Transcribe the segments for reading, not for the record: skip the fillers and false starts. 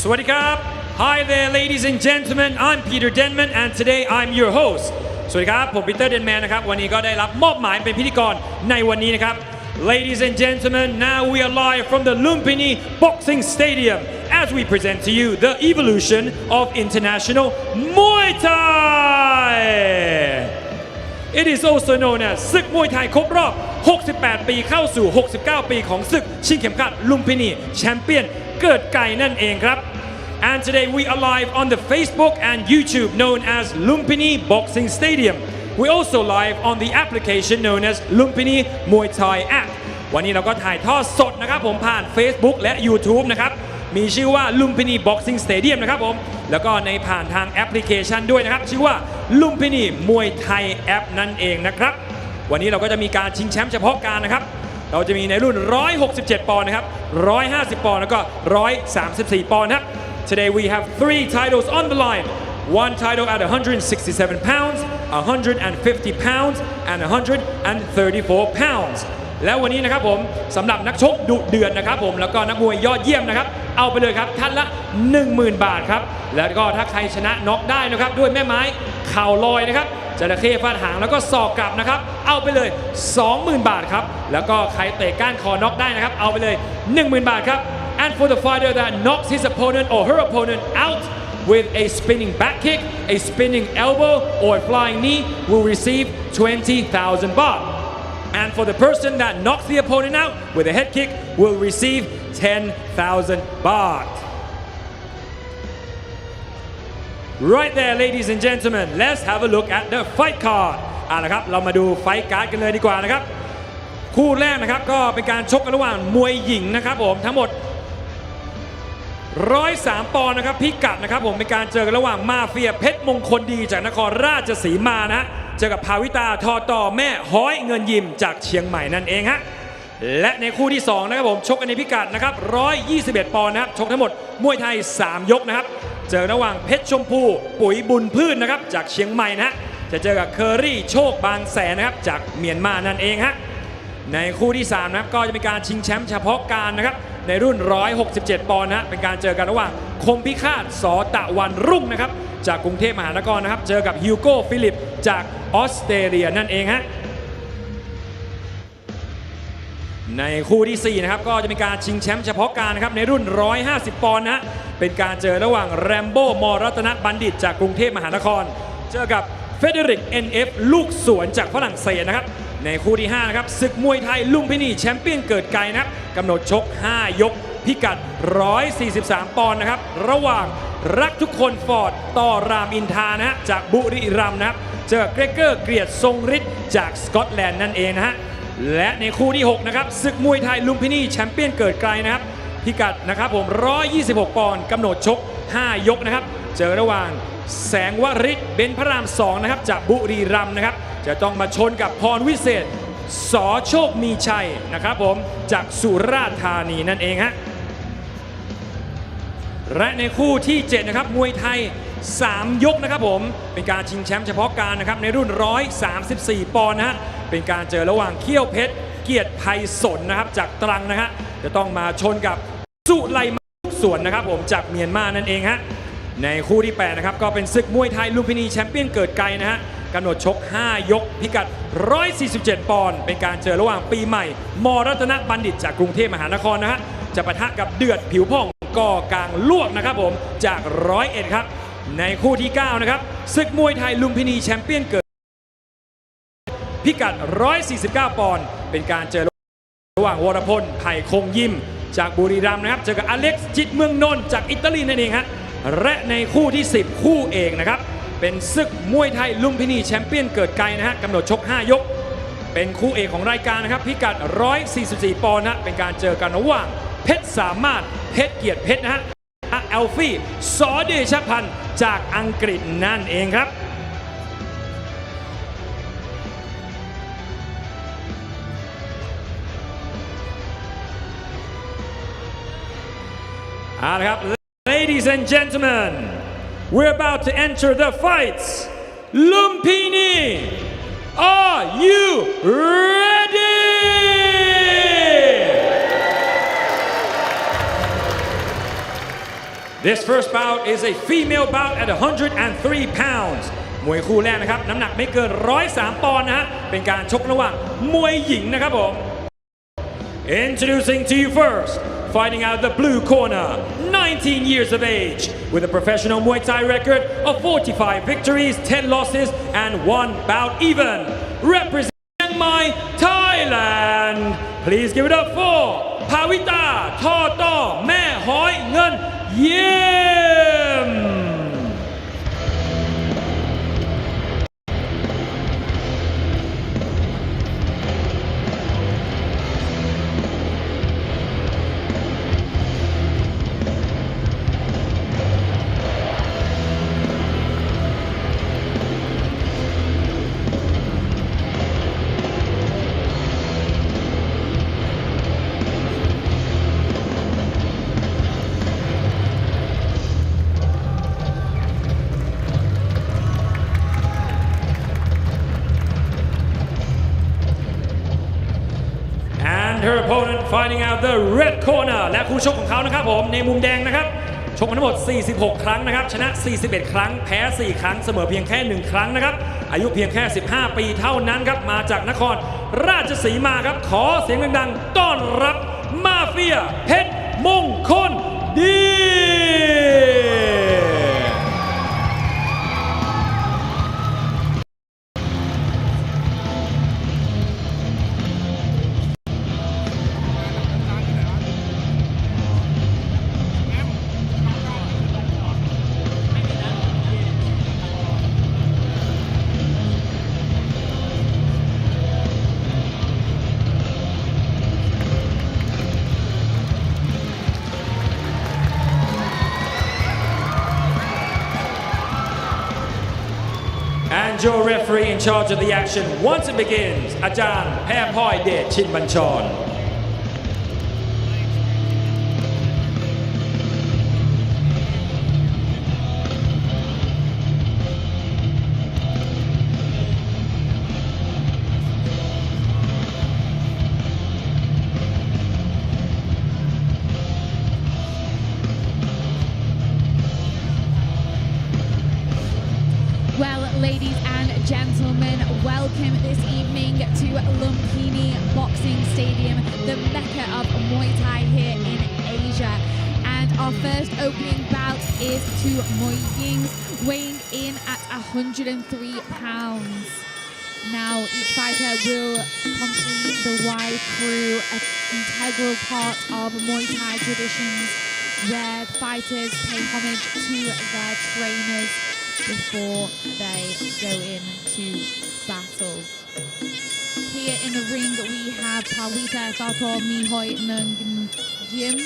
Swadikap. Hi there, ladies and gentlemen. I'm Peter Denman, and today I'm your host. สวัสดีครับผมปีเตอร์เดนแมนนะครับวันนี้ก็ได้รับมอบหมายเป็นพิธีกรในวันนี้นะครับ Ladies and gentlemen, now we are live from the Lumpini Boxing Stadium as we present to you the evolution of international Muay Thai. It is also known as ศึกมวยไทยครบรอบ68 ปีเข้าสู่ 69 ปีของศึกชิงเข็มขัดลุมพินีแชมเปี้ยนเกิดไก่นั่นเองครับ And today we are live on the Facebook and YouTube known as Lumpini Boxing Stadium. We also live on the application known as Lumpini Muay Thai app. วันนี้เราก็ถ่ายทอดสดนะครับผมผ่าน Facebook และ YouTube นะครับมีชื่อว่า Lumpini Boxing Stadium นะครับผมแล้วก็ในผ่านทางแอปพลิเคชันด้วยนะครับชื่อว่า Lumpini Muay Thai app นั่นเองนะครับวันนี้เราก็จะมีการชิงแชมป์เฉพาะการนะครับเราจะมีในรุ่น167ปอนด์นะครับ150ปอนด์แล้วก็134ปอนด์ครับToday we have 3 titles on the line. One title at 167 pounds, 150 pounds, and 134 pounds. แล้ววันนี้นะครับผมสำหรับนักชกดุเดือดนะครับผมแล้วก็นักมวยยอดเยี่ยมนะครับเอาไปเลยครับท่านละ 10,000 บาทครับแล้วก็ถ้าใครชนะน็อกได้นะครับด้วยแม่ไม้เข่าลอยนะครับจระเข้ฟาดหางแล้วก็ศอกกลับนะครับเอาไปเลย 20,000 บาทครับแล้วก็ใครเตะก้านคอน็อกได้นะครับเอาไปเลย 10,000 บาทครับAnd for the fighter that knocks his opponent or her opponent out with a spinning back kick, a spinning elbow, or a flying knee will receive 20,000 baht. And for the person that knocks the opponent out with a head kick will receive 10,000 baht. Right there, ladies and gentlemen, let's have a look at the fight card. ละครับเรามาดูไฟท์การ์ดกันเลยดีกว่านะครับคู่แรกนะครับก็เป็นการชกกันระหว่างมวยหญิงนะครับผมทั้งหมด103 ปอนด์นะครับพิกัดนะครับผมเป็นการเจอกันระหว่างมาเฟียเพชรมงคลดีจากนครราชสีมานะเจอกับภาวิตาทอต่อแม่ฮ้อยเงินยิมจากเชียงใหม่นั่นเองฮะและในคู่ที่2นะครับผมชกกันในพิกัดนะครับ121 ปอนด์นะครับชกทั้งหมดมวยไทย3 ยกนะครับเจอระหว่างเพชรชมพูปุ๋ยบุญพืชนะครับจากเชียงใหม่นะจะเจอกับเคอรี่โชคบางแสนนะครับจากเมียนมานั่นเองฮะในคู่ที่3นะครับก็จะเป็นการชิงแชมป์เฉพาะการนะครับในรุ่น167 ปอนด์นะเป็นการเจอกันระหว่างคมพิฆาตสตะวันรุ่งนะครับจากกรุงเทพมหานครนะครับเจอกับฮิวโก้ฟิลิปจากออสเตรเลียนั่นเองฮะในคู่ที่4นะครับก็จะเป็นการชิงแชมป์เฉพาะการนะครับในรุ่น150 ปอนด์นะเป็นการเจอระหว่างแรมโบ้มรัตนบัณฑิตจากกรุงเทพมหานครเจอกับเฟเดริก NF ลูกสวนจากฝรั่งเศสนะครับในคู่ที่5นะครับศึกมวยไทยลุมพินีแชมเปี้ยนเกิดไกลนะครับกำหนดชก5 ยกพิกัด143 ปอนด์นะครับระหว่างรักทุกคนฟอร์ดต่อรามอินทรานะฮะจากบุรีรัมย์นะครับเจอเกรเกอร์เกลียดทรงฤทธิ์จากสกอตแลนด์นั่นเองนะฮะและในคู่ที่6นะครับศึกมวยไทยลุมพินีแชมเปี้ยนเกิดไกลนะครับพิกัดนะครับผม126 ปอนด์กำหนดชก5 ยกนะครับเจอระหว่างแสงวฤทธิ์เบญพระราม2นะครับจากบุรีรัมย์นะครับจะต้องมาชนกับพรวิเศษสอโชคมีชัยนะครับผมจากสุราษฎร์ธานีนั่นเองฮะและในคู่ที่7นะครับมวยไทย3 ยกนะครับผมเป็นการชิงแชมป์เฉพาะการนะครับในรุ่น134 ปอนด์นะฮะเป็นการเจอระหว่างเขี้ยวเพชรเกียรติไพศาลนะครับจากตรังนะฮะจะต้องมาชนกับสุไลมาส่วนนะครับผมจากเมียนมานั่นเองฮะในคู่ที่8นะครับก็เป็นศึกมวยไทยลุมพินีแชมเปี้ยนเกิดไกลนะฮะกำหนดชก5 ยกพิกัด147 ปอนด์เป็นการเจอระหว่างปีใหม่มรัตนบัณฑิตจากกรุงเทพมหานครนะฮะจะปะทะกับเดือดผิวผ่องก่อกลางลวกนะครับผมจาก101ครับในคู่ที่9นะครับศึกมวยไทยลุมพินีแชมเปี้ยนเกิดพิกัด149 ปอนด์เป็นการเจอระหว่างวรพลไผ่คงยิมจากบุรีรัมย์นะครับเจอกับอเล็กซ์จิตเมืองนนท์จากอิตาลีนั่นเองฮะและในคู่ที่10คู่เอกนะครับเป็นศึกมวยไทยลุมพินีแชมเปี้ยนเกิดไกลนะฮะกำหนดชก5 ยกเป็นคู่เอกของรายการนะครับพิกัด144 ปอนด์นะเป็นการเจอกันระหว่างเพชรสามารถเพชรเกียรติเพชรนะฮะแอลฟี่สอเดชพันธ์จากอังกฤษนั่นเองครับนะครับ Ladies and gentlemen, we're about to enter the fights. Lumpini, are you ready? This first bout is a female bout at 103 pounds มวยคู่แรกนะครับน้ำหนักไม่เกิน103ปอนด์นะฮะเป็นการชกระหว่างมวยหญิงนะครับผม Introducing to you first fighting out the blue corner 19 years of age with a professional Muay Thai record of 45 victories 10 losses and 1 bout even representing my Thailand please give it up for ภาวิตาท่อต้อแม่ห้อยเงินเยี่ยมHer opponent fighting out the red corner และคู่ชกของเขานะครับผมในมุมแดงนะครับชกมาทั้งหมด46 ครั้งนะครับชนะ41 ครั้งแพ้ 4 ครั้งเสมอเพียงแค่ 1 ครั้งนะครับอายุเพียงแค่15 ปีเท่านั้นครับมาจากนครราชสีมาครับขอเสียงดังๆต้อนรับมาเฟียเพชรมงคลดี And your referee in charge of the action once it begins อาจารย์แพรพลอยเดชชินบัญชร Well, ladies and gentlemen, welcome this evening to Lumpini Boxing Stadium, the mecca of Muay Thai here in Asia. And our first opening bout is to Muay Yings, weighing in at 103 pounds. Now, each fighter will complete the Y crew, an integral part of Muay Thai traditions, where fighters pay homage to their trainers before they go into battle. Here in the ring we have Pawita Thator Mihoi Nung Jim,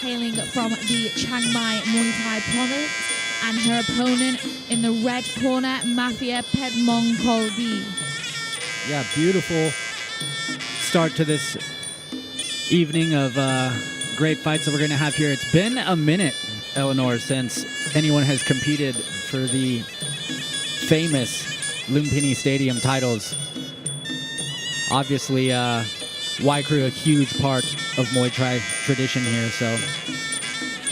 hailing from the Chiang Mai Muay Thai province, and her opponent in the red corner, Mafia Pedmong Koldi. Yeah, beautiful start to this evening of great fights that we're going to have here. It's been a minute, Eleanor, since anyone has competed for the famous Lumpini Stadium titles. Obviously, Y Crew a huge part of Muay Thai tradition here, so.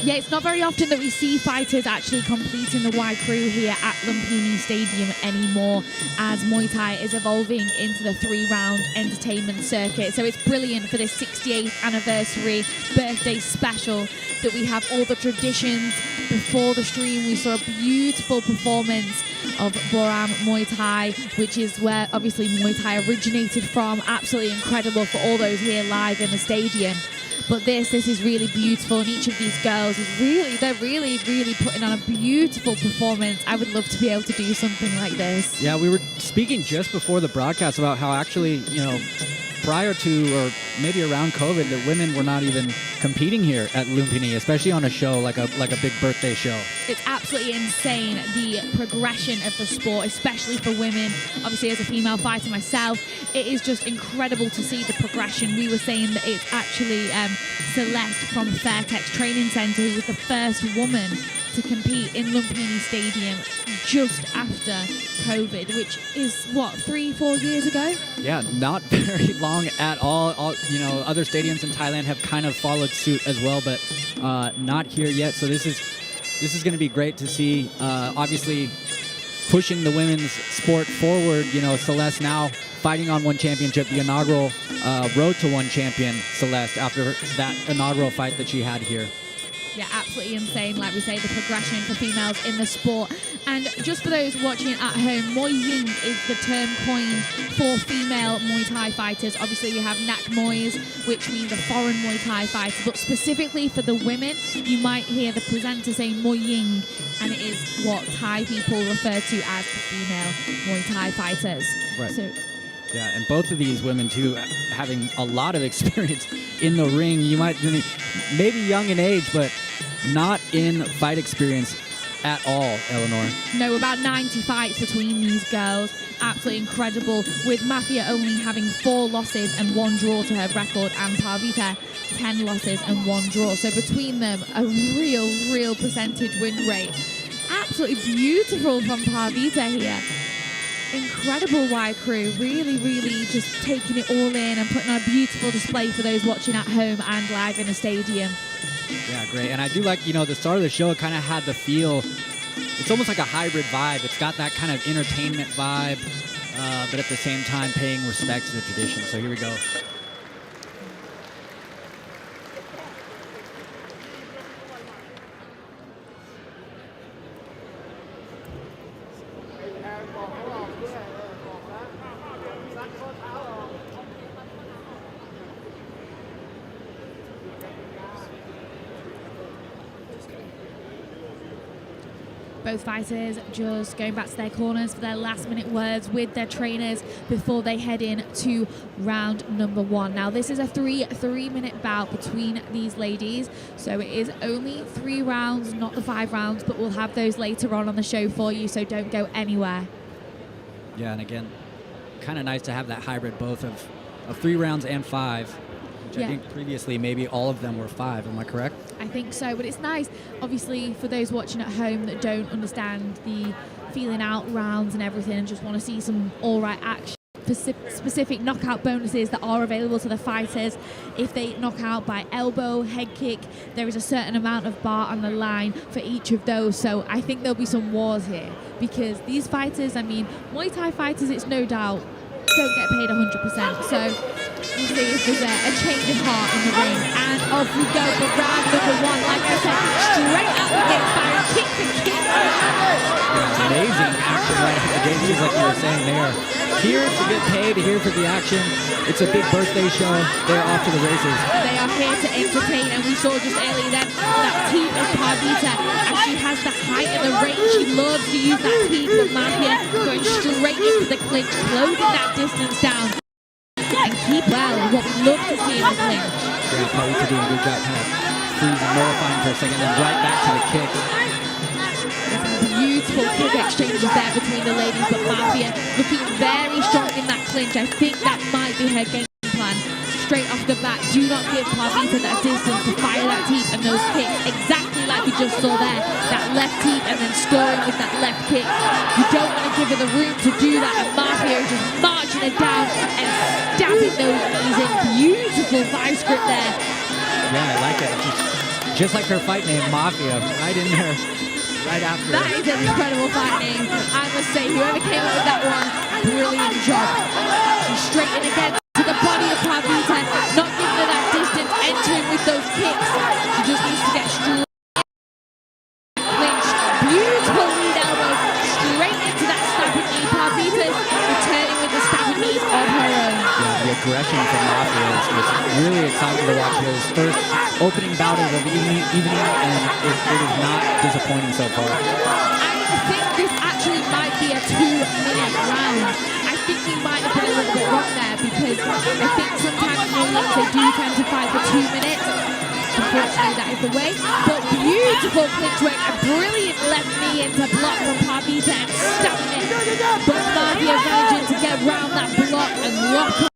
Yeah, it's not very often that we see fighters actually completing the Y crew here at Lumpini Stadium anymore, as Muay Thai is evolving into the 3-round entertainment circuit. So it's brilliant for this 68th anniversary birthday special that we have all the traditions. Before the stream, we saw a beautiful performance of Boram Muay Thai, which is where obviously Muay Thai originated from. Absolutely incredible for all those here live in the stadium. But this is really beautiful, and each of these girls is they're really putting on a beautiful performance. I would love to be able to do something like this. Yeah, we were speaking just before the broadcast about how actually, prior to or maybe around COVID, that women were not even competing here at Lumpini, especially on a show like a big birthday show. It's absolutely insane, the progression of the sport, especially for women. Obviously, as a female fighter myself, it is just incredible to see the progression. We were saying that it's actually Celeste from Fairtex Training Centre who was the first woman to compete in Lumpini Stadium just after COVID, which is what, 3-4 years ago? Yeah, not very long at all. Other stadiums in Thailand have kind of followed suit as well, but not here yet. So this is this is going to be great to see. Obviously, pushing the women's sport forward. You know, Celeste now fighting on one championship, the inaugural Road to One champion, Celeste, after that inaugural fight that she had here. Yeah, absolutely insane. Like we say, the progression for females in the sport. And just for those watching at home, Muay Ying is the term coined for female Muay Thai fighters. Obviously, we have Nak Muays, which means a foreign Muay Thai fighter. But specifically for the women, you might hear the presenter say Muay Ying, and it is what Thai people refer to as the female Muay Thai fighters. Right. So, yeah, and both of these women, too, having a lot of experience in the ring. You might, maybe young in age, but not in fight experience at all, Eleanor. No, about 90 fights between these girls. Absolutely incredible, with Mafia only having 4 losses and 1 draw to her record, and Parvita 10 losses and 1 draw. So between them, a real percentage win rate. Absolutely beautiful from Parvita here. Incredible wide crew, really just taking it all in and putting on a beautiful display for those watching at home and live in the stadium. Yeah, great. And I do like, the start of the show, it kind of had the feel, it's almost like a hybrid vibe. It's got that kind of entertainment vibe, but at the same time paying respect to the tradition. So here we go. Both fighters just going back to their corners for their last minute words with their trainers before they head in to round number 1. Now this is a 3-minute bout between these ladies, so it is only 3 rounds, not the 5 rounds, but we'll have those later on the show for you, so don't go anywhere. Yeah, and again, kind of nice to have that hybrid both of 3 rounds and 5. I think previously maybe all of them were 5, am I correct? I think so, but it's nice, obviously, for those watching at home that don't understand the feeling out rounds and everything and just want to see some all-right action. Specific knockout bonuses that are available to the fighters. If they knock out by elbow, head kick, there is a certain amount of bar on the line for each of those. So I think there'll be some wars here because these fighters, I mean, Muay Thai fighters, it's no doubt, don't get paid 100%. So we'll see if there's a change of heart in the ring. And off we go for round number 1. Like I said, straight out the gate, firing kick for kick. Amazing action right at the gate, just like you were saying there. Here to get paid, here for the action. It's a big birthday show. They're off to the races. They are here to entertain, and we saw just earlier then that team of Parvita, as she has the height and the range. She loves to use that team for Mafia, going straight into the clinch, closing that distance down. And keep well, what we love to see in the clinch. Yeah, Parvita doing a good job, kind of freezing, mortifying for a second, then right back to the kicks. Beautiful kick exchanges there between the ladies, but Mafia looking very strong in that clinch. I think that might be her game plan. Straight off the bat, do not give Parvita that distance to fire that teep and those kicks, exactly like we just saw there. That left teep and then scoring with that left kick. You don't want to give her the room to do that, and Mafia is just marching her down and stabbing those knees in. Beautiful vice grip there. Yeah, I like it. Just like her fight name, Mafia, right in there. Right after. That is an incredible fight name. I must say, whoever came up with that one, brilliant job. She's straight in again to the body of Parvita, not giving her that distance, entering with those kicks. She just needs to get straight. Clinch, beautiful lead elbow, straight into that stabbing knee. Parvita returning with the stabbing knees of her own. Yeah, the aggression from Mafia is just really exciting to watch. His first opening bout of the evening, and it is not disappointing so far. I think this actually might be a 2-minute round. I think we might have been a little bit wrong there because I think sometimes Muay they do tend to fight for 2 minutes. Unfortunately, that is the way. But beautiful clinch work, a brilliant left knee into block from Parvita and stabbing it. But Mafia managing to get round that block and lock up.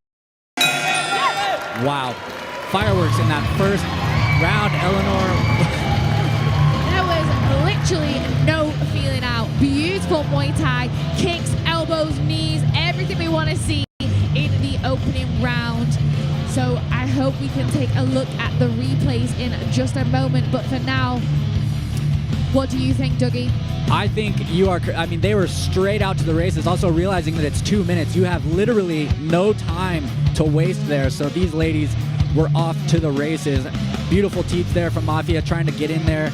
Wow. Fireworks in that first round, Eleanor. There was literally no feeling out. Beautiful Muay Thai, kicks, elbows, knees, everything we want to see in the opening round. So I hope we can take a look at the replays in just a moment. But for now, What do you think, Dougie? I think you are, I mean, they were straight out to the races, also realizing that it's 2 minutes. You have literally no time to waste there. So these ladies were off to the races. Beautiful teeth there from Mafia, trying to get in there,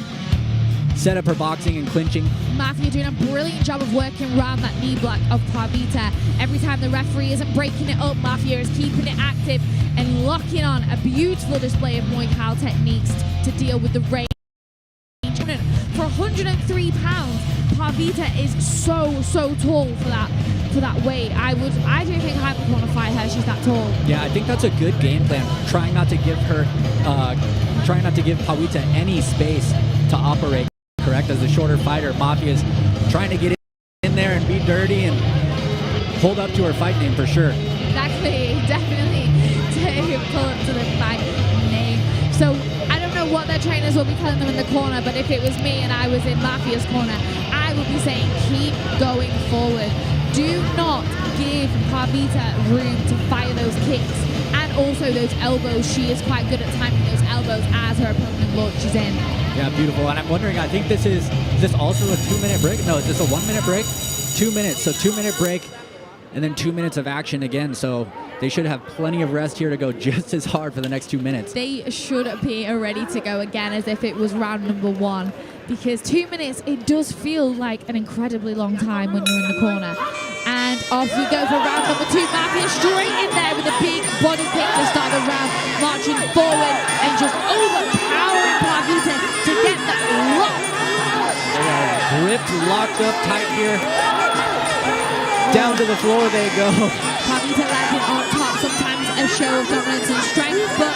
set up her boxing and clinching. Mafia doing a brilliant job of working around that knee block of Parvita. Every time the referee isn't breaking it up, Mafia is keeping it active and locking on a beautiful display of Muay Thai techniques to deal with the range. For 103 pounds, Parvita is so tall for that weight. I don't think I would want to fight her. She's that tall. Yeah, I think that's a good game plan. Trying not to give Parvita any space to operate. Correct, as a shorter fighter, Mafia is trying to get in there and be dirty and hold up to her fight name for sure. Exactly, definitely to pull up to the fight name. So I don't know what their trainers will be telling them in the corner, but if it was me and I was in Mafia's corner, I would be saying keep going forward. Do not give Parvita room to fire those kicks and also those elbows. She is quite good at timing those elbows as her opponent launches in. Yeah, beautiful. And I'm wondering, I think is this also a 2-minute break? No, is this a 1-minute break? 2 minutes. So 2-minute break and then 2 minutes of action again. So they should have plenty of rest here to go just as hard for the next 2 minutes. They should be ready to go again as if it was round number 1, because 2 minutes, it does feel like an incredibly long time when you're in the corner. And off we go for round number 2. Mafia straight in there with a big body kick to start the round, marching forward and just overpowering Parvita to get that lock. They are gripped, locked up tight here. Down to the floor they go. Parvita landing on top, sometimes a show of dominance and strength, but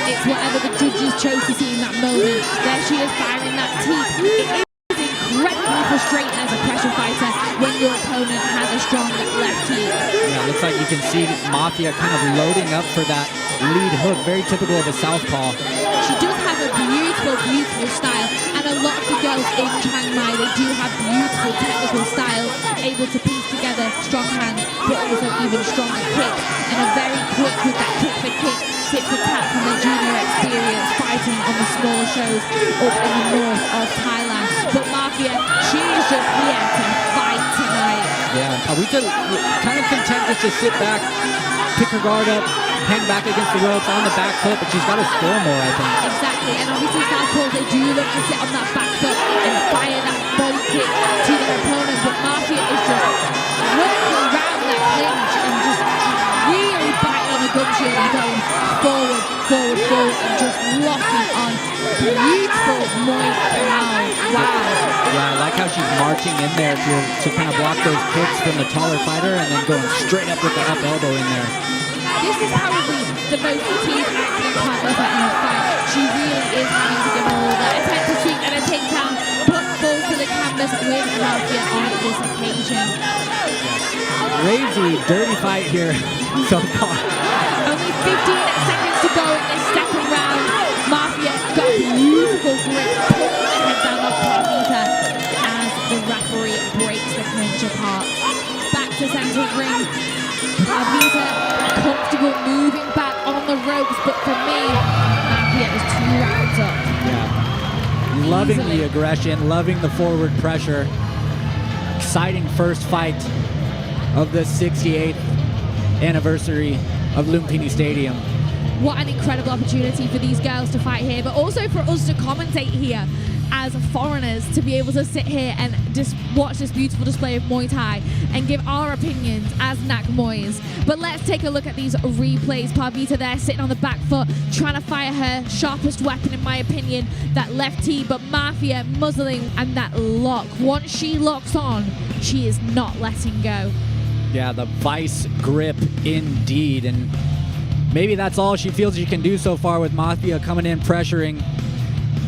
it's whatever the judges chose to see in that moment. There she is firing that teeth. It is incredibly frustrating as a pressure fighter when your opponent has a strong left teeth. Yeah, it looks like you can see Mafia kind of loading up for that lead hook, very typical of a southpaw. She does have a beautiful style, and a lot of the girls in Chiang Mai, they do have beautiful technical styles, able to piece together strong hands, but also even stronger kicks, and are very quick with that kick for kick, tip for tap from their junior experience fighting on the smaller shows up in the north of Thailand. But Mafia, she is just here to fight tonight. Yeah, Parvita kind of content just to sit back, pick her guard up, hang back against the ropes on the back foot, but she's got to score more, I think. Exactly, and obviously southpaws, they do love to sit on that back foot and fire that body kick to their opponent, but Mafia is just working around that clinch and just really biting on the gum shield and going forward, and just locking on beautiful Muay Thai. Wow. Yeah, I like how she's marching in there to kind of block those kicks from the taller fighter and then going straight up with the up elbow in there. This is probably the most fatigued acting Parvita in the fight. She really is having to give all that. Attempt to sweep and a takedown, but falls to the canvas with Mafia on this occasion. Crazy, dirty fight here so far. Only 15 seconds to go in this second round. Mafia got a beautiful grip, pulling the head down of Parvita as the referee breaks the clinch apart. Back to center ring. Parvita comfortable moving back on the ropes, but for me, Mafia is 2 rounds up. Yeah. Loving the aggression, loving the forward pressure. Exciting first fight of the 68th anniversary of Lumpini Stadium. What an incredible opportunity for these girls to fight here, but also for us to commentate here as foreigners, to be able to sit here and just watch this beautiful display of Muay Thai and give our opinions as Nak Muays. But let's take a look at these replays. Parvita there sitting on the back foot, trying to fire her sharpest weapon in my opinion, that left tee, but Mafia muzzling, and that lock. Once she locks on, she is not letting go. Yeah, the vice grip indeed, and maybe that's all she feels she can do so far with Mafia coming in, pressuring.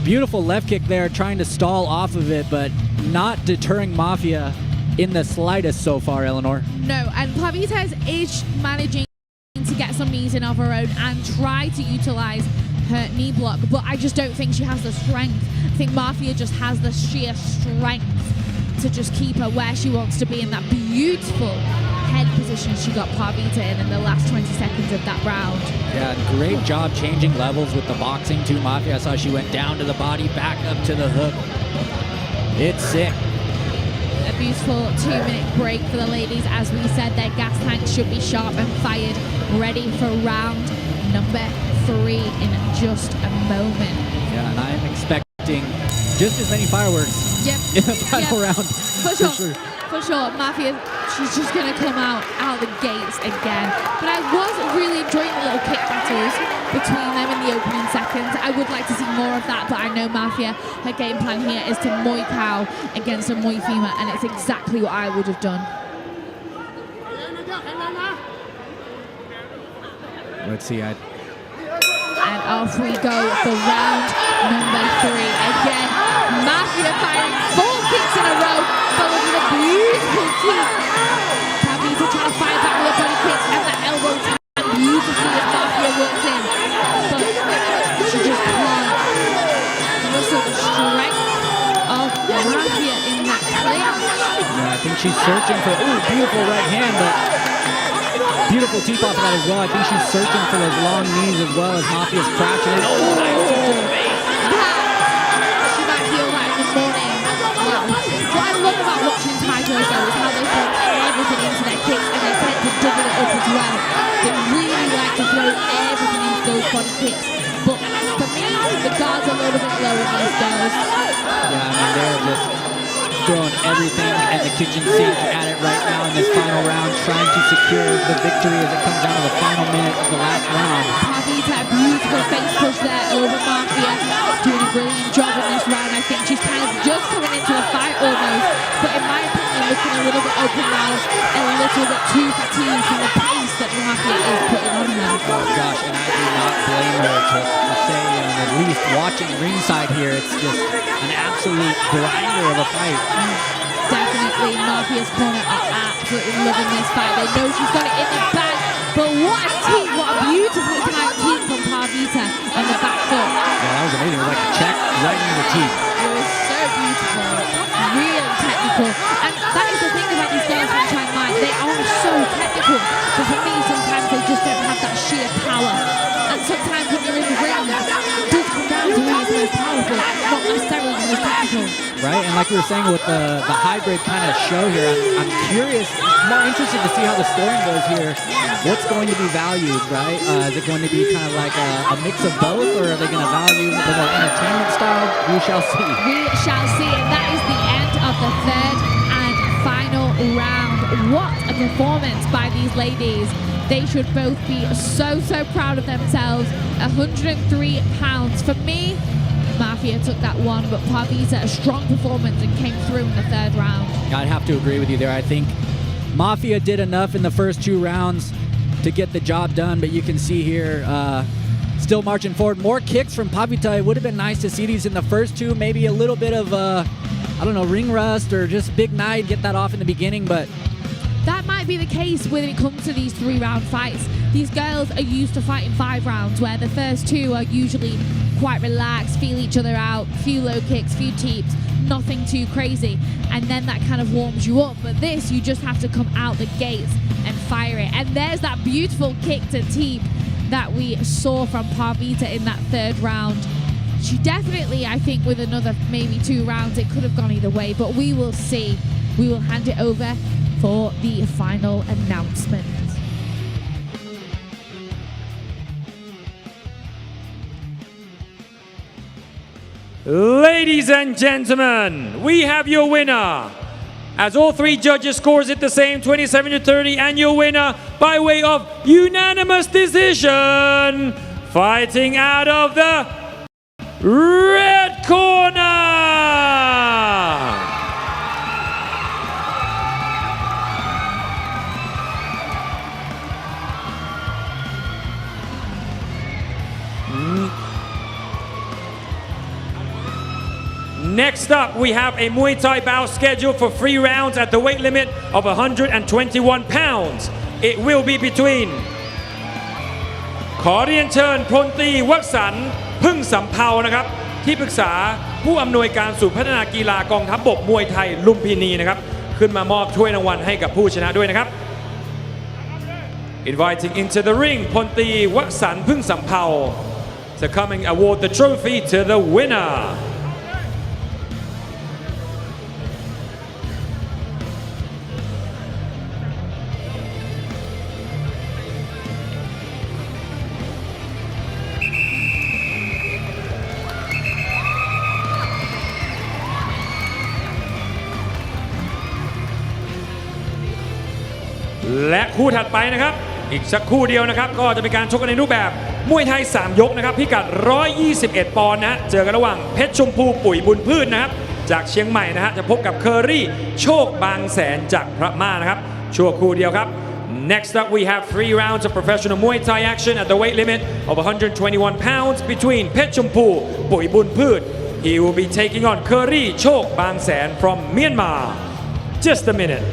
Beautiful left kick there, trying to stall off of it, but not deterring Mafia in the slightest so far, Eleanor. No, and Parvita is managing to get some knees in of her own and try to utilize her knee block, but I just don't think she has the strength. I think Mafia just has the sheer strength to just keep her where she wants to be in that beautiful head position she got Parvita in the last 20 seconds of that round. Yeah, great job changing levels with the boxing too, Mafia. I saw she went down to the body, back up to the hook. It's sick. A beautiful 2-minute break for the ladies. As we said, their gas tanks should be sharp and fired, ready for round number 3 in just a moment. Yeah, and I'm expecting just as many fireworks Yep. in the final round. For sure. Mafia, she's just going to come out the gates again. But I was really enjoying the little kick battles between them in the opening seconds. I would like to see more of that, but I know Mafia, her game plan here is to Muay Cow against a Muay Thima, and it's exactly what I would have done. Let's see. And off we go for round number 3. Again, Mafia firing 4 kicks in a row, followed with a beautiful kick. Pavita trying to fire back with a body kick and that elbow tap beautifully as Mafia walks in. But she just can't muscle the strength of Mafia in that clinch. Yeah, I think she's searching for, beautiful right hand, but beautiful teep off of that as well. I think she's searching for those long knees as well as Mafia's crashing in. Nice to the face. She might feel that in the morning. Wow. What I love about watching Tigers though is how they throw everything into their kicks and they tend to double it up as well. They really like to throw everything into those body kicks. But for me, the guard's a little bit low in these girls. Yeah, I mean, they're just throwing everything in the kitchen sink at it right now in this final round, trying to secure the victory as it comes down to the final minute of the last round. Pavita, a beautiful face push there over Mafia, doing a brilliant job in this round. I think she's kind of just coming into the fight almost, but in my opinion, looking a little bit open now, a little bit too fatigued from the pace that Mafia is putting on her. Oh gosh, and I do not blame her to say, at least watching ringside here, it's just an absolute grinder of a fight. Definitely, Mafia's corner are absolutely loving this fight. They know she's got it in the bag, but what a team, what a beautifully timed team from Pavita on the back foot. Yeah, that was amazing. It was like a check right into the teeth. It was so beautiful, really technical. And that is the thing about these girls from Chiang Mai. They are so technical, but for me, sometimes they just don't have that sheer power. And sometimes when you're in the ring, it does come down to who's the most powerful, not necessarily the most technical. Right, and like we were saying with the hybrid kind of show here, I'm curious, more interested to see how the scoring goes here. What's going to be valued, right? Is it going to be kind of like a mix of both, or are they going to value the more entertainment style? We shall see. We shall see, and that is the end of the third and final round. What a performance by these ladies. They should both be so proud of themselves. 103 pounds. For me, Mafia took that one, but Pavita, a strong performance and came through in the third round. I'd have to agree with you there. I think Mafia did enough in the first 2 rounds to get the job done, but you can see here, still marching forward. More kicks from Pavita. It would have been nice to see these in the first 2, maybe a little bit of, I don't know, ring rust or just big night, get that off in the beginning, but that might be the case when it comes to these 3-round fights. These girls are used to fighting 5 rounds, where the first 2 are usually quite relaxed, feel each other out, few low kicks, few teeps, nothing too crazy, and then that kind of warms you up. But this, you just have to come out the gates and fire it. And there's that beautiful kick to teep that we saw from Pavita in that third round. She definitely, I think, with another maybe 2 rounds, it could have gone either way, but we will see. We will hand it over for the final announcement. Ladies and gentlemen, we have your winner. As all 3 judges scores it the same, 27-30, and your winner by way of unanimous decision, fighting out of the red corner. Next up, we have a Muay Thai bout scheduled for 3 rounds at the weight limit of 121 pounds. It will be between ขอเรียนเชิญพลตรีวสันต์พึ่งสำเภานะครับที่ปรึกษาผู้อำนวยการศูนย์พัฒนากีฬากองทัพบกมวยไทยลุมพินีนะครับขึ้นมามอบถ้วยรางวัลให้กับผู้ชนะด้วยนะครับ Inviting into the ring พลตรีวสันต์พึ่งสำเภา to come and award the trophy to the winner. และคู่ถัดไปนะครับอีกสักคู่เดียวนะครับก็จะเป็นการชกกันในรูปแบบมวยไทย3ยกนะครับพิกัด121ปอนด์นะเจอกันระหว่างเพชรชมพูปุ๋ยบุญพืชนะครับจากเชียงใหม่นะฮะจะพบกับเคอรี่โชคบางแสนจากพระม่านะครับชั่วคู่เดียวครับ Next up we have 3 rounds of professional Muay Thai action at the weight limit of 121 pounds between Pet Chompu Pui Bun Phut. He will be taking on Curry Chok Bang San from Myanmar. Just a minute.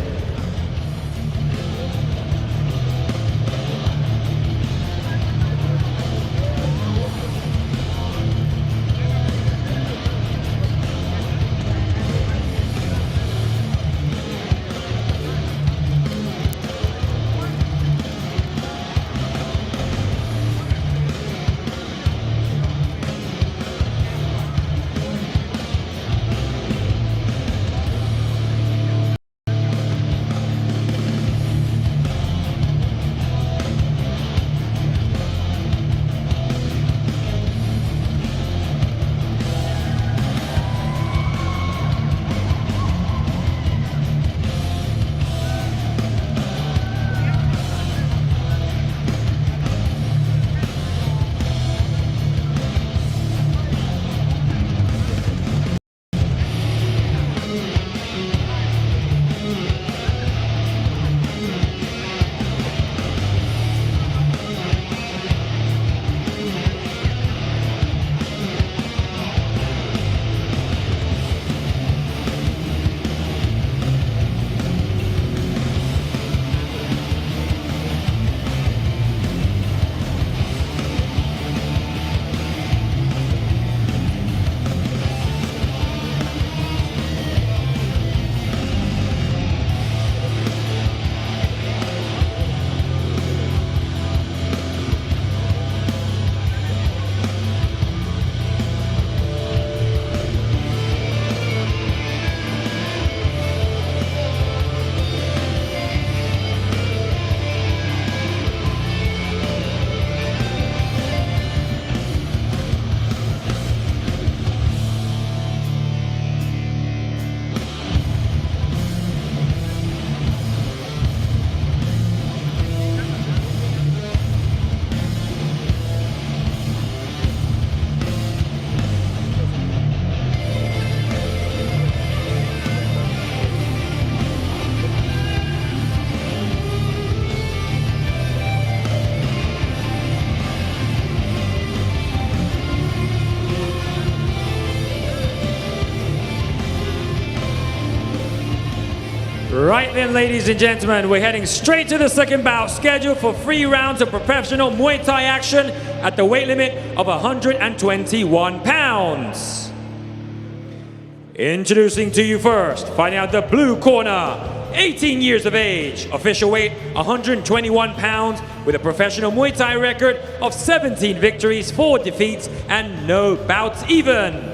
Right then, ladies and gentlemen, we're heading straight to the second bout, scheduled for 3 rounds of professional Muay Thai action at the weight limit of 121 pounds. Introducing to you first, fighting out the blue corner, 18 years of age, official weight 121 pounds, with a professional Muay Thai record of 17 victories, 4 defeats, and no bouts even.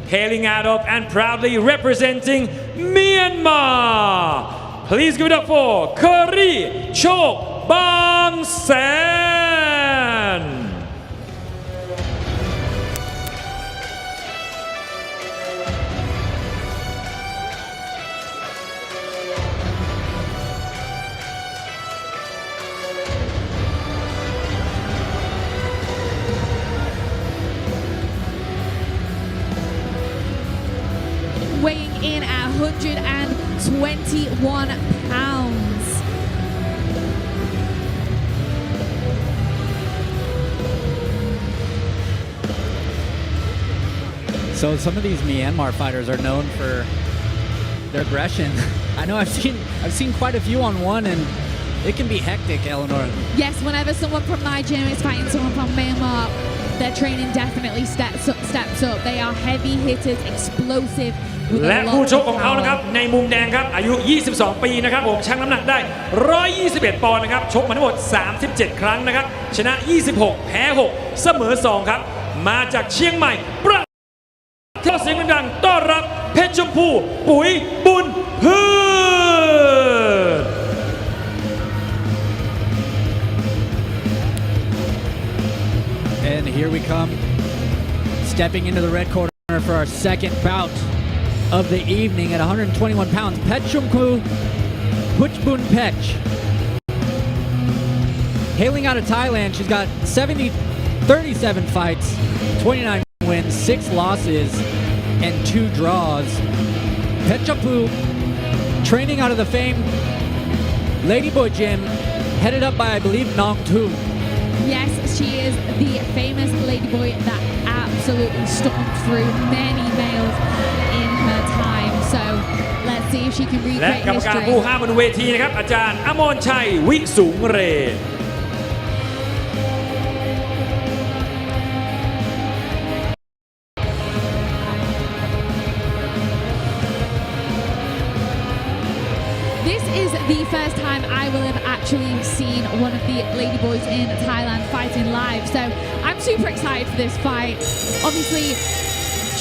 Hailing out of and proudly representing Myanmar. Please give it up for Curry Chok Bang San. Weighing in at 121 pounds. So some of these Myanmar fighters are known for their aggression. I know I've seen quite a few on one, and it can be hectic, Eleanor. Yes, whenever someone from Nigeria is fighting someone from Myanmar, their training definitely steps up. They are heavy hitters, explosive. และผู้ชกของเขานะครับในมุมแดงครับอายุ 22 ปีนะครับผมชั่งน้ำหนักได้ 121 ปอนด์นะครับชกมาทั้งหมด 37 ครั้งนะครับชนะ 26 แพ้ 6 เสมอ 2 ครับมาจากเชียงใหม่ประเทศเสียงดังต้อนรับเพชรชมพูปุ๋ยบุญพืช And here we come, stepping into the red corner for our second bout of the evening at 121 pounds, Pet Chumku Puchbun Pech. hailing out of Thailand, she's got 37 fights, 29 wins, 6 losses, and 2 draws. Petchampu, training out of the famed Ladyboy Gym, headed up by, I believe, Nong Tu. Yes, she is the famous ladyboy that absolutely stormed through many males in her time. So let's see if she can และ recreate กรรมการ history. ผู้ห้ามบนเวทีนะครับอาจารย์อมรชัยวิสูงเร This is the first time I will have actually seen one of the ladyboys in Thailand fighting live. So I'm super excited for this fight. Obviously,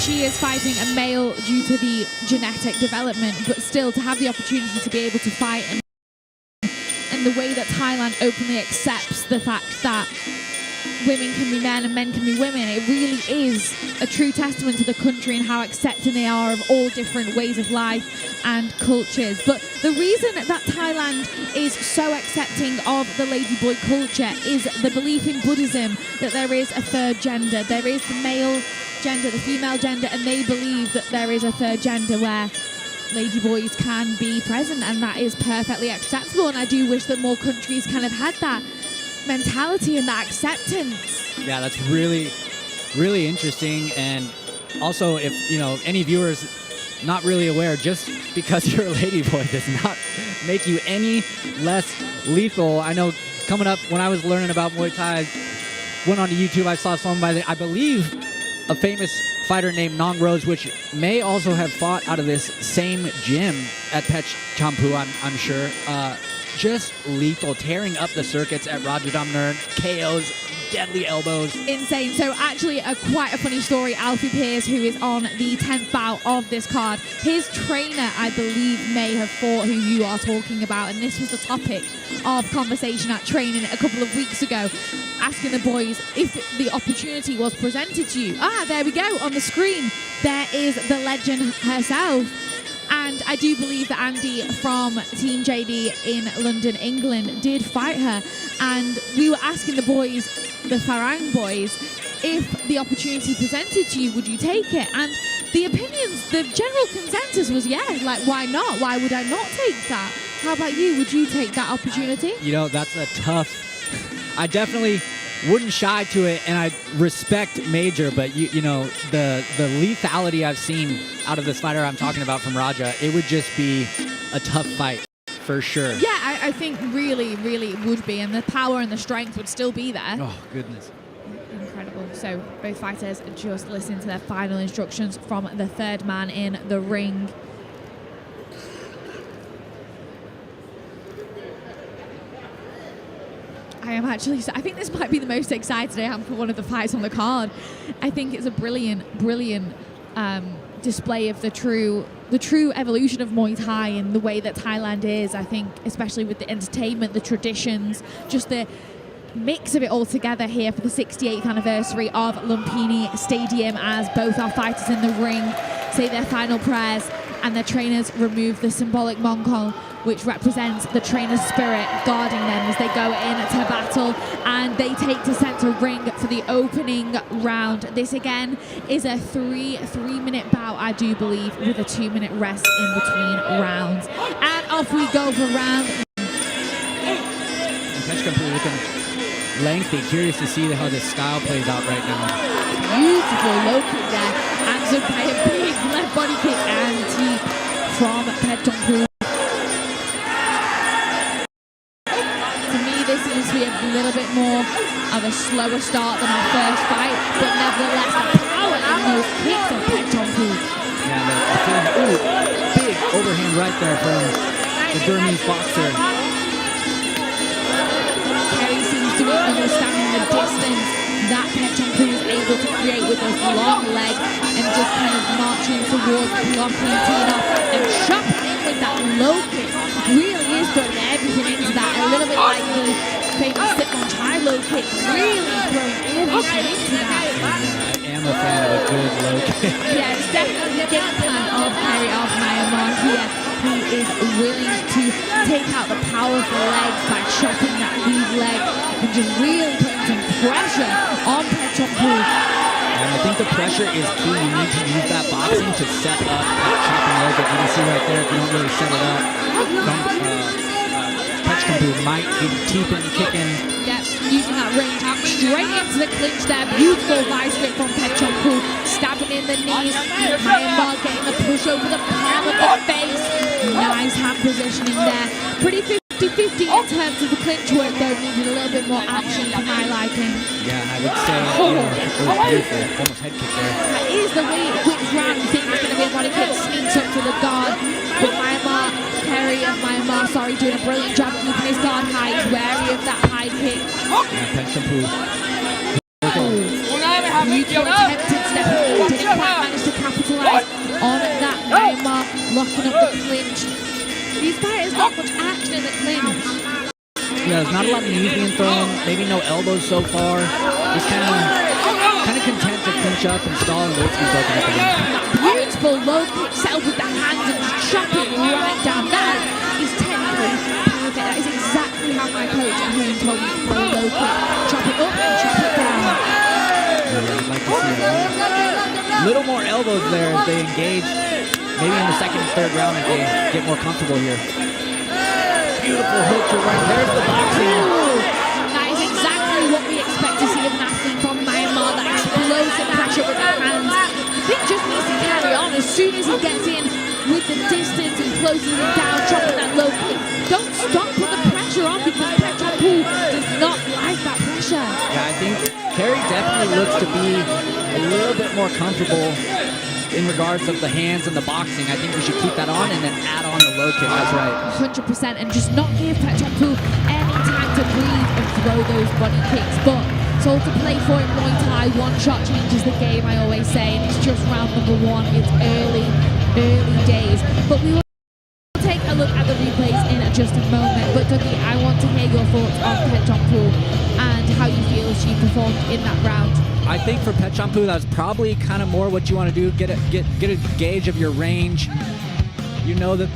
she is fighting a male due to the genetic development, but still to have the opportunity to be able to fight and the way that Thailand openly accepts the fact that women can be men and men can be women, it really is a true testament to the country and how accepting they are of all different ways of life and cultures. But the reason that Thailand is so accepting of the ladyboy culture is the belief in Buddhism that there is a third gender. There is the male gender, the female gender, and they believe that there is a third gender where ladyboys can be present, and that is perfectly acceptable. And I do wish that more countries kind of had that mentality and that acceptance. Yeah, that's really, really interesting. And also, if you know any viewers not really aware, just because you're a ladyboy does not make you any less lethal. I know coming up when I was learning about Muay Thai, I went onto YouTube. I saw someone by the, I believe, a famous fighter named Nong Rose, which may also have fought out of this same gym at Petchampu, I'm sure. Just lethal, tearing up the circuits at Rajadamnern, KOs, deadly elbows. Insane. So actually quite a funny story. Alfie Pierce, who is on the 10th bout of this card, his trainer, I believe, may have fought who you are talking about, and this was the topic of conversation at training a couple of weeks ago, asking the boys if the opportunity was presented to you. There we go on the screen. There is the legend herself. And I do believe that Andy from Team JD in London, England, did fight her. And we were asking the boys, the Farang boys, if the opportunity presented to you, would you take it? And the opinions, the general consensus was, yeah, like, why not? Why would I not take that? How about you? Would you take that opportunity? You know, that's a tough... I definitely wouldn't shy to it, and I respect Major, but you know, the lethality I've seen out of this fighter I'm talking about from Raja, it would just be a tough fight for sure. Yeah, I think really, really would be, and the power and the strength would still be there. Oh, goodness. Incredible. So both fighters just listening to their final instructions from the third man in the ring. I think this might be the most excited I am for one of the fights on the card. I think it's a brilliant display of the true evolution of Muay Thai and the way that Thailand is. I think especially with the entertainment, the traditions, just the mix of it all together here for the 68th anniversary of Lumpini Stadium, as both our fighters in the ring say their final prayers and their trainers remove the symbolic Mongkol, which represents the trainer's spirit guarding them as they go into battle, and they take to center ring for the opening round. This again is a three-minute bout, I do believe, with a 2-minute rest in between rounds. And off we go for round. And Petchampu looking lengthy. Curious to see how this style plays out right now. Beautiful low kick there, answered by a big left body kick anti from Petchampu. This seems to be a little bit more of a slower start than our first fight, but nevertheless the power in those kicks of Petchampu. Yeah, big overhand right there from the Burmese boxer. Kerry seems to be understanding the distance that Petchampu is able to create with those long legs and just kind of marching towards blocking, teeing off and chopping in with that low kick. Really is throwing everything into that, a little bit like the famous sit-on Chai low kick, really throwing everything into that. I am a fan of a good low kick. Yeah, it's definitely the game plan of Kerry of Myanmar here. he is willing to take out the powerful legs by chopping that lead leg and just really putting some pressure on Petchonpul. And I think the pressure is key. You need to use that boxing to set up that chopping leg that you can see right there. If you don't really set it up, Petchonpul might be teeping, kicking. Yep, using that range out straight into the clinch there. Beautiful vice grip from Petchonpul, stabbing in the knees. Myanmar getting the push over the palm of the face. Nice hand positioning there. Pretty 50-50 in terms of the clinch work, though. Needed a little bit more action for my liking. Yeah, I would say it was beautiful. Almost head kick there. That is the way it whips round. You think it's going to be a body kick, sneaks up to the guard. But Kerry of Myanmar, doing a brilliant job keeping his guard high. He's wary of that high kick. Yeah, Petchonpul. Beautiful attempted step in. Didn't quite manage to capitalise on that. Myanmar locking up the clinch. These fighters not much action in the clinch. Yeah, there's not a lot of knees being thrown. Maybe no elbows so far. Just kind of content to clinch up and stall and wait to be broken up again. Beautiful low kick set with the hands and just chopping right down. That is technically perfect. That is exactly how my coach at home told me to throw a low kick. Chop it up and chop it down. Yeah, I'd like to see a little more elbows there as they engage. Maybe in the second and third round if they get more comfortable here. Beautiful hook to right. There's the boxing. Ooh, that is exactly what we expect to see of an athlete from Myanmar. That explosive pressure with the hands. I think just needs to carry on as soon as he gets in with the distance and closes it down, dropping that low kick. Don't stop, put the pressure on because Petchonpul does not like that pressure. Yeah, I think Kerry definitely looks to be a little bit more comfortable in regards of the hands and the boxing. I think we should keep that on and then add on the low kick. That's right. 100%, and just not give Petchonpul any time to breathe and throw those body kicks. But it's all to play for in Muay Thai. One shot changes the game, I always say, and it's just round number one. It's early days. But we will take a look at the replays in just a moment. But Dougie, I want to hear your thoughts on Petchonpul and how you feel she performed in that round. I think for Petchonpul, that's probably kind of more what you want to do. Get a gauge of your range. You know that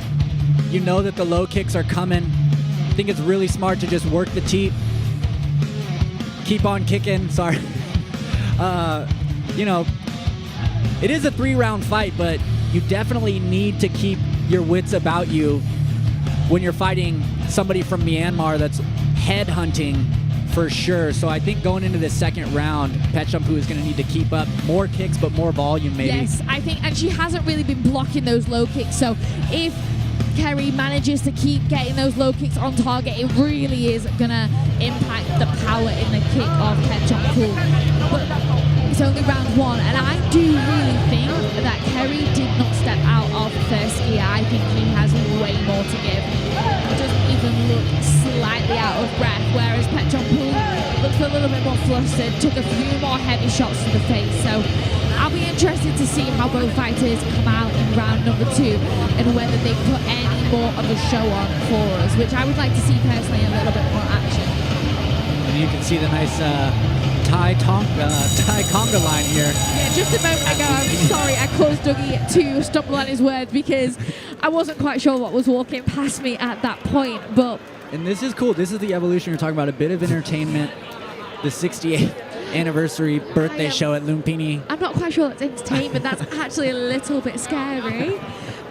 the low kicks are coming. I think it's really smart to just work the teep. Keep on kicking. Sorry. It is a 3-round fight, but you definitely need to keep your wits about you when you're fighting somebody from Myanmar that's headhunting. For sure. So I think going into the second round, Petchonpul is going to need to keep up more kicks, but more volume maybe. Yes, I think, and she hasn't really been blocking those low kicks. So if Kerry manages to keep getting those low kicks on target, it really is going to impact the power in the kick of Petchonpul. But it's only round one, and I do really think that Kerry did not step out of first gear. I think he has way more to give. He doesn't even look slightly out of breath, whereas Petchonpul looks a little bit more flustered, took a few more heavy shots to the face. So I'll be interested to see how both fighters come out in round number two and whether they put any more of a show on for us, which I would like to see personally, a little bit more action. And you can see the nice Thai conga line here. Yeah, just a moment ago, I'm sorry, I caused Dougie to stumble on his words because I wasn't quite sure what was walking past me at that point, but... And this is cool. This is the evolution you're talking about. A bit of entertainment. The 68th anniversary birthday show at Lumpini. I'm not quite sure that's entertainment. That's actually a little bit scary.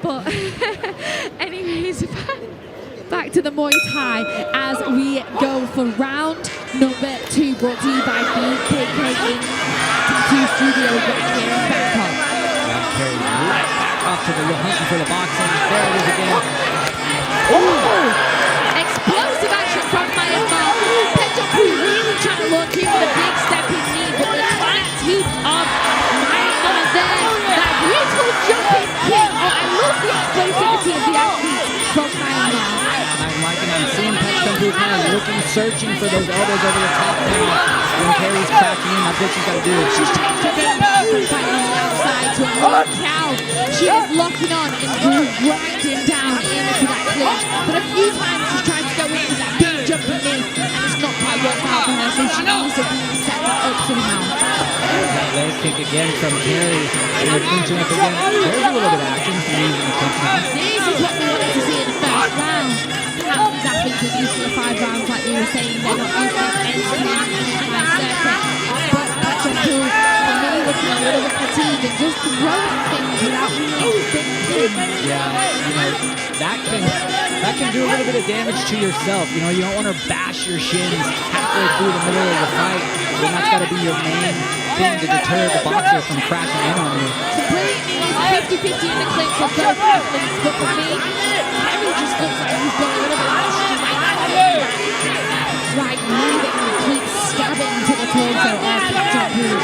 But anyways, back to the Muay Thai as we go for round number two, brought to you by BKK in Tattoo Studio right here in Bangkok. Carries right back off to the hunting for the boxing. There it is again. Oh! Explosive action from Myanmar. Petchonpul really trying to launch in with a big stepping knee, but the tight teeth of Myanmar there. That beautiful jumping kick. Oh, I love the explosivity of the athletes from Myanmar. I'm seeing Petchonpul kind of looking, searching for those elbows over the top now. When Kerry's cracking in, that's what she's got to do. She's changed her game from fighting on the outside to a low cow. She is locking on and grinding down into that clinch. But a few times she's tried to go in with that big jumping knee, and it's not quite worked out for her, so she needs to really set that up somehow. That leg kick again from Kerry. And they're clinching up again. There's a little bit of action from using the clinch now. This is what we want to were saying they're not used to this NCAA circuit. But John Poole, for me, looking a little bit fatigued and just throwing things without really thinking. Yeah, you know, that can do a little bit of damage to yourself. You know, you don't want to bash your shins halfway through the middle of the fight, and that's got to be your main thing to deter the boxer from crashing in on you. Completely is 50-50 in the clinch for both athletes, but for me, Henry just looks like he's got a little bit of strength. Right knee that he keeps stabbing to the torso of John Poole.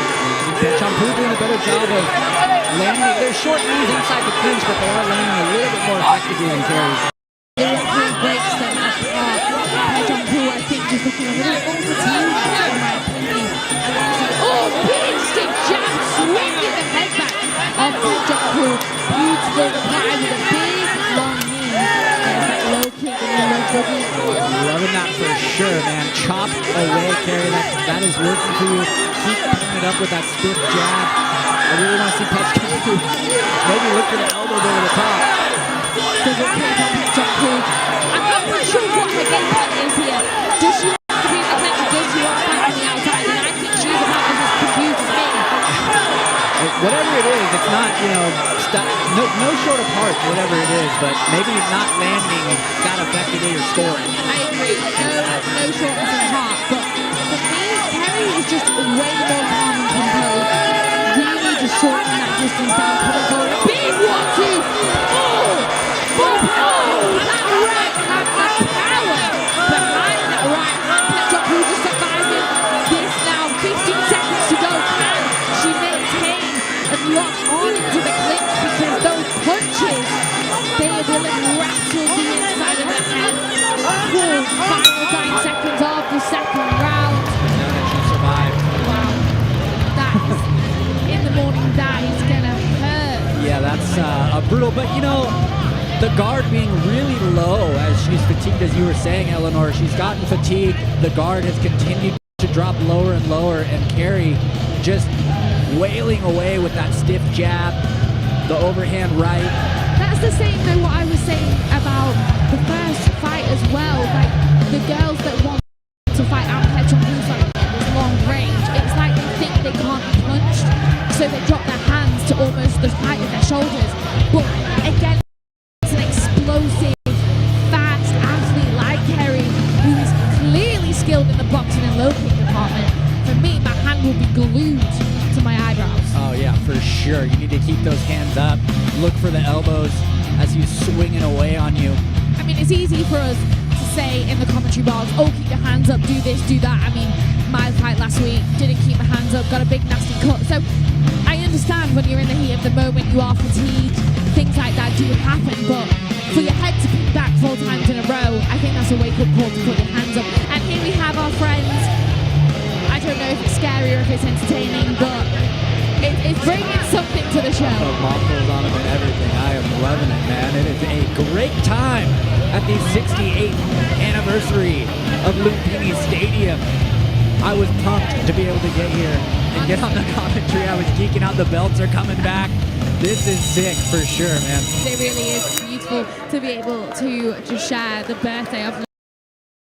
John Poole doing a better job of landing. There's short knees inside the clinch, but they are landing a little bit more effectively than Kerry's. The referee breaks them apart. John Poole, I think, just looking a little bit more fatigued, in my opinion. And then it's like, oh, big stiff jab, swinging the head back of John Poole. Beautiful reply with a big, long knee. There's that low kick and the low boogie. Loving that for sure, man. Chop away, Kerry. That is working for you. Keep picking it up with that stiff jab. I really want to see Petch come through. Maybe look for the elbows over the top. Does it hit on John Poole? I'm not quite sure what her game plan is here. Does she want to be in the clinch or does she want to fight on the outside? And I think she's about as confused as me. Whatever it is, it's not, you know, no short apart, whatever it is, but maybe not landing that effectively or scoring. I agree. No shortness of heart. But for me, Kerry is just way more calm and composed. Really just shortening that distance down, putting forward a big 1-2. Oh! That right hand, the power behind that right hand. John Poole just surviving this now. 15 seconds to go. Can she maintain and lock on into the clinch? Because those punches, they will rattle the inside of her head. Full final 9 seconds of the second round. And she survived. Wow. That is, in the morning, that is gonna hurt. Yeah, that's brutal, but you know, the guard being really low as she's fatigued, as you were saying, Eleanor. She's gotten fatigued. The guard has continued to drop lower and lower, and Kerry just wailing away with that stiff jab, the overhand right. That's the same though what I was saying about the first fight as well. Like the girls that want to fight out John Poole's like this long range, it's like they think they can't be punched, so they drop their hands to almost the height of their shoulders. But again, explosive, fast athlete like Kerry, who is clearly skilled in the boxing and low kick department. For me, my hand will be glued to my eyebrows. Oh yeah, for sure. You need to keep those hands up. Look for the elbows as he's swinging away on you. I mean, it's easy for us to say in the commentary box, oh, keep your hands up, do this, do that. I mean, my fight last week, didn't keep my hands up, got a big nasty cut. So I understand when you're in the heat of the moment, you are fatigued, things like that do happen, but for your head to kick back 4 times in a row, I think that's a wake-up call to put your hands up. And here we have our friends. I don't know if it's scary or if it's entertaining, but it's bringing something to the show. The mocktails on him and everything. I am loving it, man. It is a great time at the 68th anniversary of Lumpini Stadium. I was pumped to be able to get here and get on the commentary. I was geeking out. The belts are coming back. This is sick for sure, man. It really is beautiful to be able to just share the birthday of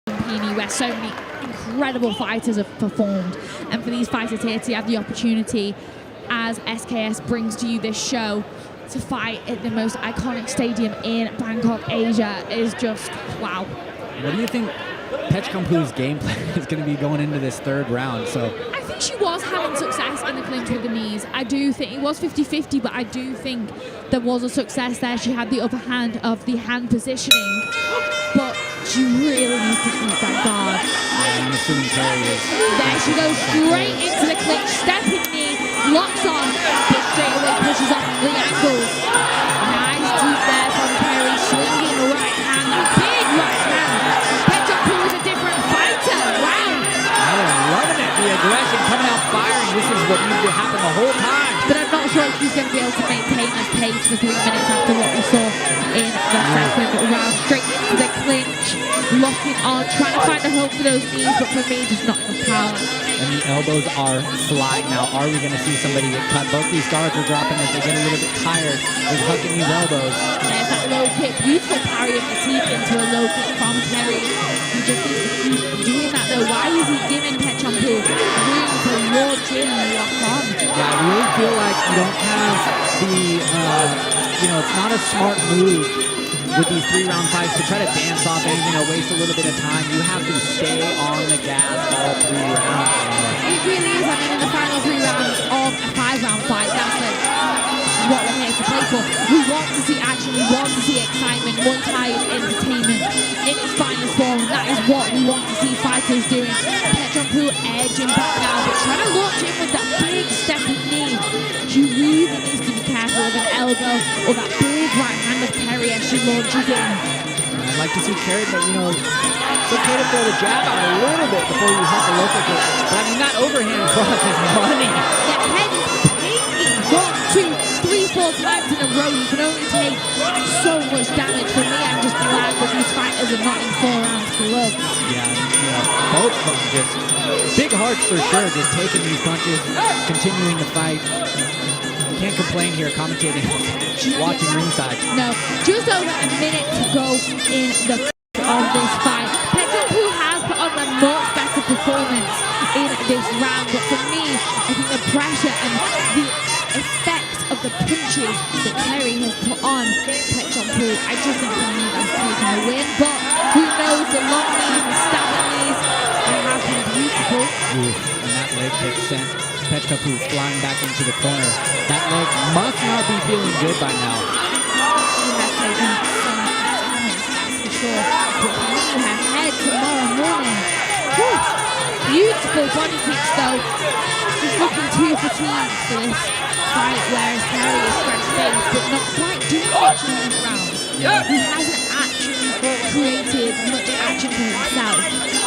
Lumpini, where so many incredible fighters have performed. And for these fighters here to have the opportunity, as SKS brings to you this show, to fight at the most iconic stadium in Bangkok, Asia, is just wow. What do you think Pechkampu's game plan is going to be going into this third round? So I think she was having success in the clinch with the knees. I do think it was 50-50, but I do think there was a success there. She had the upper hand of the hand positioning, but she really needs to keep that guard. Yeah, I'm assuming Kerry is. There she goes, straight into the clinch, stepping knee, locks on, but straight away pushes off the angles. Nice deep there from Kerry, swinging the right hand, a big right hand. Pechkampu is a different fighter. Wow. I am loving it. The aggression coming out firing. This is what needs to happen the whole time. But I'm not sure if she's going to be able to maintain this pace for 3 minutes after what we saw in the second round. Straight into the clinch, locking on, trying to find a hook for those knees, but for me, just not enough power. And the elbows are flying now. Are we going to see somebody get cut? Both these guards are dropping as they get a little bit tired with hugging these elbows. There's that low kick. Beautiful parry of the teeth into a low kick from Kerry. He just needs to keep doing that though. Why is he giving Pechompu room to launch in and lock on? Yeah, I really feel like you don't have the, it's not a smart move with these 3-round fights to try to dance off anything or waste a little bit of time. You have to stay on the gas all 3 rounds. It really is. I mean, in the final 3 rounds of a 5-round fight, that's what we're here to play for. We want to see action. We want to see excitement. Muay Thai is entertainment in its finest form. That is what we want to see fighters doing. Pechompu edging back now, but trying to launch in with that big stepping knee. She really needs to be careful of an elbow or that big right hand of Kerry as she launches in. I'd like to see Kerry, but it's okay to throw the jab out a little bit before you hit the local kick. But I mean, that overhand cross is money. The head is pinging 1, 2, 3, 4 times in a row. You can only take so much damage. For me, I'm just glad that these fighters are not in 4 rounds club. Yeah, both of them just big hearts for sure, just taking these punches, continuing the fight. Can't complain here commentating, watching ringside. No, just over a minute to go in the of this fight. Pechompu has put on a much better performance in this round, but for me, I think the pressure and the effects of the punches that Kerry has put on Pechompu, I just think for me that's taking the win. But who knows, the long knees, the stabbing knees, they have been beautiful. Ooh, and that leg kick sent Pechompu flying back into the corner. That leg must not be feeling good by now. She has taken some damage, that's for sure. But for me, her head tomorrow morning. Whew. Beautiful body kicks though. Just looking too fatigued for this fight, whereas Kerry is fresh-faced, but not quite doing much in this round. Yeah. He hasn't actually created much action for himself.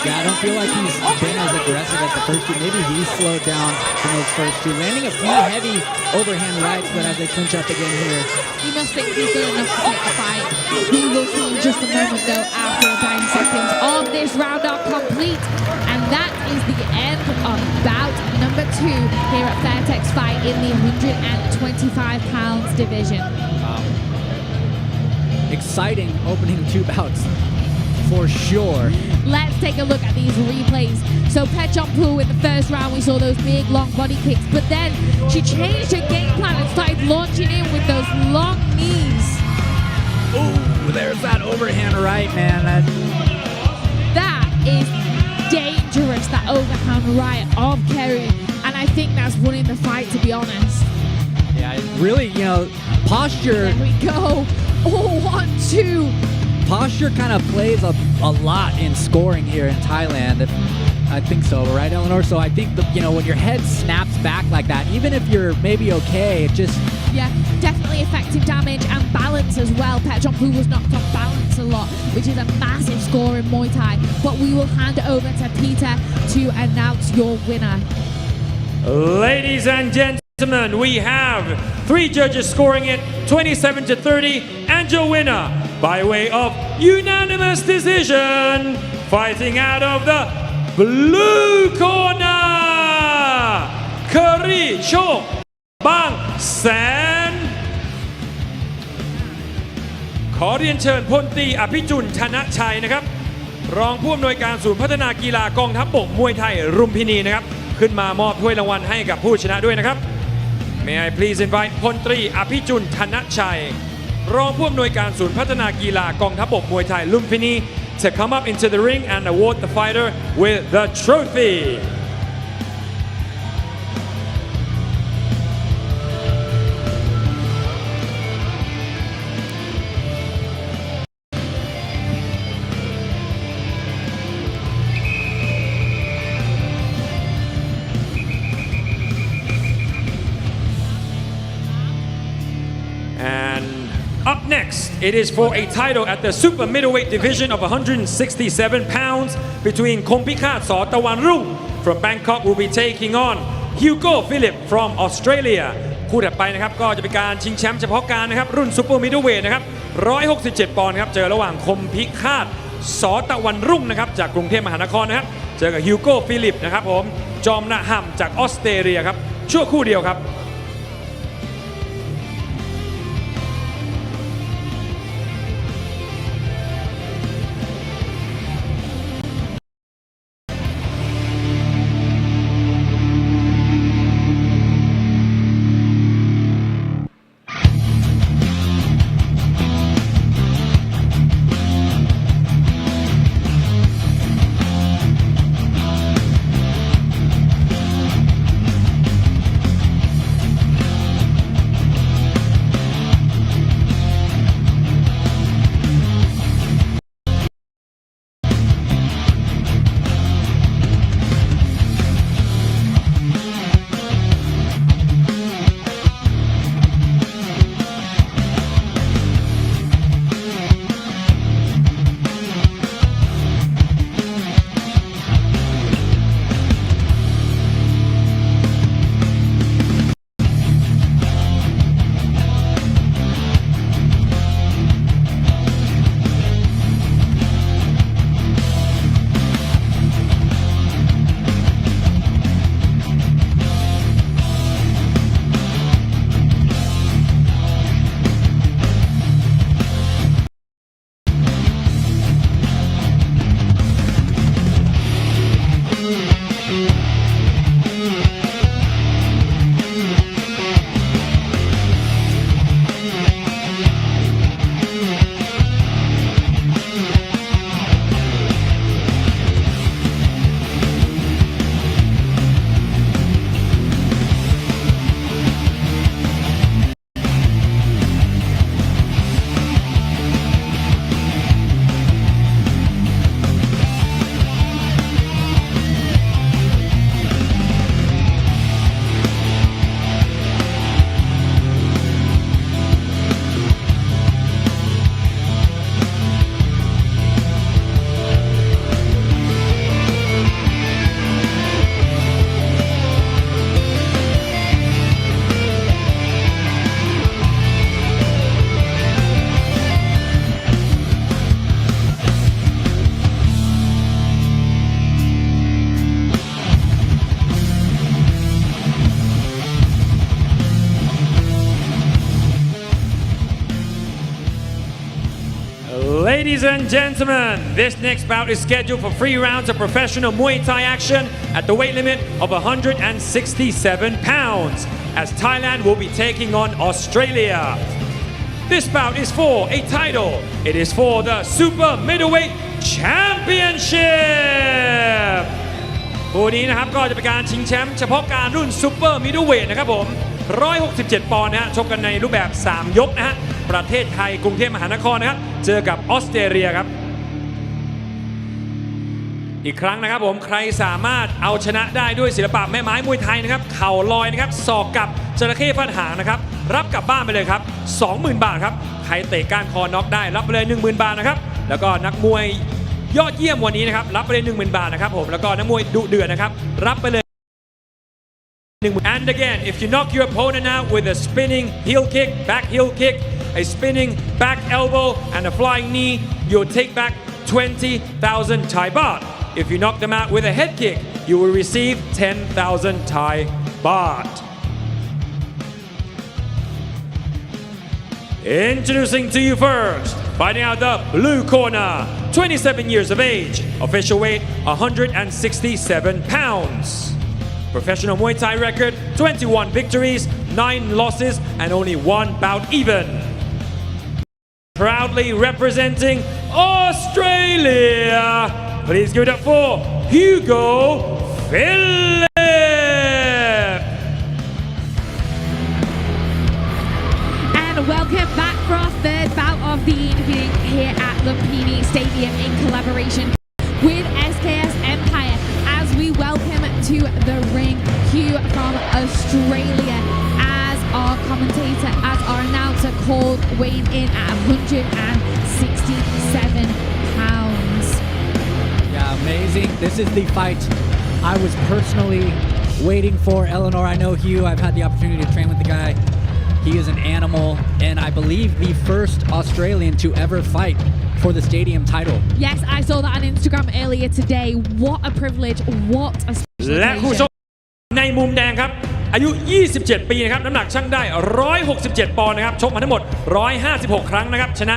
Yeah, I don't feel like he's been as aggressive as the first 2. Maybe he slowed down from those first 2, landing a few heavy overhand rights, but as they clinch up again here. He must think he's done enough to take the fight. We will see in just a moment though, after 9 seconds of this round are complete. And that is the end of bout number 2 here at Fairtex Fight in the 125 pounds division. Exciting opening 2 bouts, for sure. Let's take a look at these replays. So Pechompu in the first round, we saw those big long body kicks, but then she changed her game plan and started launching in with those long knees. Ooh, there's that overhand right, man. That is dangerous, that overhand right of Kerry, and I think that's winning the fight, to be honest. Yeah, really, posture. There we go. Oh, 1, 2. Posture kind of plays a lot in scoring here in Thailand. I think so, right, Eleanor? So I think, when your head snaps back like that, even if you're maybe okay, it just... Yeah, definitely effective damage and balance as well. Pechompu was knocked off balance a lot, which is a massive score in Muay Thai. But we will hand it over to Peter to announce your winner. Ladies and gentlemen, we have 3 judges scoring it 27-30, and your winner by way of unanimous decision, fighting out of the blue corner, Curry Chok Bang San. ขอเรียนเชิญพลตรีอภิจุลธนชัยนะครับรองผู้อำนวยการศูนย์พัฒนากีฬากองทัพบกมวยไทยรุมพินีนะครับขึ้นมามอบถ้วยรางวัลให้กับผู้ชนะด้วยนะครับ May I please invite พลตรีอภิจุลธนชัยรองผู้อำนวยการศูนย์พัฒนากีฬากองทัพบกมวยไทยลุมพินี to come up into the ring and award the fighter with the trophy. Up next, it is for a title at the super middleweight division of 167 pounds between Kompikat Tawanrung from Bangkok will be taking on Hugo Philip from Australia. คู่ถัดไปนะครับก็จะเป็นการชิงแชมป์เฉพาะการนะครับรุ่นซูเปอร์มิดเดิลเวทนะครับ167 ปอนด์ครับเจอระหว่างคมพิฆาตสอตะวันรุ่งนะครับจากกรุงเทพมหานครนะครับเจอกับฮิวโก้ฟิลิปนะครับผมจอมนะฮัมจากออสเตรเลียครับชั่วคู่เดียวครับ Ladies and gentlemen, this next bout is scheduled for 3 rounds of professional Muay Thai action at the weight limit of 167 pounds, as Thailand will be taking on Australia. This bout is for a title. It is for the Super Middleweight Championship. คู่นี้นะครับก็จะเป็นการชิงแชมป์เฉพาะการรุ่น Super Middleweight นะครับผม 167 ปอนด์นะฮะชกกันในรูปแบบ 3 ยกนะฮะประเทศไทยกรุงเทพมหานครนะครับเจอกับออสเตรเลียครับอีกครั้งนะครับผมใครสามารถเอาชนะได้ด้วยศิลปะแม่ไม้มวยไทยนะครับเข่าลอยนะครับศอกกับจระเข้ฟาดหางนะครับรับกลับบ้านไปเลยครับ 20,000 บาทครับใครเตะก้านคอน็อกได้รับไปเลย 10,000 บาทนะครับแล้วก็นักมวยยอดเยี่ยมวันนี้นะครับรับไปเลย 10,000 บาทนะครับผมแล้วก็นักมวยดุเดือดนะครับรับไปเลย And again, if you knock your opponent out with a spinning heel kick, back heel kick, a spinning back elbow, and a flying knee, you'll take back 20,000 Thai baht. If you knock them out with a head kick, you will receive 10,000 Thai baht. Introducing to you first, fighting out the blue corner, 27 years of age, official weight 167 pounds. Professional Muay Thai record, 21 victories, 9 losses, and only 1 bout even. Proudly representing Australia, please give it up for Hugo Philip. And welcome back for our third bout of the evening here at Lumpini Stadium in collaboration with SKS Empire as we welcome to the ring Hugh from Australia as our commentator, as our announcer called weighing in at 167 pounds. Yeah, amazing. This is the fight I was personally waiting for. Eleanor, I know Hugh. I've had the opportunity to train with the guy. He is an animal, and I believe the first Australian to ever fight for the stadium title. Yes, I saw that on Instagram earlier today. What a privilege, what a special และคู่ช occasion. กในมุมแดงครับอายุ 27 ปีนะครับน้ำหนักชั่งได้ 167 ปอนด์นะครับชกมาทั้งหมด 156 ครั้งนะครับชนะ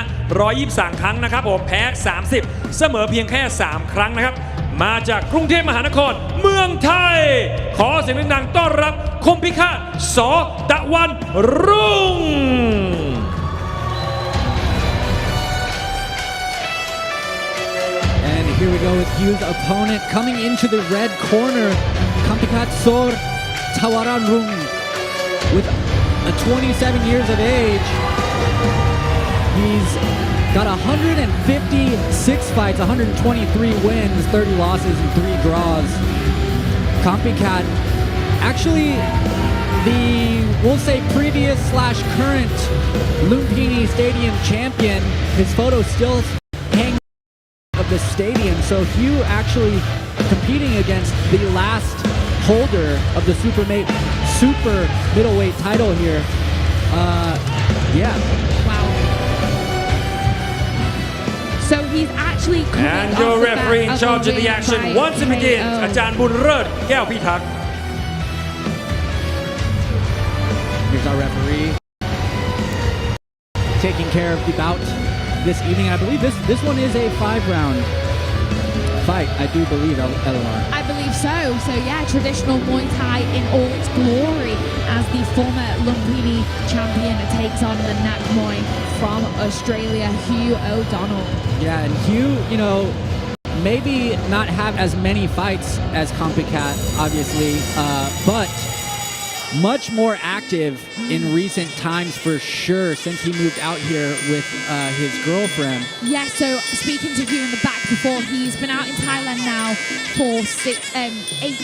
123 ครั้งนะครับผมแพ้ 30 เสมอเพียงแค่ 3 ครั้งนะครับมาจากกรุงเทพมหานครเมืองไทยขอเสียงดังๆต้อนรับคมพิฆาตส.ตะวันรุ่ง And here we go with Hugh's opponent coming into the red corner, Kampikat Sor Tawaranrung, with 27 years of age. He's got 156 fights, 123 wins, 30 losses, and 3 draws. Kampikat, actually we'll say previous / current Lumpini Stadium champion. His photo still hangs of the stadium, so Hugh actually competing against the last holder of the super middleweight title here. Yeah. Wow. So he's actually coming And off your the referee back in charge of a the win action by once it begins, KO. อาจารย์บุญเลิศแก้วพิทักษ์ Here's our referee taking care of the bout this evening. I believe this one is a 5-round fight. I do believe, Eleanor. I believe so. So yeah, traditional Muay Thai in all its glory as the former Lumpini champion takes on the Nak Muay from Australia, Hugh O'Donnell. Yeah, and Hugh, maybe not have as many fights as Kampikat, obviously, but much more active in recent times for sure since he moved out here with his girlfriend. Yeah, so speaking to Hugh in the back before, he's been out in Thailand now for 8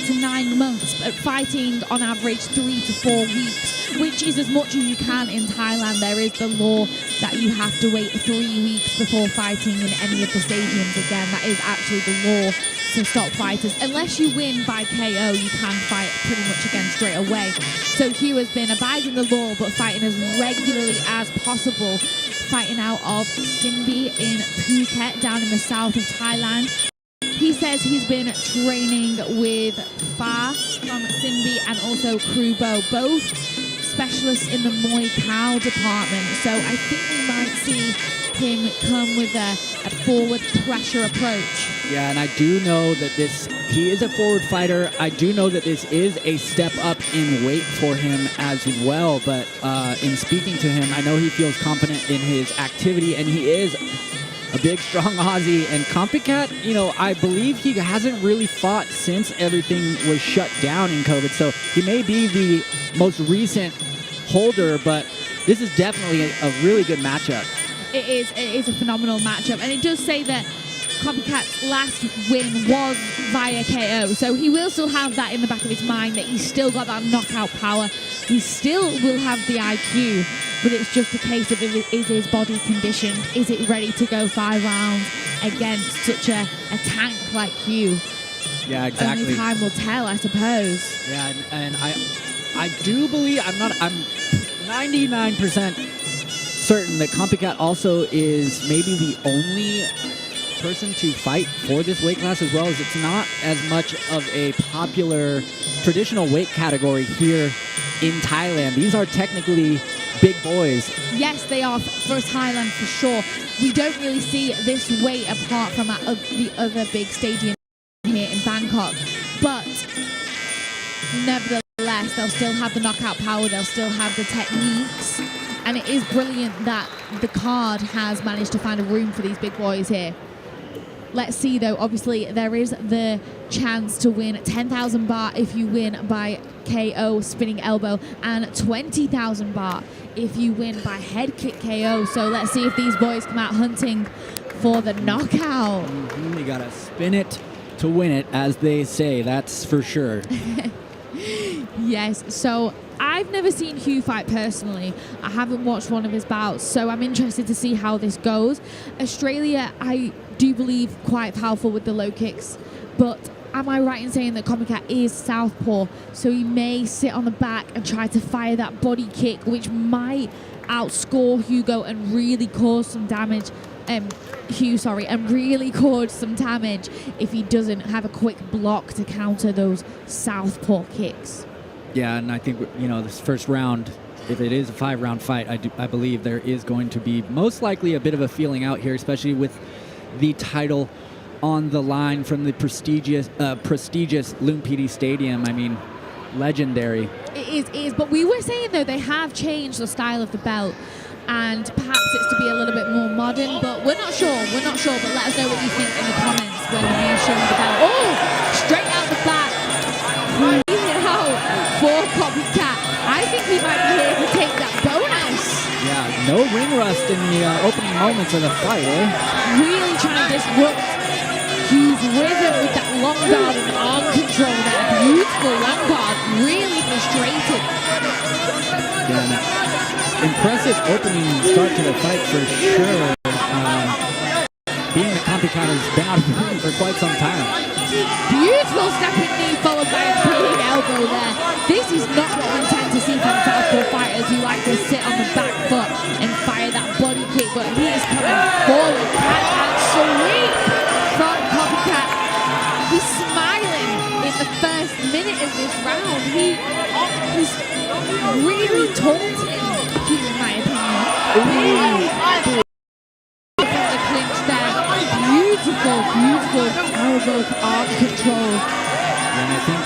to 9 months, but fighting on average 3 to 4 weeks, which is as much as you can in Thailand. There is the law that you have to wait 3 weeks before fighting in any of the stadiums. Again, that is actually the law to stop fighters. Unless you win by KO, you can fight pretty much again straight away. So Hugh has been abiding the law but fighting as regularly as possible, fighting out of Simbi in Phuket down in the south of Thailand. He says he's been training with Fa from Simbi and also Krubo, both specialist in the Muay Thai department, so I think we might see him come with a forward pressure approach. Yeah, and I do know that he is a forward fighter. I do know that this is a step up in weight for him as well, but in speaking to him, I know he feels confident in his activity, and he is a big, strong Aussie. And Copycat, I believe he hasn't really fought since everything was shut down in COVID, so he may be the most recent holder, but this is definitely a really good matchup. It is a phenomenal matchup, and it does say that Copycat's last win was via KO, so he will still have that in the back of his mind, that he's still got that knockout power. He still will have the IQ, but it's just a case of is his body conditioned? Is it ready to go 5 rounds against such a tank like Hugh? Yeah, exactly. Only time will tell, I suppose. Yeah, and I do believe, I'm 99% certain that Copycat also is maybe the only person to fight for this weight class, as well as it's not as much of a popular traditional weight category here in Thailand. These are technically big boys. Yes, they are for Thailand for sure. We don't really see this weight apart from the other big stadium here in Bangkok, but nevertheless, they'll still have the knockout power, they'll still have the techniques, and it is brilliant that the card has managed to find a room for these big boys here. Let's see though, obviously there is the chance to win 10,000 baht if you win by KO spinning elbow, and 20,000 baht if you win by head kick KO. So let's see if these boys come out hunting for the knockout. You gotta spin it to win it, as they say, that's for sure. Yes, so I've never seen Hugh fight personally. I haven't watched one of his bouts, so I'm interested to see how this goes. Australia, I do believe, quite powerful with the low kicks, but am I right in saying that Copycat is southpaw, so he may sit on the back and try to fire that body kick, which might outscore Hugo and really cause some damage. And really cause some damage if he doesn't have a quick block to counter those southpaw kicks. Yeah, and I think, this first round, if it is a 5-round fight, I believe there is going to be most likely a bit of a feeling out here, especially with the title on the line from the prestigious Lumpini Stadium. I mean, legendary. It is, but we were saying though they have changed the style of the belt, and perhaps it's to be a little bit more modern, but we're not sure, but let us know what you think in the comments when you show the belt. Oh, straight out the back, clean out for Copycat. I think he might be here to take that bonus. Yeah, no ring rust in the opening moments of the fight, eh? Really trying to disrupt Hugh's rhythm with that long guard and arm control, that beautiful long guard, really frustrated. Yeah, impressive opening start to the fight for sure. Being that Copycat has been out of the ring for quite some time. Beautiful stepping knee followed by a big elbow there. This is not what we tend to see from southpaw fighters who like to sit on the back foot and fire that body kick, but he is coming forward. Cat and sweep from Copycat. He's smiling in the first minute of this round. He's really taunting, in my opinion. Really from the clinch there. Beautiful elbow arm control. And I think,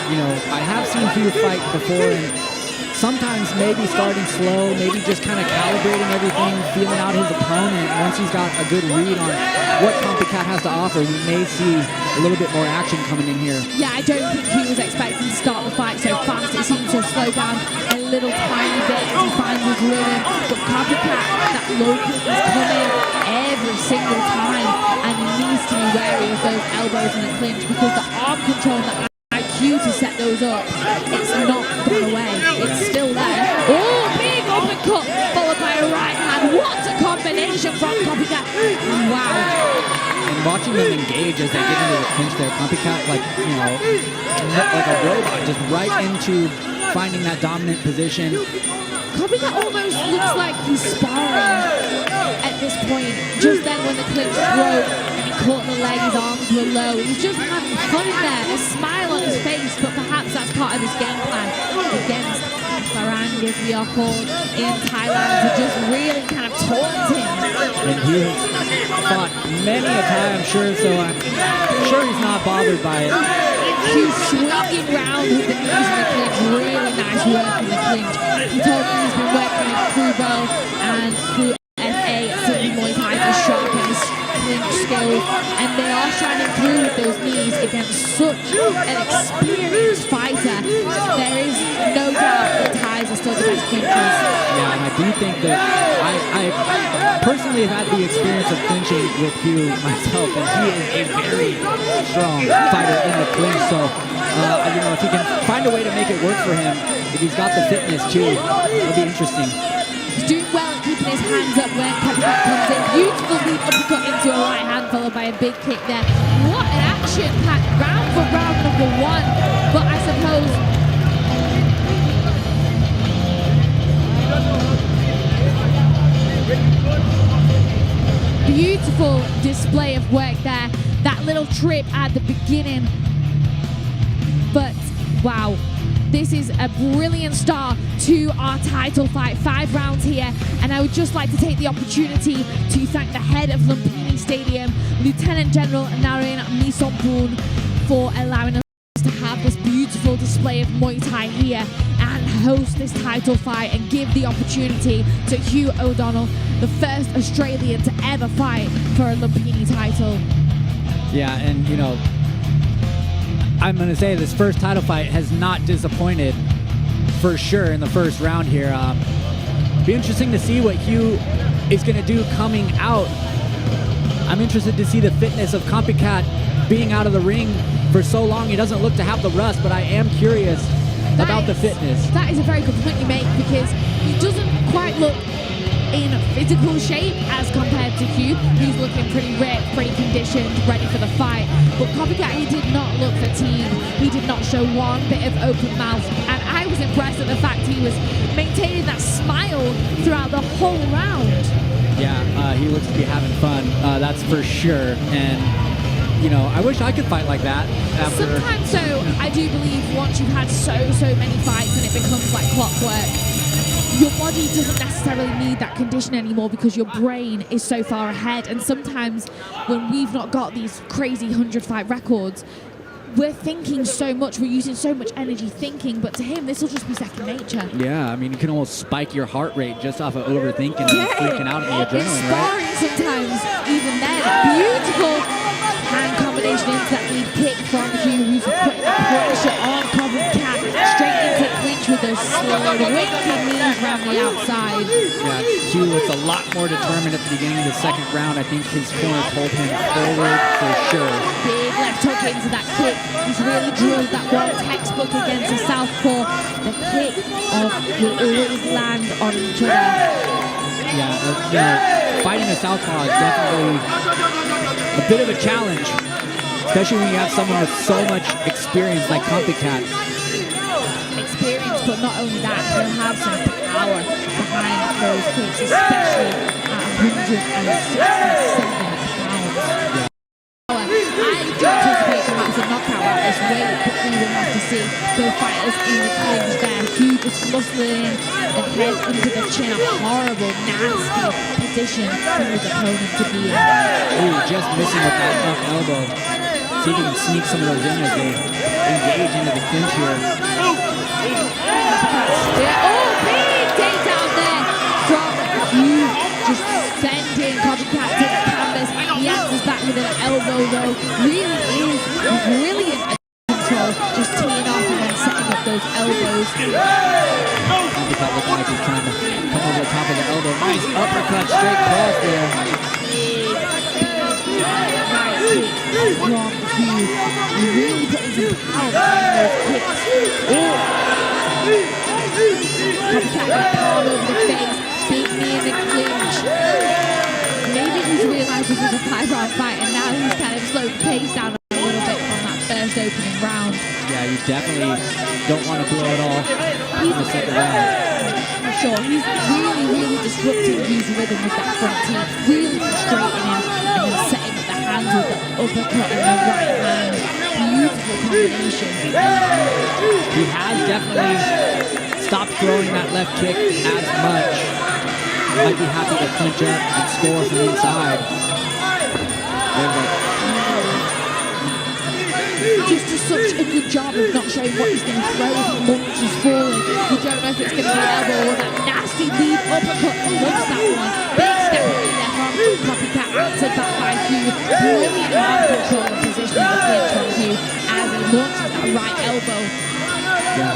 I have seen Hugh fight before, and sometimes maybe starting slow, maybe just kind of calibrating everything, feeling out his opponent. Once he's got a good read on what Copycat has to offer, we may see a little bit more action coming in here. Yeah, I don't think he was expecting to start the fight so fast. It seems to slow down a little tiny bit as he finds his rhythm. But Copycat, that low kick is coming every single time, and he needs to be wary of those elbows in the clinch, because the arm control and the IQ to set those up, it's not gone away. It's still there. Oh, big uppercut followed by a right hand. What a combination from Copycat. Wow. And watching them engage as they get into the clinch there, Copycat, like a robot, just right into finding that dominant position. Copycat almost looks like he's sparring at this point. Just then when the clinch broke and he caught the leg, his arms were low. He's just having fun there, a smile on his face, but perhaps that's part of his game plan against Farang, as we are called in Thailand, to just really kind of taunt him. And he has fought many a time, I'm sure, so I'm sure he's not bothered by it. He's swinging round with the knees in the clinch. Really nice work in the clinch. He told me he's been working with Kubo and Ku FA Sydney Muay Thai to sharpen his clinch skills, and they are shining through with those knees against such an experienced fighter. There is no doubt that Thais are still the best clinchers. Yeah, and I do think that I personally have had the experience of clinching with Hugh myself, and he is a very strong fighter in the clinch. So, if he can find a way to make it work for him, if he's got the fitness too, it'll be interesting. He's doing well at keeping his hands up when Kapikat comes in. Beautiful lead uppercut into a right hand, followed by a big kick there. What an action-packed round for round number one. But I suppose beautiful display of work there. That little trip at the beginning. But wow, this is a brilliant start to our title fight. 5 rounds here, and I would just like to take the opportunity to thank the head of Lumpini Stadium, Lieutenant General Naren Misompoon, for allowing us to have this beautiful display of Muay Thai here and host this title fight and give the opportunity to Hugh O'Donnell, the first Australian to ever fight for a Lumpini title. Yeah, and I'm going to say this first title fight has not disappointed for sure in the first round here. Be interesting to see what Hugh is going to do coming out. I'm interested to see the fitness of Copycat being out of the ring for so long. He doesn't look to have the rust, but I am curious about the fitness. That is a very good point you make, because he doesn't quite look in physical shape as compared to Hugh, who's looking pretty ripped, pretty conditioned, ready for the fight. But Copycat, he did not look fatigued. He did not show one bit of open mouth, and I was impressed at the fact he was maintaining that smile throughout the whole round. Yeah, he looks to be having fun, that's for sure. And I wish I could fight like that. Sometimes, so I do believe once you've had so many fights and it becomes like clockwork, your body doesn't necessarily need that condition anymore because your brain is so far ahead. And sometimes when we've not got these crazy 100-fight records, we're thinking so much, we're using so much energy thinking, but to him, this will just be second nature. Yeah, I mean, you can almost spike your heart rate just off of overthinking and freaking out on the adrenaline, it's right? sparring sometimes, even then. Beautiful hand combination into that lead kick from Hugh, who's putting the pressure on Copycat, straight into clinch with those slow, winking knees around the outside. Yeah, Hugh looks a lot more determined at the beginning of the second round. I think his corner pulled him forward for sure. Big left hook into that kick. He's really drilled that one textbook against the southpaw. The kick will always land on each other. Yeah, fighting a southpaw is definitely a bit of a challenge, especially when you have someone with so much experience like Copycat. Experience, but not only that, he'll have some power behind those kicks, especially at 167 pounds. Yeah. I do anticipate perhaps a knockout at this weight, but we will have to see. Both fighters in the clinch there. Hugh just muscling the head into the chin. A horrible, nasty position for his opponent to be in. Ooh, just missing with that up elbow. See if he can sneak some of those in as they engage into the clinch here. Yeah, big takedown there from Hugh. Just sending Copycat to the canvas. He answers back with an elbow though. Really is brilliant at control. Just teeing off and then setting up those elbows. Copycat looking like he's trying to come over the top of the elbow. Nice uppercut, straight cross there. Big right kick from Hugh. He really putting some power behind those kicks. Copycat got palm over the face. Big knee in the clinch. Maybe he's realised this is a 5-round fight, and now he's kind of slowed the pace down a little bit from that first opening round. Yeah, you definitely don't want to blow it all in the second round. For sure, he's really disrupting Hugh's rhythm with that front teeth, really frustrating him, and then setting up the hands with the uppercut and the right hand. Beautiful combination. He has definitely stopped throwing that left kick as much. Might be happy to clinch up and score from inside. Just does such a good job of not showing what he's going to throw if he launches forward. You don't know if it's going to be an elbow or that nasty lead uppercut. He loves that one. Big step in there from Copycat, answered back by Hugh. Brilliant arm control and position in the clinch from Hugh as he launches that right elbow. Yeah,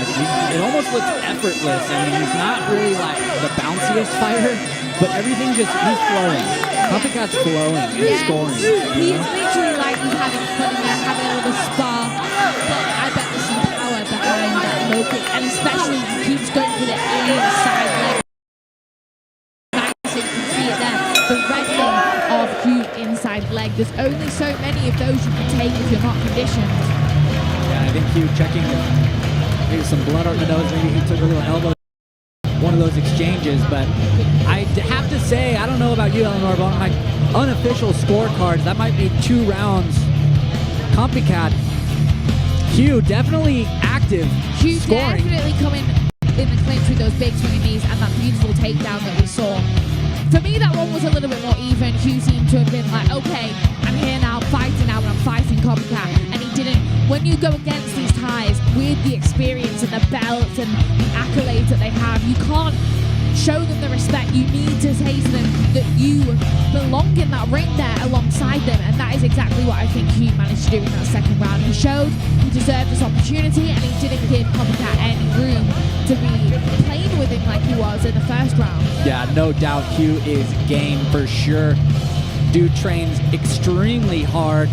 it almost looks effortless. I mean, he's not really like the bounciest fighter, but everything just, he's flowing. Copycat's flowing and scoring. He's literally like he's having fun in there, having a little spar. But I bet there's some power behind that low kick, and especially he keeps going for the inside leg. Nice, you can see it there. The red thing of Hugh inside leg. There's only so many of those you can take if you're not conditioned. Yeah, I think Hugh checking maybe some blood on the nose. Maybe he took a little elbow. One of those exchanges, but I have to say, I don't know about you, Eleanor, but on my unofficial scorecards, that might be 2 rounds. Copycat, Hugh definitely active, Hugh scoring. definitely coming in the clinch with those big swinging knees and that beautiful takedown that we saw. For me, that one was a little bit more even. Hugh seemed to have been like, okay, I'm here now, fighting now, and I'm fighting Copycat. And he didn't. When you go against these ties with the experience and the belts and the accolades that they have, you can't show them the respect. You need to say to them that you belong in that ring there alongside them. And that is exactly what I think Hugh managed to do in that second round. He showed he deserved this opportunity, and he didn't give Copycat any room to be playing with him like he was in the first round. Yeah, no doubt Hugh is game for sure. Dude trains extremely hard.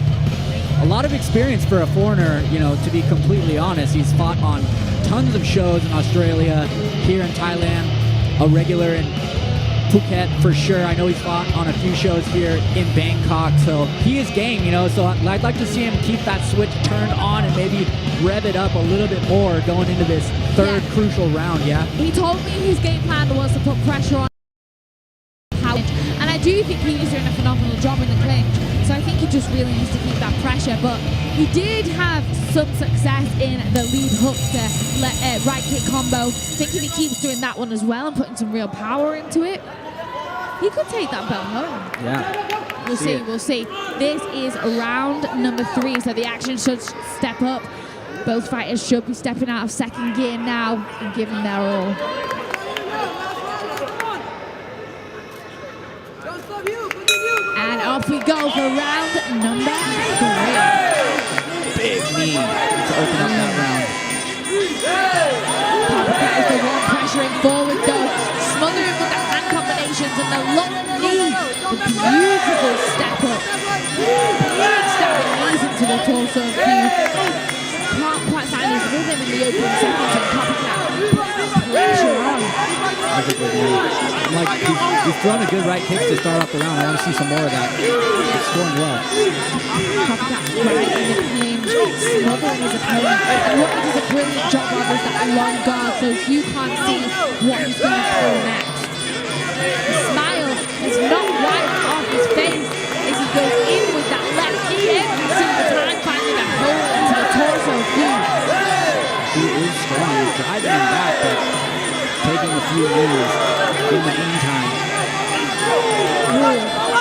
A lot of experience for a foreigner, you know, to be completely honest. He's fought on tons of shows in Australia, here in Thailand, a regular in Phuket for sure. I know he's fought on a few shows here in Bangkok, so he is game, you know, so I'd like to see him keep that switch turned on and maybe rev it up a little bit more going into this third crucial round, yeah? He told me his game plan was to put pressure on Howard, and I do think he was doing a phenomenal job in the clinch. So I think he just really needs to keep that pressure. But he did have some success in the lead hook to right kick combo. I think if he keeps doing that one as well and putting some real power into it, he could take that belt home. Yeah. We'll see. This is round number 3, so the action should step up. Both fighters should be stepping out of second gear now and giving their all. And off we go for round number 3. Big knee to open up that round. Copycat is the one pressuring forward though, smothering with the hand combinations and the long knee. The beautiful step up. Big staring knees into the torso of Hugh. Can't quite find his rhythm in the opening seconds, and Copycat puts pressure on. That's a good knee. Like, he's throwing a good right kicks to start off the round. I want to see some more of that. He's scoring well. Copycat right in the clinch, smothering his opponent. And what he does a brilliant job of is that long guard, so Hugh can't see what he's going to throw next. The smile is not wiped off his face as he goes in with that left knee every single time, finding a hole into the torso of Hugh. He is strong. He's driving him back, but taking a few moves in the meantime.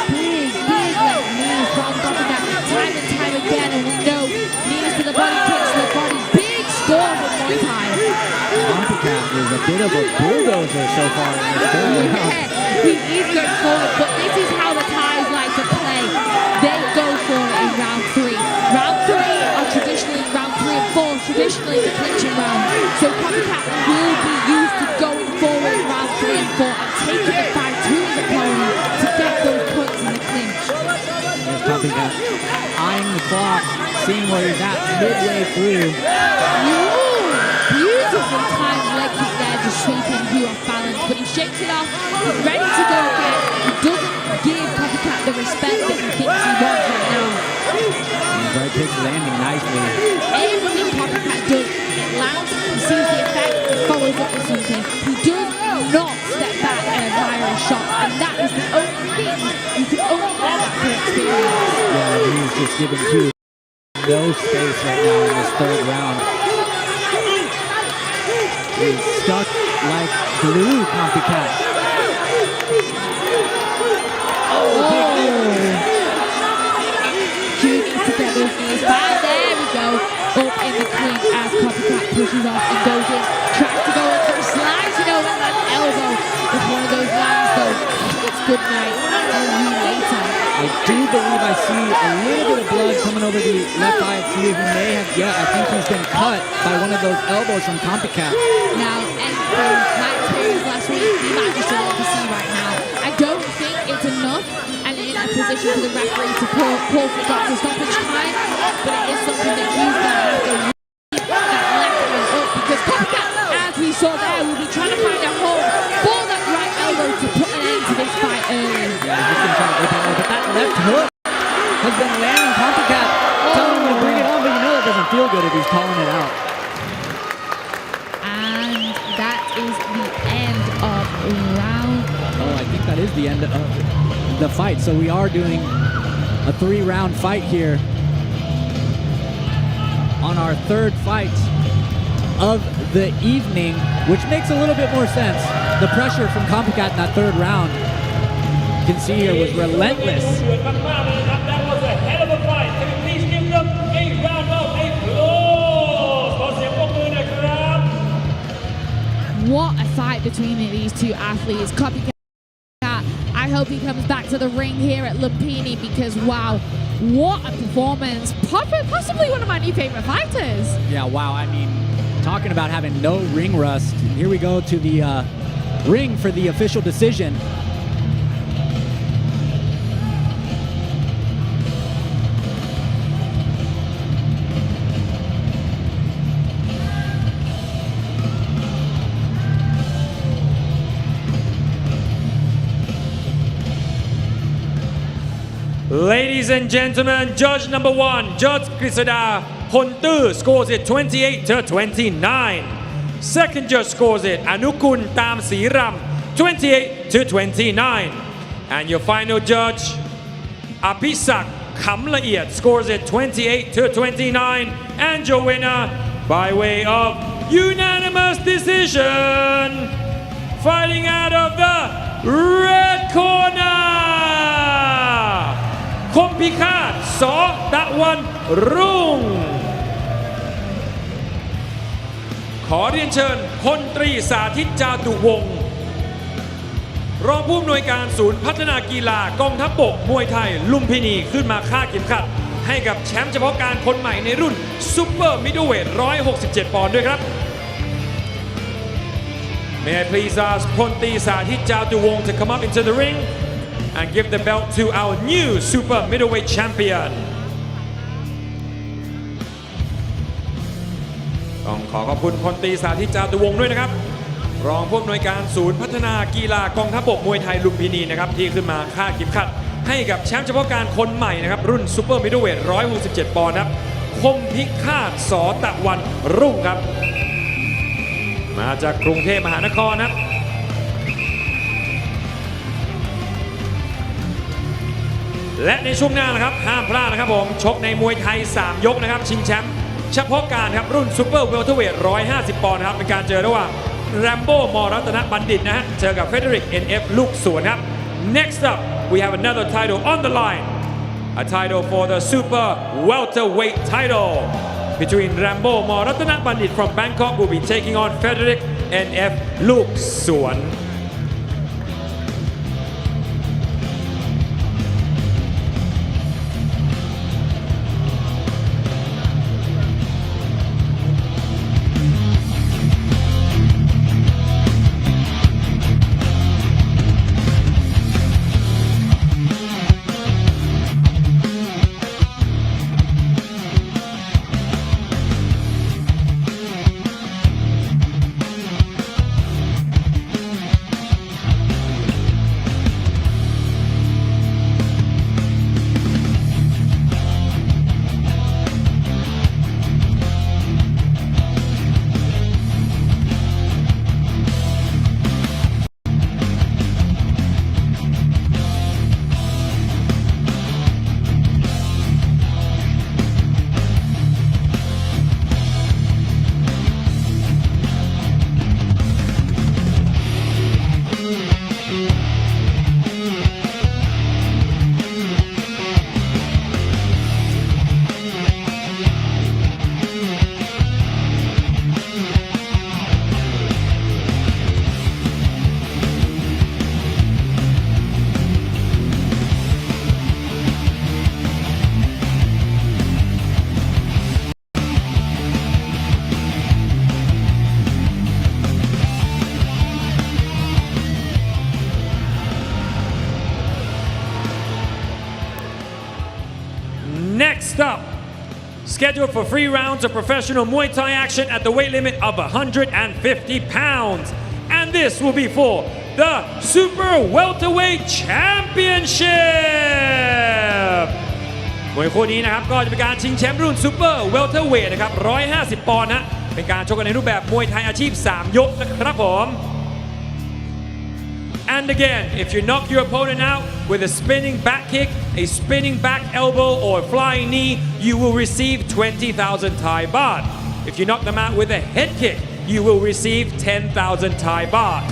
Big left knees from Copycat time and time again, and we know knees to the body, kicks to the body. Big score for Muay Thai. Copycat is a bit of a bulldozer so far in this third round. He is going forward, but this is how the Thais like to play. They go for it in round 3. Round 3 are traditionally round 3 and 4, traditionally the clinching round. So Copycat will be used to going forward in round 3 and 4 and taking the fight to his opponent to get those points in the clinch. There's Copycat eyeing the clock, seeing where he's at midway through. Beautiful timed leg kick there, just sweeping Hugh off balance, but he shakes it off. He's ready to go again. He doesn't give Copycat the respect that he thinks he wants right now. And right kicks landing nicely. Everything Copycat does, it lands, he sees the effect, he follows up with something. He does not step back and admire his shots, and that is the only thing you can only get that through experience. Yeah, he's just giving Hugh no space right now in this third round. He's stuck like glue, copycat. Q needs to get those knees back. There we go. Up in the clinch as Copycat pushes off and goes in. Tries to go in for a slice, over that elbow. It's one of those lines though. It's good night. See you later. I do believe I see a little bit of blood coming over the left eye of Q. He may have, I think he's been cut by one of those elbows from Copycat. Now, and from my experience last week, he might just want to see right now. I don't think it's enough and in a position for the referee to call for doctor stoppage time, but it is something that he's going to have to read that left hand up because Copycat, as we saw there, will be trying to find a hole for that right elbow to put an end to this fight early. Yeah, he's going to try to open it, but that left hook has been landing Copycat, telling him to bring it on, but it doesn't feel good if he's calling it out. And that is the end of round. Oh, I think that is the end of the fight. So we are doing a 3-round fight here on our third fight of the evening, which makes a little bit more sense. The pressure from Copycat in that third round, you can see here, was relentless. That was a hell of a fight. Can we please give them a round of applause? ขอเสียงปรบมือหน่อยครับ What a fight between these two athletes. Copycat, I hope he comes back to the ring here at Lumpini because wow, what a performance. Possibly one of my new favorite fighters. Yeah, wow. I mean, talking about having no ring rust. Here we go to the ring for the official decision. Ladies and gentlemen, judge number 1, Judge Grisada Hontu scores it 28-29. Second judge scores it Anukun Tam Siram 28-29. And your final judge Apisak Kamlaiet scores it 28-29. And your winner by way of unanimous decision, fighting out of the red corner, คมพิฆาต ส.ตะวันรุ่ง ขอเรียนเชิญพลตรีสาธิตจาตุวงศ์รองผู้อำนวยการศูนย์พัฒนากีฬากองทัพบกมวยไทยลุมพินีขึ้นมาฆ่าเข็มขัดให้กับแชมป์เฉพาะการคนใหม่ในรุ่นซุปเปอร์มิดเดิลเวท167 ปอนด์ด้วยครับ May I please ask พลตรีสาธิตจาตุวงศ์ to come up into the ring and give the belt to our new super middleweight champion. ต้องขอขอบคุณพลตรีสาธิตจาตุวงศ์ด้วยนะครับรองผู้อำนวยการศูนย์พัฒนากีฬากองทัพบกมวยไทยลุมพินีนะครับที่ขึ้นมาฆ่าเข็มขัดให้กับแชมป์เฉพาะการคนใหม่นะครับรุ่นซูเปอร์มิดเดิลเวท167 ปอนด์ครับคมพิฆาต ส.ตะวันรุ่งครับมาจากกรุงเทพมหานครครับและในช่วงหน้านะครับห้ามพลาดนะครับผมชกในมวยไทย3 ยกนะครับชิงแชมป์เฉพาะการครับรุ่นซูเปอร์เวลเทอร์เวท150 ปอนด์ครับเป็นการเจอระหว่างแรมโบ้มรัตนบัณฑิตนะฮะเจอกับเฟเดริก NF ลูกสวนครับ Next up we have another title on the line a title for the super welterweight title between Rambo Moratana Bandit from Bangkok will be taking on Frederick NF ลูกสวน Next up, scheduled for 3 rounds of professional Muay Thai action at the weight limit of 150 pounds. And this will be for the Super Welterweight Championship. มวยคู่นี้นะครับก็จะเป็นการชิงแชมป์รุ่น Super Welterweight นะครับ150 ปอนด์นะเป็นการชกกันในรูปแบบมวยไทยอาชีพ 3 ยกนะครับผม And again, if you knock your opponent out with a spinning back kick, a spinning back elbow, or a flying knee, you will receive 20,000 Thai baht. If you knock them out with a head kick, you will receive 10,000 Thai baht.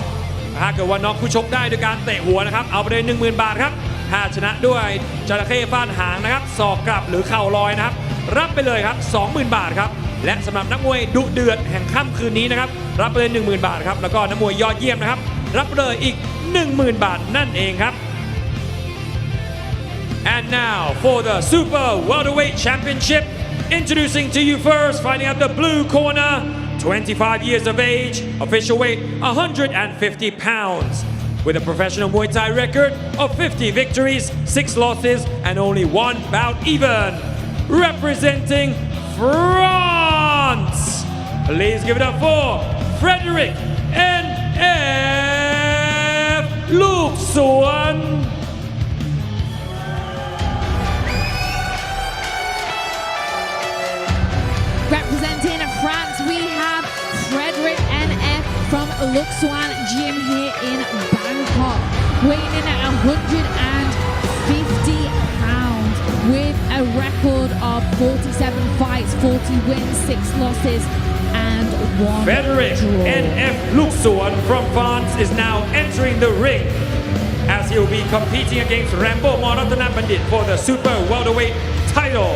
ถ้าเกิดว่าน็อกผู้ชกได้ด้วยการเตะหัวนะครับเอาไปเลย 10,000 บาทครับถ้าชนะด้วยจระเข้ฟาดหางนะครับศอกกลับหรือเข่าลอยนะครับรับไปเลยครับ 20,000 บาทครับและสำหรับนักมวยดุเดือดแห่งค่ำคืนนี้นะครับรับไปเลย 10,000 บาทครับแล้วก็นักมวยยอดเยี่ยมนะครับรับไปเลยอีก 10,000 บาทนั่นเองครับ And now for the Super Welterweight Championship, introducing to you first, fighting at the blue corner, 25 years of age, official weight 150 pounds, with a professional Muay Thai record of 50 victories, 6 losses, and only 1 bout even. Representing France, please give it up for Frederick N.F. ลูกสวน Representing France, we have Frederick NF from Luc Swan Gym here in Bangkok, weighing in at 150 pounds with a record of 47 fights, 40 wins, 6 losses, and 1 Frederick draw. N.F. ลูกสวน from France is now entering the ring as he will be competing against Rambo Moratana Bandit for the Super Welterweight title.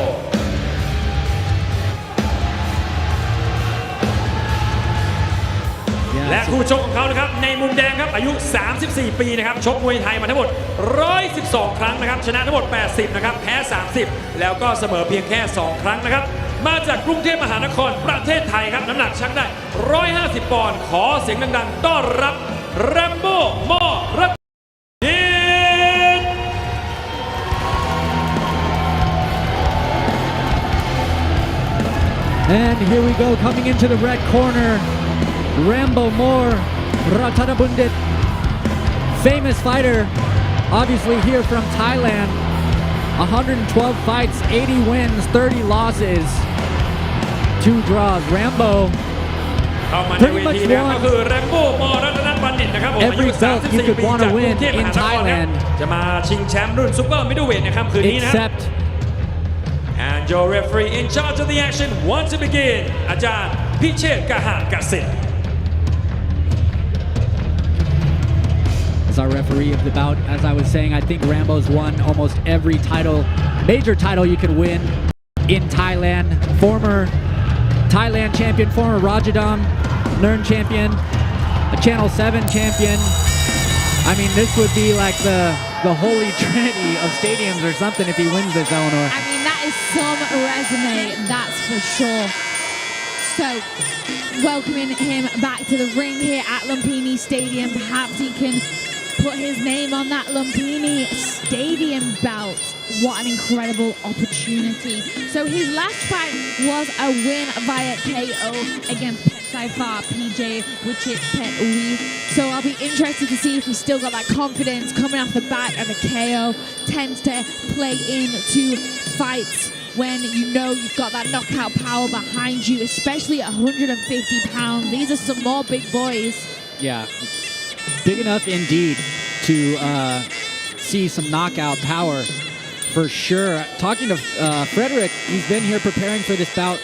และคู่ชกของเขานะครับในมุมแดงครับอายุ 34 ปีนะครับชกมวยไทยมาทั้งหมด 112 ครั้งนะครับชนะทั้งหมด 80 นะครับแพ้ 30 แล้วก็เสมอเพียงแค่ 2 ครั้งนะครับมาจากกรุงเทพมหานครประเทศไทยครับน้ำหนักชั่งได้ 150 ปอนด์ขอเสียงดังๆต้อนรับแรมโบ้มอรัตนิน And here we go, coming into the red corner, Rambo Moore Ratanabundit, famous fighter, obviously here from Thailand, 112 fights, 80 wins, 30 losses, 2 draws. Rambo เข้ามาในเวทีแล้วก็คือแรมโบ้มอรัตนบัณฑิตนะครับผมอายุ 34 ปีจากกรุงเทพมหานครจะมาชิงแชมป์รุ่นซุปเปอร์มิดเดิลเวทในค่ำคืนนี้นะ And your referee in charge of the action wants to begin อาจารย์พิเชษฐ์กหกสิทธิ์ As our referee of the bout, as I was saying, I think Rambo's won almost every title, major title you could win in Thailand. Former Thailand champion, former Rajadam Nern champion, a Channel 7 champion. I mean, this would be like the holy trinity of stadiums or something if he wins this, Eleanor. I mean, that is some resume, that's for sure. So, welcoming him back to the ring here at Lumpini Stadium. Perhaps he can put his name on that Lumpini Stadium belt. What an incredible opportunity. So his last fight was a win via KO against Pet Saifar PJ Wichit Pet Uwi. So I'll be interested to see if he's still got that confidence coming off the back of a KO. Tends to play into fights when you know you've got that knockout power behind you, especially at 150 pounds. These are some more big boys. Yeah, big enough indeed to see some knockout power for sure. Talking to Frederick, he's been here preparing for this bout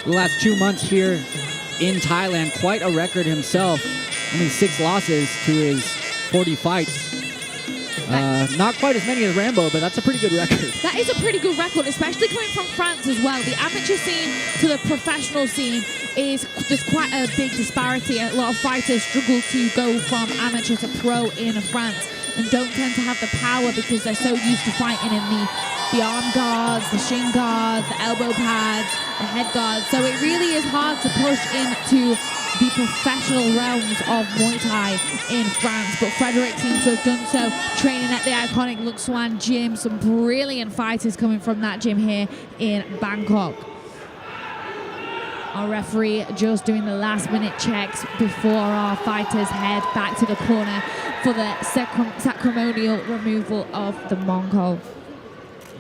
the last 2 months here in Thailand. Quite a record himself. Only 6 losses to his 40 fights. Not quite as many as Rambo, but that's a pretty good record. That is a pretty good record, especially coming from France as well. The amateur scene to the professional scene there's quite a big disparity. A lot of fighters struggle to go from amateur to pro in France and don't tend to have the power because they're so used to fighting in the arm guards, the shin guards, the elbow pads, the head guards. So it really is hard to push into the professional realms of Muay Thai in France, but Frederick seems to have done so, training at the iconic Luxuan gym. Some brilliant fighters coming from that gym here in Bangkok. Our referee just doing the last minute checks before our fighters head back to the corner for the sacramental removal of the Mongol.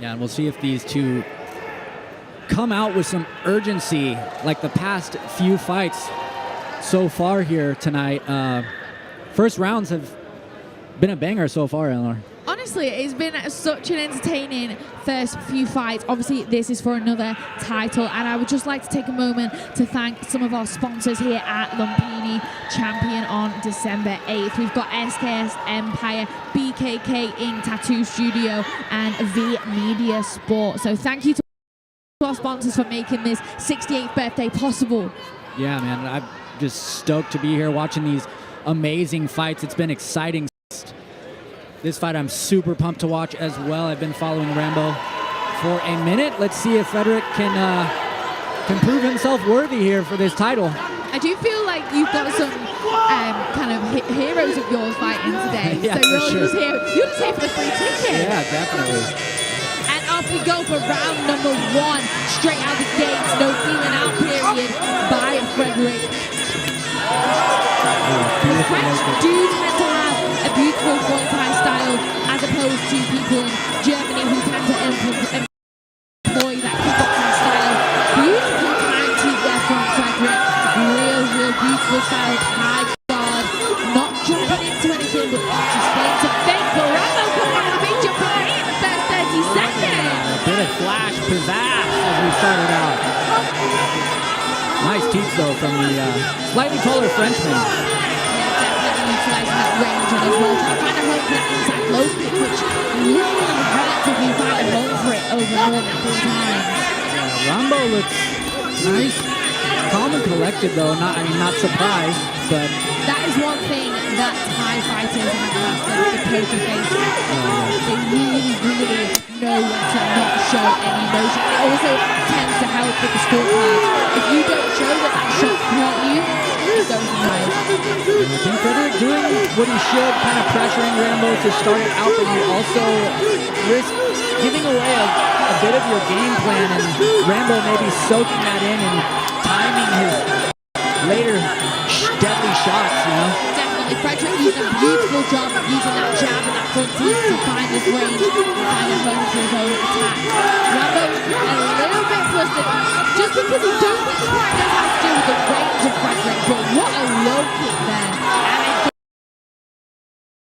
Yeah, and we'll see if these two come out with some urgency like the past few fights so far here tonight. First rounds have been a banger so far, Eleanor. Honestly, it's been such an entertaining first few fights. Obviously, this is for another title, and I would just like to take a moment to thank some of our sponsors here at Lumpini Champion on December 8th. We've got SKS Empire, BKK Ink Tattoo Studio, and V Media Sport. So thank you to our sponsors for making this 68th birthday possible. Yeah, man, I'm just stoked to be here watching these amazing fights. It's been exciting. This fight I'm super pumped to watch as well. I've been following Rambo for a minute. Let's see if Frederick can prove himself worthy here for this title. I do feel like you've got some kind of heroes of yours fighting today. Yeah, so for sure. You're just here for the free ticket. Yeah, definitely. And off we go for round number 1. Straight out the gates, no feeling out period by Frederick. The French do tend to have a beautiful Muay Thai style as opposed to people in Germany who tend to employ that kickboxing style. Beautiful time to there from Frederick. Real beautiful style. High guard. Not jumping into anything but just playing to fake. But Rambo coming out of the big jump for in the first 30 seconds. A bit of flash pizzazz as we started out. Nice teeth though from the slightly taller Frenchman. Utilizing that range and as well trying to find a home for that inside low kick, which really relatively find a home for it over more than 3 times. Yeah, Rambo looks nice, calm and collected though. Not surprised, but that is one thing that Thai fighters have mastered, the poker face. They really know when to not show any emotion. It also tends to help with the scorecard. If you don't show that shot hurt you, it goes wide. I think Frederick doing what he should, kind of pressuring Rambo to start it out, but you also risk giving away a bit of your game plan, and Rambo maybe soaking that in and timing his later deadly shots, you know? Definitely. Frederick using a beautiful job of using that jab and that front teeth to find his range and find a home for his own attack. Rambo a little bit flustered just because he don't think he quite knows how to deal with the range of Frederick, but what a low kick there.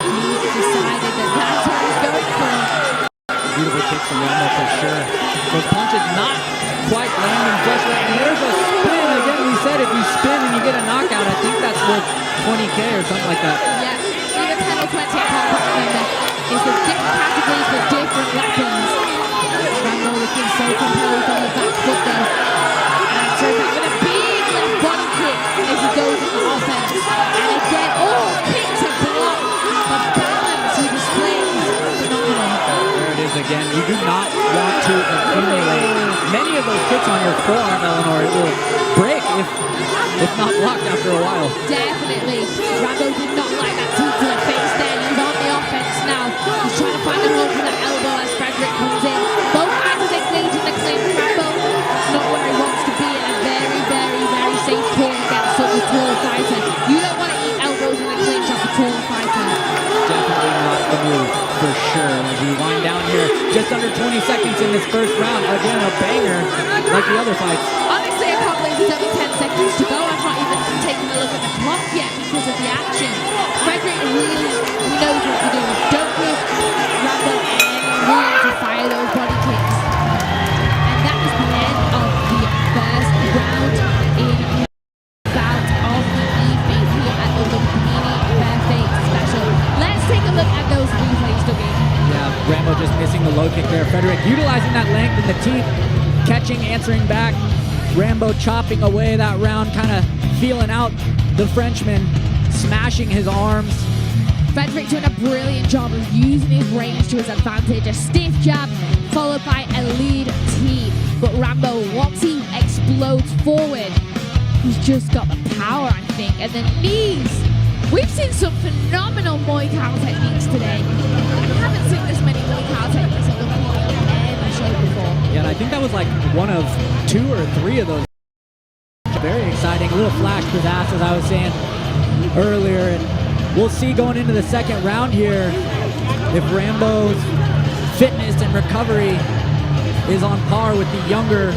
And he's decided that that's what he's going for. Beautiful kick from Rambo for sure. Those punches not quite landing flush. And there's a spin. Again, we said if you spin and you get a knockout, I think that's worth 20K or something like that. Yeah, either 10 or 20, I can't quite remember. It's the different categories for different weapons. Rambo looking so composed on the back foot though. And so back with a big left body kick as he goes on the offense. And again, kick to block. The balance he displays is phenomenal. There it is again. You do not want to accumulate many of those kicks on your forearm, Eleanor. It will break if not blocked after a while. Definitely. Rambo did not like that teep to the face there. He's on the offense now. He's trying to find a hole for that elbow as Frederick comes in. Both fighters engaging the clinch. Rambo not where he wants to be in a very safe corner against such a tall fighter. You don't want to eat elbows in the clinch off a tall fighter. Definitely not the move for sure. As we wind down here, just under 20 seconds in this first round. Again, a banger like the other fights. Honestly, I can't believe there's only 10 seconds to go. I'm not even taking a look at the clock yet because of the action. Frederick really, he knows what to do. Don't give Rambo any room to fire those body kicks. And that is the end of the first round in bout of the evening here at the Lumpini Birthday Special. Let's take a look at those replays, Dougie. Yeah, Rambo just missing the low kick there. Frederick utilizing that length in the teeth, catching, answering back. Rambo chopping away that round, kind of feeling out the Frenchman, smashing his arms. Frederick doing a brilliant job of using his range to his advantage. A stiff jab followed by a lead tee. But Rambo, once he explodes forward, he's just got the power, I think, and the knees. We've seen some phenomenal Muay Thai techniques today. I haven't seen this many Muay Thai techniques on the ever showed before. Yeah, and I think that was like one of 2 or 3 of those. Very exciting. A little flash to his ass, as I was saying earlier. And we'll see going into the second round here if Rambo's fitness and recovery is on par with the younger,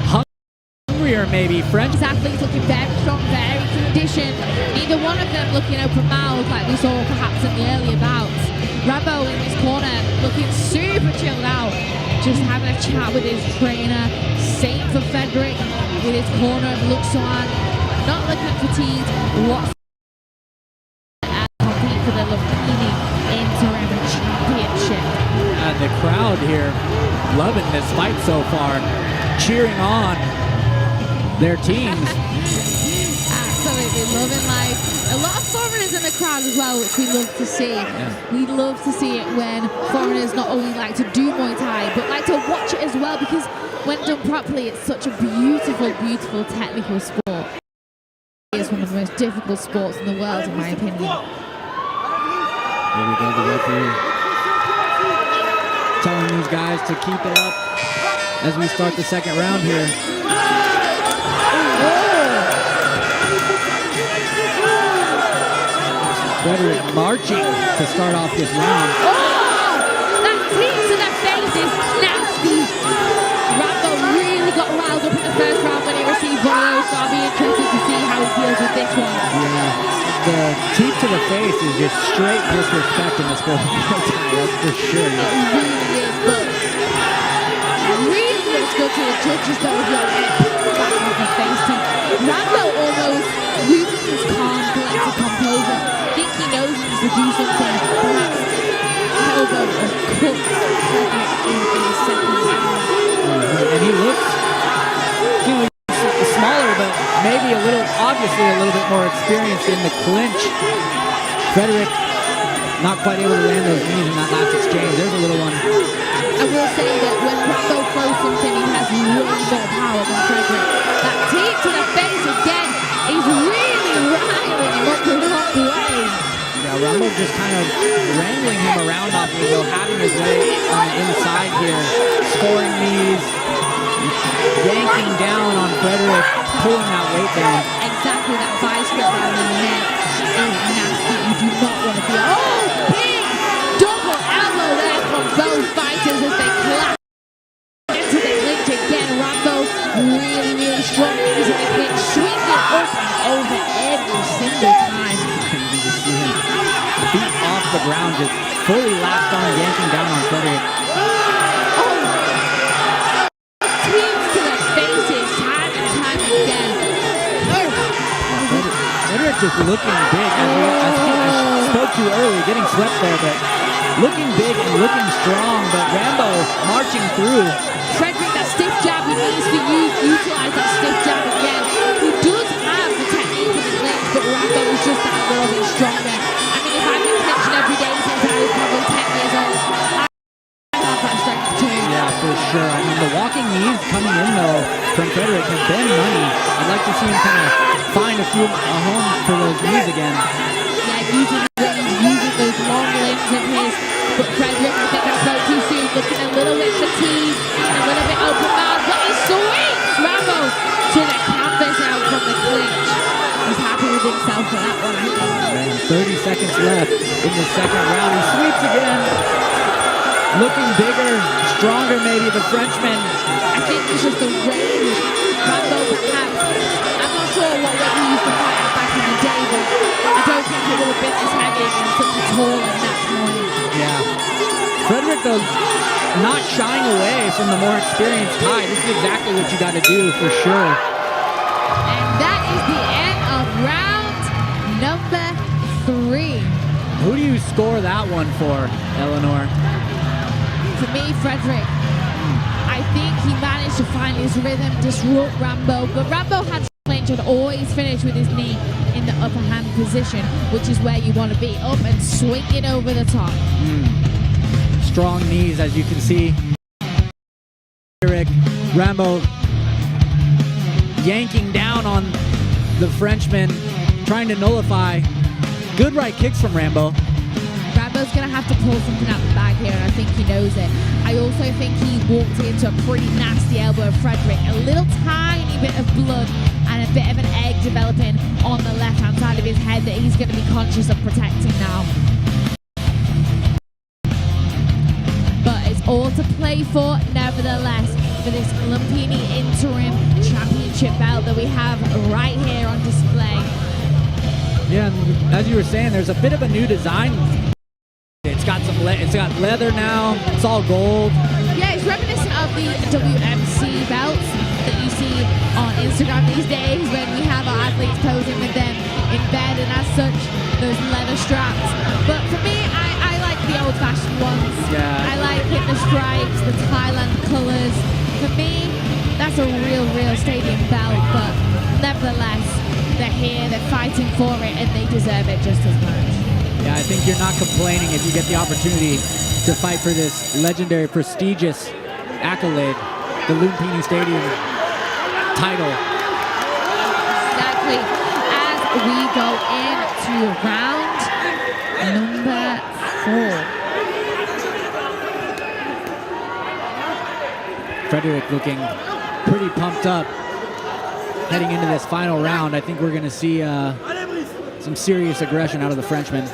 hungrier maybe French. These athletes looking very strong, very conditioned. Neither one of them looking open mouth like we saw perhaps in the earlier bouts. Rambo in his corner looking super chilled out, just having a chat with his trainer. Same for Frederick with his corner, Luxon, not looking fatigued whatsoever. Compete for the Lumpini Interim Championship. And the crowd here loving this fight so far, cheering on their teams. Absolutely loving life. A lot of foreigners in the crowd as well, which we love to see. Yeah. We love to see it when foreigners not only like to do Muay Thai, but like to watch it as well, because when done properly, it's such a beautiful, beautiful technical sport. It's one of the most difficult sports in the world, in my opinion. Here we go, the referee telling these guys to keep it up as we start the second round here. Frederick marching to start off this round. Oh! That kick to the face is nasty. Rambo really got riled up in the first round when he received one of those, so I'll be interested to see how he deals with this one. Yeah, the teep to the face is just straight disrespect in the sport of Muay Thai, that's for sure. It really is, but it really looks good to the judges though if you're back on the face team. Rambo almost loses his calm, collected composure. I think he knows he needs to do something, perhaps elbow or cut Frederick in the second round. And he looks smaller, but maybe obviously a little bit more experienced in the clinch. Frederick not quite able to land those knees in that last exchange. There's a little one. I will say that when Rambo throws something, he has way more power than Frederick. That teep to the face again is really riling him up the wrong way. Yeah, Rambo just kind of wrangling him around off the wheel, having his way on the inside here, scoring knees, yanking down on Frederick, pulling that weight down. Exactly, that vice grip around the neck is nasty. You do not want to be. Oh, big double elbow there from both fighters as they clap into the clinch again. Rambo really, really strong knees in the clinch, swinging up and over every single time. You can just see him feet off the ground, just fully latched on, yanking down on Frederick. Teams to the faces time and time again. Frederick just looking big, as I spoke to earlier, getting swept there, but looking big and looking strong, but Rambo marching through. Frederick, that stiff jab, he needs to utilize that stiff jab again. He does have the technique in the clinch, but Rambo is just that little bit stronger. I mean, if I've been clinching every day since I was probably 10 years old, I have that strength too. Yeah, for sure. I mean, the walking knees coming in, though, from Frederick have been money. I'd like to see him kind of find a home for those knees again. Yeah, using the range, using those long limbs of his. But Frederick, I think I spoke too soon, looking a little bit fatigued, a little bit open mouth, but he sweeps Rambo to the canvas out from the clinch. He's happy with himself for that one, I think. Man, 30 seconds left in the second round. He sweeps again. Looking bigger, stronger maybe, the Frenchman. I think it's just the range. Rambo perhaps, I'm not sure what way he used to fight at back in the day, but I don't think it would have been this heavy and such a tall at that point. Yeah. Frederick, though, not shying away from the more experienced Thai. This is exactly what you got to do for sure. And that is the end of round number 3. Who do you score that one for, Eleanor? For me, Frederick. I think he managed to find his rhythm, disrupt Rambo, but Rambo had to clinch and always finish with his knee in the upper hand position, which is where you want to be, up and swing it over the top. Strong knees, as you can see. Rambo yanking down on the Frenchman trying to nullify. Good right kicks from Rambo. Rambo's going to have to pull something out the bag here, and I think he knows it. I also think he walked into a pretty nasty elbow of Frederick. A little tiny bit of blood and a bit of an egg developing on the left-hand side of his head that he's going to be conscious of protecting now. But it's all to play for, nevertheless, for this Lumpini Interim Championship belt that we have right here on display. Yeah, and as you were saying, there's a bit of a new design. It's got leather now. It's all gold. Yeah, it's reminiscent of the WMC belts that you see on Instagram these days when we have our athletes posing with them in bed and as such, those leather straps. But for me, I like the old-fashioned ones. Yeah. I like it, the stripes, the Thailand colors. For me, that's a real stadium belt, but nevertheless, they're here, they're fighting for it, and they deserve it just as much. Yeah, I think you're not complaining if you get the opportunity to fight for this legendary, prestigious accolade, the Lumpini Stadium title. Exactly. As we go into round number 4. Frederick looking pretty pumped up heading into this final round. I think we're going to see some serious aggression out of the Frenchman.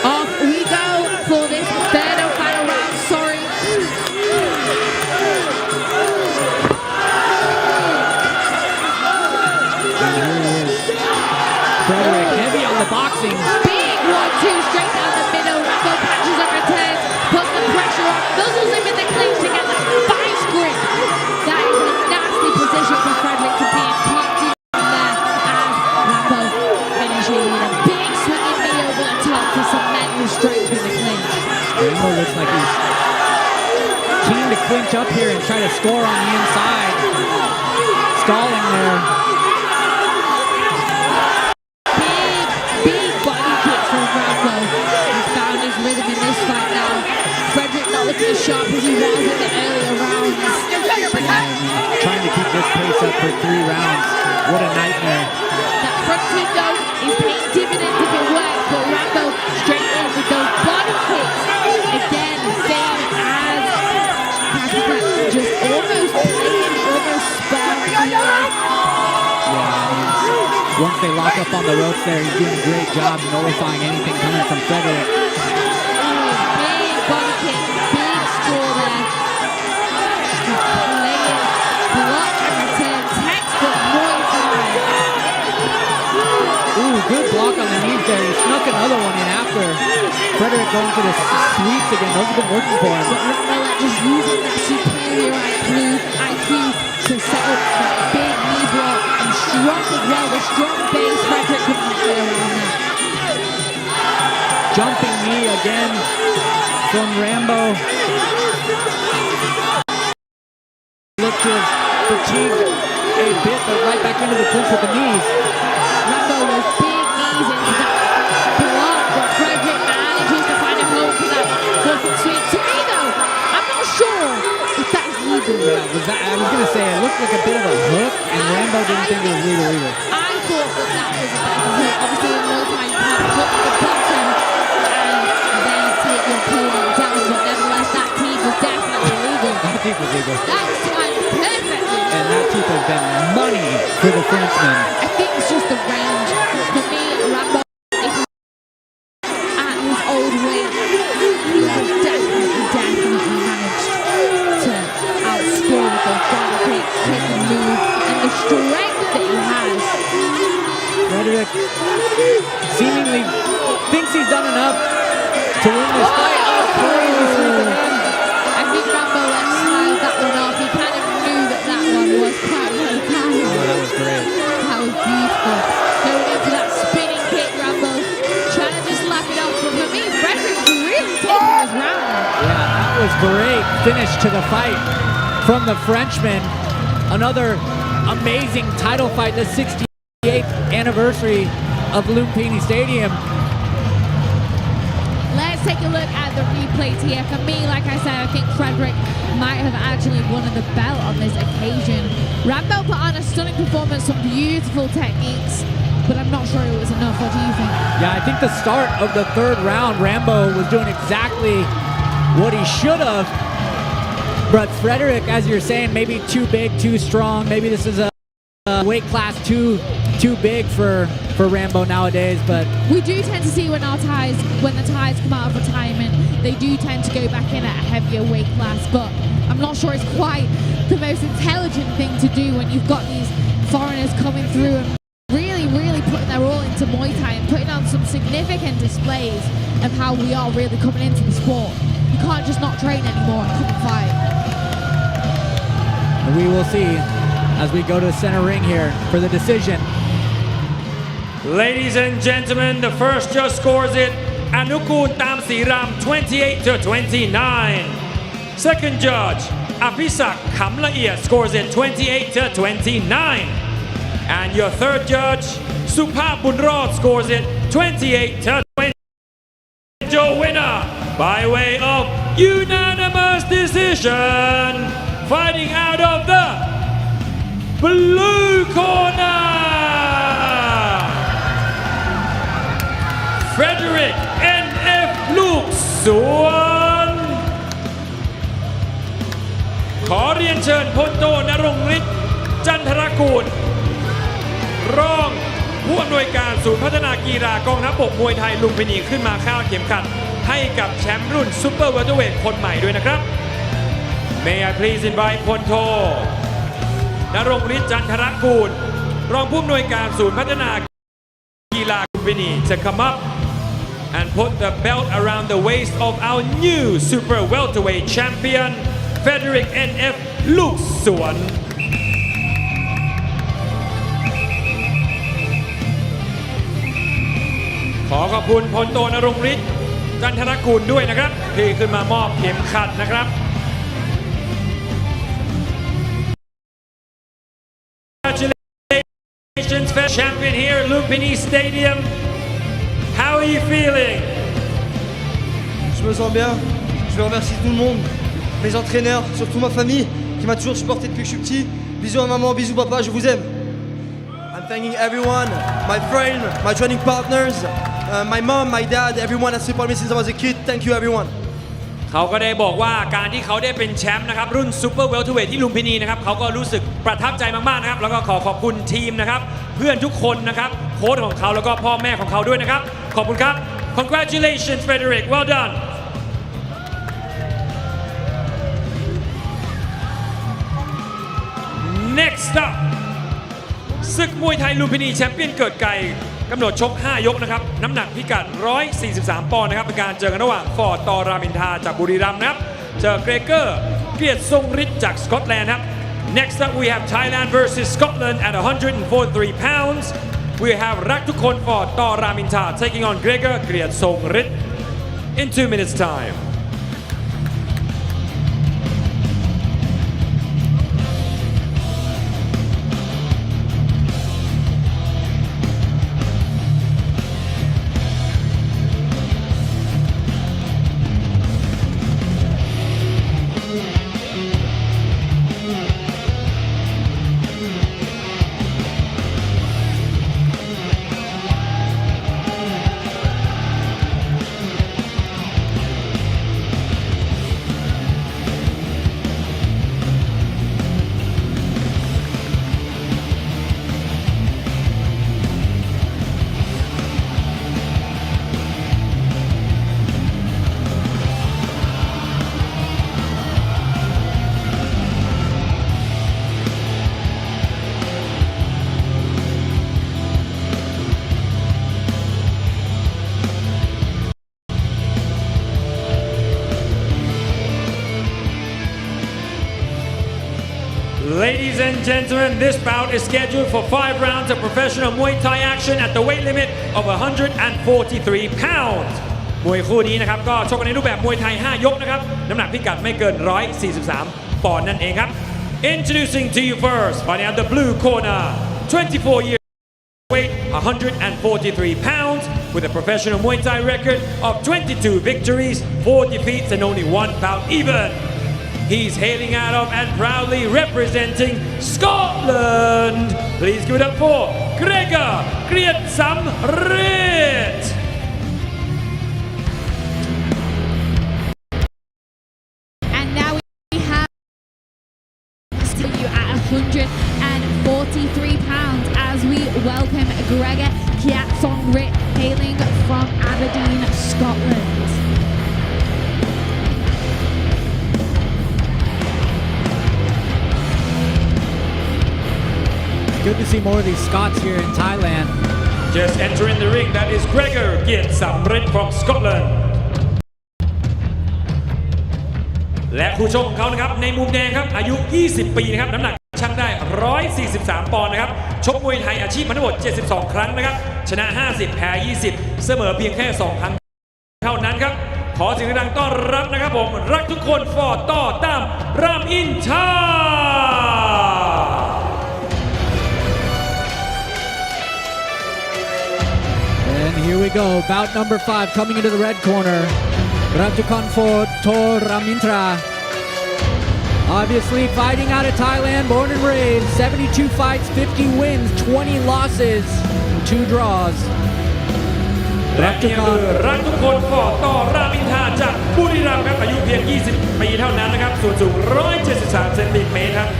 Off we go for this third and final round. Sorry. And here he is. Frederick, heavy on the boxing. Big 1-2 straight down the middle. Rambo catches and returns. Puts the pressure on. Nuzzles him in the clinch to get the vice grip. That is a nasty position for Frederick to be in. Popped in there as Rambo finishing with a big swinging knee over the top to cement his strength in the clinch. Rambo looks like he's keen to clinch up here and try to score on the inside. Stalling there. Big body kicks from Rambo. He's found his rhythm in this fight now. Frederick not looking as sharp as he was in the earlier rounds. Trying to keep this pace up for 3 rounds. What a nightmare. That front kick though is paying dividends if it works, but Rambo straight in with those body kicks. Again, same as Kakika, just almost playing, almost sparring. Yeah, once they lock up on the ropes there, he's doing a great job nullifying anything coming from Frederick. Big body kick, big score there. Just playing, block and return, textbook Muay Thai. Ooh, good block on the knees there. He snuck another one in after. Frederick going for the sweeps again. Those have been working for him. But Rambo just using that superior IQ to set up that big knee block and strong as well. The strong base, Frederick couldn't get around that. Jumping knee again from Rambo. Looked to have fatigued a bit, but right back into the clinch with the knees. Rambo was big knees into that block, but Frederick manages to find a home for that perfect sweep. To me though, I'm not sure if that's legal. I was going to say, it looked like a bit of a hook, and Rambo didn't think it was legal either. I thought that was a bit of a hook. Obviously, in Muay Thai, you can't hook the bottom and then take your opponent down, but nevertheless, that teep was definitely legal. That teep was legal. That was timed perfectly. And that teep has been money for the Frenchman. I think it's just the range. For me, Rambo, if he at his old weight, he would definitely managed to outscore with those body kicks, take the move, and the strength that he has. Frederick seemingly thinks he's done enough to win this fight. Oh, crazy sweep again. I think Rambo slide that one off. He kind of knew that one was quite well timed. Oh, that was great. That was beautiful. Going into that spinning kick, Rambo trying to just lap it off. But for me, Frederick's really taking this round. Yeah, that was great finish to the fight from the Frenchman. Another amazing title fight, the 68th anniversary of Lumpini Stadium. Let's take a look at the replays here. For me, like I said, I think Frederick might have actually won the belt on this occasion. Rambo put on a stunning performance, some beautiful techniques, but I'm not sure it was enough. What do you think? Yeah, I think the start of the third round, Rambo was doing exactly what he should have. But Frederick, as you're saying, maybe too big, too strong. Maybe this is a weight class too big for Rambo nowadays. But we do tend to see when the Thais come out of retirement, they do tend to go back in at a heavier weight class. But I'm not sure it's quite the most intelligent thing to do when you've got these foreigners coming through and really putting their all into Muay Thai and putting on some significant displays of how we are really coming into the sport. You can't just not train anymore and come and fight. We will see as we go to the center ring here for the decision. Ladies and gentlemen, the first judge scores it อนุกูลตามศรีรำ 28-29. Second judge อภิศักดิ์ขำละเอียด scores it 28-29. And your third judge สุภาพบุญรอด scores it 28-20. Joe winner by way of unanimous decision, fighting out of the blue corner, Frederick N.F. ลูกสวนขอเรียนเชิญพลโทณรงค์ฤทธิ์จันทรกูลรองผู้อำนวยการศูนย์พัฒนากีฬากองทัพบกมวยไทยลุมพินีขึ้นมาคว้าเข็มขัดให้กับแชมป์รุ่นซูเปอร์เวลเตอร์เวทคนใหม่ด้วยนะครับ May I please invite พลโทณรงค์ฤทธิ์จันทรกูลรองผู้อำนวยการศูนย์พัฒนากีฬาลุมพินี to come up and put the belt around the waist of our new super welterweight champion Frederick N.F. ลูกสวนขอขอบคุณพลโทณรงค์ฤทธิ์จันทรกูลด้วยนะครับที่ขึ้นมามอบเข็มขัดนะครับ Congratulations, champion here at Lumpini Stadium. How are you feeling? Je me sens bien. Je veux remercier tout le monde, mes entraîneurs, surtout ma famille qui m'a toujours supporté depuis que je suis petit. Bisous à maman, bisous papa, je vous aime. I'm thanking everyone, my friends, my training partners, my mom, my dad, everyone that supported me since I was a kid. Thank you everyone. เขาก็ได้บอกว่าการที่เขาได้เป็นแชมป์นะครับรุ่นซูเปอร์เวลเทอร์เวทที่ลุมพินีนะครับเขาก็รู้สึกประทับใจมากๆนะครับแล้วก็ขอขอบคุณทีมนะครับเพื่อนทุกคนนะครับโค้ชของเขาแล้วก็พ่อแม่ของเขาด้วยนะครับขอบคุณครับ Congratulations Frederick well done Next up ศึกมวยไทยลุมพินีแชมเปี้ยนเกิดไก่กำหนดชก5ยกนะครับน้ำหนักพิกัด143ปอนด์นะครับเป็นการเจอกันระหว่างฟอร์ดตอรามินทาจากบุรีรัมย์นะครับเจอเกรเกอร์เกียรติทรงฤทธิ์จากสกอตแลนด์ครับ Next up we have Thailand versus Scotland at 143 pounds we have รักทุกคนฟอร์ดตอรามินทา taking on Gregor เกียรติทรงฤทธิ์ in 2 minutes time Ladies and gentlemen, this bout is scheduled for 5 rounds of professional Muay Thai action at the weight limit of 143 pounds. มวยคู่นี้นะครับก็ชกกันในรูปแบบมวยไทย5ยกนะครับน้ำหนักพิกัดไม่เกิน143ปอนด์นั่นเองครับ Introducing to you first, fighting out the blue corner, 24 years weight 143 pounds with a professional Muay Thai record of 22 victories, 4 defeats and only 1 bout even. He's hailing out of and proudly representing Scotland. Please give it up for Gregor Grietsamrit. And now we have you at 143 pounds as we welcome Gregor Grietsamrit, hailing from Aberdeen, Scotland. Good to see more of these Scots here in Thailand. Just entering the ring, that is Gregor Grietsamrit from Scotland. และคู่ชกของเขานะครับในมุมแดงครับอายุ 20 ปีนะครับน้ำหนักชั่งได้ 143 ปอนด์นะครับชกมวยไทยอาชีพมาทั้งหมด 72 ครั้งนะครับชนะ 50 แพ้ 20 เสมอเพียงแค่ 2 ครั้งเท่านั้นครับขอเสียงดังต้อนรับนะครับผมรักทุกคนฟอร์ต่อตามรามอินทรา And here we go, bout number 5 coming into the red corner. Ratchakan for Toramintra. Obviously fighting out of Thailand, born and raised, 72 fights, 50 wins, 20 losses, 2 draws. และนี่คือรักทุกคนฟอร์ต่อรามอินทราจากบุรีรัมย์ครับอายุเพียง 20 ปีเท่านั้นนะครับส่วนสูง 173 เซนติเมตรครับ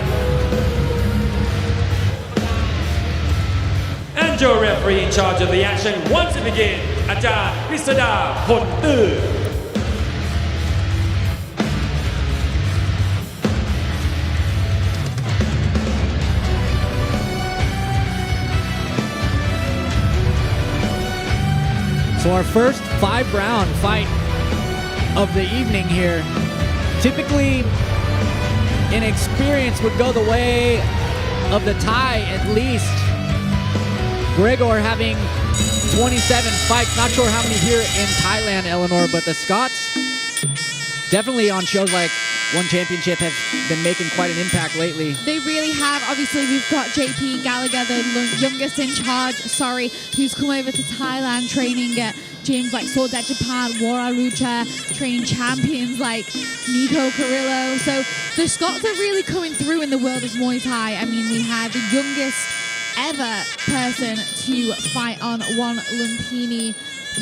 And your referee in charge of the action once it begins อาจารย์กฤษดาพลตื้อ So our first 5-round fight of the evening here. Typically, inexperience would go the way of the Thai at least. Gregor having 27 fights, not sure how many here in Thailand, Eleanor, but the Scots definitely on shows like One Championship have been making quite an impact lately. They really have. Obviously, we've got JP Gallagher, the youngest in charge, who's come over to Thailand training at gyms like Sword Japan, Wararucha, training champions like Nico Carrillo. So the Scots are really coming through in the world of Muay Thai. I mean, we had the youngest ever person to fight on one Lumpini,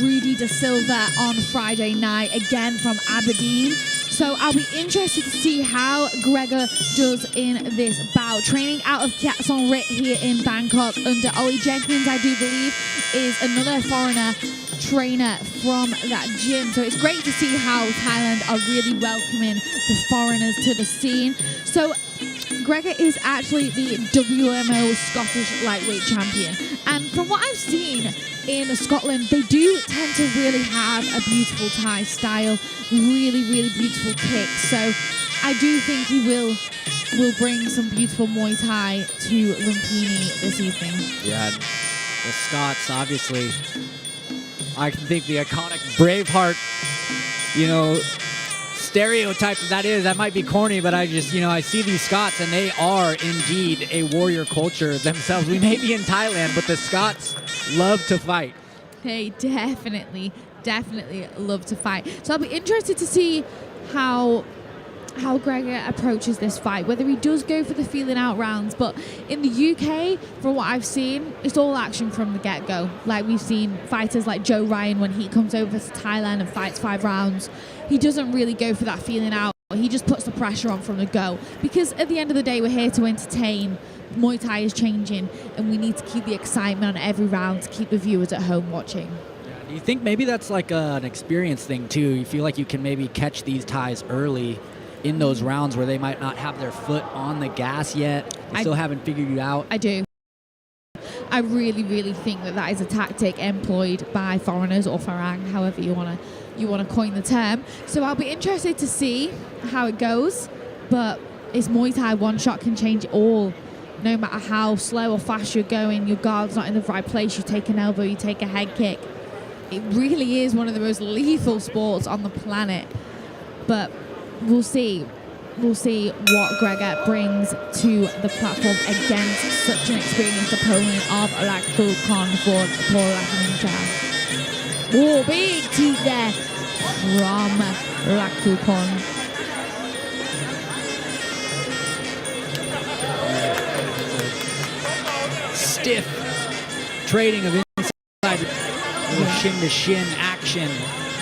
Rudy Da Silva, on Friday night, again from Aberdeen. So I'll be interested to see how Gregor does in this bout. Training out of Grietsamrit here in Bangkok under Ollie Jenkins, I do believe, is another foreigner trainer from that gym. So it's great to see how Thailand are really welcoming the foreigners to the scene. So Gregor is actually the WMO Scottish lightweight champion. And from what I've seen in Scotland, they do tend to really have a beautiful Thai style, really, really beautiful kicks. So I do think he will bring some beautiful Muay Thai to Lumpini this evening. Yeah, the Scots, obviously. I can think the iconic Braveheart, stereotype that might be corny, but I just, I see these Scots and they are indeed a warrior culture themselves. We may be in Thailand, but the Scots love to fight. They definitely love to fight. So I'll be interested to see how Gregor approaches this fight, whether he does go for the feeling out rounds. But in the UK, from what I've seen, it's all action from the get-go. Like we've seen fighters like Joe Ryan, when he comes over to Thailand and fights 5 rounds, he doesn't really go for that feeling out. He just puts the pressure on from the go. Because at the end of the day, we're here to entertain. Muay Thai is changing, and we need to keep the excitement on every round to keep the viewers at home watching. Do you think maybe that's like an experience thing too? You feel like you can maybe catch these Thais early in those rounds where they might not have their foot on the gas yet. They still haven't figured you out. I do. I really, really think that is a tactic employed by foreigners, or Farang, however you want to coin the term. So I'll be interested to see how it goes. But it's Muay Thai, one shot can change it all. No matter how slow or fast you're going, your guard's not in the right place, you take an elbow, you take a head kick. It really is one of the most lethal sports on the planet. But we'll see what Gregor brings to the platform against such an experienced opponent of Ratchakan for Paul Lachman. Oh, big teeth there from Raktukon. Stiff trading of inside, little shin to shin action.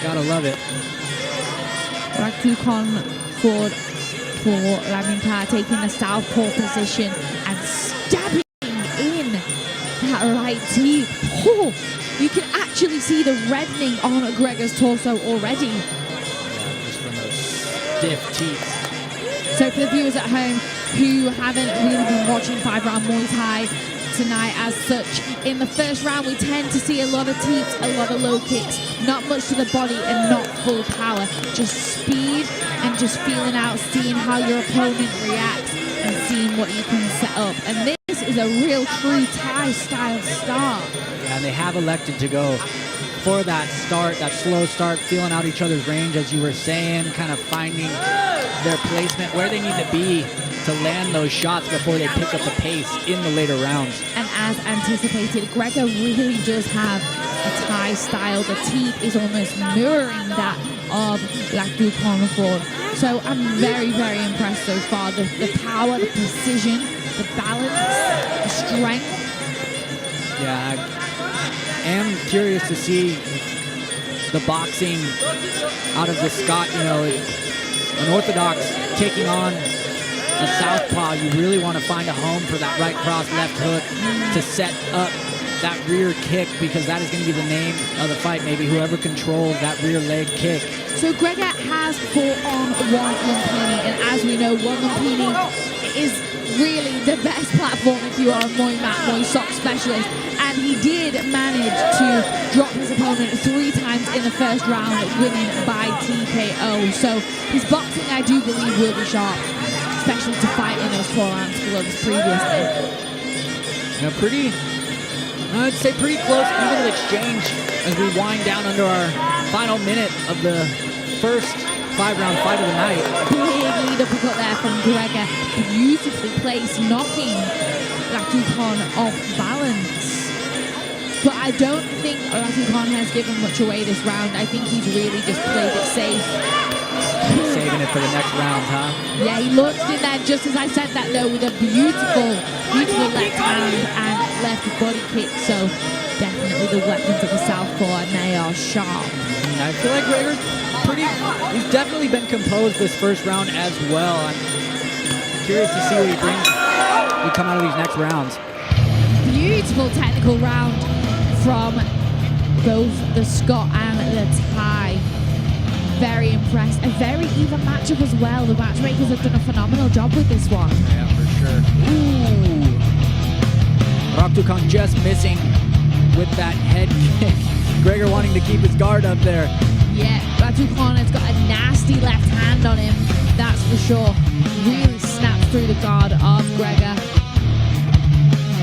Gotta love it. Raktukon forward for Laminta taking the southpaw position and stabbing in that right teeth. Oh, you can actually see the reddening on Gregor's torso already. Yeah, just from those stiff teeth. So for the viewers at home who haven't really been watching 5-round Muay Thai tonight as such, in the first round we tend to see a lot of teeps, a lot of low kicks, not much to the body and not full power, just speed and just feeling out, seeing how your opponent reacts and seeing what you can set up. And this is a real true Thai style start. Yeah, and they have elected to go for that start, that slow start, feeling out each other's range, as you were saying, kind of finding their placement, where they need to be to land those shots before they pick up the pace in the later rounds. And as anticipated, Gregor really does have a Thai style. The teeth is almost mirroring that of Raktukon Ford. So I'm very, very impressed so far. The power, the precision, the balance, the strength. Yeah, I am curious to see the boxing out of the Scott, you know, an orthodox taking on a southpaw. You really want to find a home for that right cross, left hook to set up that rear kick, because that is going to be the name of the fight. Maybe whoever controls that rear leg kick. So Gregor has fought on one Lumpini, and as we know, one Lumpini is really the best platform if you are a Muay mat, Muay sock specialist. And he did manage to drop his opponent 3 times in the first round, winning by TKO. So his boxing, I do believe, will be sharp, especially to fight in those 4-ounce gloves previously. You know, I'd say pretty close, even exchange as we wind down under our final minute of the first 5-round fight of the night. Big lead uppercut there from Gregor, beautifully placed, knocking Raktukon off balance. But I don't think Raktukon has given much away this round. I think he's really just played it safe. Saving it for the next round, huh? Yeah, he launched in there just as I said that though, with a beautiful, beautiful left hand and left body kick. So definitely the weapons of the southpaw, and they are sharp. I feel like Gregor's he's definitely been composed this first round as well. I'm curious to see what he brings when we come out of these next rounds. Beautiful technical round from both the Scot and the Thai. Very impressed. A very even matchup as well. The matchmakers have done a phenomenal job with this one. Yeah, for sure. Ooh. Raktukon just missing with that head kick. Gregor wanting to keep his guard up there. Yeah, Raktukon has got a nasty left hand on him, that's for sure. Really snaps through the guard of Gregor.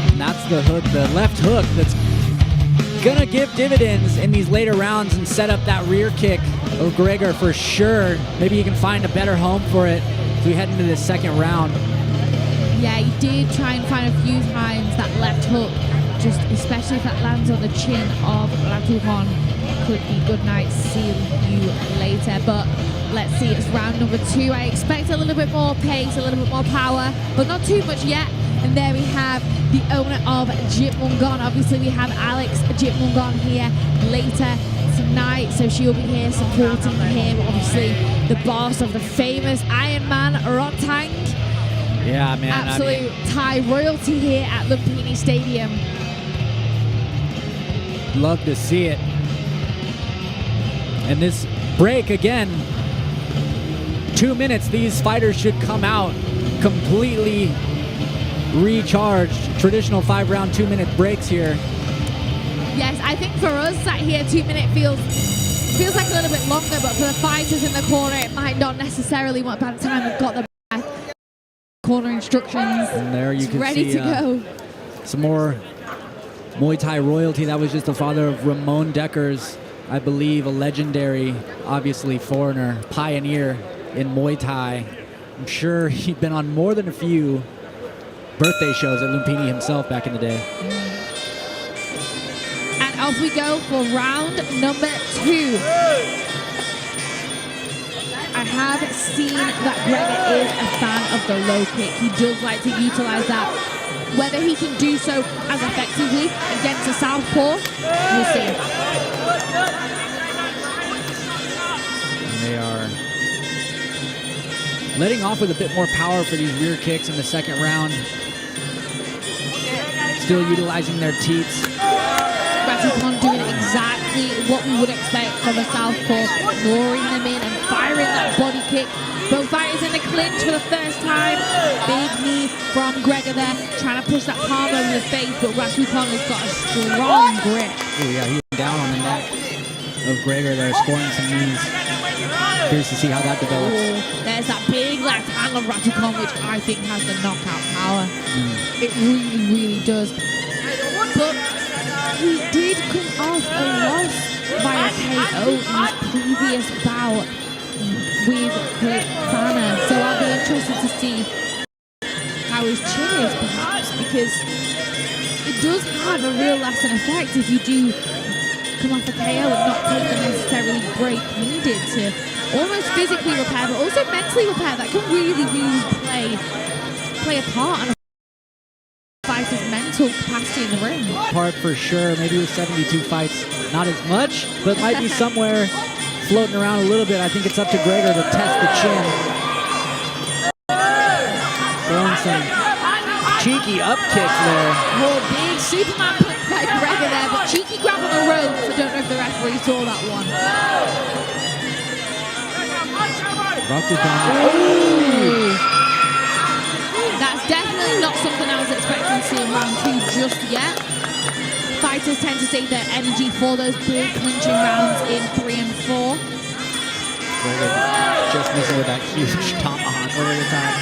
And that's the hook, the left hook that's gonna give dividends in these later rounds and set up that rear kick of Gregor for sure. Maybe he can find a better home for it as we head into the second round. Yeah, he did try and find a few times that left hook, just especially if that lands on the chin of Raktukon. Could be good night, see you later. But let's see, it's round number 2. I expect a little bit more pace, a little bit more power, but not too much yet. And there we have the owner of Jitmungon. Obviously, we have Alex Jitmungon here later tonight, so she'll be here supporting him. Obviously, the boss of the famous Iron Man, Rotang. Yeah, man. Absolute Thai royalty here at Lumpini Stadium. Love to see it. And this break again, 2 minutes, these fighters should come out completely recharged. Traditional 5-round 2-minute breaks here. Yes, I think for us sat here, 2 minute feels like a little bit longer, but for the fighters in the corner, it might not necessarily. By the time we've got the corner instructions, and there you can ready see to go. Some more Muay Thai royalty. That was just the father of Ramon Deckers, I believe, a legendary, obviously foreigner, pioneer in Muay Thai. I'm sure he'd been on more than a few birthday shows at Lumpini himself back in the day. And off we go for round number 2. I have seen that Gregor is a fan of the low kick. He does like to utilize that. Whether he can do so as effectively against a southpaw, we'll see. And they are letting off with a bit more power for these rear kicks in the second round. Still utilizing their teeps. Ratikon doing exactly what we would expect from a southpaw, luring them in and firing that body kick. Both fighters in the clinch for the first time. Big knee from Gregor there, trying to push that palm over the face, but Ratikon has got a strong grip. Oh yeah, he went down on the neck of Gregor there, scoring some knees. Curious to see how that develops. There's that big left hand of Ratikon, which I think has the knockout power. It really, really does. But he did come off a loss via KO in his previous bout with Great Fana. So I'll be interested to see how his chin is, perhaps, because it does have a real lasting effect if you do come off a KO and not take the necessarily break needed to almost physically repair, but also mentally repair. That can really, really play a part on a fighter's mental capacity in the ring. Part for sure. Maybe with 72 fights, not as much, but might be somewhere floating around a little bit. I think it's up to Gregor to test the chin. Throwing some cheeky up kicks there. Oh, big Superman punch by Gregor there, but cheeky grab on the ropes. I don't know if the referee saw that one. That's definitely not something I was expecting to see in round 2 just yet. Fighters tend to save their energy for those big clinching rounds in 3 and 4. Gregor just missing with that huge tomahawk over the top.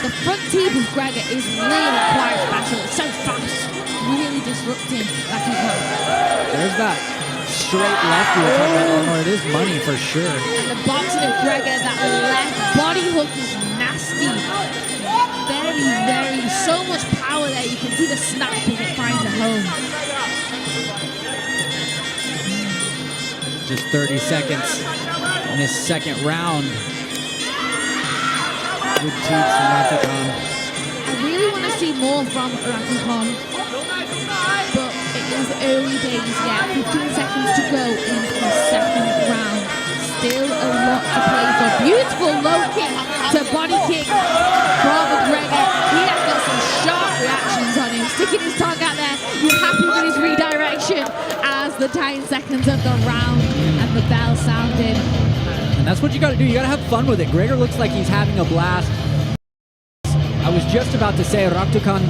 The front teep of Gregor is really quite special. It's so fast, really disrupting Ratikon. There's that straight left you were talking about, Eleanor. It is money for sure. And the boxing of Gregor, that left body hook is nasty. Very, very, so much power there. You can see the snap as it finds a home. Just 30 seconds in this second round. Good teeps from Ratikon. I really want to see more from Ratikon, but it is early days yet. 15 seconds to go in the second round. Still a lot to play for. Beautiful low kick to body kick from Gregor. He has got some sharp reactions on him. Sticking his tongue out there. He's happy with his redirection as the 10 seconds of the round and the bell sounded. And that's what you got to do. You got to have fun with it. Gregor looks like he's having a blast. I was just about to say, Ratikon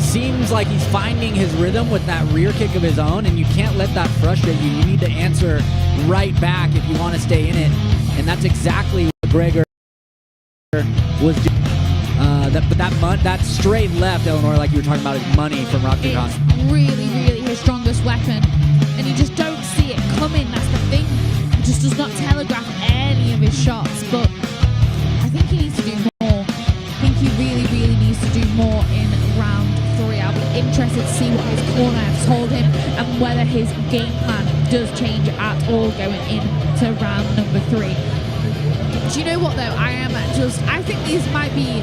seems like he's finding his rhythm with that rear kick of his own, and you can't let that frustrate you. You need to answer right back if you want to stay in it. And that's exactly what Gregor was doing. That straight left, Eleanor, like you were talking about, is money from Ratikon. It's really, really his strongest weapon. And you just don't see it coming, that's the thing. He just does not telegraph any of his shots, but I think he needs to do more. I think he really, really needs to do more in round 3. I'll be interested to see what his corner has told him and whether his game plan does change at all going into round number 3. Do you know what though? I think these might be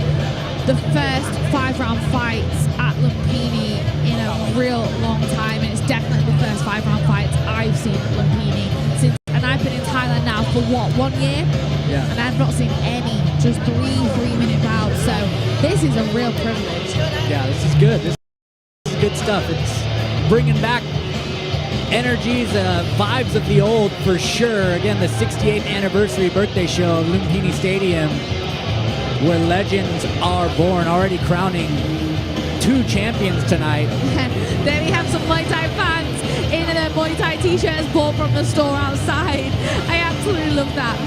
the first 5-round fights at Lumpini in a real long time, and it's definitely the first 5-round fights I've seen at Lumpini since, and I've been in Thailand now for what, 1 year? Yeah. And I've not seen any, just 3-minute bouts, so this is a real privilege. Yeah, this is good. This is good stuff. It's bringing back energies, vibes of the old for sure. Again, the 68th anniversary birthday show of Lumpini Stadium, where legends are born, already crowning 2 champions tonight. There we have some Muay Thai fans in their Muay Thai t-shirts bought from the store outside. I absolutely love that.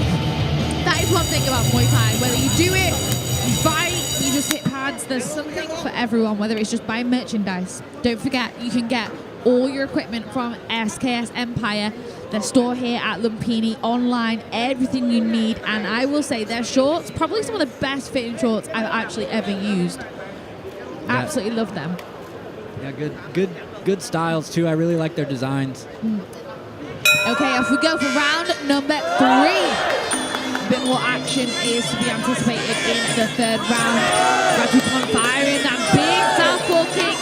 That is one thing about Muay Thai. Whether you do it, you fight, you just hit pads, there's something for everyone, whether it's just buying merchandise. Don't forget, you can get all your equipment from SKS Empire, their store here at Lumpini, online, everything you need. And I will say their shorts, probably some of the best fitting shorts I've actually ever used. Absolutely love them. Yeah, good styles too. I really like their designs. Okay, off we go for round number 3. A bit more action is to be anticipated in the third round. Raducanu firing that big southpaw kick.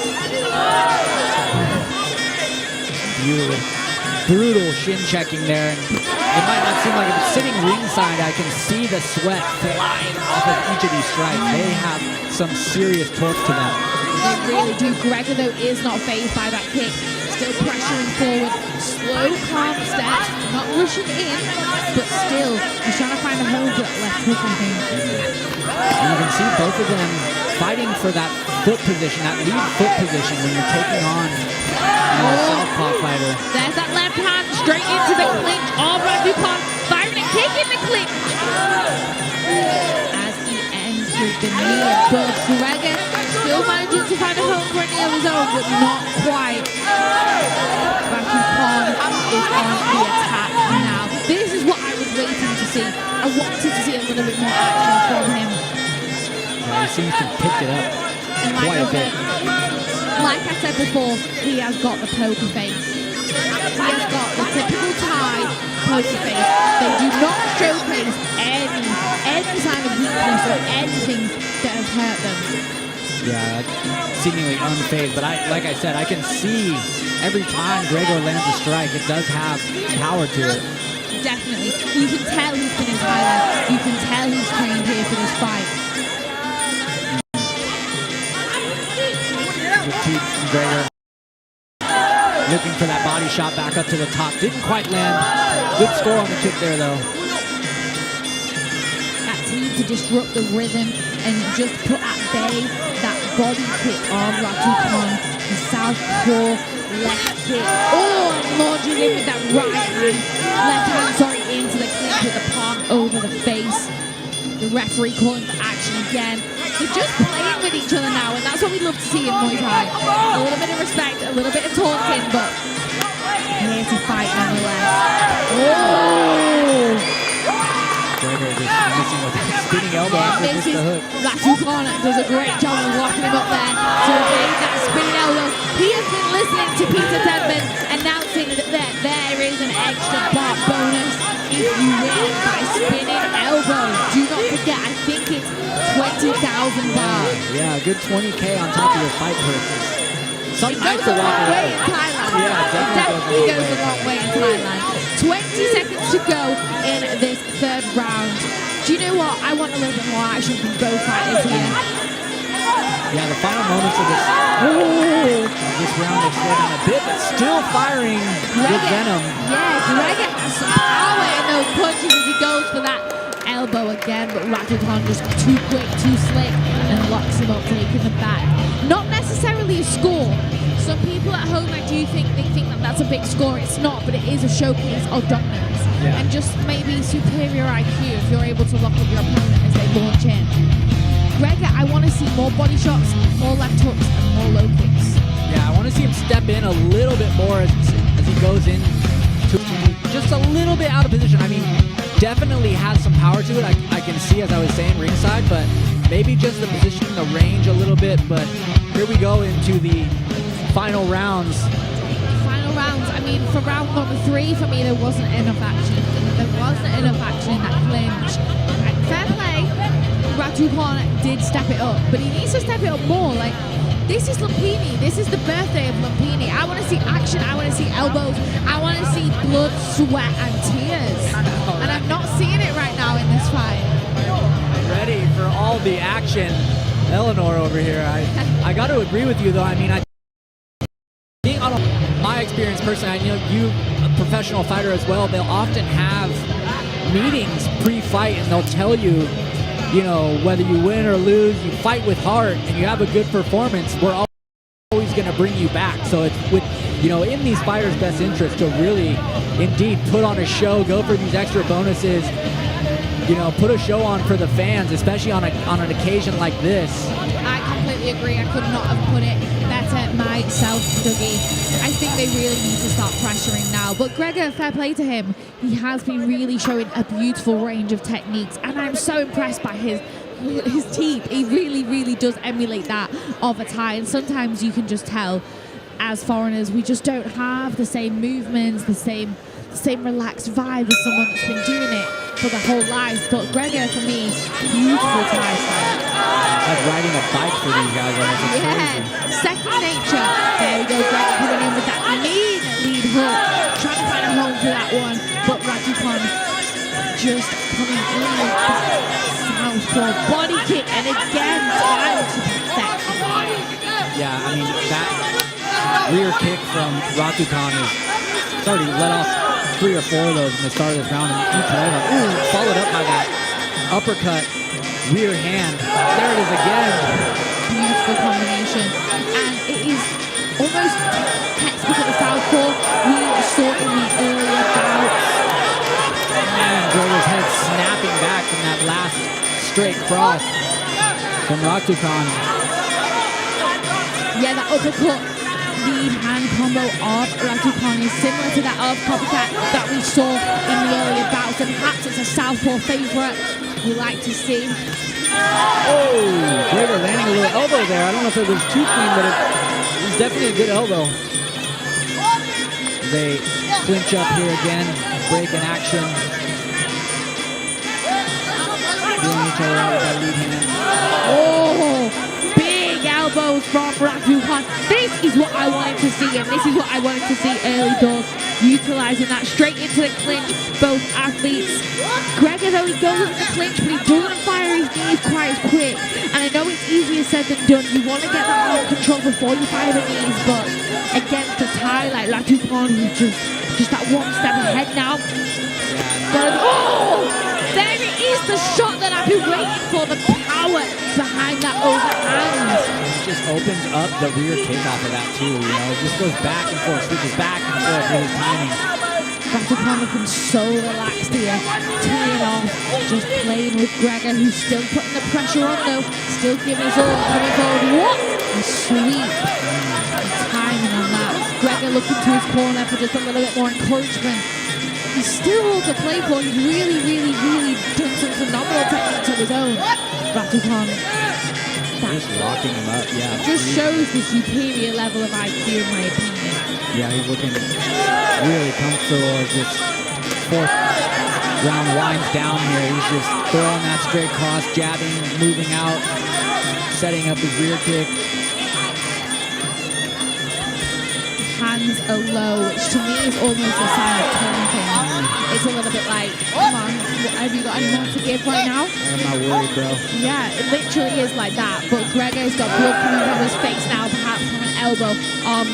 Brutal shin checking there. And it might not seem like it, but sitting ringside, I can see the sweat flying off of each of these strikes. They have some serious torque to them. They really do. Gregor, though, is not fazed by that kick. Still pressuring forward. Slow, calm steps. Not rushing in, but still, he's trying to find a home for that left hook, I think. And you can see both of them fighting for that foot position, that lead foot position when you're taking on a southpaw fighter. There's that left hand straight into the clinch. Oh, Raducanu firing a kick in the clinch. As he ends with the knee above Gregor. Still managing to find a home for a knee of his own, but not quite. Raducanu is on the attack now. This is what I was waiting to see. I wanted to see a little bit more action from him. Yeah, he seems to have picked it up quite a bit. Like I said before, he has got the poker face. He has got the typical Thai poker face. They do not showcase any sign of weakness or anything that has hurt them. Yeah, seemingly unfazed, but like I said, I can see every time Gregor lands a strike, it does have power to it. Definitely. You can tell he's been in Thailand. You can tell he's trained here for this fight. Gregor looking for that body shot back up to the top. Didn't quite land. Good score on the kick there, though. That team to disrupt the rhythm and just put at bay that body kick on Raducanu. The southpaw left kick. Oh, and launches in with that right hand. Left hand, sorry, into the clinch with the palm over the face. The referee calling for action again. They're just playing with each other now, and that's what we love to see in Muay Thai. A little bit of respect, a little bit of taunting, but here to fight nonetheless. Oh! Gregor just missing with that spinning elbow after the hook. Raducanu does a great job of locking him up there to evade that spinning elbow. He has been listening to Peter Denman announcing that there is an extra bar bonus if you win by spinning elbow. Do not forget, I think it's 20,000 baht. Yeah, a good 20K on top of your fight purses. Some It nights goes to a walk long way away. in Thailand. Yeah, it Definitely goes a long way in Thailand. 20 seconds to go in this third round. Do you know what? I want a little bit more action from both fighters here. Yeah, the final moments of this round have slowed down a bit, but still firing with venom. Yeah, Gregor has some power in those punches as he goes for that elbow again, but Raducanu just too quick, too slick, and locks him up, taking him back. Not necessarily a score. Some people at home, I do think they think that that's a big score. It's not, but it is a showcase of dominance and just maybe superior IQ if you're able to lock up your opponent as they launch in. Gregor, I want to see more body shots, more left hooks, and more low kicks. Yeah, I want to see him step in a little bit more as he goes in to just a little bit out of position. I mean, definitely has some power to it. I can see, as I was saying, ringside, but maybe just the positioning, the range a little bit. But here we go into the final rounds. Final rounds. I mean, for round number 3, for me, there wasn't enough action. There wasn't enough action in that clinch. And fair play, Raducanu did step it up, but he needs to step it up more. Like, this is Lumpini. This is the birthday of Lumpini. I want to see action. I want to see elbows. I want to see blood, sweat, and tears. And I'm not seeing it right now in this fight. Ready for all the action. Eleanor over here. I got to agree with you, though. I mean, being on my experience personally, I know you, a professional fighter as well, they'll often have meetings pre-fight, and they'll tell you, you know, whether you win or lose, you fight with heart and you have a good performance, we're always going to bring you back. So it's with, you know, in these fighters' best interest to really indeed put on a show, go for these extra bonuses, you know, put a show on for the fans, especially on an occasion like this. I completely agree. I could not have put it better myself, Dougie. I think they really need to start pressuring now. But Gregor, fair play to him. He has been really showing a beautiful range of techniques, and I'm so impressed by his teeth. He really, really does emulate that of a Thai, and sometimes you can just tell as foreigners, we just don't have the same movements, the same relaxed vibe as someone that's been doing it for the whole life. But Gregor, for me, beautiful Thai style. Like riding a bike for these guys almost. It's crazy. Second nature. There we go, Gregor coming in with that mean lead hook. Trying to find a home for that one. But Raducanu just coming in with that southpaw body kick. And again, time to perfection. Yeah, I mean, that rear kick from Raducanu is already let off 3 or 4 of those in the start of this round. And each one, ooh, followed up by that uppercut, rear hand. There it is again. Beautiful combination. And it is almost textbook of the southpaw. We saw in the earlier bouts. Man, Gregor's head snapping back from that last straight cross from Raducanu. Yeah, that uppercut lead hand combo of Raducanu is similar to that of Copycat that we saw in the earlier bouts, and perhaps it's a southpaw favourite we like to see. Oh, Gregor landing a little elbow there. I don't know if it was too clean, but it was definitely a good elbow. They clinch up here again, break in action. Feeling each other out with that lead hand. Oh, big elbows from Raducanu. This is what I wanted to see, and this is what I wanted to see early doors. Utilising that straight into the clinch, both athletes. Gregor, though, he goes into the clinch, but he doesn't fire his knees quite as quick. And I know it's easier said than done. You want to get that arm control before you fire the knees, but against a Thai like Raducanu, who's just that one step ahead now. Oh! There it is, the shot that I've been waiting for, the power behind that overhand. It just opens up the rear kick off of that too, you know, it just goes back and forth, switches back and forth with his timing. Raducanu looking so relaxed here, teeing off, just playing with Gregor, who's still putting the pressure on though, still giving his all, coming forward. What a sweep. The timing on that. Gregor looking to his corner for just a little bit more encouragement. He's still all to play for. He's really done some phenomenal techniques of his own. Raducanu. Just locking him up, yeah. Just shows the superior level of IQ, in my opinion. Yeah, he's looking really comfortable as this 4th round winds down here. He's just throwing that straight cross, jabbing, moving out, setting up his rear kick. Hands are low, which to me is almost a sign of taunting. It's a little bit like, come on, have you got any more to give right now? I'm not worried, bro. Yeah, it literally is like that. But Gregor's got blood coming from his face now, perhaps from an elbow.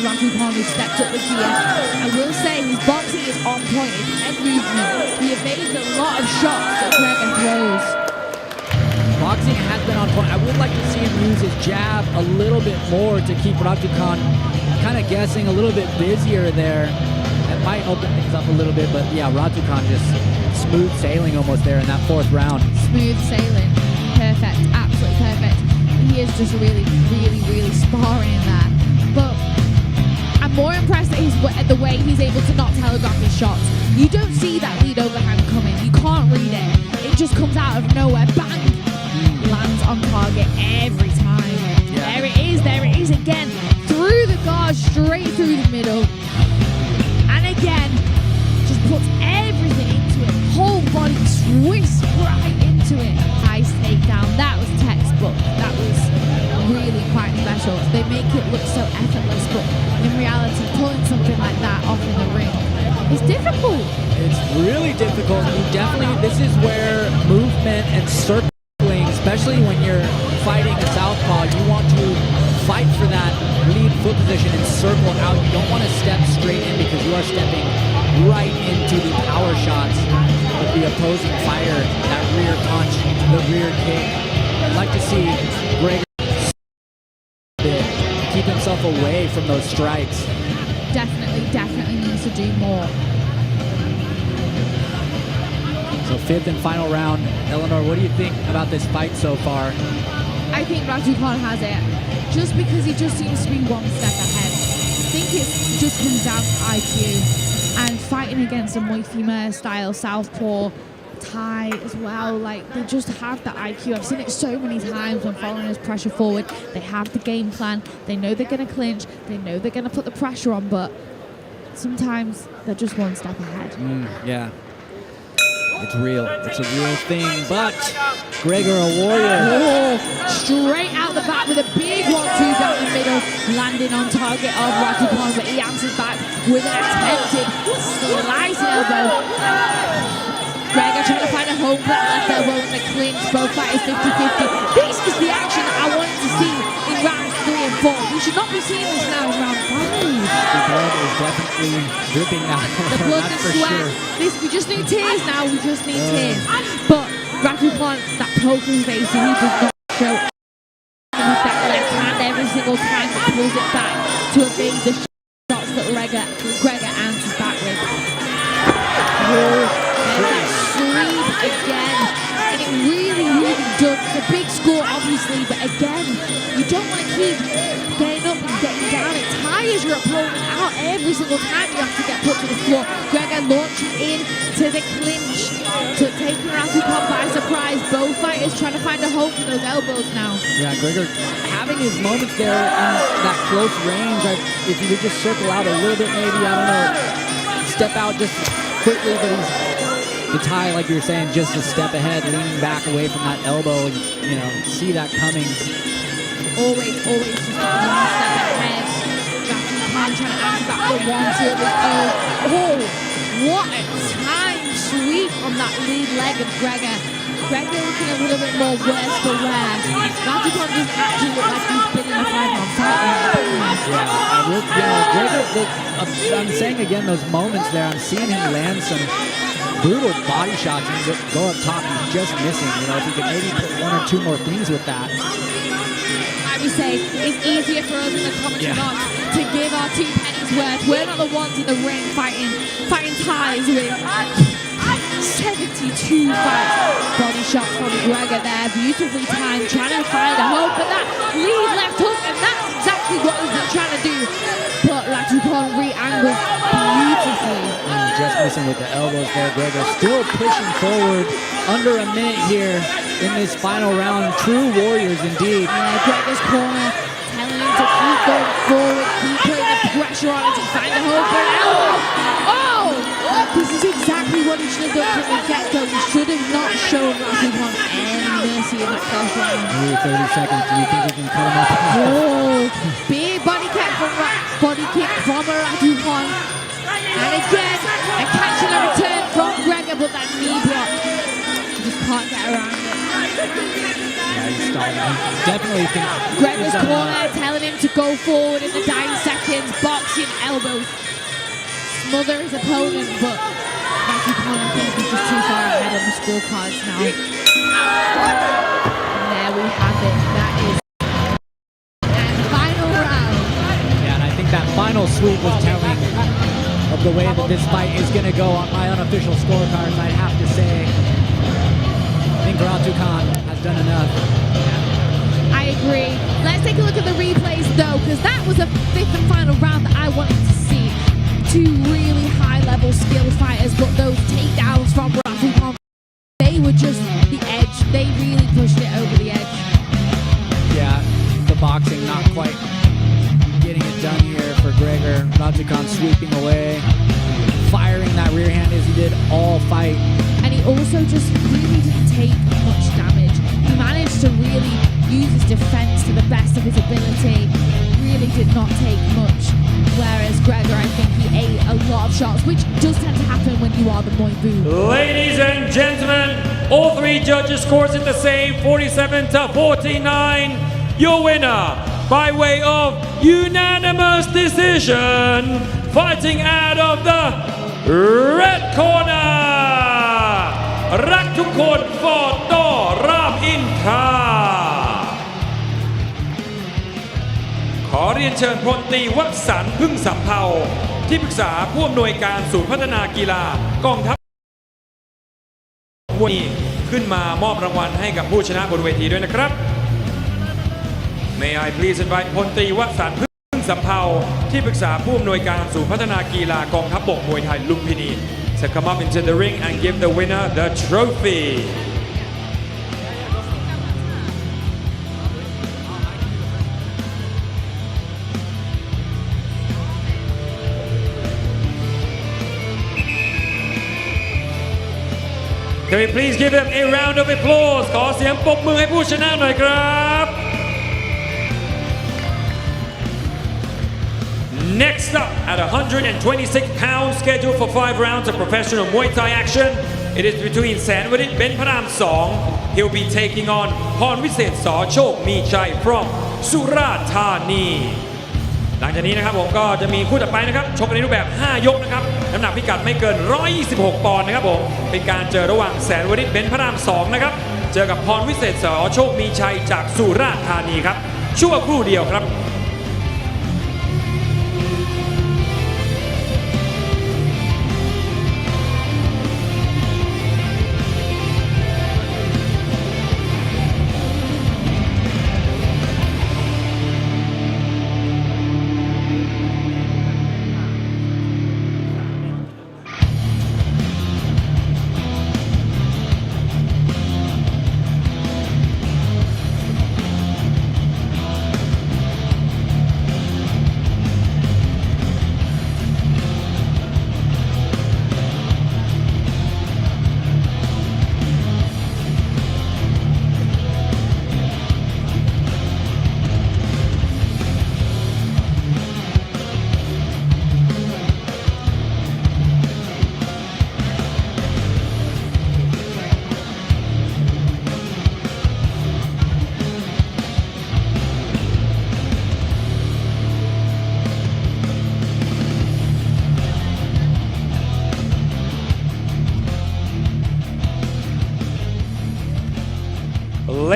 Raducanu who stepped up the gear. I will say his boxing is on point. His head movement. He evades a lot of shots that Gregor throws. Boxing has been on point. I would like to see him use his jab a little bit more to keep Raducanu kind of guessing, a little bit busier there. That might open things up a little bit, but yeah, Raducanu just smooth sailing almost there in that 4th round. Smooth sailing. Perfect. Absolutely perfect. He is just really sparring in that. But I'm more impressed at the way he's able to not telegraph his shots. You don't see that lead overhand coming. You can't read it. It just comes out of nowhere. Bang! Lands on target every time. Yeah. There it is again. Through the guard, straight through the middle. And again, just puts everything into it. Whole body twists right into it. Nice takedown. That was textbook. That was really quite special. They make it look so effortless, but in reality, pulling something like that off in the ring is difficult. It's really difficult. This is where movement and circling, especially when you're fighting a southpaw, you want to fight for that lead foot position and circle out. You don't want to step straight in because you are stepping right into the power shots of the opposing fighter. That rear punch, the rear kick. I'd like to see Gregor keep himself away from those strikes. Definitely needs to do more. So 5th and final round. Eleanor, what do you think about this fight so far? I think Raducanu has it, just because he just seems to be one step ahead. I think it just comes down to IQ and fighting against a Muay Thai style southpaw. Thai as well. Like they just have the IQ. I've seen it so many times when foreigners pressure forward. They have the game plan. They know they're going to clinch. They know they're going to put the pressure on, but sometimes they're just one step ahead. Yeah. It's real. It's a real thing. But Gregor, a warrior. Oh, straight out the back with a big 1-2 down the middle, landing on target of Ratukon, but he answers back with an attempted slice elbow. Gregor trying to find a home for that left elbow in the clinch. Both fighters 50-50. This is the action that I wanted to see in rounds 3 and 4. We should not be seeing this now in round 5. The blood is definitely dripping now. The blood, That's the for sweat. sure. We just need tears now. We just need tears. But Ratukon, that poker face, he does not show with that left hand every single time he pulls it back to evade the shots that Gregor answers back with. There's that sweep again. And it really, really does. It's a big score, obviously, but again, you don't want to keep getting up and getting down. It tires your opponent out every single time you have to get put to the floor. Gregor launching in to the clinch to take Ratukon by surprise. Both fighters trying to find a home for those elbows now. Yeah, Gregor having his moments there in that close range. If he would just circle out a little bit, maybe, I don't know, step out just quickly, but he's the Thai, like you were saying, just a step ahead, leaning back away from that elbow, and see that coming. Always just one step ahead. Ratukon trying to answer back with 1-2 of his own. Oh, what a time sweep on that lead leg of Gregor. Gregor looking a little bit more worse for wear. Ratukon doesn't actually look like he's been in a 5-round fight. Gregor, I'm saying again, those moments there, I'm seeing him land some brutal body shots and go up top. He's just missing. If he could maybe put 1 or 2 more things with that. We say it's easier for us in the commentary box to give our 2 pennies worth. We're not the ones in the ring fighting ties with 72 fights. Body shot from Gregor there, beautifully timed, trying to find a hole for that lead left hook, and that's exactly what he's been trying to do. But Ratukon re-angled beautifully. Just missing with the elbows there. Gregor still pushing forward. Under a minute here in this final round. True warriors indeed. Yeah, Gregor's corner telling him to keep going forward, keep putting the pressure on him to find a hole for an elbow. Oh! This is exactly what he should have done from the get-go. He should have not shown Ratukon any mercy in that first round. Ooh, 30 seconds. Do you think he can cut him off? Oh, big body kick from Ratukon. And again, a catch and a return from Gregor, but that knee block. Just can't get around it. Yeah, he's stalling. Definitely think Gregor's corner telling him to go forward in the dying seconds, boxing elbows. Smother his opponent, but Ratukon, I think, is just too far ahead on the scorecards now. And there we have it. That is the final round. Yeah, and I think that final sweep was telling of the way that this fight is going to go on my unofficial scorecards. I'd have to say, I think Ratukon has done enough. I agree. Let's take a look at the replays though, because that was a 5th and final round that I wanted to see. 2 really high-level skilled fighters, but those takedowns from Ratukon, they were just the edge. They really pushed it over the edge. Yeah, the boxing not quite getting it done here for Gregor. Ratukon sweeping away, firing that rear hand as he did all fight. And he also just really didn't take much damage. He managed to really use his defense to the best of his ability. Really did not take much. Whereas Gregor, I think he ate a lot of shots, which does tend to happen when you are the Muay Boot. Ladies and gentlemen, all 3 judges scores it the same, 47-49. Your winner by way of unanimous decision, fighting out of the red corner, Ratukon for Ram Inka. ขอเรียนเชิญพลตรีวสันต์พึ่งสำเภาที่ปรึกษาผู้อำนวยการศูนย์พัฒนากีฬากองทัพวันนี้ขึ้นมามอบรางวัลให้กับผู้ชนะบนเวทีด้วยนะครับ May I please invite พลตรีวสันต์พึ่งสำเภาที่ปรึกษาผู้อำนวยการศูนย์พัฒนากีฬากองทัพบกมวยไทยลุมพินี to come up into the ring and give the winner the trophy. Can we please give them a round of applause ขอเสียงปรบมือให้ผู้ชนะหน่อยครับ Next up at 126 pounds scheduled for 5 rounds of professional Muay Thai action it is between แสนวริศ เบญพระราม 2 he'll be taking on พรวิเศษ สอโชคมีชัย from สุราษฎร์ธานีหลังจากนี้นะครับผมก็จะมีคู่ต่อไปนะครับชกในรูปแบบ 5 ยกนะครับน้ำหนักพิกัดไม่เกิน 126 ปอนด์นะครับผมเป็นการเจอระหว่างแสนวริศ เบญพระราม 2 นะครับเจอกับพรวิเศษ สอโชคมีชัยจากสุราษฎร์ธานีครับชั่วครู่เดียวครับ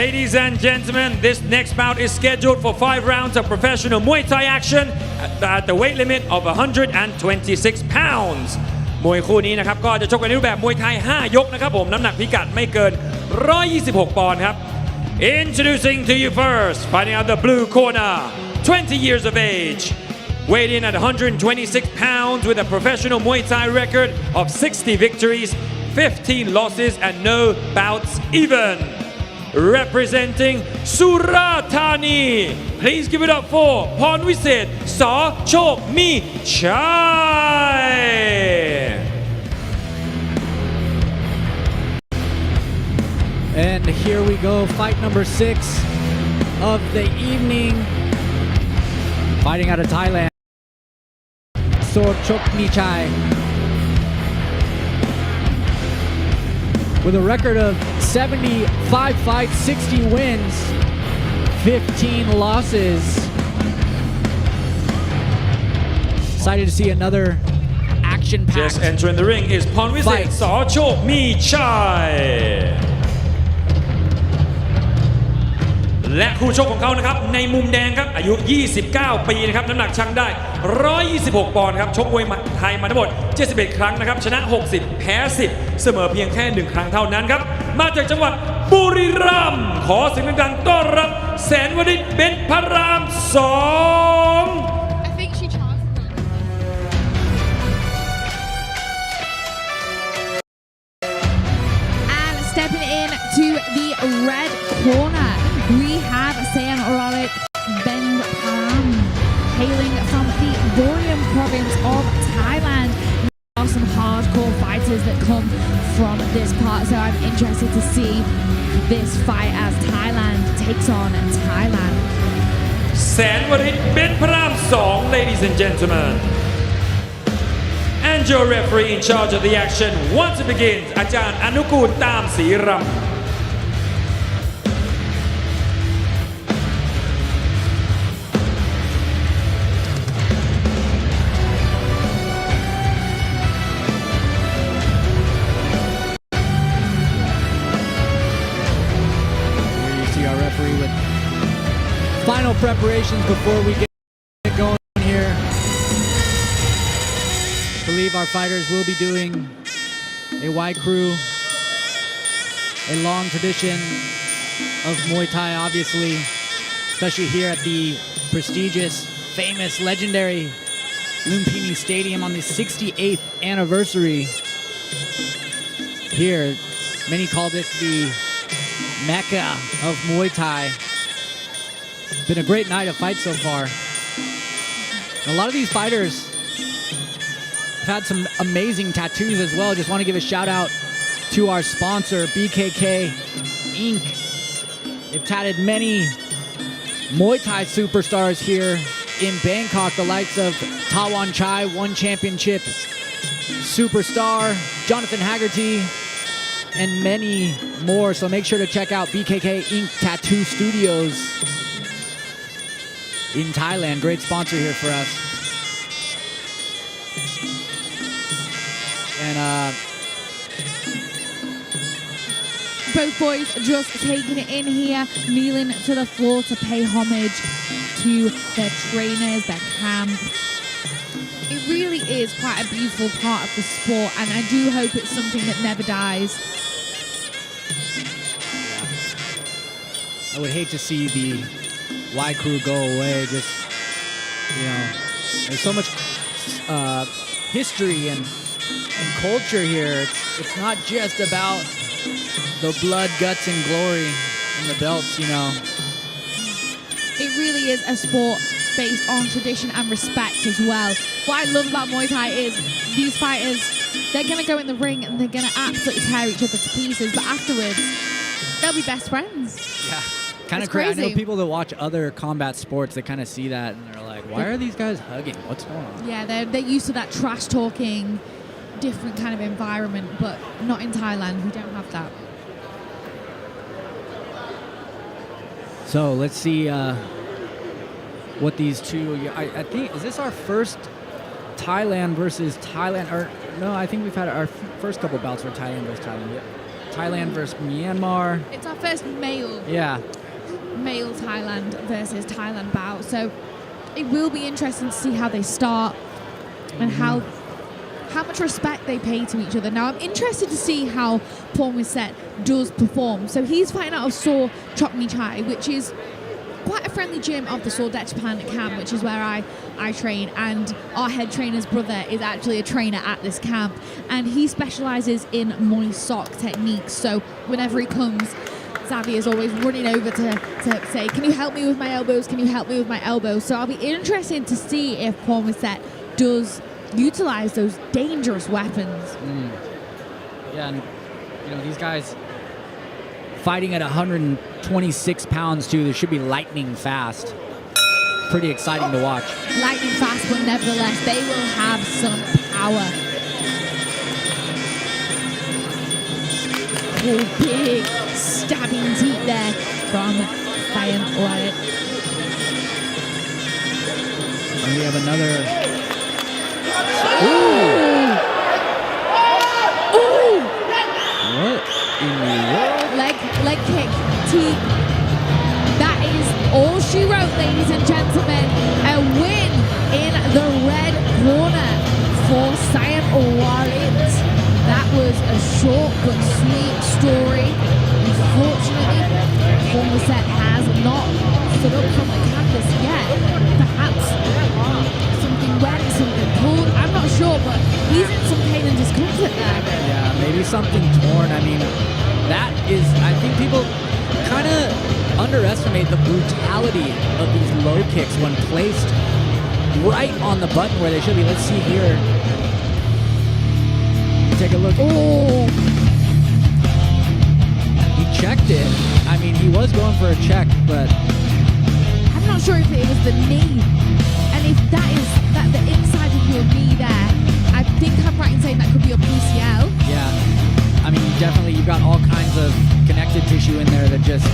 Ladies and gentlemen, this next bout is scheduled for 5 rounds of professional Muay Thai action at the weight limit of 126 pounds มวยคู่นี้นะครับก็จะชกกันในรูปแบบมวยไทย 5 ยกนะครับผมน้ำหนักพิกัดไม่เกิน 126 ปอนด์ครับ Introducing to you first, fighting out the blue corner, 20 years of age, weighed in at 126 pounds with a professional Muay Thai record of 60 victories, 15 losses and no bouts even.Representing Surathani. Please give it up for พรวิเศษ สอโชคมีชัย And here we go, fight number 6 of the evening. Fighting out of Thailand, Sochok Michai.With a record of 75 fights, 60 wins, 15 losses. Excited to see another action-packed Just entering the ring is พรวิเศษ สอโชคมีชัย และคู่ชกของเขานะครับในมุมแดงครับอายุ 29 ปีนะครับน้ำหนักชั่งได้ 126 ปอนด์ครับชกมวยไทยมาทั้งหมด 71 ครั้งนะครับชนะ 60 แพ้ 10 เสมอเพียงแค่ 1 ครั้งเท่านั้นครับมาจากจังหวัดบุรีรัมย์ขอเสียงดังๆต้อนรับแสนวริศ เบญพระราม 2 I think she charged them. And stepping in to the red corner, we have Sayan Rolik Benparam, hailing from the Buriram province of Thailand. There are some hardcore fighters that come from this part, so I'm interested to see this fight as Thailand takes on Thailand. แสนวริศ เบญพระราม 2 ladies and gentlemen. And your referee in charge of the action once it begins อาจารย์อนุกูลตามศรีรำFinal preparations before we get going here. I believe our fighters will be doing a wide crew, a long tradition of Muay Thai, obviously, especially here at the prestigious, famous, legendary Lumpini Stadium on the 68th anniversary here. Many call this the Mecca of Muay Thai. Been a great night of fights so far. A lot of these fighters have had some amazing tattoos as well. Just want to give a shout out to our sponsor, BKK Inc. They've tatted many Muay Thai superstars here in Bangkok, the likes of Tawan Chai, one championship superstar, Jonathan Haggerty, and many more. So make sure to check out BKK Inc. Tattoo Studios in Thailand. Great sponsor here for us. And both boys just taking it in here, kneeling to the floor to pay homage to their trainers, their camp. It really is quite a beautiful part of the sport, and I do hope it's something that never dies. I would hate to see the Y crew go away. Just, there's so much history and culture here. It's not just about the blood, guts, and glory and the belts, It really is a sport based on tradition and respect as well. What I love about Muay Thai is these fighters, they're going to go in the ring and they're going to absolutely tear each other to pieces, but afterwards, they'll be best friends. Yeah. Kind of crazy. I know people that watch other combat sports, they kind of see that and they're like, why are these guys hugging? What's going on? Yeah, they're used to that trash talking, different kind of environment, but not in Thailand. We don't have that. So let's see what these two. I think, is this our first Thailand versus Thailand? Or no, I think we've had our first couple bouts were Thailand versus Thailand. Yeah. Thailand versus Myanmar. It's our first male Thailand versus Thailand bout. So it will be interesting to see how they start and how much respect they pay to each other. Now, I'm interested to see how Pormisset does perform. So he's fighting out of Saw Chokni Chai, which is quite a friendly gym of the Saw Japan camp, which is where I train, and our head trainer's brother is actually a trainer at this camp, and he specializes in Muay Sok techniques. So whenever he comes, Xavier is always running over to say, can you help me with my elbows? Can you help me with my elbows? So I'll be interested to see if Pormisset does utilize those dangerous weapons. Yeah, and these guys fighting at 126 pounds too. They should be lightning fast. Pretty exciting to watch. Lightning fast, but nevertheless, they will have some power. Oh, big stabbing deep there from Sayan Oaret. And we have another. Ooh! Ooh! What in the world? Leg kick. That is all she wrote, ladies and gentlemen. A win in the red corner for Sayan Oaret. That was a short but sweet story. Unfortunately, Pormisset has not stood up from the canvas yet. Perhaps something went, something pulled. I'm not sure, but he's in some pain and discomfort there. Yeah, maybe something torn. I mean, that is, I think people kind of underestimate the brutality of these low kicks when placed right on the button where they should be. Let's see here. Take a look. Oh! He checked it. I mean, he was going for a check, but I'm not sure if it was the knee. And if that is the inside of your knee there, I think I'm right in saying that could be your PCL. yeah. I mean, definitely you've got all kinds of connective tissue in there that just,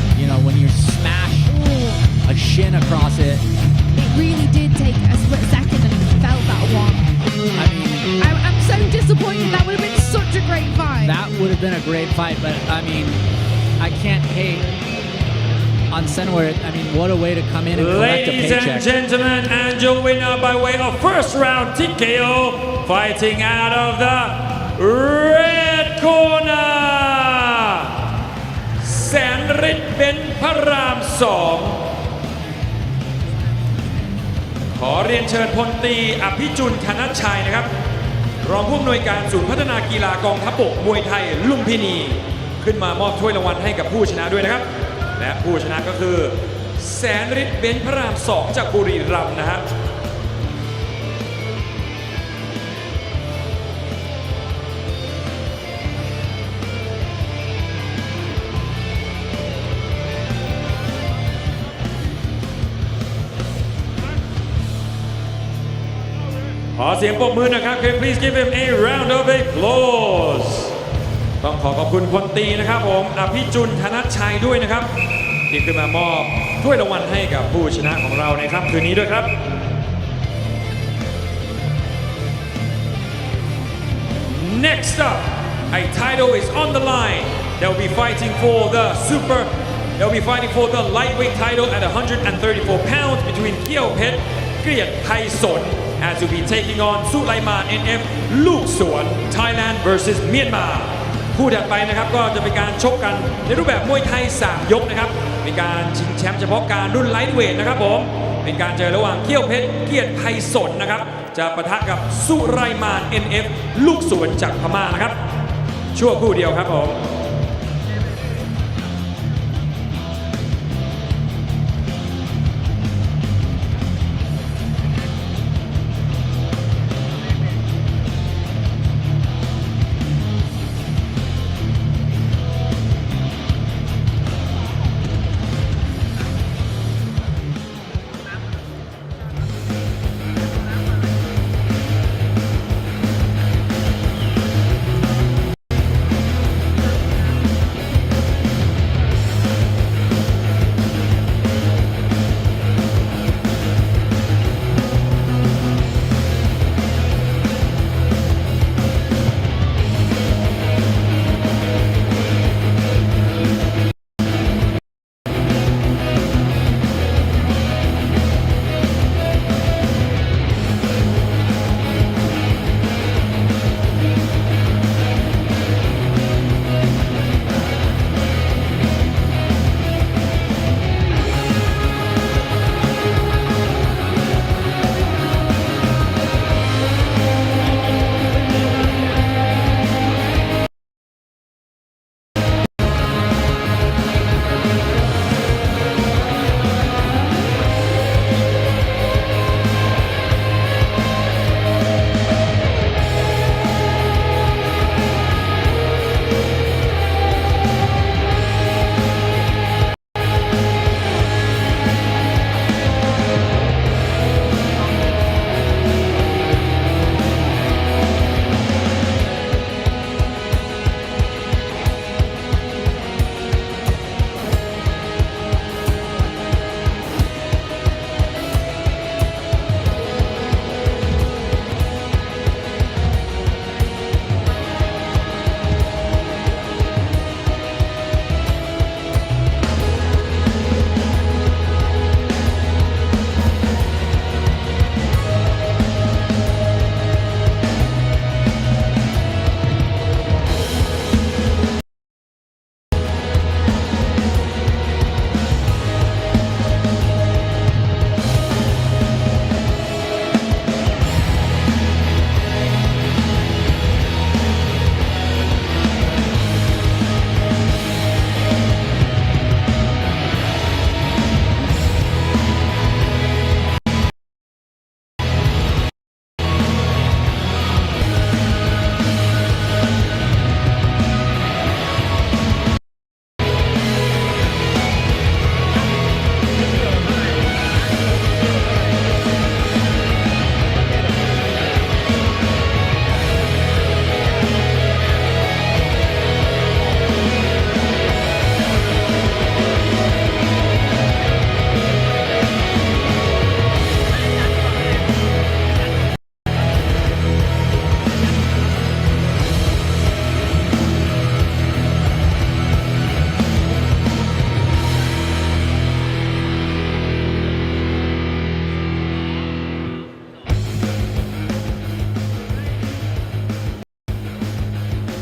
when you smash a shin across it. It really did take a split second and he felt that one. I mean, I'm so disappointed. That would have been such a great fight. that would have been a great fight, but I mean, I can't hate on Senwar. I mean, what a way to come in and collect a Ladies paycheck. and gentlemen, and your winner by way of first round TKO, fighting out of the red corner, แสนฤทธิ์เบญจพระรามสองขอเรียนเชิญพลตรีอภิจุลธนชัยนะครับ รองผู้อำนวยการศูนย์พัฒนากีฬากองทัพบกมวยไทยลุมพินีขึ้นมามอบถ้วยรางวัลให้กับผู้ชนะด้วยนะครับและผู้ชนะก็คือแสนฤทธิ์เบญจพระราม 2 จากบุรีรัมย์นะฮะขอเสียงปรบมือนะครับ Can you please give him a round of applause ต้องขอบคุณพลตรีนะครับผมอภิจุลธนชัยด้วยนะครับที่ขึ้นมามอบถ้วยรางวัลให้กับผู้ชนะของเราในค่ำคืนนี้ด้วยครับ Next up a title is on the line they'll be fighting for the lightweight title at 134 pounds between เกี้ยวเพชรเกลียดไทยสนas will be taking on สุไลมาน NF ลูกสวน Thailand versus Myanmar คู่ถัดไปนะครับก็จะเป็นการชกกันในรูปแบบมวยไทย3ยกนะครับเป็นการชิงแชมป์เฉพาะการรุ่นไลท์เวทนะครับผมเป็นการเจอระหว่างเกี้ยวเพชรเกียรติไทยสนนะครับจะปะทะกับสุไลมาน NF ลูกสวนจากพม่านะครับชั่วคู่เดียวครับผม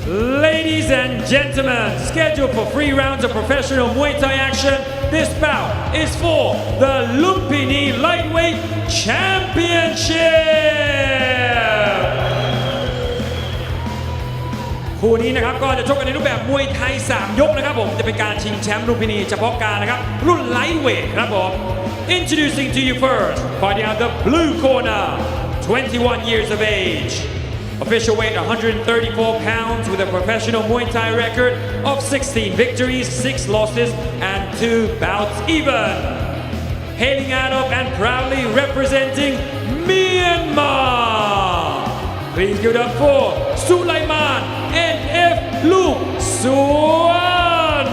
Ladies and gentlemen, scheduled for 3 rounds of professional Muay Thai action, this bout is for the Lumpini Lightweight Championship. นะครับก็จะชกกันในรูปแบบมวยไทย3 ยกนะครับผมจะเป็นการชิงแชมป์ลุมพินีเฉพาะการนะครับรุ่นไลท์เวทครับผม Introducing to you first fighting out the blue corner 21 years of age official weight 134 pounds with a professional Muay Thai record of 16 victories 6 losses and 2 bouts even hailing out of and proudly representing Myanmar please give it up for Sulaiman NF Luke Suan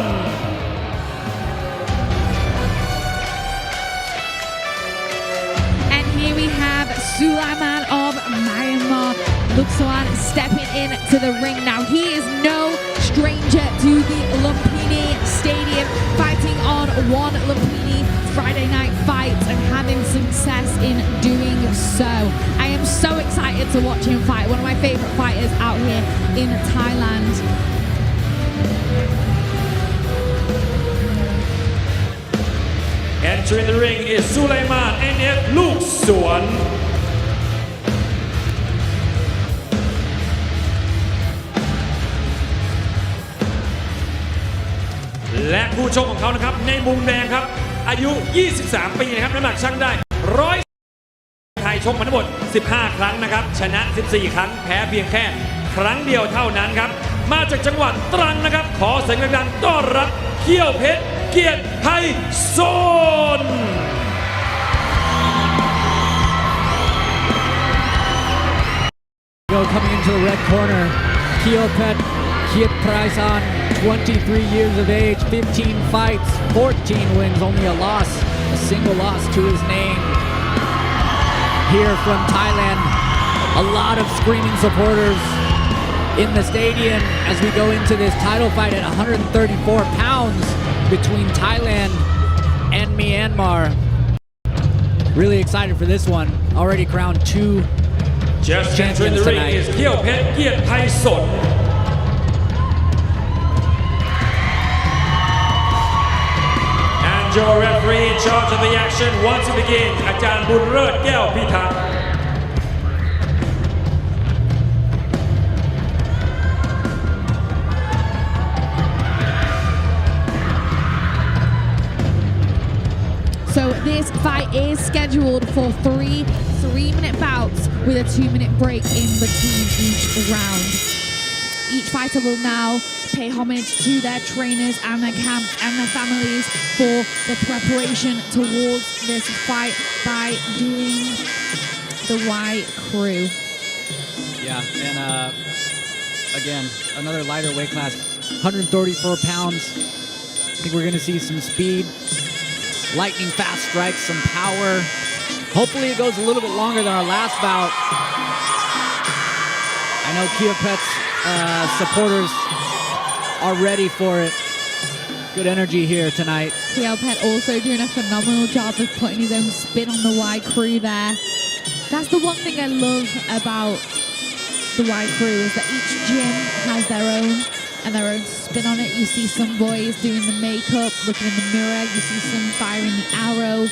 And here we have Sulaiman of Myanmar, Luke Suan stepping into the ring now. He is no stranger to the Lumpini Stadium, fighting on one Lumpini Friday night fight and having success in doing so. I am so excited to watch him fight, one of my favorite fighters out here in Thailand. Entering the ring is Sulaiman NF Luke Suanและคู่ชกของเขานะครับในมุมแดงครับอายุ 23 ปีนะครับน้ำหนักชั่งได้100ไทยชกมาทั้งหมด 15 ครั้งนะครับชนะ 14 ครั้งแพ้เพียงแค่ครั้งเดียวเท่านั้นครับมาจากจังหวัดตรังนะครับขอเสียงดังๆต้อนรับเขี้ยวเพชรเกียรติไทยโซน Coming into the red corner, Kiopet Kiet Praisan, 23 years of age, 15 fights, 14 wins, only a loss, a single loss to his name. Here from Thailand, a lot of screaming supporters in the stadium as we go into this title fight at 134 pounds between Thailand and Myanmar. Really excited for this one. Already crowned 2 Just entering the ring is เขี้ยวเพชรเกียรติไทยสน And your referee in charge of the action once it begins อาจารย์บุญเลิศแก้วพิทักษ์ So this fight is scheduled for 3-minute bouts with a 2-minute break in between each round. Each fighter will now pay homage to their trainers and their camps and their families for the preparation towards this fight by doing the white crew. Yeah, and again, another lighter weight class, 134 pounds. I think we're going to see some speed. Lightning fast strikes, some power. Hopefully it goes a little bit longer than our last bout. I know Kiopet's supporters are ready for it. Good energy here tonight. Kiopet also doing a phenomenal job of putting his own spin on the Y crew there. That's the one thing I love about the Y crew is that each gym has their own and their own spin on it. You see some boys doing the makeup, looking in the mirror. You see some firing the arrow.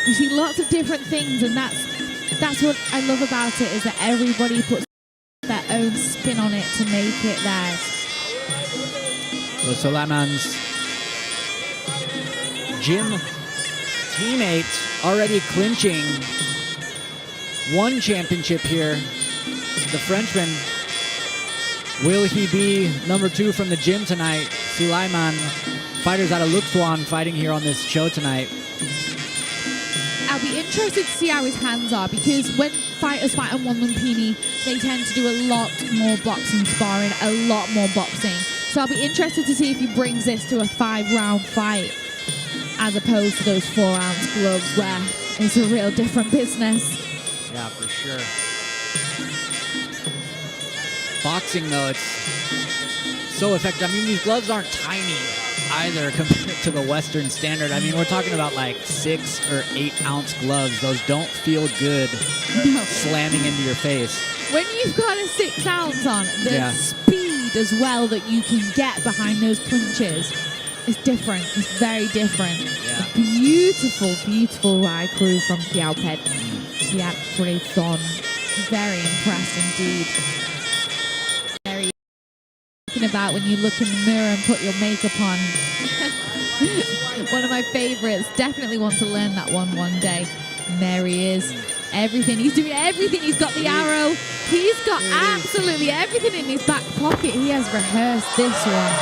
You see lots of different things, and that's what I love about it is that everybody puts their own spin on it to make it theirs. So Sulaiman's gym teammates already clinching one championship here. The Frenchman. Will he be number 2 from the gym tonight? Sulaiman, fighters out of Luke Suan fighting here on this show tonight. I'll be interested to see how his hands are because when fighters fight on one Lumpini, they tend to do a lot more boxing sparring, a lot more boxing. So I'll be interested to see if he brings this to a 5-round fight as opposed to those 4-ounce gloves where it's a real different business. Yeah, for sure. Boxing, though, it's so effective. I mean, these gloves aren't tiny either compared to the Western standard. I mean, we're talking about like 6 or 8 ounce gloves. Those don't feel good slamming into your face. When you've got a 6 ounce on, the speed as well that you can get behind those punches is different. It's very different. Yeah. Beautiful, beautiful ride crew from Kiaopet. Kiat Thon. Very impressed indeed. Very talking about when you look in the mirror and put your makeup on. One of my favorites. Definitely want to learn that one day. And there he is. Everything. He's doing everything. He's got the arrow. He's got absolutely everything in his back pocket. He has rehearsed this one.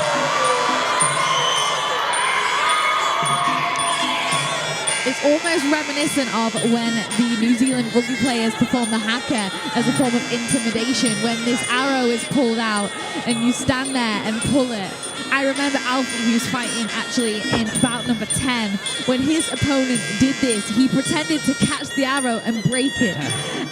It's almost reminiscent of when the New Zealand rugby players perform the haka as a form of intimidation, when this arrow is pulled out and you stand there and pull it. I remember Alfie, who was fighting actually in bout number 10, when his opponent did this, he pretended to catch the arrow and break it.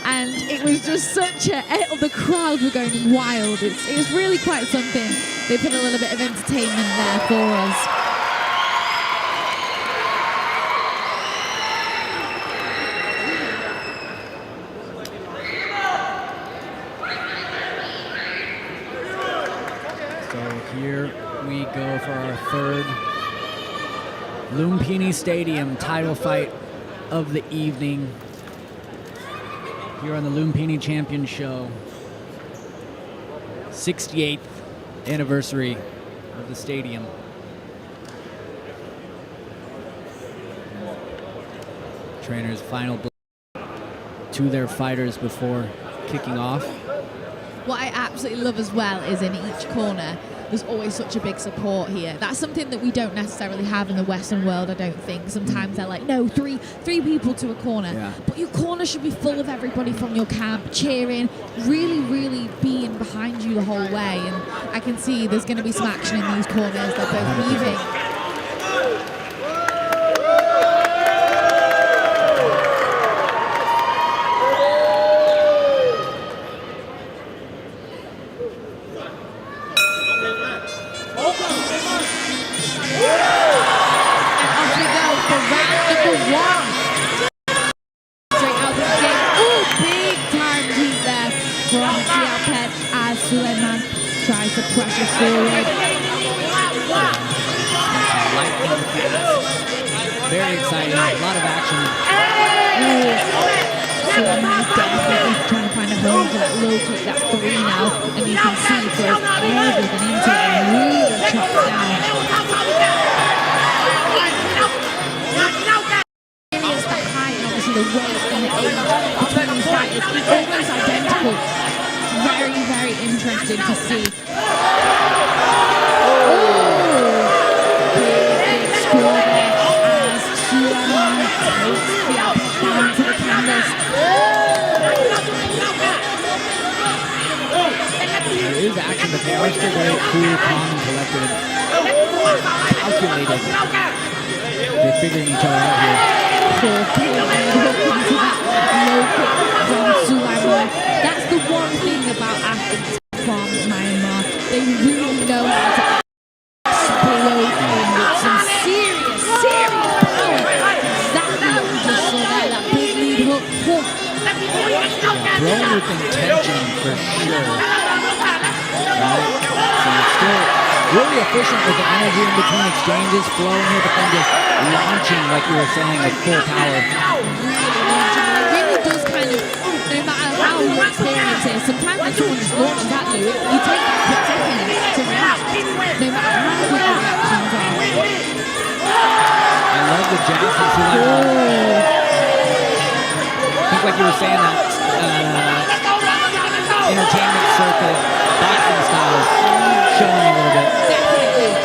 And it was just such a... the crowd were going wild. It's really quite something. They put a little bit of entertainment there for us. Here we go for our third Lumpini Stadium title fight of the evening here on the Lumpini Champion Show. 68th anniversary of the stadium. Trainers' final blow to their fighters before kicking off. What I absolutely love as well is in each corner, there's always such a big support here. That's something that we don't necessarily have in the Western world, I don't think. Sometimes they're like, no, three people to a corner. Yeah. But your corner should be full of everybody from your camp, cheering, really being behind you the whole way. And I can see there's going to be some action in these corners. They're both leaving. Tries to pressure forward. Lightning fast. Very exciting. A lot of action. Suleiman definitely trying to find a home for that low kick. That's 3 now. And you can see he throws everything into it and really chops down. It's the height and obviously the weight and the age between these fighters is almost identical. Very interesting to see. Big score there as Suleiman takes the upper down to the canvas. There is action, but they are still very cool, calm, and collected. Calculated. They're figuring each other out here. Into that low kick from Suleiman. That's the one thing about athletes from Myanmar. They really know how to explode in with some serious power. Exactly what we just saw there, that big lead hook. Thrown with intention for sure. Right? So still really efficient with the energy in between exchanges, flowing here, but then just launching, like you were saying, at full power. It really does kind of, no matter how your experience is, sometimes when someone just launches at you, you take that quick second to react, no matter how quick the reactions are. I love the jab from Suleiman. I think like you were saying, that entertainment circuit, boxing style, showing a little bit. Definitely.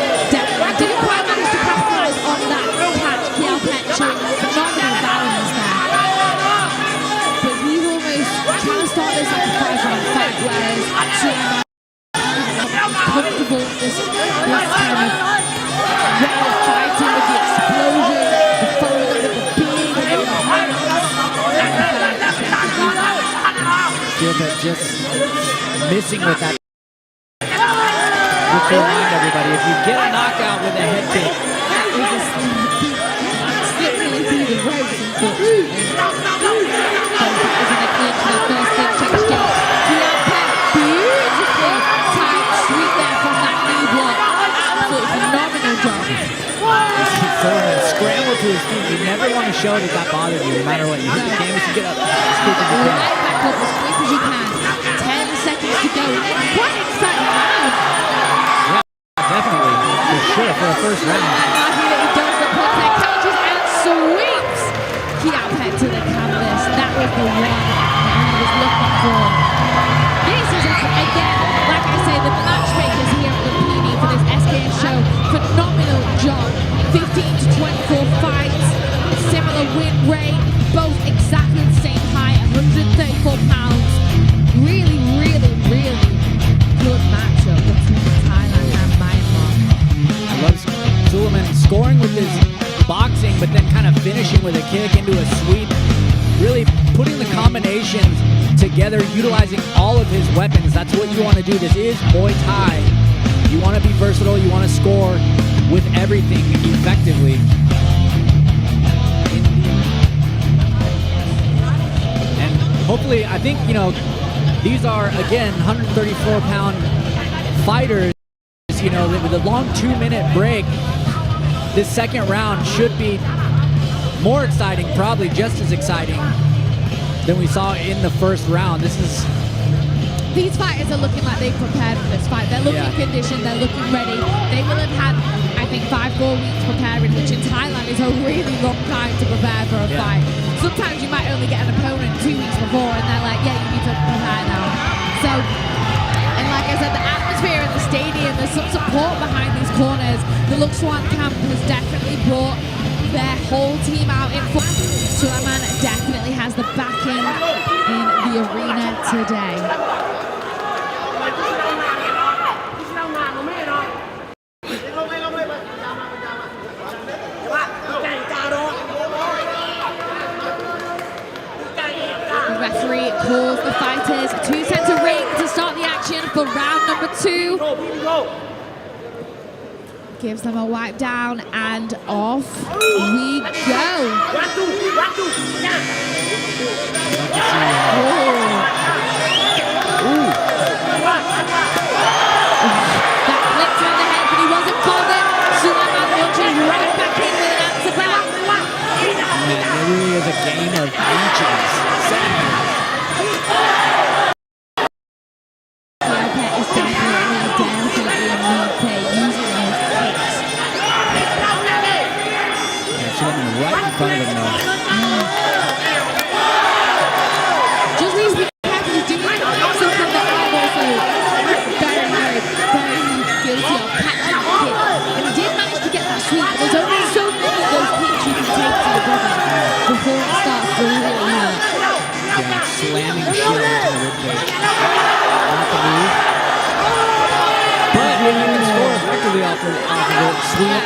Didn't quite manage to capitalize on that catch. Kiao Pet showing phenomenal balance there. But he's almost trying to start this like a 5-round fight, whereas Suleiman is comfortable with this kind of fighting with the explosion, the following up with the big hands. Feel that just missing with that. Just to remind everybody, if you get a knockout with a head kick, that was a slip really through the ropes, unfortunately. Both fighters in the clinch for the first clinch exchange. Kiao Pet, beautiful tight sweep there from that knee block. Absolutely phenomenal job. Suleiman scrambled to his feet. You never want to show that that bothered you, no matter what. You hit the canvas, you get up as quick as you can. Right back up as quick as you can. 10 seconds to go. Quite exciting round. first round. He does the contact catches and sweeps Kiapet to the canvas. That was the one that he was looking for. This is, again, like I say, the matchmakers here at Lumpini for this SKS show. Phenomenal job. 15 to 24 fights, similar win rate, both exactly the same height, 134 pounds. Really, really, really good matchup between Thailand and Myanmar. I love Suleiman scoring with his boxing, but then kind of finishing with a kick into a sweep. Really putting the combinations together, utilizing all of his weapons. That's what you want to do. This is Muay Thai. You want to be versatile. You want to score with everything effectively. And hopefully, I think, these are, again, 134-pound fighters. With a long 2-minute break, this second round should be more exciting, probably just as exciting than we saw in the first round. These fighters are looking like they've prepared for this fight. They're looking conditioned, they're looking ready. They will have had, I think, 5-4 weeks preparing, which in Thailand is a really long time to prepare for a fight. Sometimes you might only get an opponent 2 weeks before and they're like, yeah, you need to prepare now. So, and like I said, the atmosphere in the stadium, there's some support behind these corners. The Luxwan camp has definitely brought their whole team out in front. Suleiman definitely has the backing in the arena today. The referee calls the fighters to center ring to start the action for round number 2. Gives them a wipe down and off we go. That clipped on the head, but he wasn't bothered. Suleiman launches right back in with an answer back. Man, it really is a game of inches. Kiapet is definitely a move play using those kicks. Suleiman right in front of him though. Just needs to be careful. He's doing something that I'm also very guilty of, catching the kick. And he did manage to get that sweep, but there's only so many of those kicks you can take to the body before it starts to really hurt. Yeah, slamming the shield into the ribcage. Not the move. But you can score effectively off of the sweep.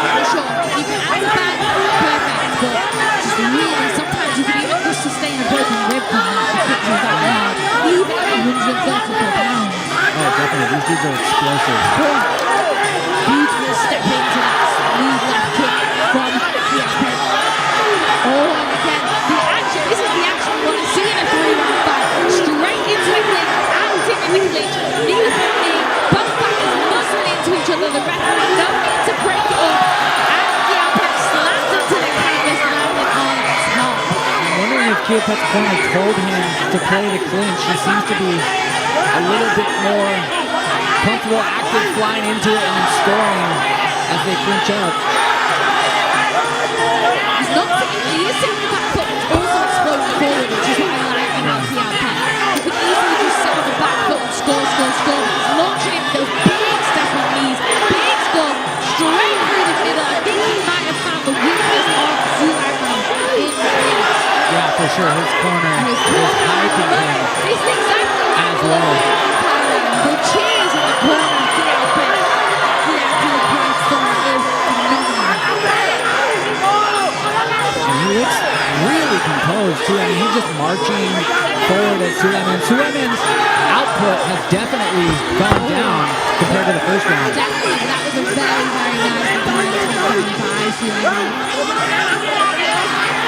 For sure. You can answer back, perfect, but just really, sometimes you can even just sustain a broken rib from that because it's that hard, even at 134 pounds. Oh, definitely. These dudes are explosive. Beautiful step into that smooth left kick from Kiapet. Oh, and again, the action, this is the action we want to see in a 3-round fight. Straight into the clinch, acting in the clinch, knee for knee, both fighters muscling into each other. The referee no need to break it up. And Kiapet slams into the canvas, landing on top. I'm wondering if Kiapet's corner told him to play the clinch. He seems to be a little bit more comfortable, active, flying into it and then scoring as they clinch up. He's not sitting, he is sitting back foot, but also exploding forward, which is what I like about Kiapet. He could easily just sit on the back foot and score. He's launching in those big step-on knees, big scores, straight through the middle. I think he might have found the weakness of Suleiman in the clinch. Yeah, for sure. His corner is hyping him It's exactly as well. the cheers in the corner of Kiapet. Kiapet Price Storm is phenomenal. And he looks really composed too. I mean, he's just marching forward at Suleiman. Suleiman's output has definitely gone down compared to the first round. Definitely, that was a very, very nice performance by Suleiman.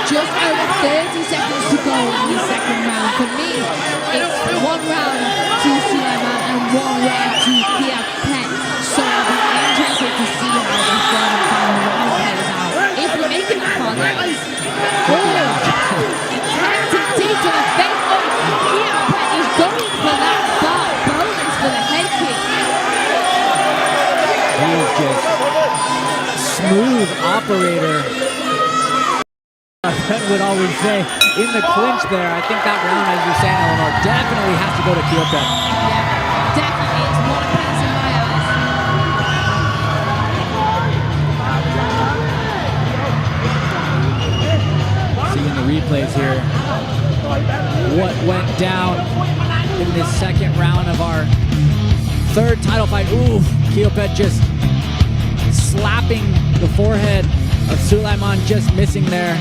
Just over 30 seconds to go in the second round. For me, it's 1 round to Suleiman and 1 round to Kiapet. So I'll be interested to see how the third and final round plays out. If we're making it far, that is intensive deep to the face. Oh, Kiapet is going for that bar bonus for the head kick. He is just smooth operator. Our friend would always say, in the clinch there, I think that round, as you're saying, Eleanor, definitely has to go to Kyoto. Yeah, definitely. It's one piece in my eyes. Seeing the replays here, what went down in this second round of our third title fight. Ooh, Kiopet just slapping the forehead of Sulaiman, just missing there.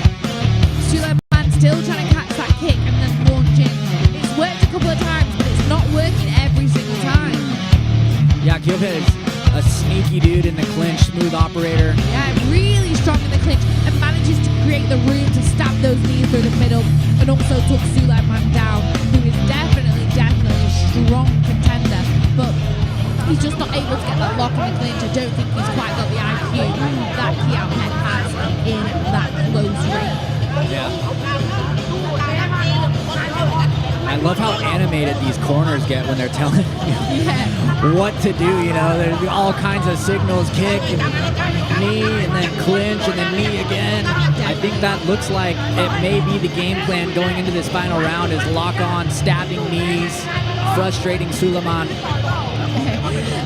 Sulaiman still trying to catch that kick and then launching. It's worked a couple of times, but it's not working every single time. Yeah, Kiopet is a sneaky dude in the clinch, smooth operator. Yeah, really strong in the clinch and manages to create the room to stab those knees through the middle and also took Sulaiman down, who is definitely a strong contender, but he's just not able to get that lock in the clinch. I don't think he's quite got the IQ that Kiopet has in that close range. Yeah. I love how animated these corners get when they're telling you what to do. You know, there's all kinds of signals: kick, and knee, and then clinch, and then knee again. I think that looks like it may be the game plan going into this final round: is lock on, stabbing knees, frustrating Sulaiman.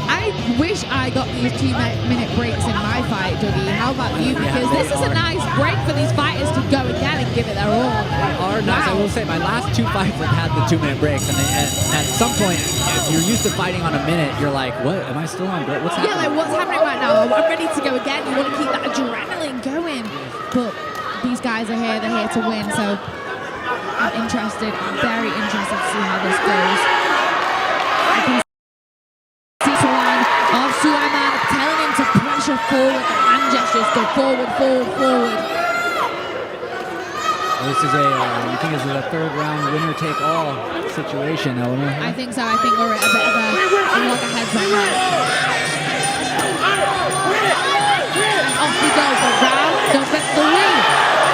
I wish I got these 2-minute breaks in my fight, Dougie. How about you? Because this is a nice break for these fighters to go again and give it their all. Are nice. I will say my last two fights have had the 2-minute breaks, and at some point, if you're used to fighting on a minute, you're like, what? Am I still on break? What's happening? Yeah, like what's happening right now? I'm ready to go again. You want to keep that adrenaline going. But these guys are here. They're here to win. So I'm interested. I'm very interested to see how this goes. I can see Sulaiman telling him to pressure forward. The hand gestures go forward, forward, forward. This is you think this is a third round winner take all situation, Eleanor? I think so. I think we're at a bit of a loggerheads right now. And off we go for round number 3.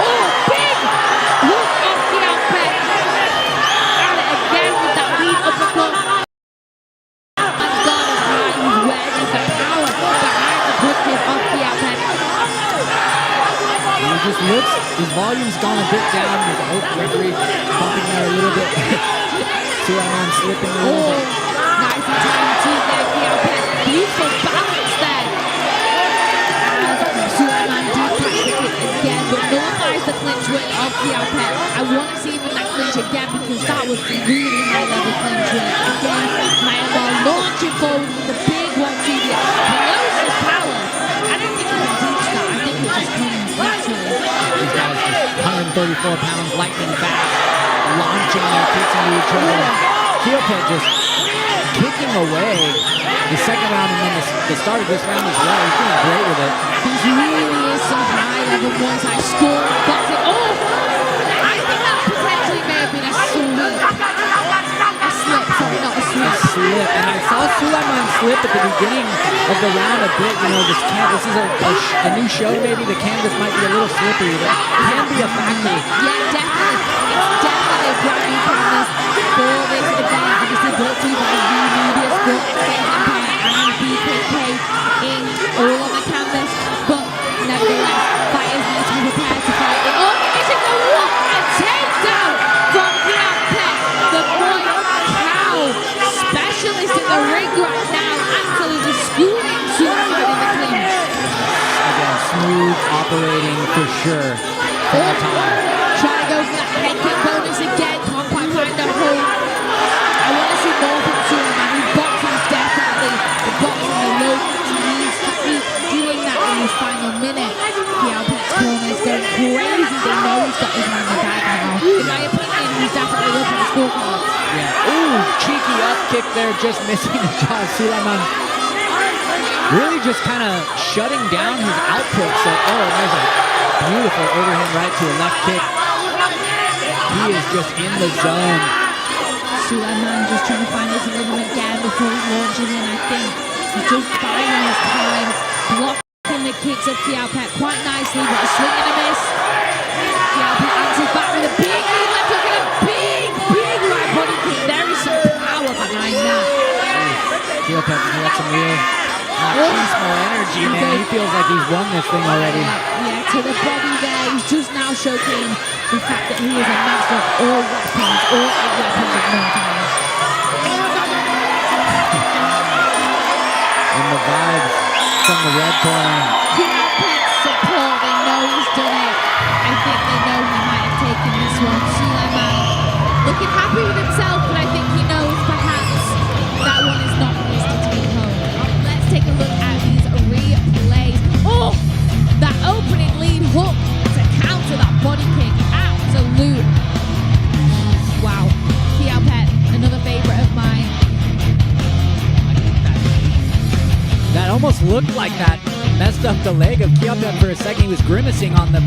Oh, big hook off the output. And again with that lead uppercut. And God is high. He's ready for power behind the punches off the output. He just looks, his volume's gone a bit down. Oh, referee bumping there a little bit. Sulaiman slipping a little bit. Nice and tiny teeth there, Kiopet. Beautiful balance there. As Sulaiman did catch the kick again, but nullifies the clinch work of Kiopet. I want to see him in that clinch again because that was really high level clinch work. Again, Myanmar launching forward with the big 1-2. Explosive power. I don't think he can teach that. I think it just comes naturally. These guys just 134 pounds, lightning fast, launching their kicks into each other. Kiopet just kicking away the second round and then the start of this round as well. He's doing great with it. This really is some high level Muay Thai score boxing. Oh! I think that potentially may have been a slip. A slip, sorry, not a A slip. slip, and I saw Sulaiman slip at the beginning of the round a bit. You know, this is a new show. Maybe the canvas might be a little slippery, but it can be a factor. Yeah, definitely. It's definitely a brand new canvas for this event. Obviously brought to you by Media Sport, Escape Empire, and BKK in all on the canvas. But nevertheless, fighters need to be prepared to fight it. Oh, it's a what a takedown from Kiopet, the Muay Cow specialist in the ring right now, absolutely schooling Sulaiman in the clinch. Again, smooth operating for sure. From the top. Trying to go for that head kick bonus again. Can't quite find a hole. I want to see more from Sulaiman. His boxing is definitely the boxing the low kicks. He needs to keep doing that in his final minute. Kiopet's corner is going crazy. They know he's got his man in the bag now. In my opinion, he's definitely looking at scorecards. Yeah. Ooh, cheeky up kick there, just missing the jaw. Sulaiman really just kind of shutting down his output. So, there's a beautiful overhand right to a left kick. He is just in the zone. Sulaiman just trying to find his rhythm again before he launches in. I think he's just biding his time, blocking the kicks of Kiopet quite nicely, but a swing and a miss. Kiopet answers back with a big knee left hook and a big right body kick. There is some power behind that. Kiopet got some real beast mode energy, man. He feels like he's won this thing already. Yeah, to the body there. He's just now showcasing the fact that he is a master of all weapons, all 8 weapons of Muay Thai. And the vibes from the red corner. Kiao Pet's support, they know he's done it. I think they know he might have taken this one. Suleiman looking happy with himself, but I think he knows perhaps that one is not his to take home. Let's take a look at these replays. Oh, that opening lead hook to counter that body kick. Absolute. Wow. Kiao Pet, another favorite of mine. That almost looked like that messed up the leg of Kiao for a second. He was grimacing on the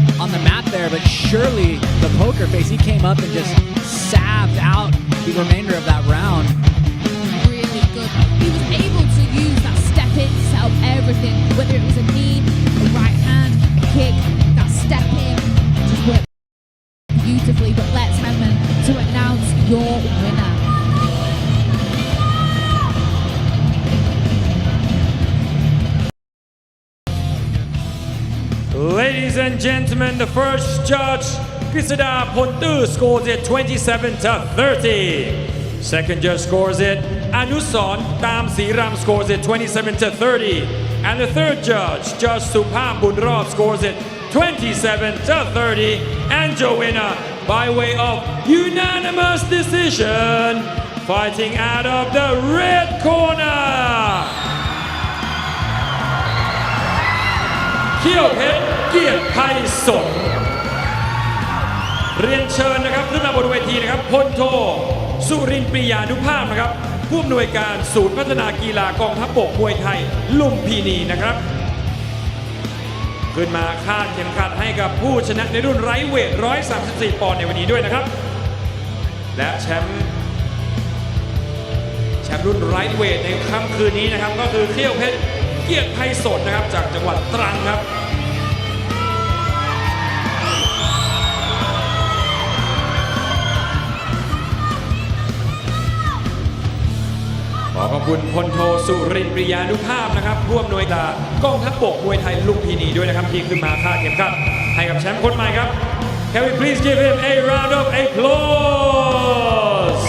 mat there, but surely the poker face, he came up and just sabbed out the remainder of that round. Really good. He was able to use that step in to set up everything, whether it was a knee, a right hand, a kick, that step in, just worked beautifully. But let's Hammond to announce your winner. Ladies and gentlemen, the first judge, Grisada Pontu, scores it 27-30. Second judge scores it, Anuson Tam Siram scores it 27-30. And the third judge, Judge Supam Bunrab, scores it 27-30. And your winner, by way of unanimous decision, fighting out of the red corner, เขี้ยวเพชรเกียรติไพศาลเรียนเชิญนะครับขึ้นมาบนเวทีนะครับพลโทสุรินทร์ปริยานุภาพนะครับผู้อำนวยการศูนย์พัฒนากีฬากองทัพบกมวยไทยลุมพินีนะครับขึ้นมาคาดเข็มขัดให้กับผู้ชนะในรุ่นไร้เวท134ปอนด์ในวันนี้ด้วยนะครับและแชมป์รุ่นไร้เวทในค่ำคืนนี้นะครับก็คือเขี้ยวเพชรเกียรติไพศาลนะครับจากจังหวัดตรังครับขอขอบคุณพลโทสุรินทร์ปริยานุภาพนะครับร่วมหน่วยการกองทัพบกมวยไทยลุมพินีด้วยนะครับที่ขึ้นมาคาดเข็มขัดให้กับแชมป์คนใหม่ครับ Can we please give him a round of applause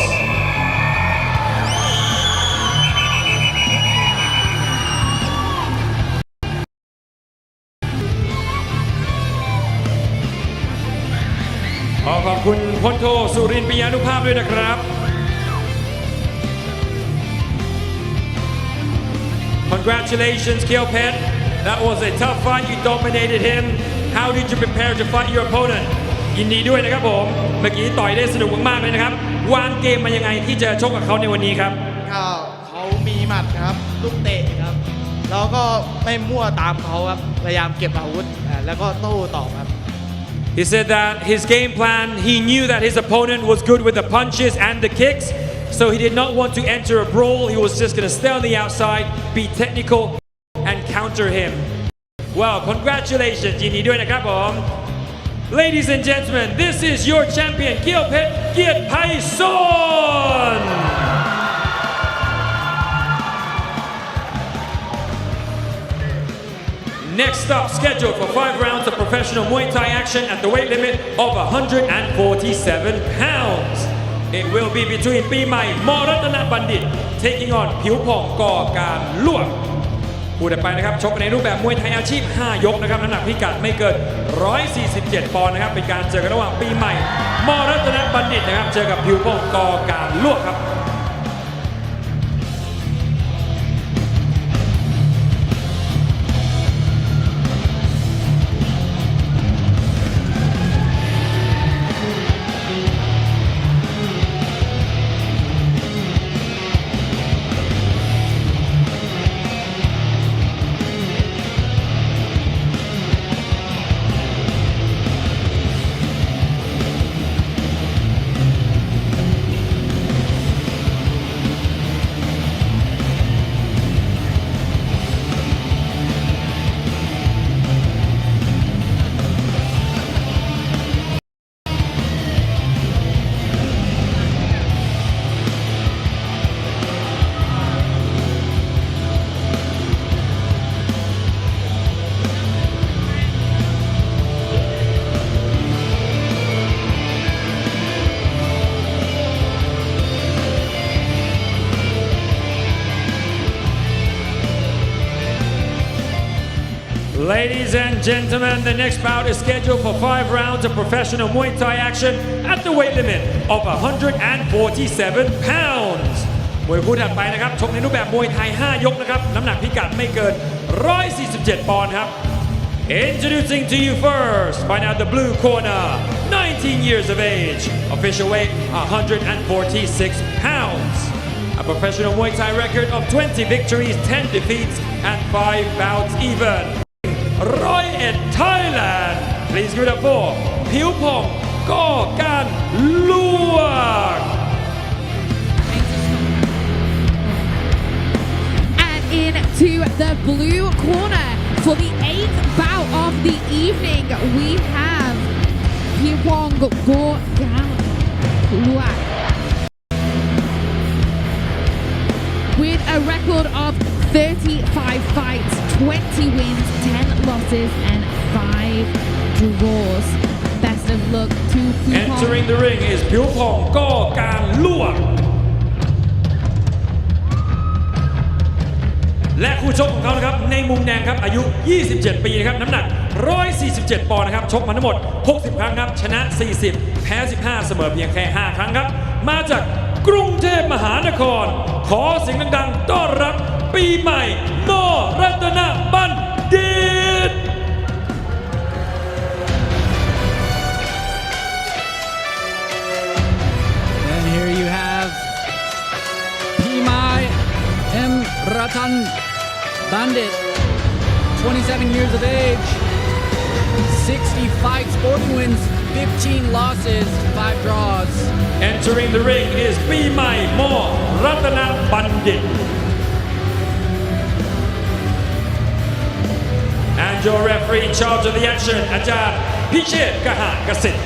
ขอบคุณพลโทสุรินทร์ปริยานุภาพด้วยนะครับ Congratulations, Kiao Pet. That was a tough fight. You dominated him. How did you prepare to fight your opponent? ยินดีด้วยนะครับผมเมื่อกี้ต่อยได้สนุกมากๆเลยนะครับวางเกมมายังไงที่จะชกกับเขาในวันนี้ครับก็เขามีหมัดครับลูกเตะครับแล้วก็ไม่มั่วตามเขาครับพยายามเก็บอาวุธแล้วก็โต้ตอบครับHe said that his game plan, he knew that his opponent was good with the punches and the kicks, so he did not want to enter a brawl. He was just going to stay on the outside, be technical, and counter him. Well, congratulations, ยินดีด้วยนะครับผม Ladies and gentlemen, this is your champion, เกียวเพชรเกียรติไพศาลNext up, scheduled for 5 rounds of professional Muay Thai action at the weight limit of 147 pounds. It will be between ปีใหม่มรัตนบัณฑิต taking on ผิวผ่องก่อการลวกผู้ถัดไปนะครับชกในรูปแบบมวยไทยอาชีพ 5 ยกนะครับน้ำหนักพิกัดไม่เกิน 147 ปอนด์นะครับเป็นการเจอกันระหว่างปีใหม่มรัตนบัณฑิตนะครับเจอกับผิวผ่องก่อการลวกครับ Ladies and gentlemen, the next bout is scheduled for 5 rounds of professional Muay Thai action at the weight limit of 147 pounds มวยคู่ถัดไปนะครับชกในรูปแบบมวยไทย 5 ยกนะครับน้ำหนักพิกัดไม่เกิน 147 ปอนด์ครับ Introducing to you first, find out the blue corner, 19 years of age, official weight 146 pounds. A professional Muay Thai record of 20 victories, 10 defeats, and 5 bouts even. Roy Thailand. Please give it up for Piu Pong Ko Kan Luak. And into the blue corner for the 8th bout of the evening, we have Piwong Go Gan Luak. With a record of 35 fights, 20 wins, 10 losses, and 5 draws. Best of luck to Piwong. Entering the ring is Piu Pong Ko Kan Luak. และคู่ชกของเขานะครับในมุมแดงครับอายุ 27 ปีนะครับน้ำหนัก 147 ปอนด์นะครับชกมาทั้งหมด 60 ครั้งครับชนะ 40 แพ้ 15 เสมอเพียงแค่ 5 ครั้งครับมาจากกรุงเทพมหานครขอเสียงดังๆต้อนรับปีใหม่มอรัตนบัณฑิต And here you have Pimai M. Ratan Bandit, 27 years of age, 60 fights, 40 wins, 15 losses, 5 draws. Entering the ring is ปีใหม่มอรัตนบัณฑิต And your referee in charge of the action อาจารย์พิเชษฐ์กหะกสิทธิ์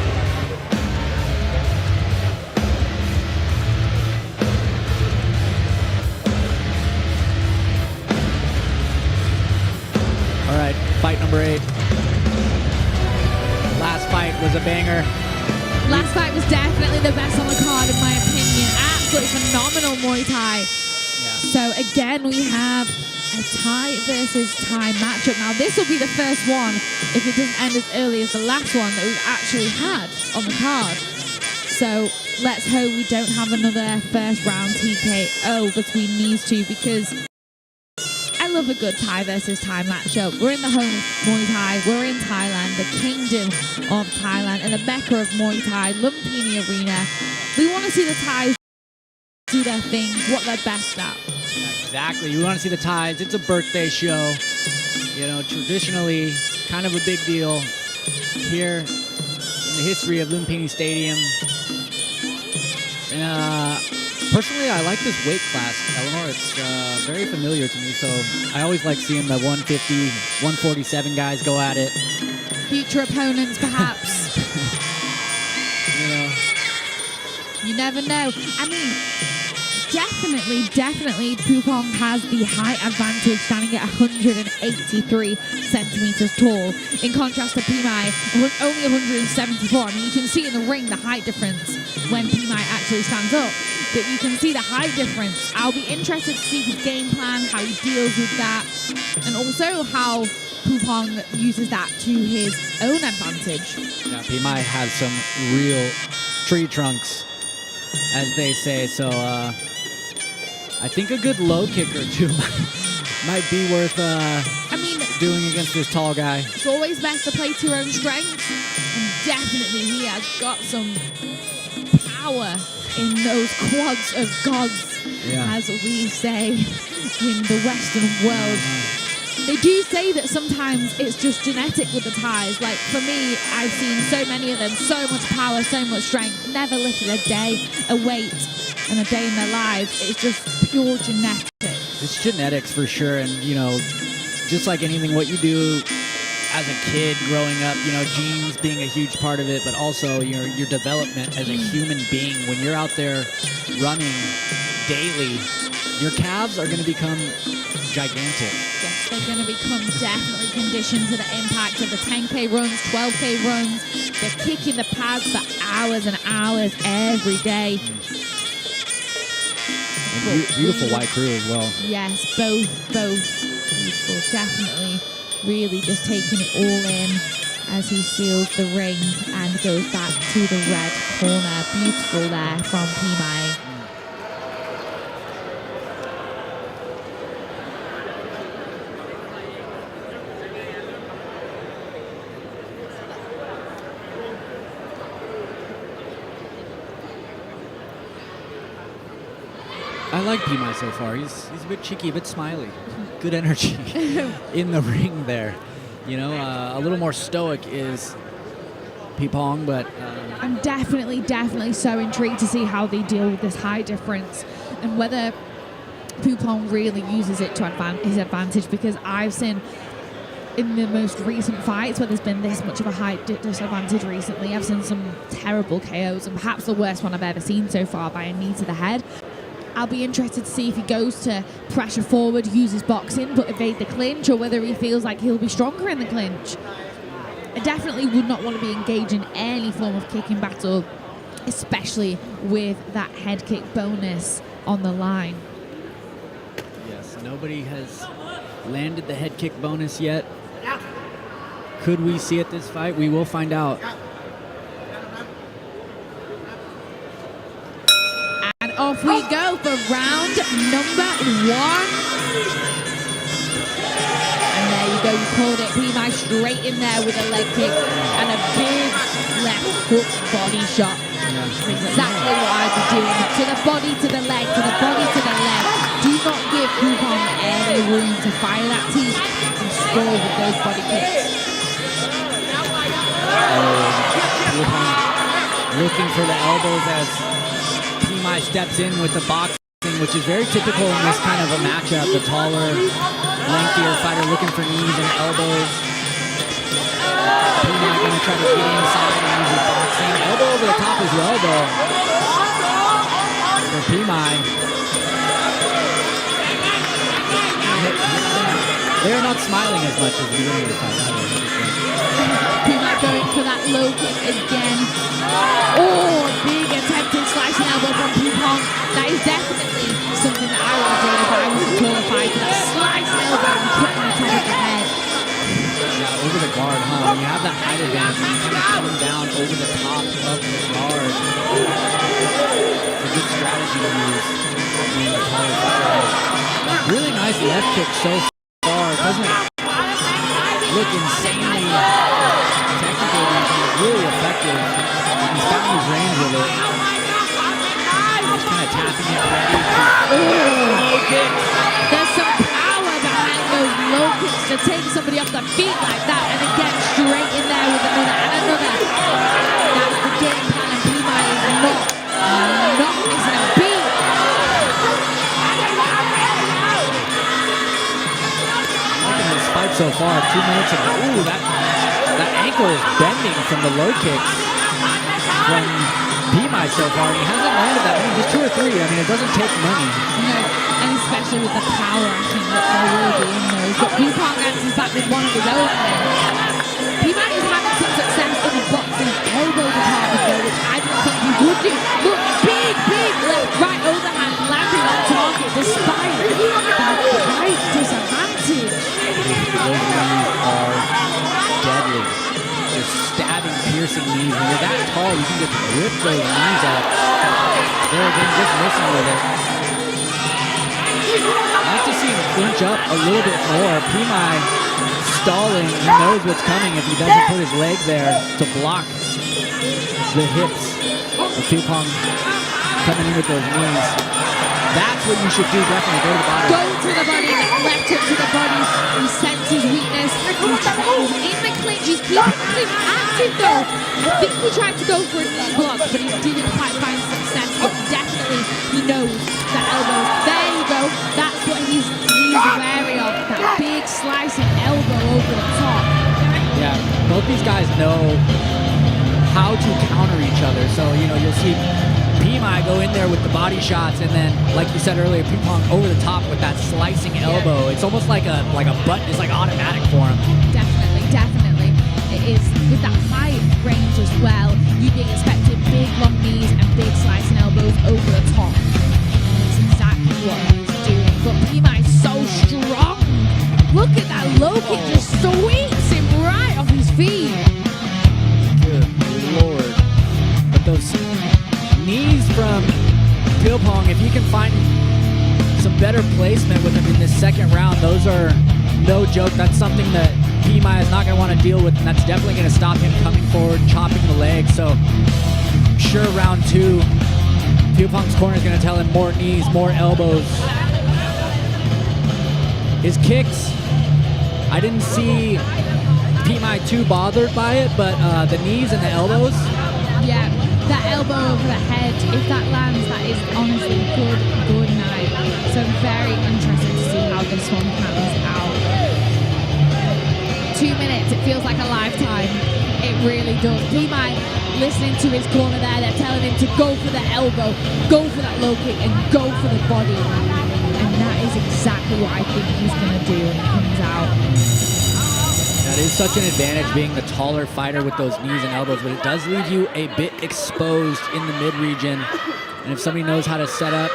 All right, fight number 8. Last fight was a banger. Last fight was definitely the best on the card in my opinion. Absolutely phenomenal Muay Thai. So again, we have a Thai versus Thai matchup. Now this will be the first one, if it doesn't end as early as the last one that we've actually had on the card. So let's hope we don't have another first round TKO between these two, because I love a good Thai versus Thai matchup. We're in the home of Muay Thai. We're in Thailand, the kingdom of Thailand, and the mecca of Muay Thai, Lumpini Arena. We want to see the Thais do their thing, what they're best at. Exactly. You want to see the Thais. It's a birthday show. You know, traditionally, kind of a big deal here in the history of Lumpini Stadium. Personally, I like this weight class, Eleanor. It's very familiar to me, so I always like seeing the 150, 147 guys go at it. Future opponents, perhaps. You know, You never know. I mean, definitely, Pupong has the height advantage, standing at 183 centimeters tall. In contrast to Pimai, only 174. I mean, you can see in the ring the height difference when Pimai actually stands up. But you can see the height difference. I'll be interested to see his game plan, how he deals with that, and also how Pupong uses that to his own advantage. yeah, Pimai has some real tree trunks, as they say. So I think a good low kick or two might be worth I mean, doing against this tall guy. it's always best to play to your own strengths, and definitely he has got some power in those quads of gods, Yeah. as we say in the Western world. They do say that sometimes it's just genetic with the Thais. Like for me, I've seen so many of them, so much power, so much strength, never lifted a day, a weight, and a day in their lives. It's just pure genetics. It's genetics for sure, and you know, just like anything, what you do as a kid growing up, you know, genes being a huge part of it, but also your development as a human being. When you're out there running daily, your calves are going to become gigantic. Yes, they're going to become definitely conditioned to the impact of the 10K runs, 12K runs. They're kicking the pads for hours and hours every day. And beautiful white crew as well. Yes, both beautiful, definitely. really just taking it all in as he seals the ring and goes back to the red corner. Beautiful there from Pimai. I like Pimai so far. He's a bit cheeky, a bit smiley. Good energy in the ring there. You know, a little more stoic is Pipong, but I'm definitely so intrigued to see how they deal with this height difference and whether Pupong really uses it to his advantage, because I've seen in the most recent fights where there's been this much of a height disadvantage recently, I've seen some terrible KOs, and perhaps the worst one I've ever seen so far by a knee to the head. I'll be interested to see if he goes to pressure forward, uses boxing, but evade the clinch, or whether he feels like he'll be stronger in the clinch. I definitely would not want to be engaged in any form of kicking battle, especially with that head kick bonus on the line. yes, nobody has landed the head kick bonus yet. Could we see it this fight? We will find out. And off we go for round number 1. And there you go, you called it. Pimai straight in there with a leg kick and a big left hook body shot. Exactly what I'd be doing. To the body, to the leg, to the body, to the leg. Do not give Pupong any room to fire that teeth and score with those body kicks. Looking for the elbows as Pimai steps in with the boxing, which is very typical in this kind of a matchup. The taller, lengthier fighter looking for knees and elbows. Pimai going to try to get inside and use his boxing. Elbow over the top as well, though. For Pimai. They're not smiling as much as the beginning of the fight. Pimai going for that low kick again. Oh, big attempted slicing elbow from Pupong. That is definitely something that I would be doing if I was a taller fighter. That slicing elbow and kick on the top of the head. Yeah, over the guard, huh? When you have that height advantage, you kind of come down over the top of the guard. It's a good strategy to use when the taller fighter. Really nice left kick so far. It doesn't look insanely technical, but it's really effective. He's found his range with it. Just kind of tapping it ready to low kick. There's some power behind those low kicks to take somebody off their feet like that and then get straight in there with another and another. That's the game plan, and Pimai is not missing a beat. This fight so far, 2 minutes ago. Ooh, that ankle is bending from the low kicks from Pimai so far. He hasn't landed that many, just 2 or 3. I mean, it doesn't take many. No, and especially with the power, I think that there will be in those. But Pupong answers back with one of his own. Pimai is having some success in the boxing elbow department though, which I didn't think he would do. Look, big left right overhand landing on target despite that height disadvantage. Those knees are deadly. Just stabbing, piercing knees. When you're that tall, you can just rip those knees up. There again, just missing with it. I'd like to see him clinch up a little bit more. Pimai stalling. He knows what's coming if he doesn't put his leg there to block the hips of Pupong coming in with those knees. That's what you should do, definitely. Go to the body. Go to the body, that left hook to the body. He senses his weakness. He's in the clinch. He's keeping the clinch active though. I think he tried to go for a knee block, but he didn't quite find success. But definitely, he knows the elbows. There you go. That's what he's wary of. That big slicing elbow over the top. Yeah, both these guys know how to counter each other. So, you know, you'll see Pimai go in there with the body shots, and then, like you said earlier, Pupong over the top with that slicing elbow. It's almost like a button. It's like automatic for him. Definitely. It is with that high range as well. You'd be expecting big long knees and big slicing elbows over the top. And it's exactly what he's doing. But Pimai is so strong. Look at that low kick, just so from Pilpong. If he can find some better placement with him in this second round, those are no joke. That's something that Pimai is not going to want to deal with, and that's definitely going to stop him coming forward, chopping the leg. So, I'm sure round two, Pilpong's corner is going to tell him more knees, more elbows. His kicks, I didn't see Pimai too bothered by it, but the knees and the elbows. Yeah, that elbow over the head, if that lands, that is honestly good night. So I'm very interested to see how this one pans out. 2 minutes, it feels like a lifetime. It really does. Pimai listening to his corner there, they're telling him to go for the elbow, go for that low kick, and go for the body. And that is exactly what I think he's going to do when he comes out. That is such an advantage being the taller fighter with those knees and elbows, but it does leave you a bit exposed in the mid-region. And if somebody knows how to set up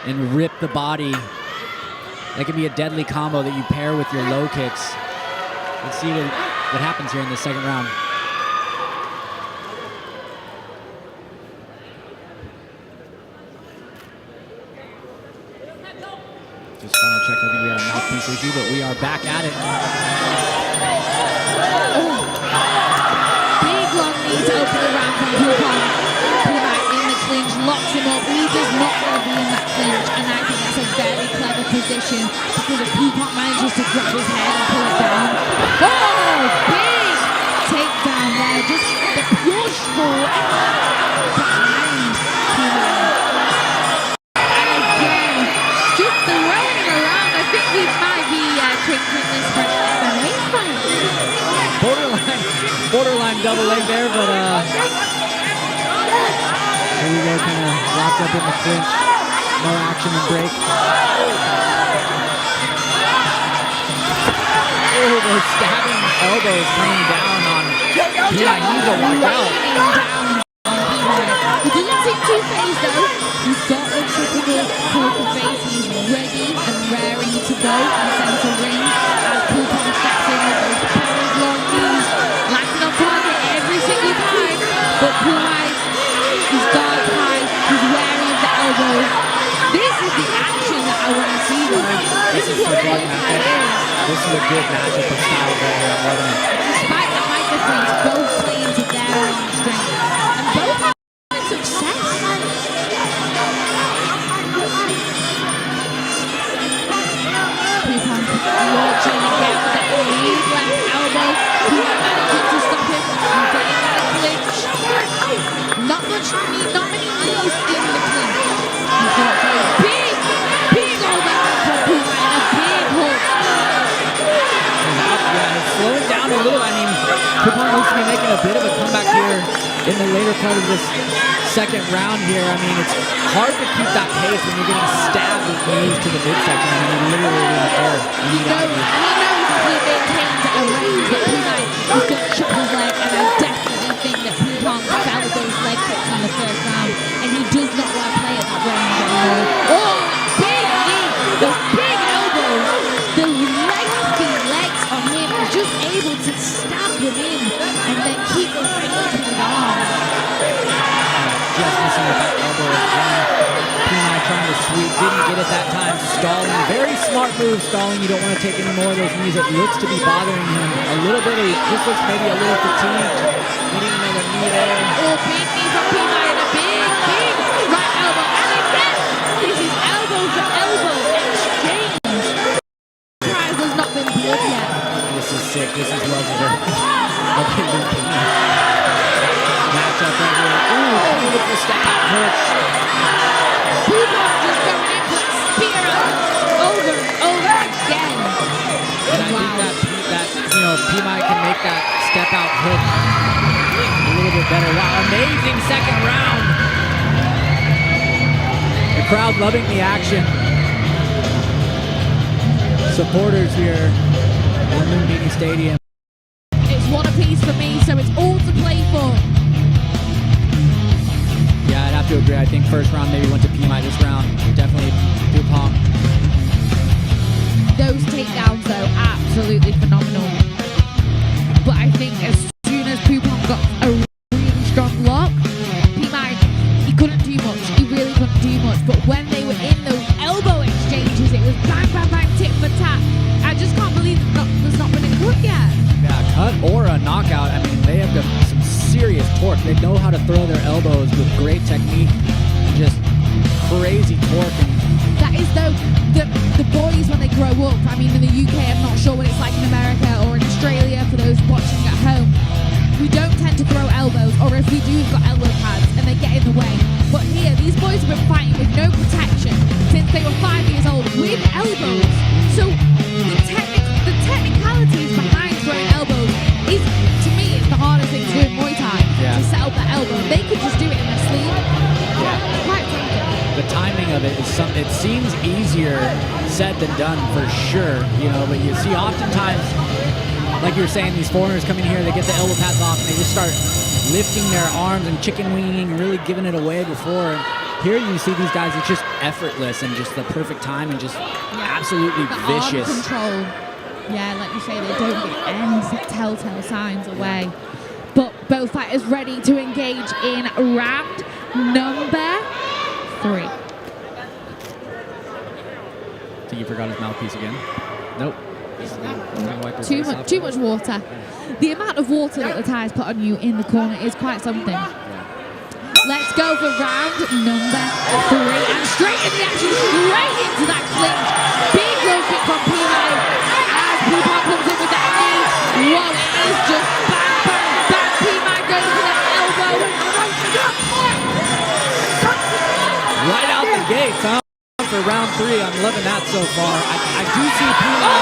and rip the body, that can be a deadly combo that you pair with your low kicks. Let's see what happens here in the second round. Just final check, I think we had a mouthpiece issue, but we are back at it. Big long knee to open the round from Pilpong. Pimai in the clinch, locks him up. He does not want to be in that clinch, and I think that's a very clever position because if Pilpong manages to grab his head and pull it down. Oh, big takedown there. Just the pure strength behind Pimai. And again, just throwing him around. I think we might be triggering this for MMA fight. Borderline double leg there, but here we go, kind of locked up in the clinch. No action and break. Oh, those stabbing elbows coming down on Pimai. He needs to watch out. He doesn't seem too phased though. He's got the typical poker face. He's ready and raring to go in center ring as Pilpong steps in with those powered long knees, landing on target every single time. But Pimai, his guard's high, he's wary of the elbows. This is the action that I want to see though. This is what Muay Thai is. This is a good matchup of styles right here. I'm loving it. Despite the height difference, both play into their own strength. And both have success. Pilpong launching again with that big left elbow. Pimai managing to stop him from getting in the clinch. Not many knees in the clinch. He's got a big overhand from Pimai and a big hook. Yeah, it's slowing down a little. I mean, Pilpong looks to be making a bit of a comeback here in the later part of this second round here. I mean, it's hard to keep that pace when you're getting stabbed with knees to the midsection. I mean, you're literally in the air. He knows he maintains a range, but Pimai is going to chop his leg, and I definitely think that Pilpong fell those leg kicks in the first round, and he does not want to play at that range anymore. Oh, big knee, those big elbows, the lengthy legs on him, just able to stab him in, and then keep the fight to the arm. Just missing with that elbow again. Pimai trying to sweep, didn't get it that time. Stalling, very smart move, stalling. You don't want to take any more of those knees. It looks to be bothering him a little bit. He just looks maybe a little fatigued. Hitting another knee there. Oh, big knee from Pimai and a big right elbow. And again, this is elbow for elbow exchange. Prize has not been blood yet. This is sick. This is well deserved. Okay, matchup right here. Ooh, beautiful step out hook. Pilpong just going in for the spear over and over again. And I think that Pimai can make that step out hook a little bit better. Wow, amazing second round. The crowd loving the action. Supporters here in Lumpini Stadium. It's one apiece for me, so it's all to play for. Yeah, I'd have to agree. I think first round maybe went to Pimai. This round definitely Pilpong. Those takedowns, though, absolutely phenomenal. But I think as soon as Pilpong got a really strong lock, Pimai, he couldn't do much. He They know how to throw their elbows with great technique and just crazy torque. And That is though the boys when they grow up. I mean, in the UK, I'm not sure what it's like in America or in Australia for those watching at home. We don't tend to throw elbows, or if we do, we've got elbow pads and they get in the way. But here, these boys have been fighting with no protection since they were 5 years old with elbows. So the technicalities behind throwing elbows is, to me, it's the hardest thing to do in Muay Thai. Yeah. To set up the elbow. They could just do it in their sleeve. Yeah. Quite tempting. the timing of it is it seems easier said than done for sure, you know, but you see oftentimes, like you were saying, these foreigners come in here, they get the elbow pads off and they just start lifting their arms and chicken winging and really giving it away before. And here you see these guys, it's just effortless and just the perfect time and just absolutely the vicious. Arm control. Yeah, like you say, they don't give any telltale signs away. But both fighters ready to engage in round number 3. I think you forgot his mouthpiece again. Nope. Too much water. The amount of water that the Thais put on you in the corner is quite something. Let's go for round number 3. And straight in the action, straight into that clinch. Big low kick from Pima as Puma comes in with that knee. Whoa, it is just bang, bang, bang. Pima goes for that elbow. Right out the gates, huh? For round 3, I'm loving that so far. I do see Puma.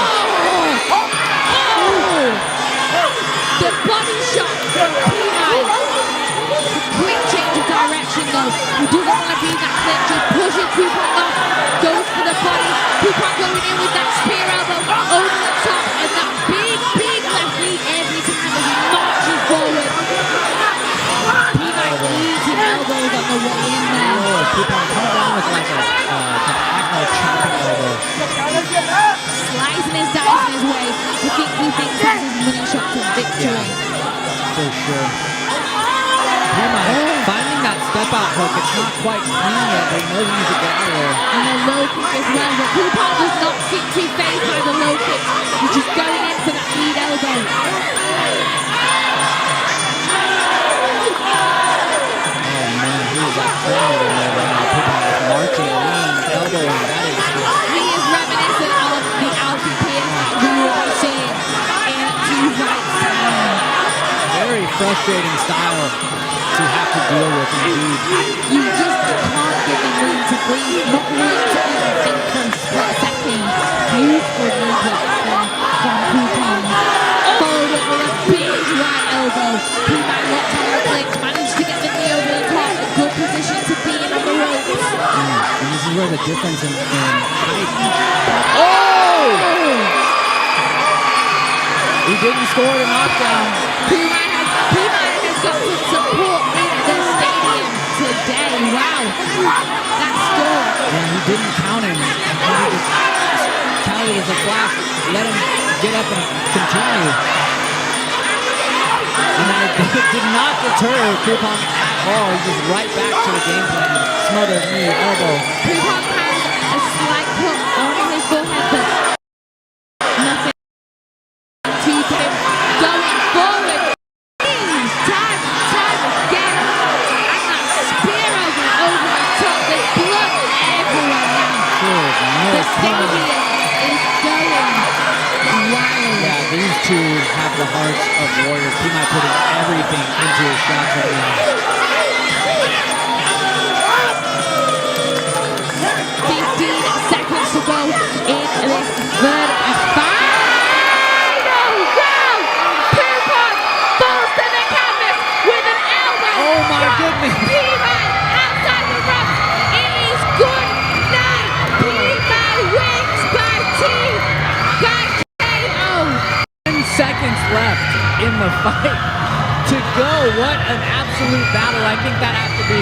The body shot from Pima. Quick change of direction though. He doesn't want to be in that clinch. He pushes Kupon off. Goes for the body. Kupon going in with that spear elbow over the top. And that big, big left knee every time as he marches forward. Pima eating elbows on the way in there. Kupon coming down with like a diagonal chopping elbow. Slicing his dice in his way. He thinks that's his money shot to victory. For sure. Pima finding that step out hook. It's not quite clean yet, but he knows he needs to get out of there. And the low kick as well. But Kupon does not seem too phased by the low kick. He's just going in for that lead elbow. Oh man, he is like throwing it in there right now. Kupon is marching, lean, elbowing. That is He is reminiscent of the Alfie Pierce that we will be seeing in 2 fights time. very frustrating style to have to deal with indeed. You just can't give him room to breathe, not room to even think for a split second. Beautiful movement there from Kupon. Followed up with a big right elbow. Pima locked on the clinch, managed to get the knee over the top. A good position to be in on the ropes. And this is where the difference in height. Oh! He didn't score the knockdown. Pima has got some support in the stadium today. Wow. That score. And he didn't count him. He just counted as a flash. Let him get up and continue. And it did not deter Kupon at all. He's just right back to the game plan. Smothered knee, elbow. Kupon has a slight cut on his forehead, but nothing to him. Going forward. Time again. And that spear over the top. There's blood everywhere now. The stadium is going wild. Yeah, these two have the hearts of warriors. He might put everything into his shots right now. 15 seconds to go in this third and final round. Kupon falls to the canvas with an elbow. Oh my goodness. Pima outside the rough. It is good night. Pima wins by KO. 10 seconds left in the fight to go. What an absolute battle. I think that has to be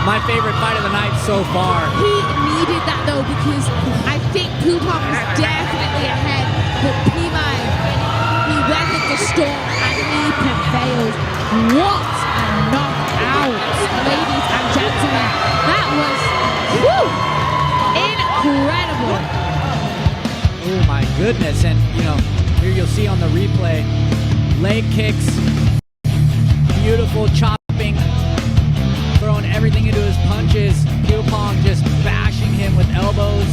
my favorite fight of the night so far. He needed that though because I think Kupon was definitely ahead, but Pima, he weathered the storm and he prevailed. What a knockout, ladies and gentlemen. That was incredible. Oh my goodness. And you know, here you'll see on the replay, leg kicks, beautiful chopping put everything into his punches. Piopong just bashing him with elbows.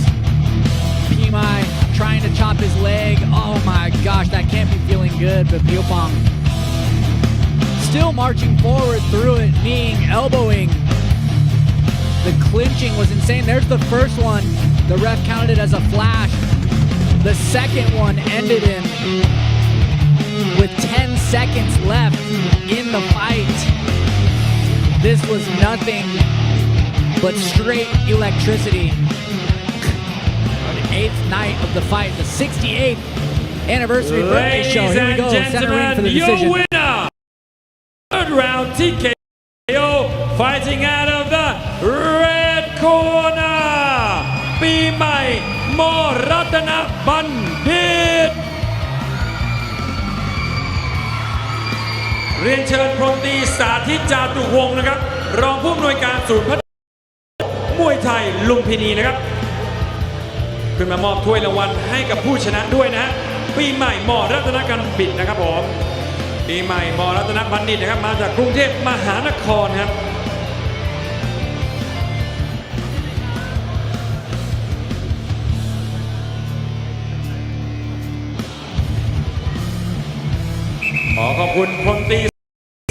Pimai trying to chop his leg. Oh my gosh, that can't be feeling good, but Piopong still marching forward through it, kneeing, elbowing. The clinching was insane. There's the first one. The ref counted it as a flash. The second one ended him with 10 seconds left in the fight. This was nothing but straight electricity. The 8th night of the fight, the 68th anniversary birthday show. Here we go, center ring for the your decision. winner, third round TKO, fighting out of the red corner, ปีใหม่มรัตนบัณฑิต เรียนเชิญพลตรีสาธิตจาตุวงศ์นะครับรองผู้อำนวยการศูนย์พัฒนามวยไทยลุมพินีนะครับขึ้นมามอบถ้วยรางวัลให้กับผู้ชนะด้วยนะฮะปีใหม่มรัตนบัณฑิตนะครับผมปีใหม่มรัตนบัณฑิตนะครับมาจากกรุงเทพมหานครครับขอขอบคุณพลตรี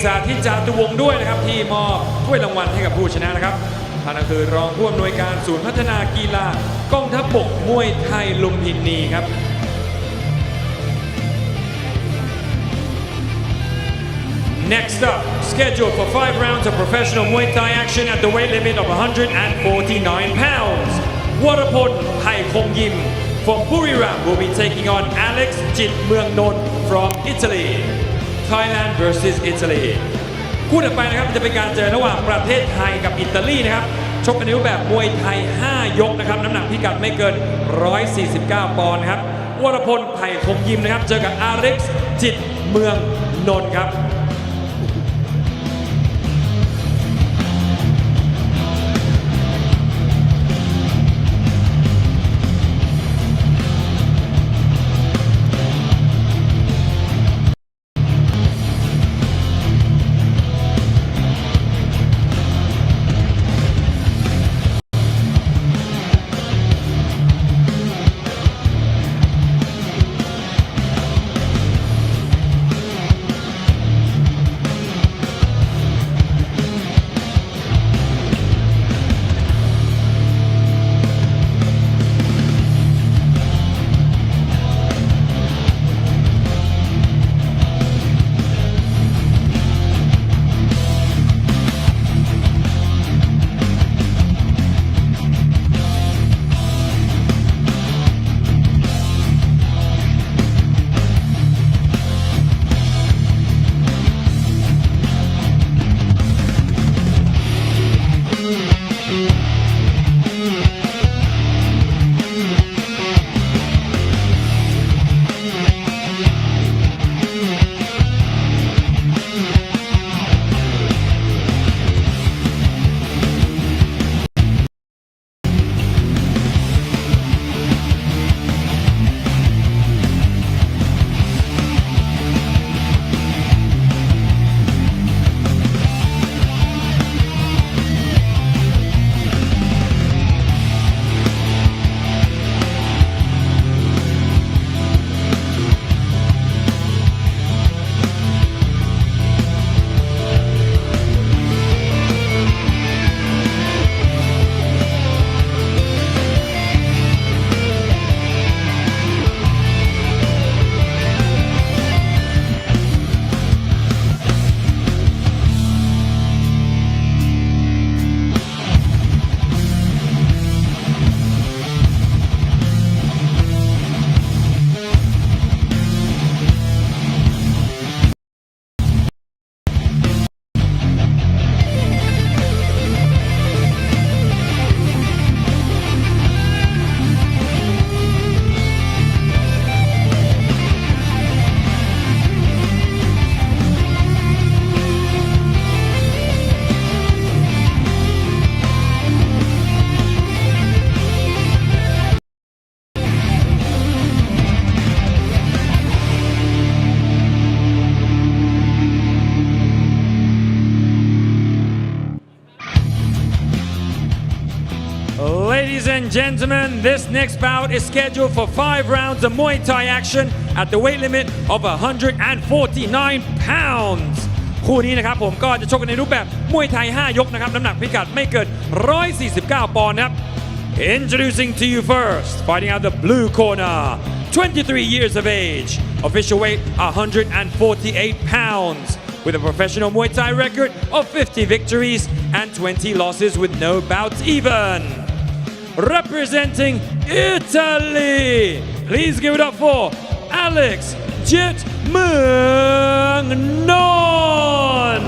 สาธิตจาตุวงศ์ด้วยนะครับที่มอบถ้วยรางวัลให้กับผู้ชนะนะครับท่านก็คือรองผู้อำนวยการศูนย์พัฒนากีฬากองทัพบกมวยไทยลุมพินีครับ Next up, scheduled for 5 rounds of professional Muay Thai action at the weight limit of 149 pounds. Warapon Hai Kong Yim from Buriram will be taking on Alex Jit Muang Non from Italy. Thailand versus Italy. คู่ต่อไปนะครับจะเป็นการเจอระหว่างประเทศไทยกับอิตาลีนะครับชกกันในรูปแบบมวยไทย5ยกนะครับน้ำหนักพิกัดไม่เกิน149ปอนด์ครับวรพลไผ่คงยิมนะครับเจอกับอาเล็กซ์จิตเมืองนนท์ครับ Ladies and gentlemen, this next bout is scheduled for 5 rounds of Muay Thai action at the weight limit of 149 pounds คู่นี้นะครับผมก็จะชกกันในรูปแบบมวยไทย 5 ยกนะครับน้ำหนักพิกัดไม่เกิน 149 ปอนด์ครับ Introducing to you first, fighting out the blue corner, 23 years of age, official weight 148 pounds, with a professional Muay Thai record of 50 victories and 20 losses with no bouts even. Representing Italy, please give it up for Alex Jit Mung Non.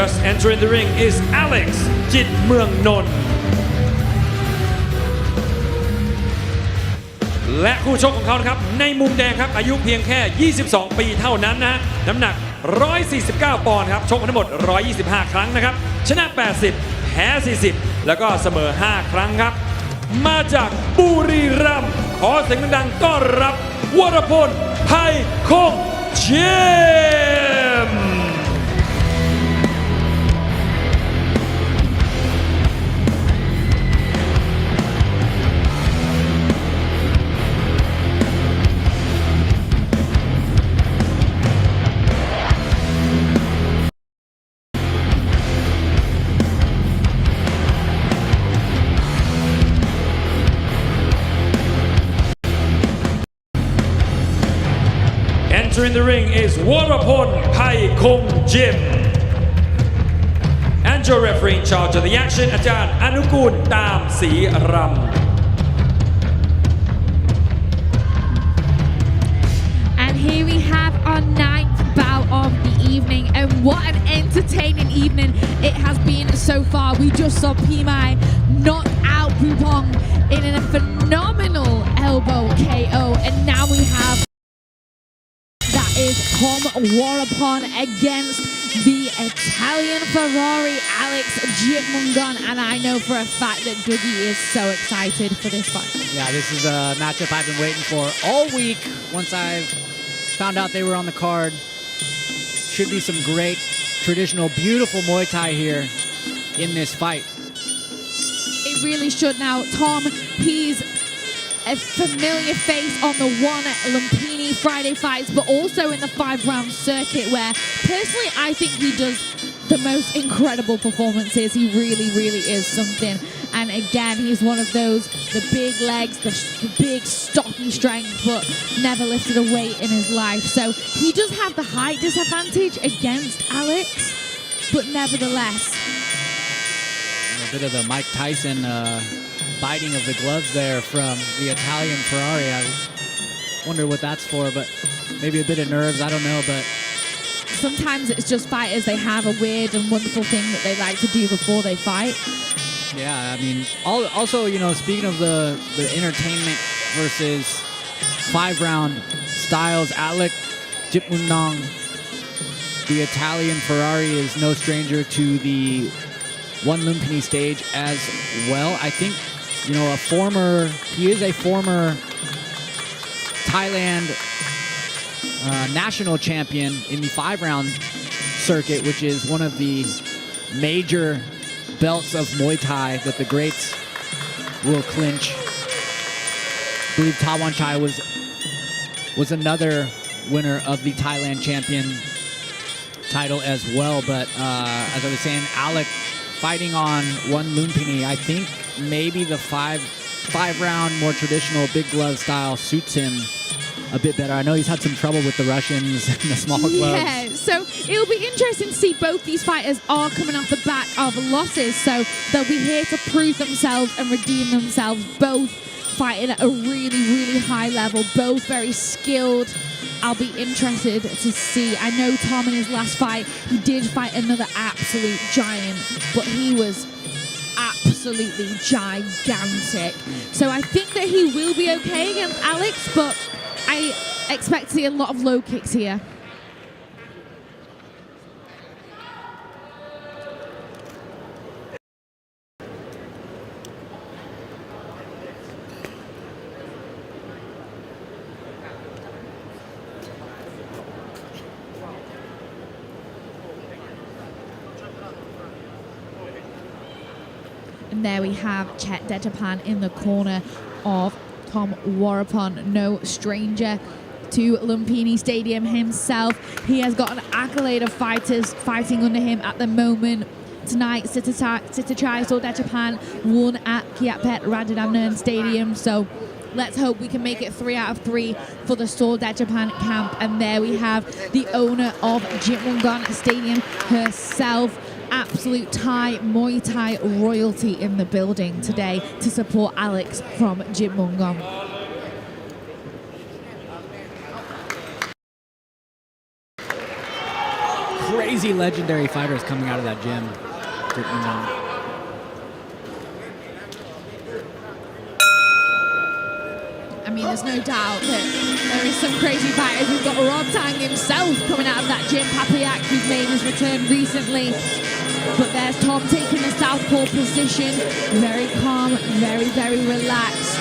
Just entering the ring is Alex Jit Mung Non และคู่ชกของเขานะครับในมุมแดงครับอายุเพียงแค่ 22 ปีเท่านั้นนะน้ำหนัก 149 ปอนด์ครับชกมาทั้งหมด 125 ครั้งนะครับชนะ 80 แพ้ 40 แล้วก็เสมอ 5 ครั้งครับมาจากบุรีรัมย์ขอเสียงดังๆต้อนรับวรพลไพคงเจมส์ Entering the ring is Warapon Pai Kong Jim. And your referee in charge of the action, Ajahn Anukul Tam Si Ram. And here we have our 9th bout of the evening, and what an entertaining evening it has been so far. We just saw Pimai knock out Pupong in a phenomenal elbow KO, and now we have is Tom Warapon against the Italian Ferrari Alex Jit Mung Non, and I know for a fact that Dougie is so excited for this fight. Yeah, this is a matchup I've been waiting for all week. Once I've found out they were on the card, should be some great traditional beautiful Muay Thai here in this fight. It really should. Now Tom, he's a familiar face on the one Lumpini Friday fights, but also in the 5-round circuit, where personally I think he does the most incredible performances. He really, really is something. And again, he's one of those, the big legs, the big stocky strength, but never lifted a weight in his life. So he does have the height disadvantage against Alex, but nevertheless. A bit of the Mike Tyson biting of the gloves there from the Italian Ferrari. I wonder what that's for, but maybe a bit of nerves, I don't know, but sometimes it's just fighters, they have a weird and wonderful thing that they like to do before they fight. Yeah, I mean, also, you know, speaking of the entertainment versus 5-round styles, Alex Jit Mung Non, the Italian Ferrari, is no stranger to the one Lumpini stage as well. I think, you know, he is a former Thailand national champion in the 5-round circuit, which is one of the major belts of Muay Thai that the greats will clinch. I believe Tawan Chai was another winner of the Thailand champion title as well. But as I was saying, Alec fighting on one Lumpini, I think maybe the 5-round more traditional big glove style suits him a bit better. I know he's had some trouble with the Russians and the small gloves. Yeah, so it'll be interesting to see. Both these fighters are coming off the back of losses, so they'll be here to prove themselves and redeem themselves. Both fighting at a really, really high level, both very skilled. I'll be interested to see. I know Tom in his last fight, he did fight another absolute giant, but he was absolutely gigantic. So I think that he will be okay against Alex, but expect to see a lot of low kicks here. And there we have Chet Dejapan in the corner of Tom Warapon, no stranger to Lumpini Stadium himself. He has got an accolade of fighters fighting under him at the moment. Tonight, Sitachai Dejapan won at Kiatpet Radadamnan Stadium, so let's hope we can make it 3 out of 3 for the Dejapan camp. And there we have the owner of Jitmungan Stadium herself. Absolute Thai Muay Thai royalty in the building today to support Alex from Jitmungan. Crazy legendary fighters coming out of that gym. I mean, there's no doubt that there is some crazy fighters. We've got Rob Tang himself coming out of that gym. Papiak, who's made his return recently. But there's Tom taking the southpaw position. Very calm, very, very relaxed.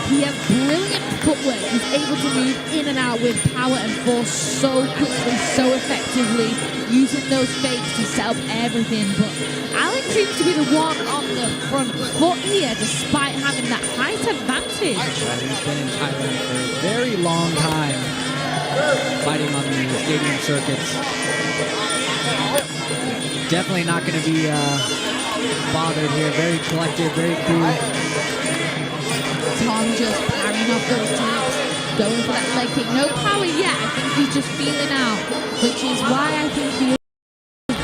He has brilliant footwork. He's able to move in and out with power and force so quickly, so effectively, using those fakes to set up everything. But Alex seems to be the one on the front foot here, despite having that height advantage. He's been in Thailand for a very long time, fighting on the stadium circuits. Definitely not going to be bothered here. Very collected, very cool. Tom just parrying off those taps, going for that leg kick. No power yet. I think he's just feeling out, which is why I think he is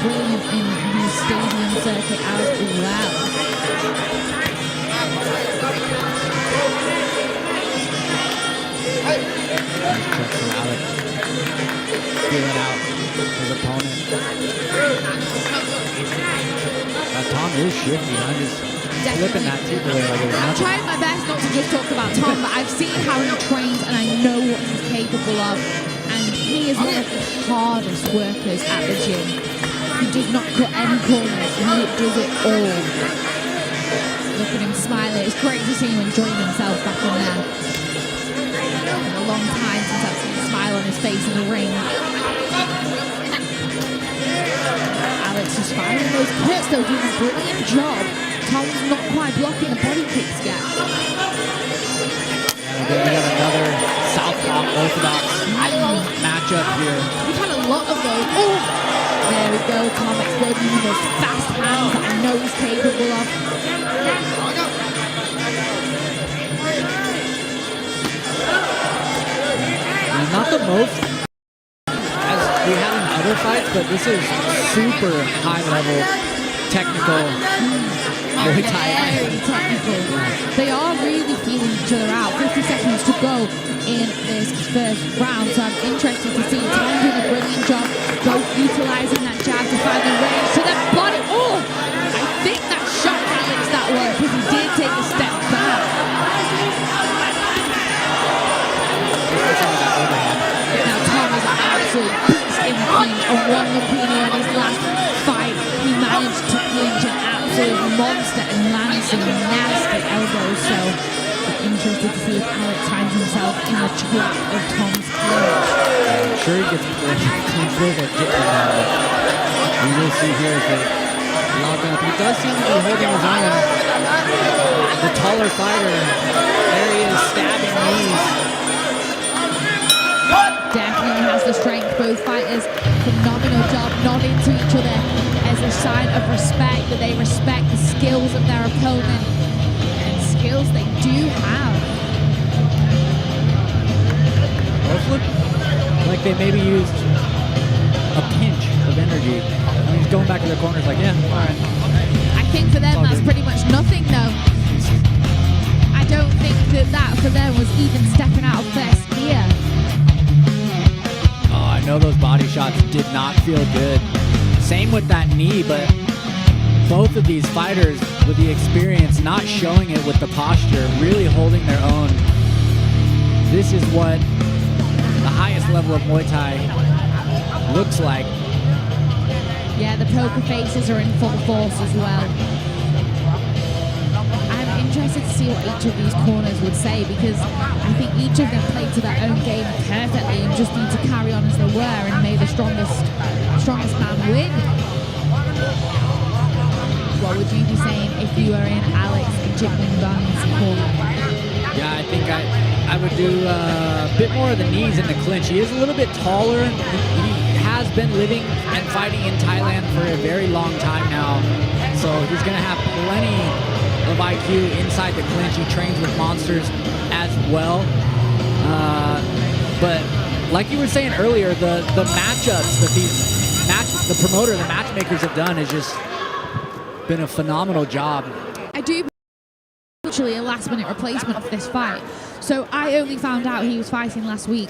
brilliant in the stadium circuit as well. Nice check from Alex. Feeling out his opponent. Tom is shifty. I'm just flipping that tooth away like it was I'm nothing. trying my best not to just talk about Tom, but I've seen how he trains and I know what he's capable of. And he is one of the hardest workers at the gym. He does not cut any corners. He does it all. Look at him smiling. It's great to see him enjoying himself back in there. It's been a long time since I've seen a smile on his face in the ring. Alex is firing those kicks though, doing a brilliant job. Tom's not quite blocking the body kicks yet. And then we got another southpaw orthodox matchup here. We've had a lot of those. Oh, there we go. Tom exploding with those fast hands that I know he's capable of. And not the most as we have in other fights, but this is super high level technical Muay Thai. Very technical. They are really feeling each other out. 50 seconds to go in this first round, so I'm interested to see Tom doing a brilliant job, both utilizing that jab to find the range to the body. Oh, I think that shot Alex that one because he did take a step back. Now Tom is an absolute beast in the clinch. On one Lumpini in his last fight, he managed to clinch an absolute monster and land some nasty elbows. So I'm interested to see if Alex finds himself in the trap of Tom's clinch. I'm sure he gets clinched with it. We will see here as they lock up. He does seem to be holding his own. The taller fighter, there he is, stabbing knees. Definitely has the strength. Both fighters, phenomenal job, nodding to each other as a sign of respect, that they respect the skills of their opponent, and skills they do have. Both look like they maybe used a pinch of energy. I mean, he's going back to their corners like, yeah, all right. I think for them that's pretty much nothing though. I don't think that for them was even stepping out of first gear. I know those body shots did not feel good. Same with that knee, but both of these fighters with the experience not showing it with the posture, really holding their own. This is what level of Muay Thai looks like. Yeah, the poker faces are in full force as well. I'm interested to see what each of these corners would say because I think each of them played to their own game perfectly and just need to carry on as they were and may the strongest man win. What would you be saying if you were in Alex and Jim Gun's corner? Yeah, I think I would do a bit more of the knees in the clinch. He is a little bit taller. He has been living and fighting in Thailand for a very long time now. So he's going to have plenty of IQ inside the clinch. He trains with monsters as well. But like you were saying earlier, the matchups that the promoter, the matchmakers have done has just been a phenomenal job. I do actually a last minute replacement for this fight. So I only found out he was fighting last week.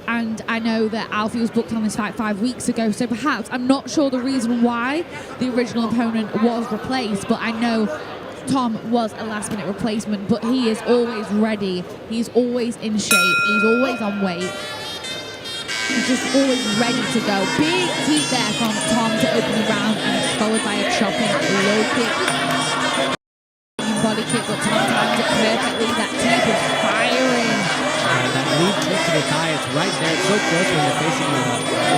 And I know that Alfie was booked on this fight 5 weeks ago, so perhaps I'm not sure the reason why the original opponent was replaced, but I know Tom was a last minute replacement, but he is always ready. He's always in shape. He's always on weight. He's just always ready to go. Big heat there from Tom to open the round and followed by a chopping low kick. Body kick, but Tom timed it perfectly. That teeth is firing. That lead kick to the thigh, it's right there. It's so close when you're facing an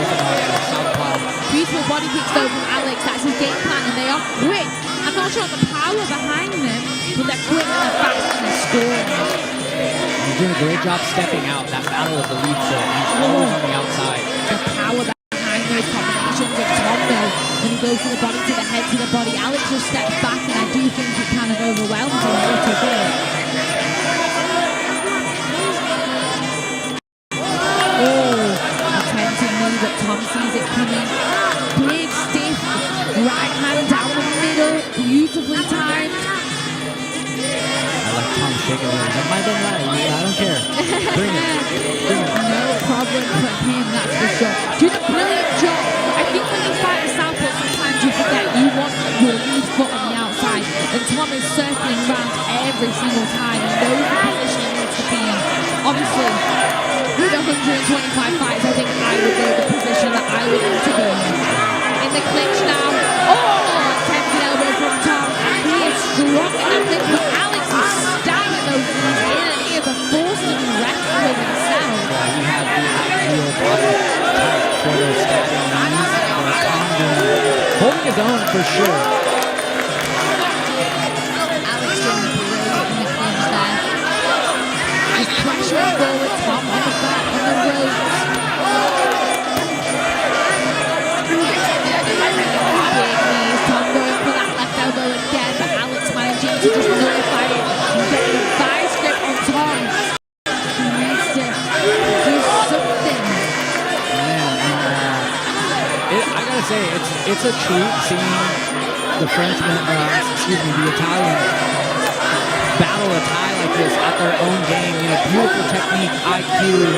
orthodox southpaw. Beautiful body kicks though from Alex. That's his game plan, and they are quick. I'm not sure the power behind them, but they're quick and they're fast and they're scoring. He's doing a great job stepping out. That battle of the lead foot. He's always on the outside. The power behind those combinations of Tom though, when he goes to the body, to the head, to the body, Alex just steps back, and I do think it kind of overwhelms him a little bit. Attempting knee, but Tom sees it coming. Big, stiff, right hand down the middle, beautifully timed. I like Tom shaking it. That might be right. I don't care. Bring it. Bring it. No problem for him, that's for sure. Doing a brilliant job. I think when you fight a southpaw, sometimes you forget you want your lead foot on the outside. And Tom is circling around every single time. He knows the position he needs to be in. Obviously, with 125 fights, I think I would know the position that I would need to be in. In the clinch now. Oh, attempted elbow from Tom. He is strong in that clinch, but Alex is stabbing those knees in, and he is a force to be reckoned with himself. He has the ideal body type for those stabbing knees. Holding his own for sure. Alex doing brilliant in the clinch there. Just pressuring forward, Tom on the back, on the ropes. Big knees, Tom going for that left elbow again, but Alex managing to just nullify it and getting a vice grip on Tom. He needs to do something. Man, I gotta say, it's a treat seeing the Frenchman, the Italian battle a Thai like this at their own game. You know, beautiful technique, IQ,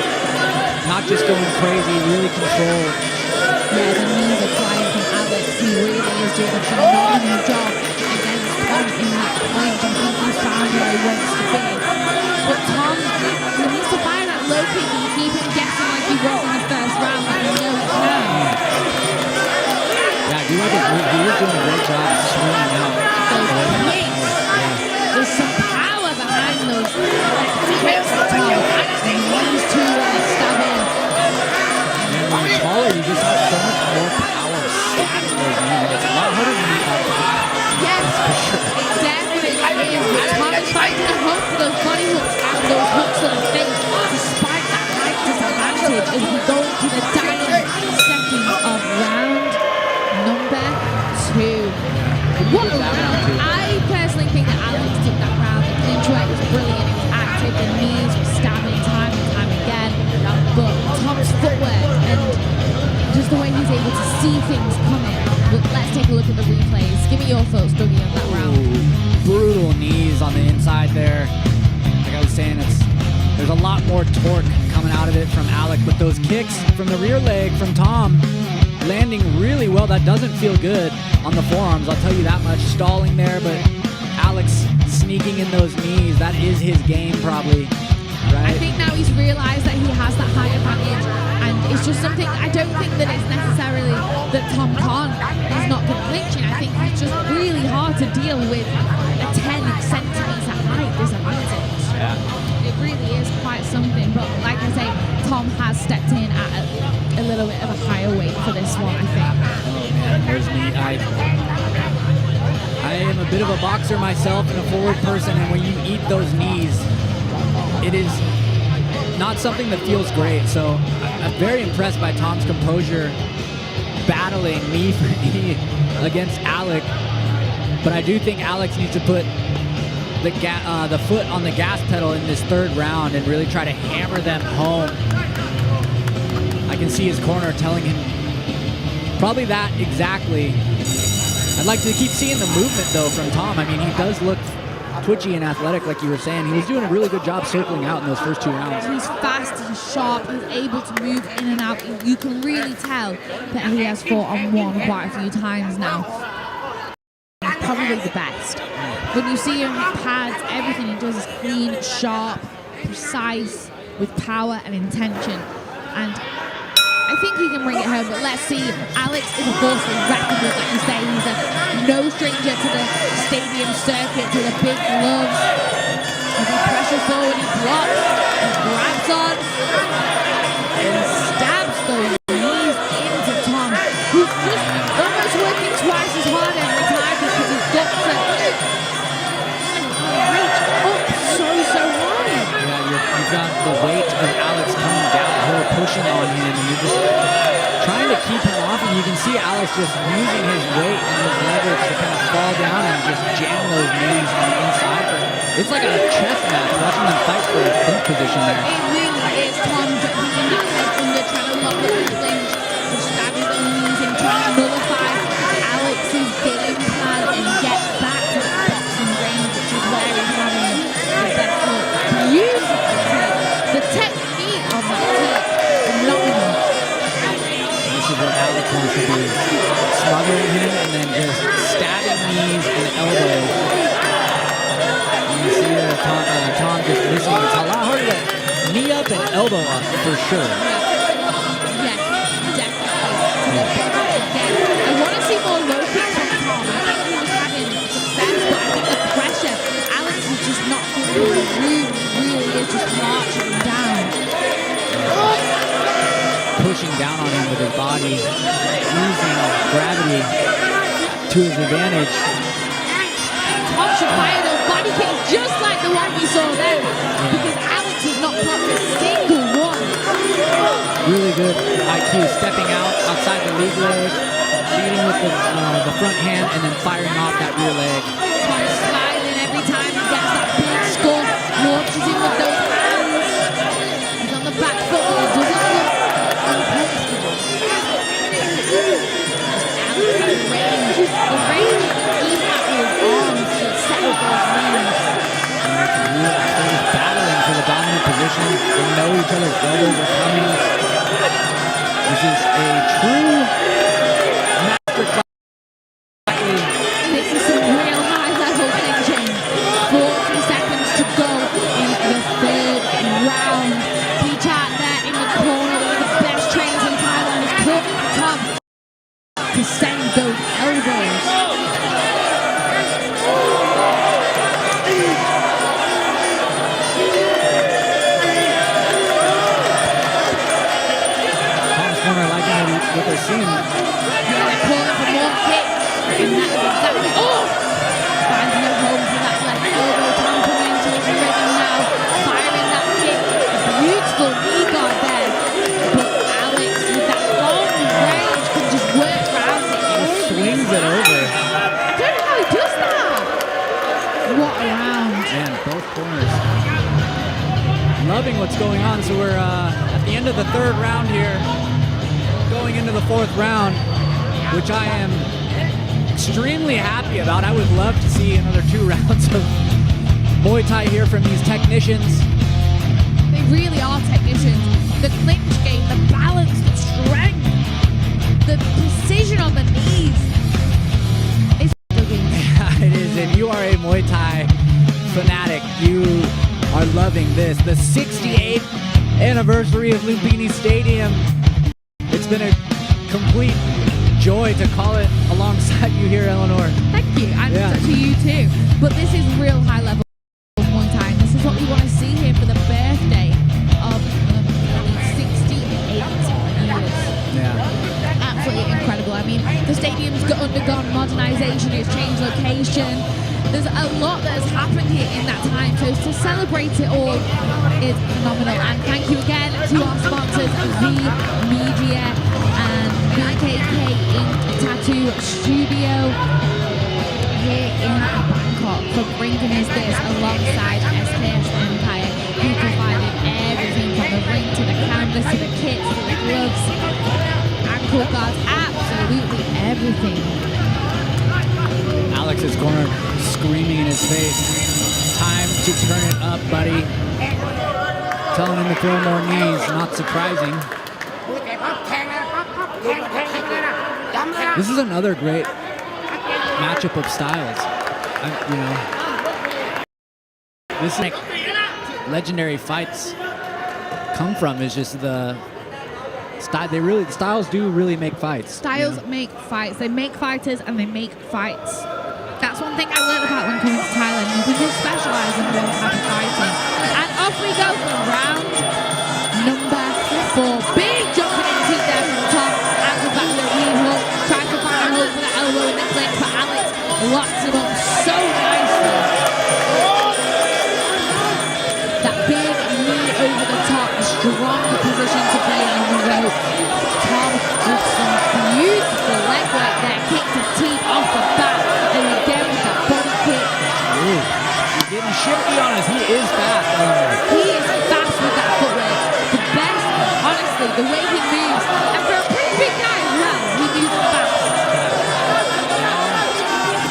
not just going crazy, really controlled. Yeah, the knees are flying from Alex. He really is doing a phenomenal job against Tom in that clinch. I think he's found where he wants to be. But Tom, he needs to fire that low kick and keep him guessing like he was in the first round, but we know he can. Yeah, he was doing a great job swinging out. Those kicks. There's some power behind those kicks from Tom. And he needs to stab in. And when you're taller, you just have so much more power stabbing those knees. It's a lot harder to meet up. Yes, it definitely is. But Tom is fighting to hope for those body hooks and those hooks to the face, despite that height disadvantage as we go into the dying seconds of round number 2. What a round! I personally think that Alex took that round. The clinch work was brilliant. It was active. The knees were stabbing time and time again. But Tom's footwork and just the way he's able to see things coming. But let's take a look at the replays. Give me your thoughts, Dougie, on that round. Ooh, brutal knees on the inside there. Like I was saying, there's a lot more torque coming out of it from Alec, but those kicks from the rear leg from Tom landing really well. That doesn't feel good on the forearms, I'll tell you that much. Stalling there, but Alex sneaking in those knees. That is his game probably, right? I think now he's realized that he has that height advantage. that it's necessarily that Tom Khan is not good at clinching. I think it's just really hard to deal with a 10 centimeter height disadvantage. Yeah. It really is quite something, but like I say, Tom has stepped in at a little bit of a higher weight for this one, I think. Oh man, there's me. I am a bit of a boxer myself and a forward person, and when you eat those knees, it is not something that feels great. So I'm very impressed by Tom's composure, battling knee for knee against Alec. But I do think Alex needs to put the foot on the gas pedal in this third round and really try to hammer them home. I can see his corner telling him probably that exactly. I'd like to keep seeing the movement though from Tom. I mean, he does look twitchy and athletic like you were saying. He was doing a really good job circling out in those first 2 rounds. He's fast, he's sharp, he's able to move in and out. You can really tell that he has fought on one quite a few times now. He's probably the best. When you see him with pads, everything he does is clean, sharp, precise, with power and intention. And I think he can bring it home, but let's see. Alex is a force to reckon with, like you say. He's no stranger to the stadium circuit, to the big gloves. As he presses forward, he blocks, he grabs on, and stabs those knees into Tom, who's just almost working twice as hard every time because he's got to reach up so high. Yeah, you've got the weight of Alex coming downhill, pushing on him, and you're just trying to keep him off. And you can see Alex just using his weight and his leverage to kind of fall down and just jam those knees on the inside. It's like a chess match, watching them fight for a clinch position there. It really is. Tom jumping in that head under, trying to lock up the clinch, just stabbing those knees in, trying to nullify Alex's game plan and get back to the boxing range, which is where he's having the best look. Beautiful team. The technique on that team, phenomenal. This is what Alex wants to do. Smothering him and then just stabbing knees and elbows. And you see there Tom just missing. It's a lot harder to knee up and elbow up for sure. Yes, definitely. Again, I want to see more low kicks from Tom. I think he was having success, but I think the pressure, Alex is just not giving him room. He really is just marching him down. Pushing down on him with his body, using gravity to his advantage. Tom should fire those body kicks just like the one we saw there, because Alex has not clocked a single one. Really good IQ, stepping out outside the lead leg, leading with the front hand, and then firing off that rear leg. Tom smiling every time he gets that big score, launches in with those hands. He's on the back foot, but he doesn't look uncomfortable. Alex has range. The range he has with his arms to set up those knees. They're battling for the dominant position. They know each other's elbows are coming. This is a true masterclass. This is some real high-level clinching. 40 seconds to go in the third round. P-Chart there in the corner, one of the best trainers in Thailand, is caught Tom to send those elbows. Tom's corner liking what they're seeing. Yeah, they're calling for more kicks. And that is exactly... Oh! Finding a home for that left elbow. Tom coming into his rhythm now. Firing that kick. A beautiful knee guard there. But Alex, with that long range, can just work around it. He swings it over. I don't know how he does that. What a round. Man, both corners. Loving what's going on. So we're at the end of the third round here. Going into the fourth round, which I am extremely happy about. I would love to see another 2 rounds of Muay Thai here from these technicians. They really are technicians. The clinch game, the balance, the strength, the precision on the knees. It's It is. If you are a Muay Thai fanatic, you are loving this. The 68th anniversary of Lumpini Stadium. It's been a complete joy to call it alongside you here, Eleanor. Thank you, and Yeah. to you too. But this is real high level Muay Thai. And this is what we want to see here for the birthday of 68 years. Yeah. Absolutely incredible. I mean, the stadium's undergone modernization, it's changed location. There's a lot that has happened here in that time, so to celebrate it all is phenomenal. And thank you again to our sponsors, V Media and BKK Ink Tattoo Studio here in Bangkok for bringing us this alongside SKS Empire, who provided everything from the ring to the canvas to the kits to the gloves, ankle guards, absolutely everything. Alex's corner screaming in his face. Time to turn it up, buddy. Telling him to throw more knees, not surprising. This is another great matchup of styles. This is like legendary fights come from is just the style. The styles do really make fights. Styles make fights. They make fighters and they make fights. That's one thing I learned about when coming to Thailand. You can just specialize in one type of fighting. And off we go for round number 4. Big jumping into there from Tom. Out back to the knee hook. Tries to find a hold for the elbow in the clinch, but Alex locks him up so nicely. That big knee over the top. Strong position to be in on the rope. Tom with some beautiful leg work there. Kick to teeth off the bat. And again with that body kick. Ooh, he's getting shifty on us. He is fast. He is fast with that footwork. The best, honestly, the way he moves. And for a pretty big guy as well, he moves fast.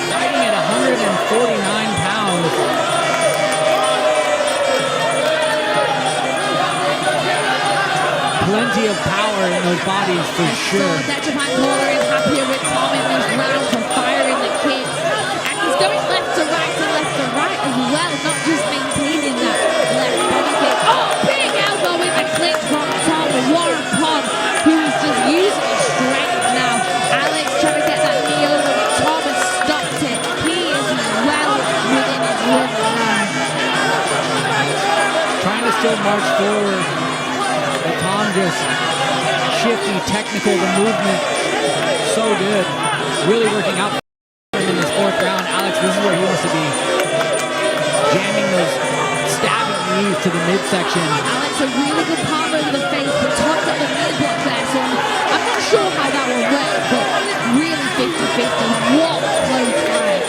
Fighting at 149 pounds. Plenty of power in those bodies for sure. So that Japan caller is happier with Tom in this round for firing the kicks. And he's going left to right as well, not just maintaining that left body kick. Oh, big elbow in the clinch from Tom Warren, who is just using his strength now. Alex trying to get that knee over, but Tom has stopped it. He is well within his run now. Trying to still march forward. But Tom just shifty, technical, the movement so good. Really working out for him in this 4th round. Alex, this is where he wants to be. Jamming those stabbing knees to the midsection. Alex, a really good palm over the face, but Tom got the knee block there, so I'm not sure how that will work, but really 50-50. What close fight.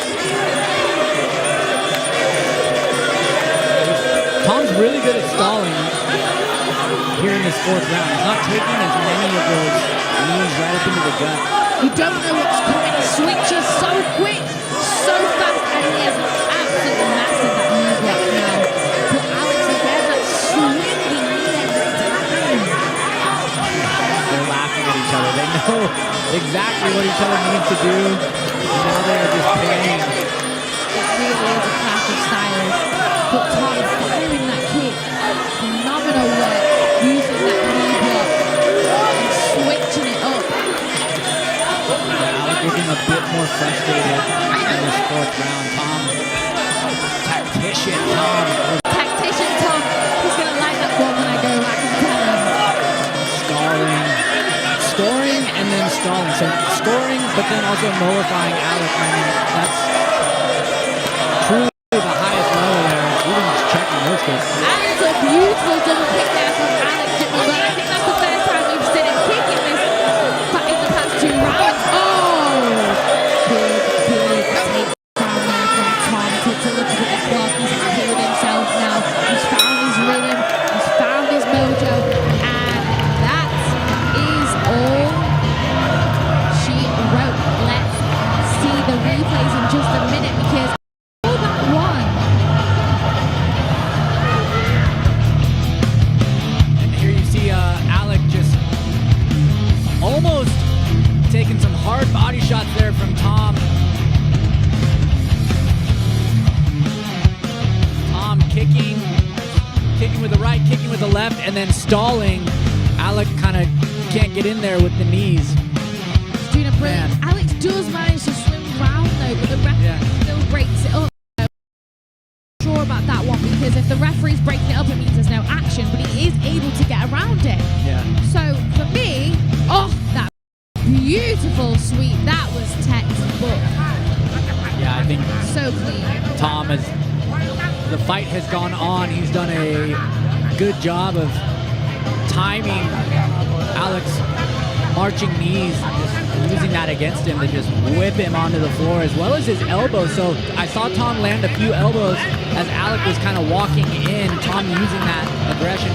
Tom's really good at stalling here in this 4th round. He's not taking as many of those knees right up into the gut. You don't know what's coming. He switches so quick, so fast, and he is absolutely massive that knee block now. But Alex again, that swinging knee every time. They're laughing at each other. They know exactly what each other needs to do. And now they're just playing. It really is a clash of styles. But Tom firing that kick, phenomenal work, using that knee block and switching it up. Alex looking a bit more frustrated in this 4th round. Tom, tactician Tom. Tactician Tom, he's going to like that one when I go back and tell him. Scoring and then stalling. So scoring, but then also nullifying Alex. I mean, that's truly the highest level there. Even just checking those kicks. And it's a beautiful double kick there from Alex Jittman, but I think that's the first time we've seen him kicking this in the past 2 rounds. Oh! Big takedown there from Tom to look at the clock. He's happy with himself now. He's found his rhythm. He's found his mojo. And that is all she wrote. Let's see the replays in just a minute because all that one. And here you see Alec just almost taking some hard body shots there from Tom. Tom kicking with the right, kicking with the left, and then stalling. Alec kind of can't get in there with the knees. brilliant. man. Alex does manage to swim round though, but the referee still breaks it up. I'm not sure about that one because if the referee's breaking it up, it means there's no action, but he is able to get around it. Yeah. So for me, that beautiful sweep, that was textbook. Yeah, I think So clean. Tom has, the fight has gone on. He's done a good job of timing Alex marching knees, just using that against him to just whip him onto the floor as well as his elbows. So I saw Tom land a few elbows as Alex was kind of walking in. Tom using that aggression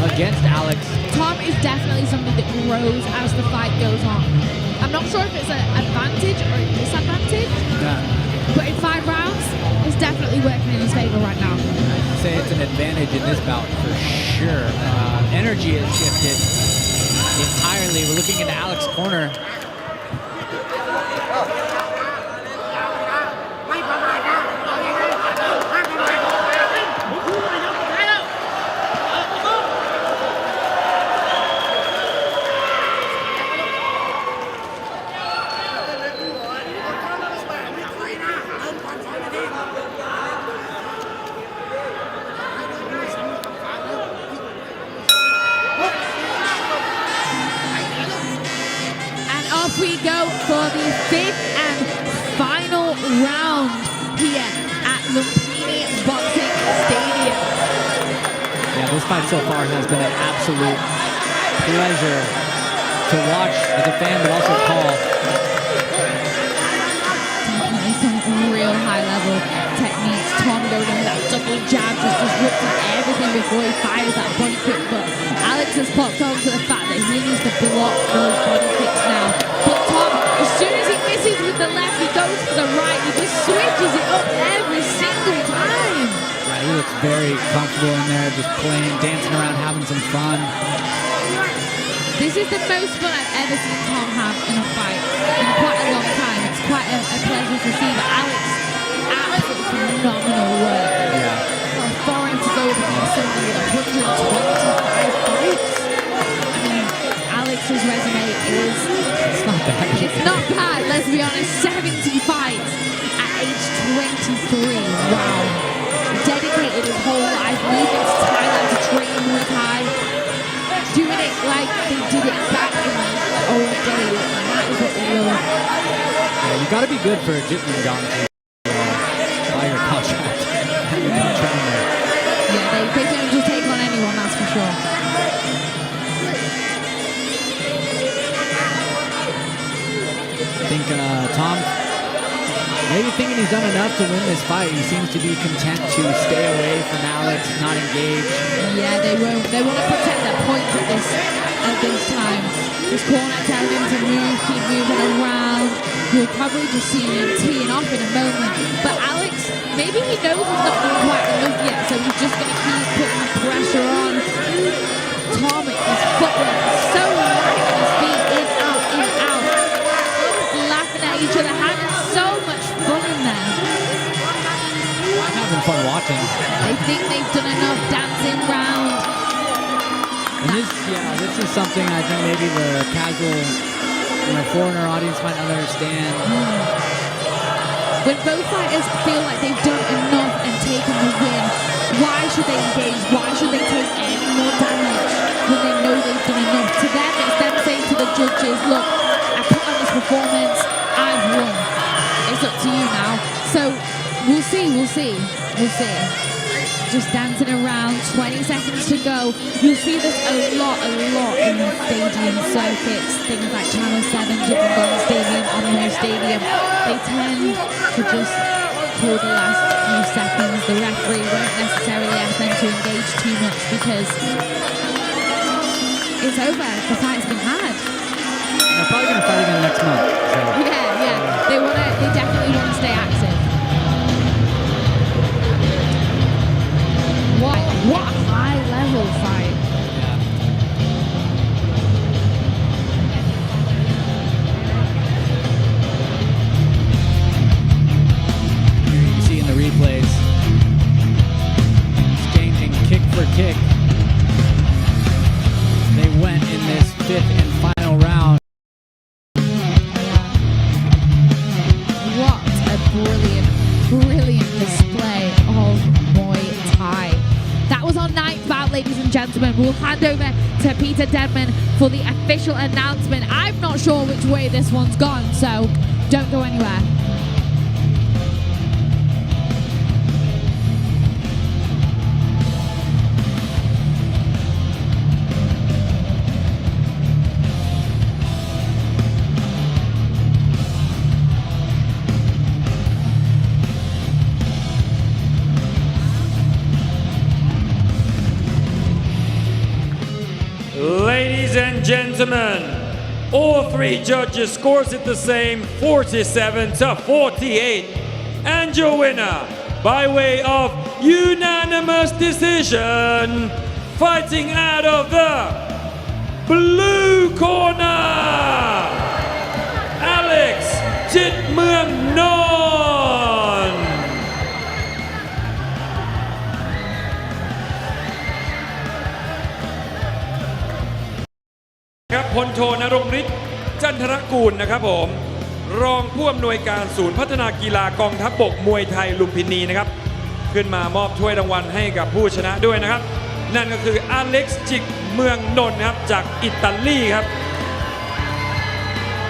against Alex. Tom is definitely something that grows as the fight goes on. I'm not sure if it's an advantage or a disadvantage, Yeah. but in 5 rounds, it's definitely working in his favor right now. I'd say it's an advantage in this bout for sure. Energy has shifted entirely. We're looking into Alex's corner. And off we go for the 5th and final round here at Lumpini Boxing Stadium. Yeah, this fight so far has been an absolute pleasure to watch as a fan, but also call. Definitely some real high-level techniques. Tom goes in with that double jab, just disrupting everything before he fires that body kick. But Alex has popped on to the fact that he needs to block those body kicks now. But Tom, as soon as he misses with the left, he goes for the right. He just switches it up every single time. Yeah, he looks very comfortable in there, just playing, dancing around, having some fun. This is the most fun I've ever seen Tom have in a fight in quite a long time. It's quite a pleasure to see. But Alex, absolutely phenomenal work. Yeah. For a foreign to go against somebody with 125 fights. I mean, Alex's resume is It's not bad. it's not bad, let's be honest. 70 fights at age 23. Wow. Dedicated his whole life, moving to Thailand to train Muay Thai. Doing it like they did it back in the old days. And that is what we love. Yeah, you got to be good for a Jitman Gong to buy your contract. Your contract in there. Yeah, they don't just take on anyone, that's for sure. I think Tom, maybe thinking he's done enough to win this fight. He seems to be content to stay away from Alex, not engage. Yeah, they won't. They want to protect their points at this time. His corner telling him to move, keep moving around. You'll probably just see him teeing off in a moment. But Alex, maybe he knows he's not done quite enough yet, so he's just going to keep putting the pressure on. Tom, his footwork is so light on his feet, in, out, in, out. Both laughing at each other, having so much fun in there. I'm having fun watching. They think they've done enough dancing round. And this is something I think maybe the casual, foreigner audience might not understand. When both fighters feel like they've done enough and taken the win, why should they engage? Why should they take any more damage when they know they've done enough? To them, it's them saying to the judges, look, I put on this performance, I've won. It's up to you now. So we'll see. Just dancing around, 20 seconds to go. You'll see this a lot in stadium circuits, things like Channel 7, Jippon Stadium, Omni Stadium. They tend to just kill the last few seconds. The referee won't necessarily ask them to engage too much because it's over. The fight's been had. They're probably going to fight again next month. So. Yeah. They definitely want to stay active. What a high-level fight. Here you can see in the replays, exchanging kick for kick. They went in this 5th and final round. hand over to Peter Denman for the official announcement. I'm not sure which way this one's gone, so don't go anywhere. Ladies and gentlemen, all three judges scores it the same, 47-48. And your winner, by way of unanimous decision, fighting out of the blue corner, Alex จิตเมืองนนท์ ครับพลโทนรงค์ฤทธิ์จันทรกูลนะครับผมรองผู้อำนวยการศูนย์พัฒนากีฬากองทัพบกมวยไทยลุมพินีนะครับขึ้นมามอบถ้วยรางวัลให้กับผู้ชนะด้วยนะครับนั่นก็คืออเล็กซ์จิกเมืองนนท์ครับจากอิตาลีครับ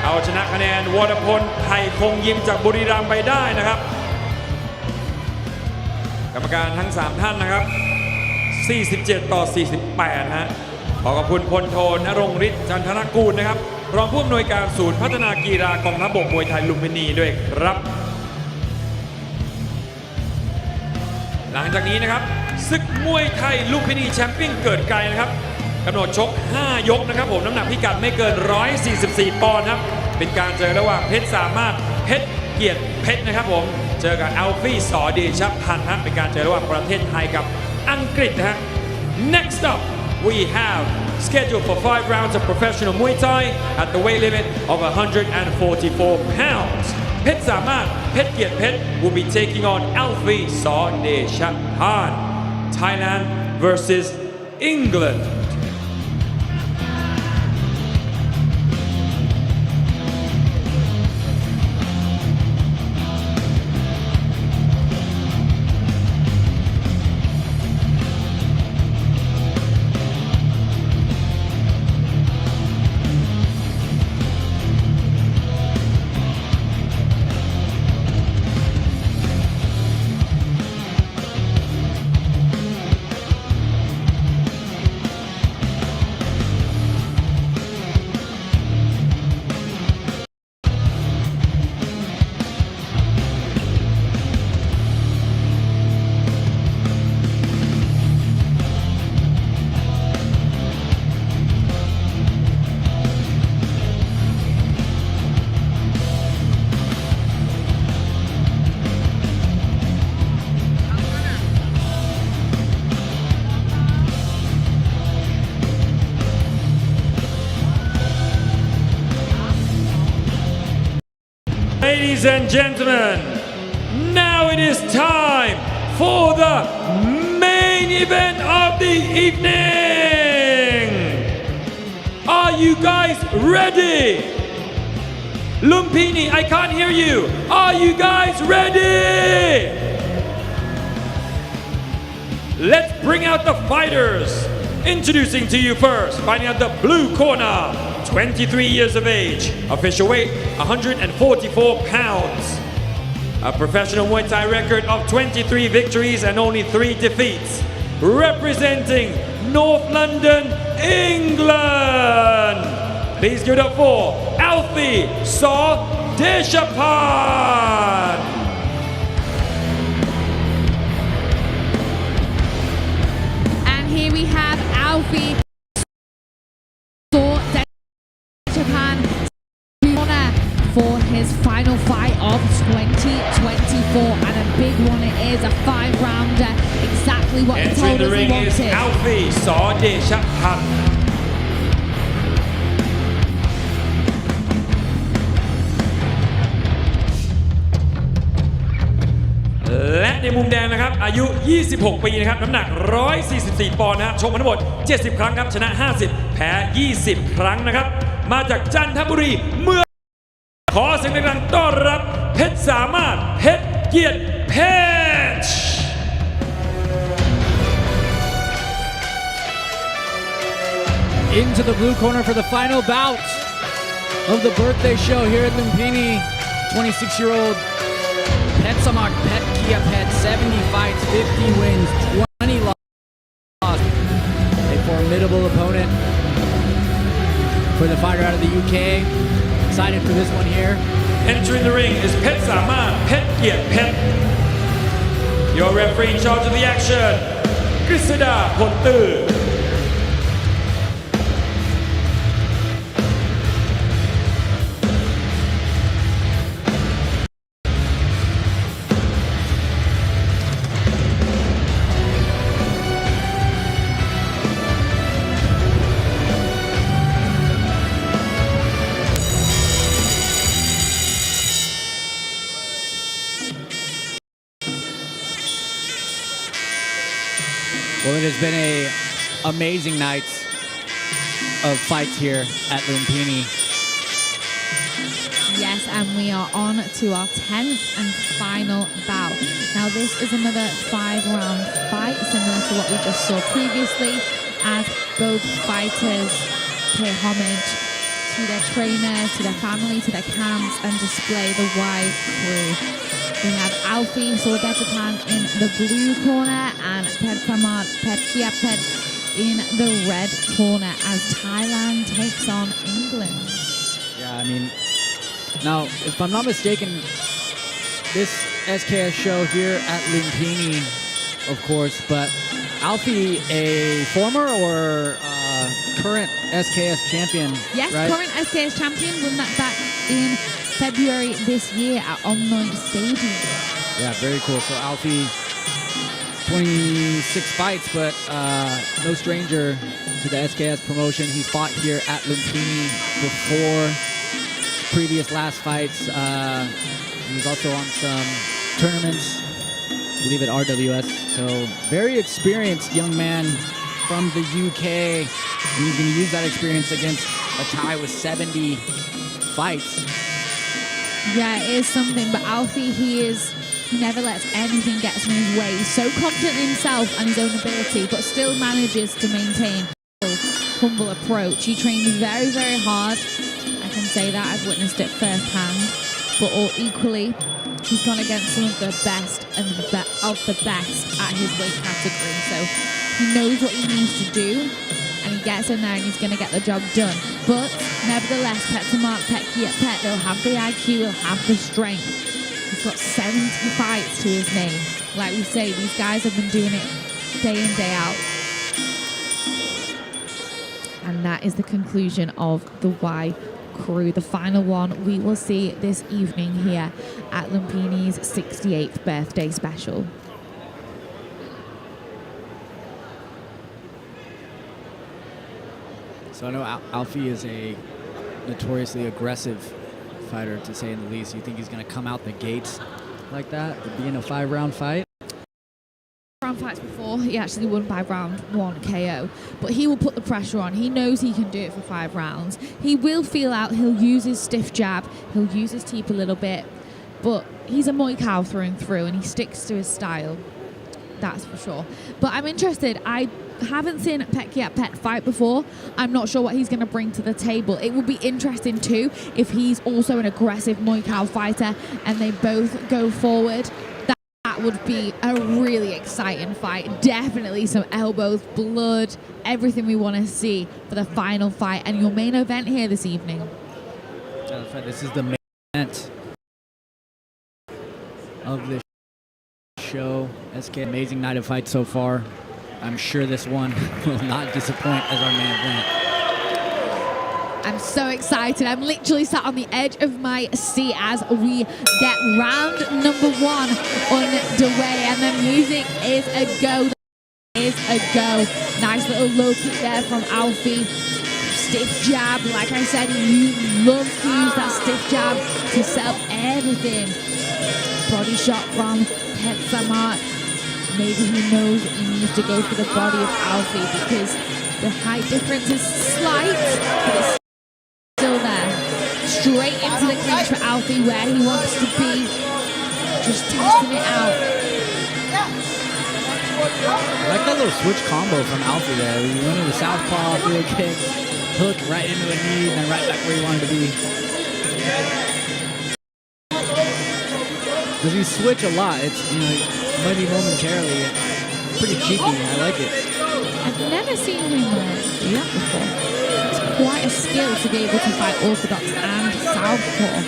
เอาชนะคะแนนวรพลไทยคงยิมจากบุรีรัมย์ไปได้นะครับกรรมการทั้ง3ท่านนะครับ47-48ฮะขอขอบคุณพลโทนรงค์ฤทธิ์จันทรกูลนะครับรองผู้อำนวยการศูนย์พัฒนากีฬากองทัพบกมวยไทยลุมพินีด้วยครับหลังจากนี้นะครับศึกมวยไทยลุมพินีแชมเปี้ยนเกิดไกลนะครับกำหนดชก5ยกนะครับผมน้ำหนักพิกัดไม่เกิน144ปอนด์ครับเป็นการเจอระหว่างเพชรสามารถเพชรเกียรติเพชรนะครับผมเจอกับอัลฟี่สอเดชพันธ์ฮะเป็นการเจอระหว่างประเทศไทยกับอังกฤษนะฮะ Next up we have scheduled for 5 rounds of professional Muay Thai at the weight limit of 144 pounds. Pet Samad, Pet Kiet Pet will be taking on Alfie Saodeshapan, Thailand versus England. Ladies and gentlemen, now it is time for the main event of the evening. Are you guys ready? Lumpini, I can't hear you. Are you guys ready? Let's bring out the fighters. Introducing to you first, fighting out the blue corner, 23 years of age, official weight 144 pounds, a professional Muay Thai record of 23 victories and only 3 defeats, representing North London, England. Please give it up for Alfie Saodeshapan. And here we have Alfie Saodeshapan for his final fight of 2024, and a big one it is, a 5-rounder, exactly what he Entering told the us he ring is wanted. Alfie Saodeshapan. และในมุมแดงนะครับอายุ 26 ปีนะครับน้ำหนัก 144 ปอนด์นะชกมาทั้งหมด 70 ครั้งครับชนะ 50 แพ้ 20 ครั้งนะครับมาจากจันทบุรีเมืองขอเสียงดังๆต้อนรับเพชรสามารถเพชรเกียรติเพชร into the blue corner for the final bout of the birthday show here at Lumpini. 26-year-old Petsamak Pet Kia Pet, 70 fights, 50 wins, 20 lost. A formidable opponent for the fighter out of the UK. Excited for this one here. Entering the ring is Petsamak Pet Kia Pet. Your referee in charge of the action, Grisada Pontur. Well, it has been a amazing night of fights here at Lumpini. Yes, and we are on to our 10th and final bout. Now, this is another 5-round fight, similar to what we just saw previously, as both fighters pay homage to their trainer, to their family, to their camps, and display the Y crew. We have Alfie Sordejapan in the blue corner and Petsamak Petkiapet in the red corner as Thailand takes on England. Yeah, I mean, now, if I'm not mistaken, this SKS show here at Lumpini, of course, but Alfie, a former or current SKS champion? Yes, right? current SKS champion, won that back in February this year at Omnoy Stadium. Yeah, very cool. So Alfie, 26 fights, but no stranger to the SKS promotion. He's fought here at Lumpini before previous last fights. He was also on some tournaments, I believe at RWS. So very experienced young man from the UK. And he's going to use that experience against a Thai with 70 fights. Yeah, it is something, but Alfie, he never lets anything get in his way. He's so confident in himself and his own ability, but still manages to maintain a humble approach. He trains very, very hard. I can say that, I've witnessed it firsthand. But all equally, he's gone against some of the best and of the best at his weight category. So he knows what he needs to do, and he gets in there and he's going to get the job done. But nevertheless, Petsamak Petkiapet, he'll have the IQ, he'll have the strength. He's got 70 fights to his name. Like we say, these guys have been doing it day in, day out. And that is the conclusion of the Y crew. The final one we will see this evening here at Lumpini's 68th birthday special. So I know Alfie is a notoriously aggressive fighter, to say in the least. You think he's going to come out the gates like that, to be in a 5-round fight? Round fights before, he actually won by round 1 KO, but he will put the pressure on. He knows he can do it for 5 rounds. He will feel out, he'll use his stiff jab, he'll use his teep a little bit, but he's a Muay Thai through and through, and he sticks to his style. That's for sure. But I'm interested. I haven't seen Petkiapet fight before. I'm not sure what he's going to bring to the table. It would be interesting too if he's also an aggressive Muay Thai fighter and they both go forward. That would be a really exciting fight. Definitely some elbows, blood, everything we want to see for the final fight and your main event here this evening. That's right. This is the main event of this show. SK, amazing night of fights so far. I'm sure this one will not disappoint as our main event. I'm so excited. I'm literally sat on the edge of my seat as we get round number 1 underway, and the music is a go. Is a go. Nice little low kick there from Alfie. Stiff jab, like I said, he loves to use that stiff jab to set up everything. Body shot from Petsamak. Maybe he knows he needs to go for the body of Alfie because the height difference is slight, but it's still there. Straight into the clinch for Alfie where he wants to be. Just testing it out. I like that little switch combo from Alfie there. He went into the southpaw, threw a kick, hook right into a knee, and then right back where he wanted to be. Does he switch a lot? It's, you know, maybe momentarily. Pretty cheeky. I like it. I've never seen him do that before. It's quite a skill to be able to fight orthodox and southpaw.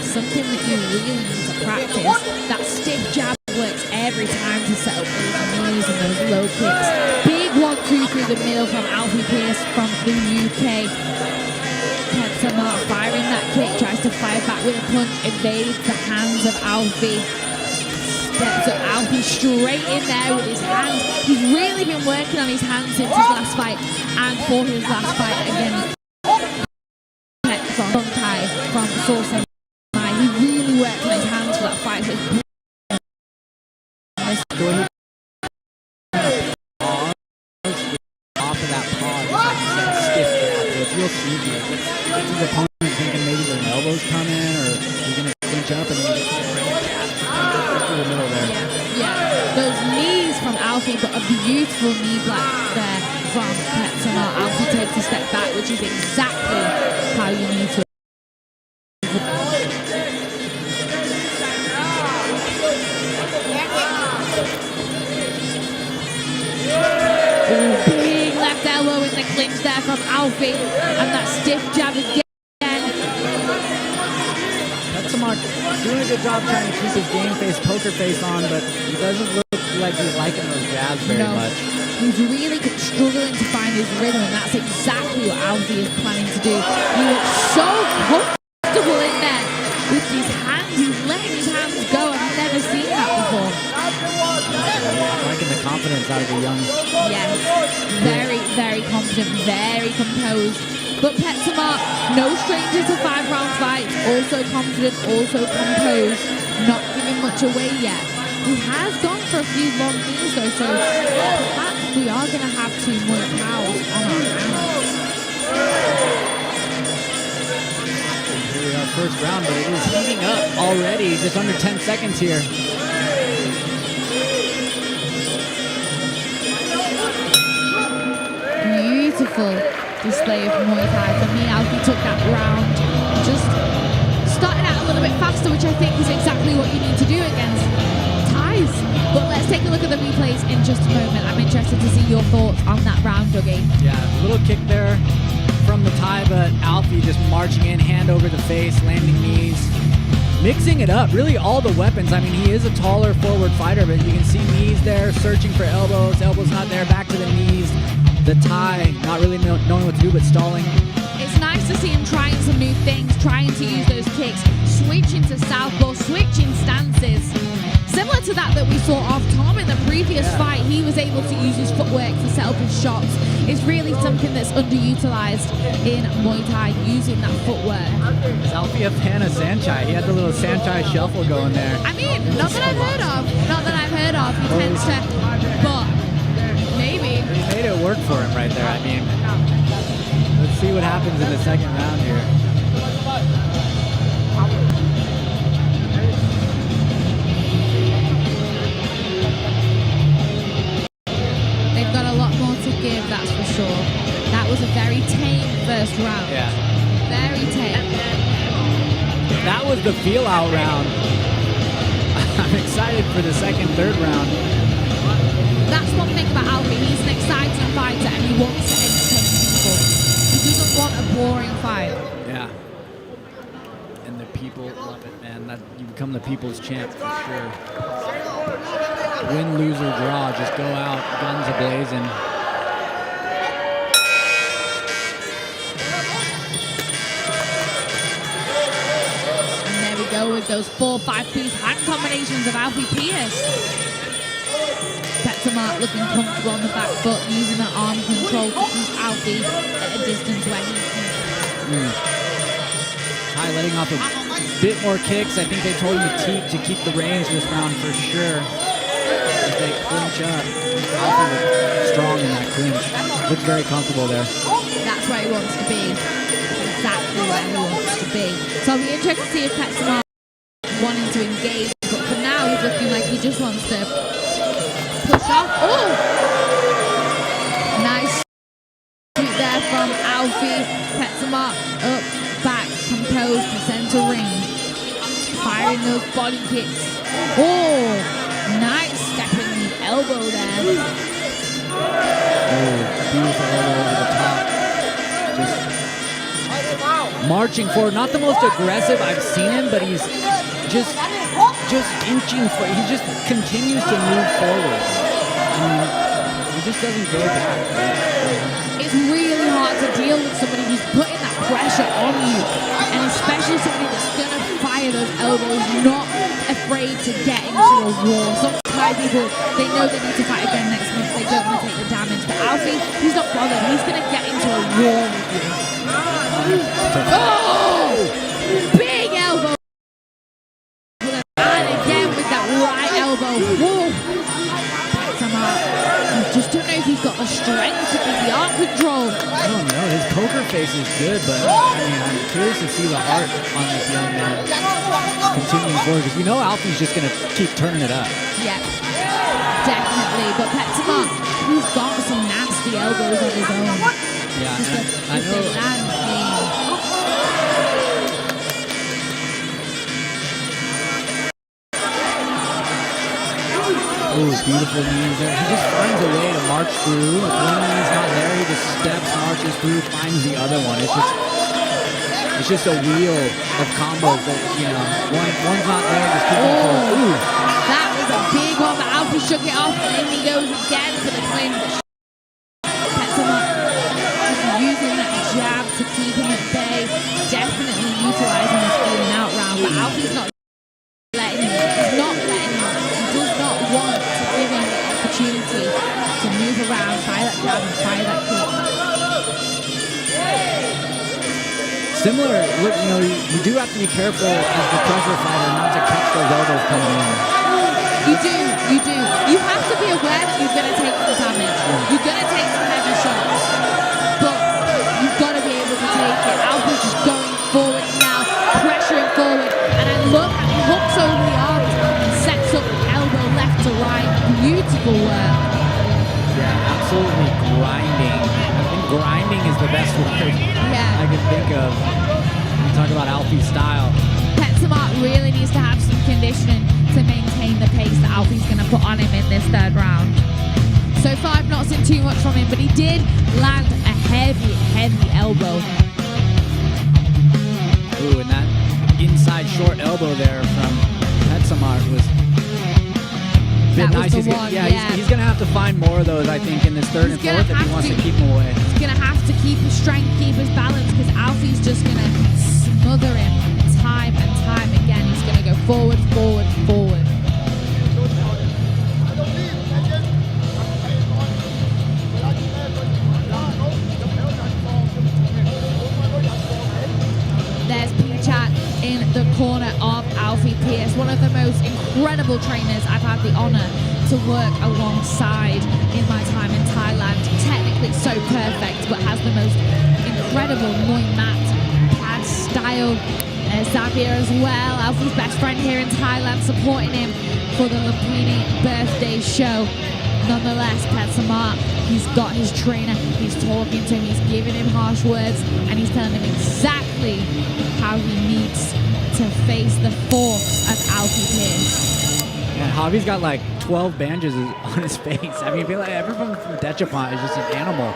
Something that you really need to practice. That stiff jab works every time to set up those knees and those low kicks. Big 1-2 through the middle from Alfie Pierce from the UK. Petsamart firing that kick, tries to fire back with a punch, evades the hands of Alfie. Steps up Alfie straight in there with his hands. He's really been working on his hands since his last fight and for his last fight against Petsamart from Source. He really worked on his hands for that fight. So off of that pause, stiff jab. So it's real sneaky. It's his opponent thinking maybe their elbows come in or he's going to clinch up and then he gets right jab through the middle there. Yeah, those knees from Alfie, but a beautiful knee block there from Petsamart. Alfie takes a step back, which is exactly how you need to. Big left elbow in the clinch there from Alfie, and that stiff jab again. Petsamart doing a good job trying to keep his game face, poker face on, but he doesn't look like he's liking those jabs very much. He's really struggling to find his rhythm, and that's exactly what Alfie is planning to do. He looks so comfortable in there with his hands. He's letting his hands go. I've never seen that before. I'm liking the confidence out of the young. Yes, very, very confident, very composed. But Petsamart, no stranger to 5-round fights, also confident, also composed, not giving much away yet. He has gone for a few long knees though, so perhaps we are going to have 2 more cows on our hands. Here we are, first round, but it is heating up already, just under 10 seconds here. Beautiful display of Muay Thai. For me, Alfie took that round, just started out a little bit faster, which I think is exactly what you need to do against Thais. But let's take a look at the replays in just a moment. I'm interested to see your thoughts on that round, Dougie. Yeah, a little kick there from the Thai, but Alfie just marching in, hand over the face, landing knees. Mixing it up, really all the weapons. I mean, he is a taller forward fighter, but you can see knees there, searching for elbows. Elbows not there, back to the knees. The Thai, not really knowing what to do, but stalling. It's nice to see him trying some new things, trying to use those kicks, switching to southpaw, switching stances. Similar to that we saw off Tom in the previous fight, he was able to use his footwork to set up his shots. It's really something that's underutilized in Muay Thai, using that footwork. Is Alfie a fan of Sanchai? He had the little Sanchai shuffle going there. I mean, not that I've heard of. He tends to, but maybe. He made it work for him right there. I mean, let's see what happens in the second round here. They've got a lot more to give, that's for sure. That was a very tame first round. Yeah. Very tame. That was the feel-out round. I'm excited for the second, third round. That's one thing about Alfie. He's an exciting fighter and he wants to entertain people. He doesn't want a boring fight. Yeah. And the people love it, man. That you become the people's champ for sure. Win, lose, or draw. Just go out, guns a-blazing. And there we go with those 4-5-piece hand combinations of Alfie Pierce. Petsamart looking comfortable on the back foot, using that arm control to keep Alfie at a distance where he can. Thai letting off a bit more kicks. I think they told him to keep the range this round for sure. As they clinch up. Alfie looks strong in that clinch. Looks very comfortable there. That's where he wants to be. Exactly where he wants to be. So I'll be interested to see if Petsamart wanting to engage, but for now he's looking like he just wants to push off. Oh, center ring. Firing those body kicks. Oh, nice stepping elbow there. Oh, beautiful elbow over the top. Just marching forward. Not the most aggressive I've seen him, but he's just inching forward. He just continues to move forward. He just doesn't go back. It's really hard to deal with somebody who's putting that pressure on you, and especially somebody that's gonna fire those elbows, not afraid to get into a war. Sometimes people, they know they need to fight again next month, they don't want to take the damage, but Alfie, he's not bothered, he's gonna get into a war with you. Oh! Big elbow! And again with that right elbow. Whoa! I just don't know if he's got the strength to keep the arm control. I don't know. His poker face is good, but I mean, I'm curious to see the heart on this young man continuing forward, because you know Alfie's just going to keep turning it up. Yeah, definitely. But Petsama, he's got some nasty elbows on his own. Yeah, Just I if know. they land clean. Oh, beautiful knees there. He just finds a way to march through. If one knee's not there, he just steps, marches through, finds the other one. It's just a wheel of combos that, you know, one's not there, just keep going forward. Ooh. That was a big one, but Alfie shook it off, and in he goes again for the clinch. Petsama just using that jab to keep him at bay, definitely utilizing his feeling out round, but Alfie's not letting him. He's not letting him. He does not want to give him the opportunity to move around, fire that jab, and fire that kick. Similar, you know, you do have to be careful as the pressure fighter not to catch those elbows coming in. You do. You have to be aware that you're going to take some damage. You're going to take some heavy shots. But you've got to be able to take it. Alpha's just going forward now, pressuring forward. And I love how he hooks over the arms and sets up the elbow left to right. Beautiful work. Yeah, absolutely grinding. I think grinding is the best word I can think of. Talk about Alfie's style. Petsama really needs to have some conditioning to maintain the pace that Alfie's going to put on him in this third round. So far, I've not seen too much from him, but he did land a heavy elbow. Ooh, and that inside short elbow there from Petsama was a bit That was nice. the He's one, he's going to have to find more of those, I think, in this third He's and fourth if he wants to keep him away. He's going to have to keep his strength, keep his balance, because Alfie's just going to smother him time and time again. He's going to go forward. There's P-Chat in the corner of Alfie Pierce, one of the most incredible trainers I've had the honor to work alongside in my time in Thailand. Technically so perfect, but has the most incredible Muay Mat pad style. Xavier as well, Alfie's best friend here in Thailand, supporting him for the Lumpini birthday show. Nonetheless, Petsama, he's got his trainer, he's talking to him, he's giving him harsh words, and he's telling him exactly how he needs to face the force of Alfie Pierce. And Javi's got like 12 bandages on his face. I mean, I feel like everyone from Dechapan is just an animal.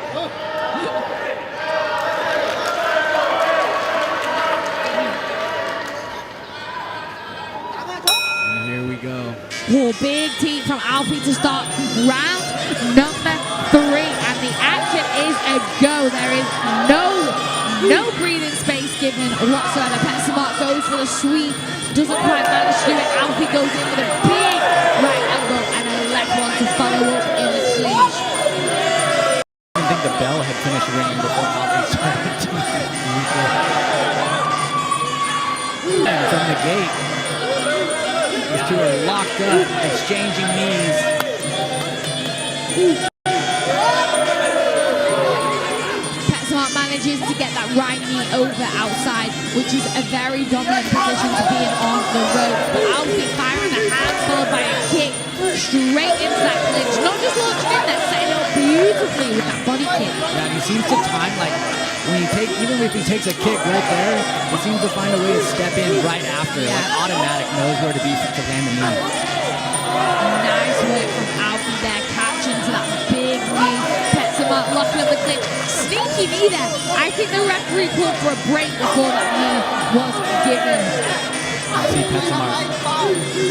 And here we go. Oh, big team from Alfie to start round number 3, and the action is a go. There is no breathing space given whatsoever. Petsama goes for the sweep, doesn't quite manage to do it. Alfie goes in with a big right elbow and a left one to follow up in the clinch. I didn't think the bell had finished ringing before Alfie started to and from the gate, these two are locked up, exchanging knees. Petsama manages to get that right knee over outside, which is a very dominant position to be in on the rope. But Alfie firing a hand followed by a kick straight into that clinch. Not just launching in there, setting it up beautifully with that body kick. Yeah, and he seems to time like even if he takes a kick right there, he seems to find a way to step in right after. Yeah. Like automatic, knows where to be to land the knee. Nice work from Alfie there, catching to that big knee. Petsamart locking up the clinch. Sneaky knee there. I think the referee called for a break before that knee was given. See Petsamart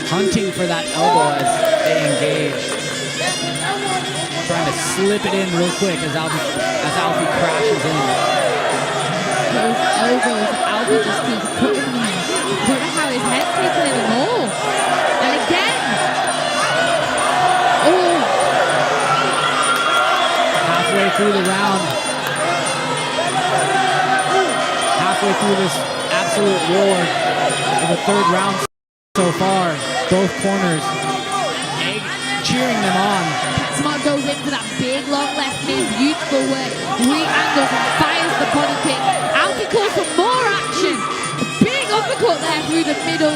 hunting for that elbow as they engage. Trying to slip it in real quick as Alfie crashes in. Those elbows, Alfie just keeps putting them in. Don't know how his head's taking anymore. And again. Oh. Halfway through the round. Halfway through this absolute war of the third round so far. Both corners cheering them on. Petsamart goes in for that big long left knee. Beautiful work. Re-angles and fires the body kick. Alfie calls for more action. A big uppercut there through the middle.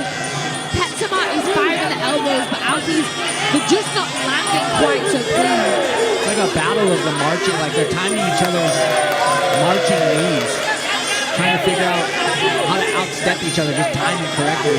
Petsamart is firing the elbows, but they're just not landing quite so clean. It's like a battle of the marching, like they're timing each other's marching knees. Trying to figure out how to outstep each other, just timing correctly.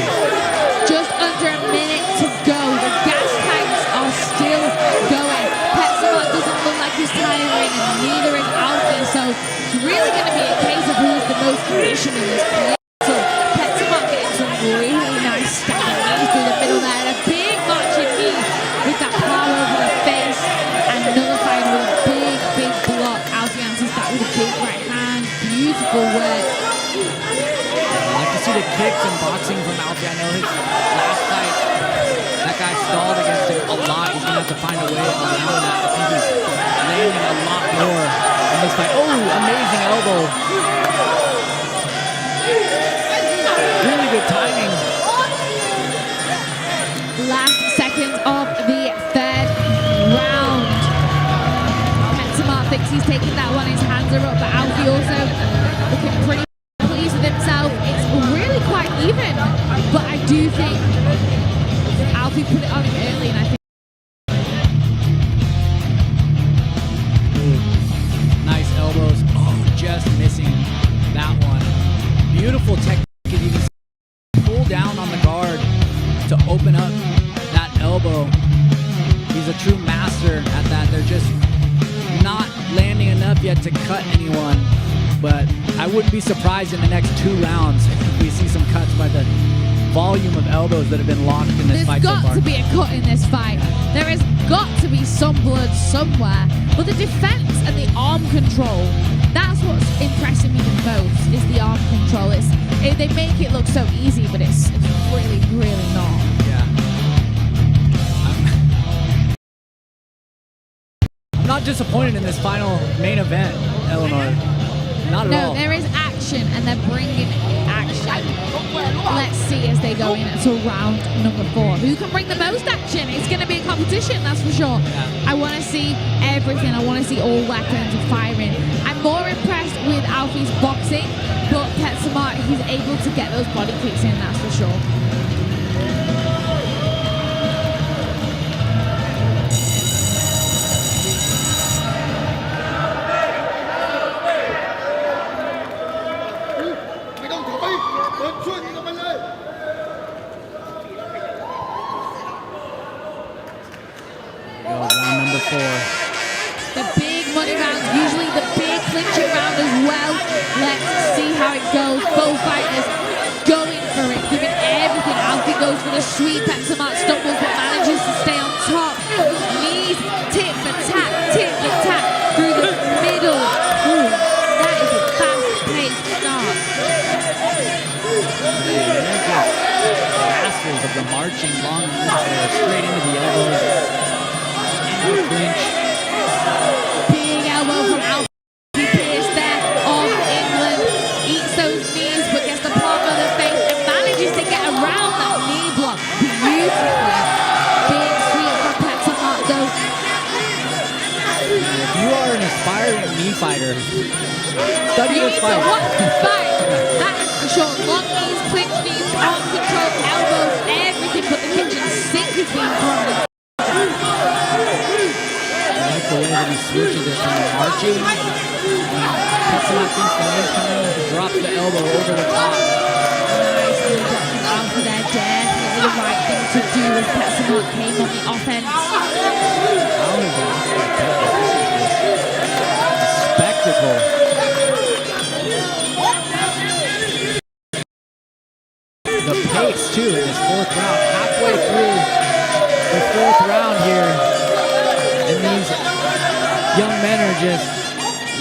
Just under a minute to go. The gas tanks are still going. Petsamart doesn't look like he's tiring, and neither is Alfie. So it's really going to be a case of who's the most conditioned in this play. So Petsamart getting some really nice standing knees through the middle there, and a big marching knee with that palm over the face, and nullified with a big block. Alfie answers that with a big right hand. Beautiful work. I like to see the kicks and boxing from Alfie. I know his last fight, that guy stalled against him a lot. He's going to have to find a way around that. I think he's landing a lot more in this fight. Oh, amazing elbow. Really good timing. Last seconds of the third round. Petsamart thinks he's taking that one. His hands are up, but Alfie also looking pretty pleased with himself. It's really quite even, but I do think Alfie put it on him early, and I think Nice elbows. Oh, just missing that one. Beautiful technique. You can pull down on the guard to open up that elbow. He's a true master at that. They're just not landing enough yet to cut anyone. But I wouldn't be surprised in the next 2 rounds if we see some cuts by the volume of elbows that have been locked in this fight so there's far. got to be a cut in this fight. There has got to be some blood somewhere. But the defense and the arm control, that's what's impressing me the most, is the arm control. They make it look so easy, but it's really not. Yeah. I'm not disappointed in this final main event, Eleanor. Not at all. No, there is action, and they're bringing action. Let's see as they go into round number 4. Who can bring the most action? It's going to be a competition, that's for sure. Yeah. I want to see everything. I want to see all weapons firing. I'm more impressed with Alfie's boxing, but Petsamart, he's able to get those body kicks in, that's for sure. Round number 4. The big money round, usually the big clinching round as well. Let's see how it goes. Both fighters going for it, giving everything. Alfie goes for the sweep. Petsamart stumbles but manages to stay on top. Knees, tit for tat through the middle. Ooh, that is a fast-paced start. Masters of the marching long straight into the elbows. Into the clinch. Big elbow from Alfie Pierce there of England. Eats those knees but gets the palm of the face and manages to get around that knee block beautifully. Big sweep from Petsamart though. If you are an aspiring knee fighter, study You this need to fight. watch the fight. That is for sure. Long knees, clinch knees, arm control, elbows, everything but the kitchen sink is being thrown. I like the way that he switches it from the marching. Puts Petsamart thinks the knee's coming, drops the elbow over the top. Nice knee block from Alpha there. Definitely the right thing to do as Petsamart came on the offense. How is that? This is just a spectacle. The pace too in this fourth round, halfway through the fourth round here, and these young men are just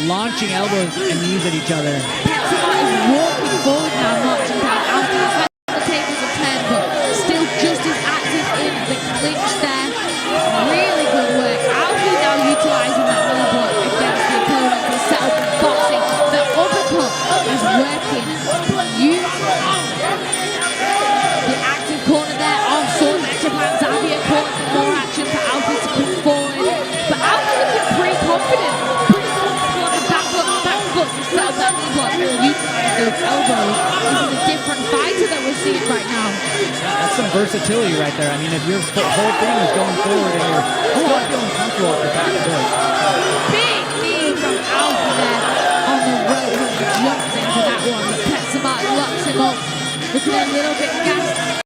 launching elbows and knees at each other. Petsamart is walking forward now, marching down. Alpha has had the tables a turn, but still just as active in the clinch there. Really good work. Alfie now utilising that knee block against the opponent to set up boxing. The uppercut is working beautifully. The active corner there of Sword at Japan. Xavier calling for more action for Alfie to come forward. But Alfie looking pretty confident. Pretty comfortable on the back foot to set up that knee block and utilise those elbows. This is a different fighter that we're seeing right now. That's some versatility right there. I mean, if your whole thing is going forward and you're still feeling comfortable at the back foot. Big knee from Alpha there on the rope when he jumps into that one. But Petsamart locks him up. Looking a little bit gassed.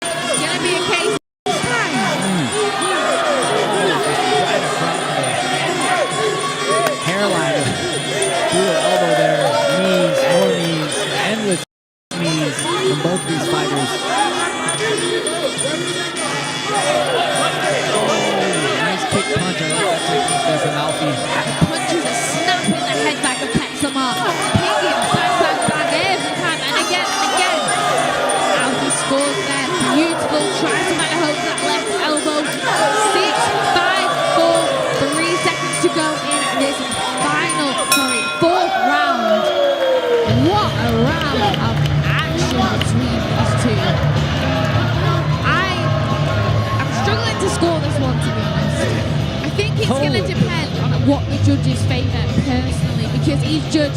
It's going to be a case this time. Right across the hairline. Through the elbow there. Knees, more knees, endless knees from both these fighters. Nice kick punch. I like that technique there from Alfie. Punches are snapping the head back of Petsamart. Pinging bang every time and again and again. Alfie scores there. Beautiful. Tries to find a hold to that left elbow. 6, 5, 4, 3 seconds to go in this fourth round. What a round of action between these two. I'm struggling to score this one, to be honest. I think it's going to depend on what the judges favour personally, because each judge,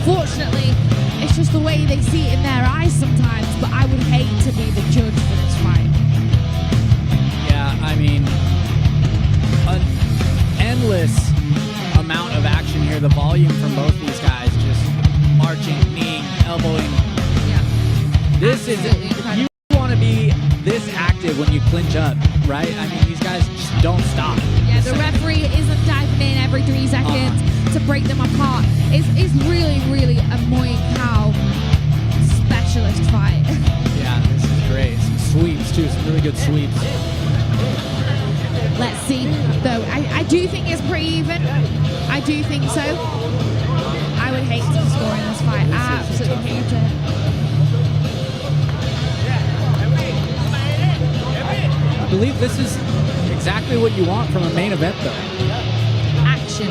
fortunately, it's just the way they see it in their eyes sometimes, but I would hate to be the judge for this fight. Yeah, I mean, an endless amount of action here. The volume from both these guys, just marching, kneeing, elbowing. Yeah. This is, you want to be this active when you clinch up, right? I mean, these guys just don't stop. Yeah, the referee isn't diving in every 3 seconds to break them apart. It's really, really a Muay Thai specialist fight. Yeah, this is great. Some sweeps too, some really good sweeps. Let's see, though. I do think it's pretty even. I do think so. I would hate to score in this fight. Absolutely hate it. I believe this is exactly what you want from a main event, though. Action.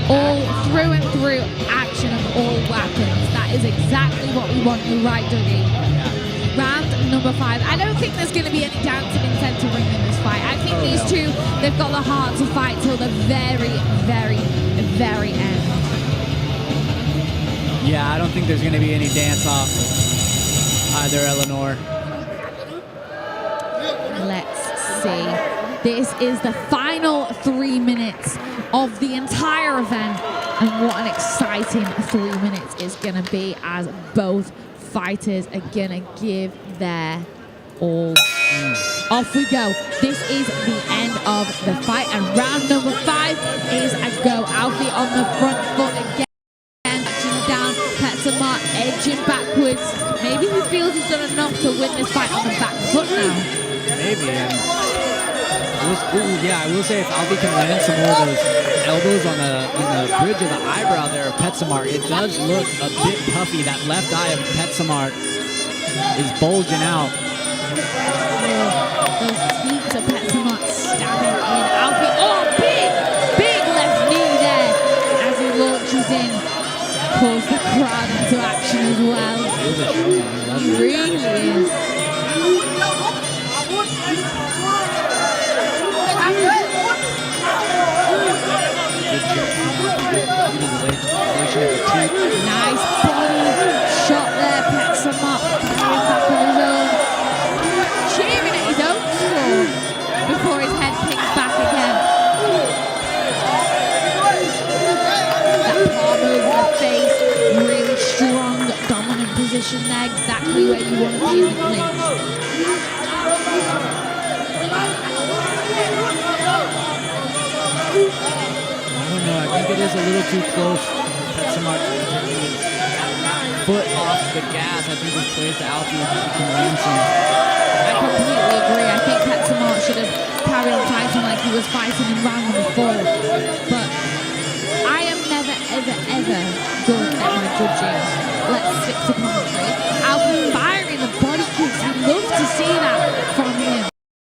All through and through action of all weapons. That is exactly what we want. You're right, Dougie. Round number 5. I don't think there's going to be any dancing in center ring in this fight. I think these two, they've got the heart to fight till the very, very, very end. Yeah, I don't think there's going to be any dance-off either, Eleanor. Let's see. This is the final 3 minutes of the entire event, and what an exciting 3 minutes it's going to be as both fighters are going to give their all. Off we go. This is the end of the fight, and round number 5 is a go. Alfie on the front foot again. Down, Petsamart edging backwards. Maybe he feels he's done enough to win this fight on the back foot now. Maybe. Yeah, I will say if Alfie can land some more of those elbows on the bridge of the eyebrow there of Petsamart, it does look a bit puffy. That left eye of Petsamart is bulging out. Those teeth of Petsamart stabbing in. Alfie, big left knee there as he launches in. Pulls the crowd into action as well. He really is. Nice body shot there, Petsamart coming back on his own. Cheering at his own score before his head picks back again. That palm over the face. exactly where you want to be in the clinch. I don't know. I think it is a little too close. Petsamart taking his foot off the gas. I think this plays to Alfie if he can land some. I completely agree. I think Petsamart should have carried on fighting like he was fighting in round number 4. But I am never, ever, ever good at my judging. Let's stick to commentary. Alfie firing the body kicks. We'd love to see that from him.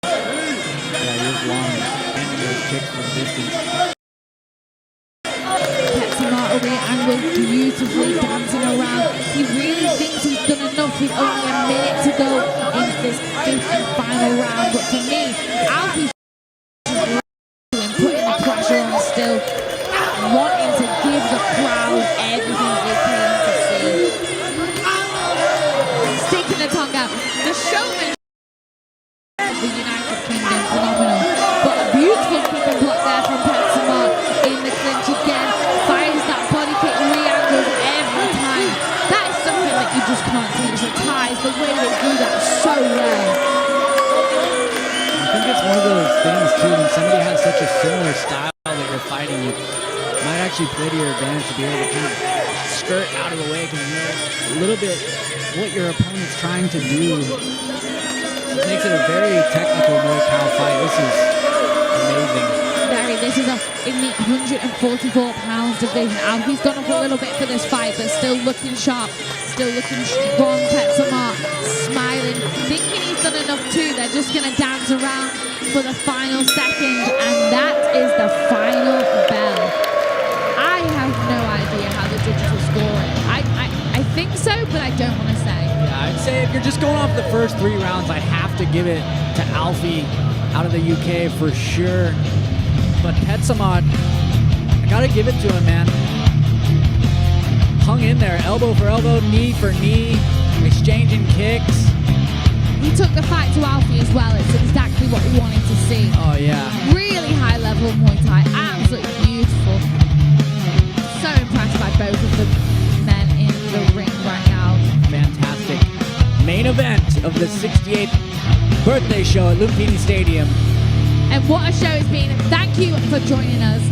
Yeah, he is long and those kicks from distance. Petsamart re-angled beautifully, dancing around. He really thinks he's done enough with only a minute to go in this 5th and final round. But for me, Alfie's putting the pressure on still, wanting to give the crowd everything they came to see. Sticking the tongue out. The showman of the United Kingdom, phenomenal. But a beautiful kick and block there from Petsamart in the clinch again. Fires that body kick, re-angles every time. That is something that you just can't teach. The ties, the way they do that is so well. I think it's one of those things too, when somebody has such a similar style that you're fighting, you might actually play to your advantage to be able to kind of skirt out of the way because you know a little bit what your opponent's trying to do. It makes it a very technical Muay Thai fight. This is amazing. This is in the 144 pounds division. Alfie's gone up a little bit for this fight, but still looking sharp, still looking strong. Petsamart smiling, thinking he's done enough too. They're just going to dance around for the final second, and that is the final bell. I have no idea how the judges will score it. I think so, but I don't want to say. Yeah, I'd say if you're just going off the first 3 rounds, I'd have to give it to Alfie out of the UK for sure. But Petsamart, I gotta give it to him, man. Hung in there, elbow for elbow, knee for knee, exchanging kicks. He took the fight to Alfie as well. It's exactly what we wanted to see. Oh, yeah. Really high level Muay Thai. Absolutely beautiful. So impressed by both of the men in the ring right now. Fantastic. Main event of the 68th birthday show at Lumpini Stadium. And what a show it's been. Thank you for joining us.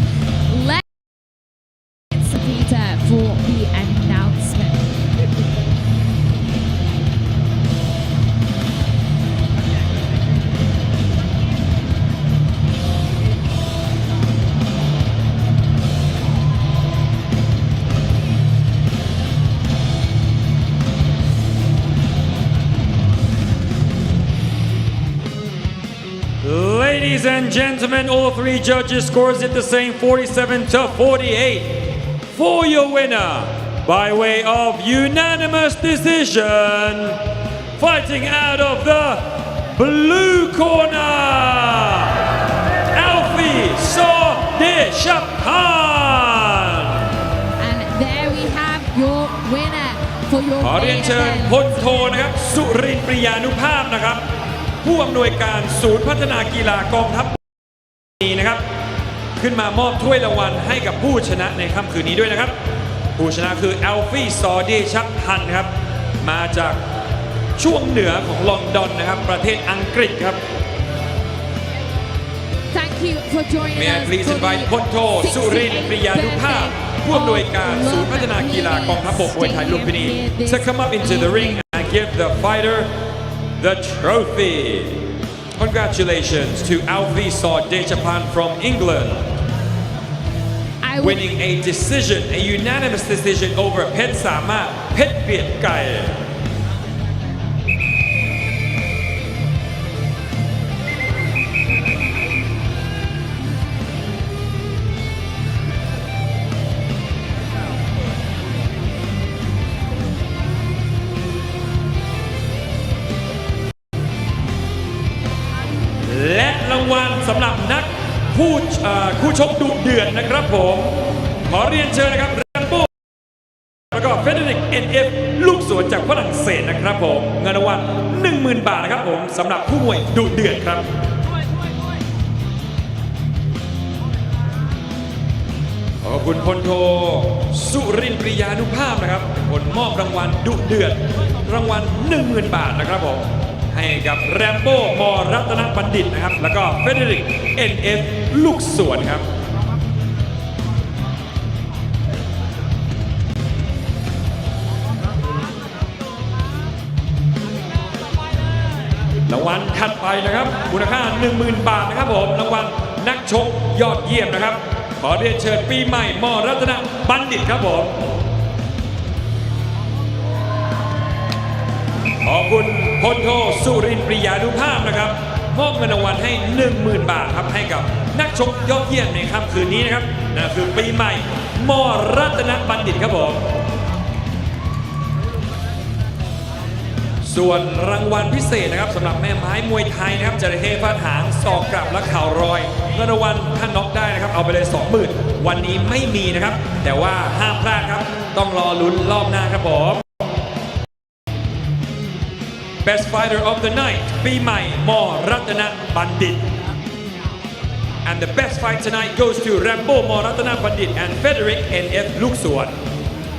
Let's Peter for the announcement. Ladies and gentlemen, all 3 judges scores it the same, 47-48. For your winner, by way of unanimous decision, fighting out of the blue corner, Alfie Sordeshapan. And there we have your winner for your ขอเรียนเชิญพลโทนะครับสุรินทร์ปริยานุภาพนะครับผู้อำนวยการศูนย์พัฒนากีฬากองทัพนี้นะครับขึ้นมามอบถ้วยรางวัลให้กับผู้ชนะในค่ำคืนนี้ด้วยนะครับผู้ชนะคืออัลฟี่ซอเดชักพันครับมาจากช่วงเหนือของลอนดอนนะครับประเทศอังกฤษครับ Thank you for joining May I us please for invite พลโทสุรินทร์ปริยานุภาพผู้อำนวยการศูนย์พัฒนากีฬากองทัพบกมวยไทยลุมพินี to come up into the ring and give the fighter the trophy. Congratulations to Alfie Sordeshapan from England, winning a decision, a unanimous decision over Petsamart Petbietkai.และรางวัลสำหรับนักคู่ชกดุเดือดนะครับผมขอเรียนเชิญนะครับแรมโบ้แล้วก็เฟเดริก NF ลูกสวนจากฝรั่งเศสนะครับผมเงินรางวัล 10,000 บาทนะครับผมสำหรับผู้มวยดุเดือดครับ ขอบคุณพลโทสุรินทร์ปริยานุภาพนะครับเป็นคนมอบรางวัลดุเดือดรางวัล 10,000 บาทนะครับผมให้กับแรมโบ้มอรัตนบัณฑิตนะครับแล้วก็เฟเดริก NF ลูกสวนครับรางวัลถัดไปนะครับมูลค่า 10,000 บาทนะครับผมรางวัลนักชกยอดเยี่ยมนะครับขอเรียนเชิญปีใหม่มอรัตนบัณฑิตครับผมขอบคุณพลโทสุรินทร์ปริยานุภาพนะครับมอบเงินรางวัลให้ 10,000 บาทครับให้กับนักชกยอดเยี่ยมในค่ำคืนนี้นะครับนั่นคือปีใหม่มอรัตนบัณฑิตครับผมส่วนรางวัลพิเศษนะครับสำหรับแม่ไม้มวยไทยนะครับจระเข้ฟาดหางศอกกลับและเข่ารอยเงินรางวัลถ้าน็อกได้นะครับเอาไปเลย 20,000 วันนี้ไม่มีนะครับแต่ว่าห้ามพลาดครับต้องรอลุ้นรอบหน้าครับผม Best Fighter of the Night ปีใหม่มอรัตนบัณฑิต and the best fight tonight goes to Rambo มอรัตนบัณฑิต and Frederick NF ลูกสวน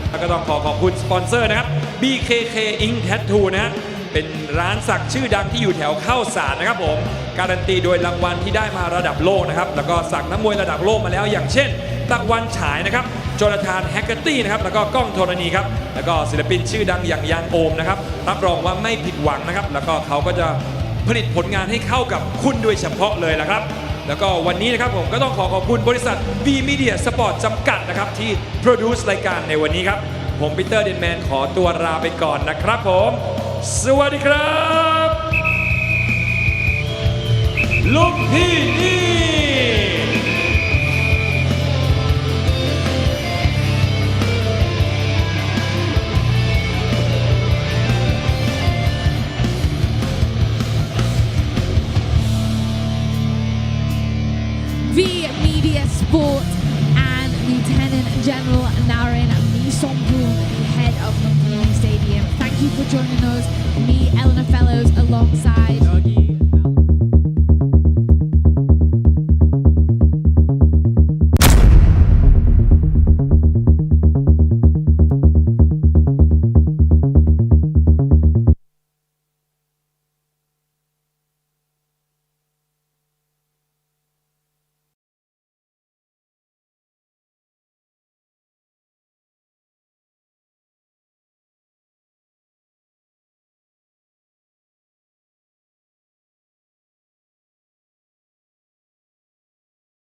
แล้วก็ต้องขอบคุณสปอนเซอร์นะครับ BKK Ink Tattoo นะฮะเป็นร้านสักชื่อดังที่อยู่แถวเข้าสารนะครับผมการันตีโดยรางวัลที่ได้มาระดับโลกนะครับแล้วก็สักนักมวยระดับโลกมาแล้วอย่างเช่นตะวันฉายนะครับโจนาธานแฮกเกอร์ตี้นะครับแล้วก็ก้องโทรณีครับแล้วก็ศิลปินชื่อดังอย่างยานโอมนะครับรับรองว่าไม่ผิดหวังนะครับแล้วก็เขาก็จะผลิตผลงานให้เข้ากับคุณโดยเฉพาะเลยละครับแล้วก็วันนี้นะครับผมก็ต้องขอบคุณบริษัท V Media Sport จำกัดนะครับที่ produce รายการในวันนี้ครับผมปีเตอร์เดนแมนขอตัวลาไปก่อนนะครับผมสวัสดีครับลุงพี่นี่ V Media Sport and Lieutenant General Naren Misompoon, head of Lumpini Stadium. Thank you for joining us, me, Eleanor Fellows, alongside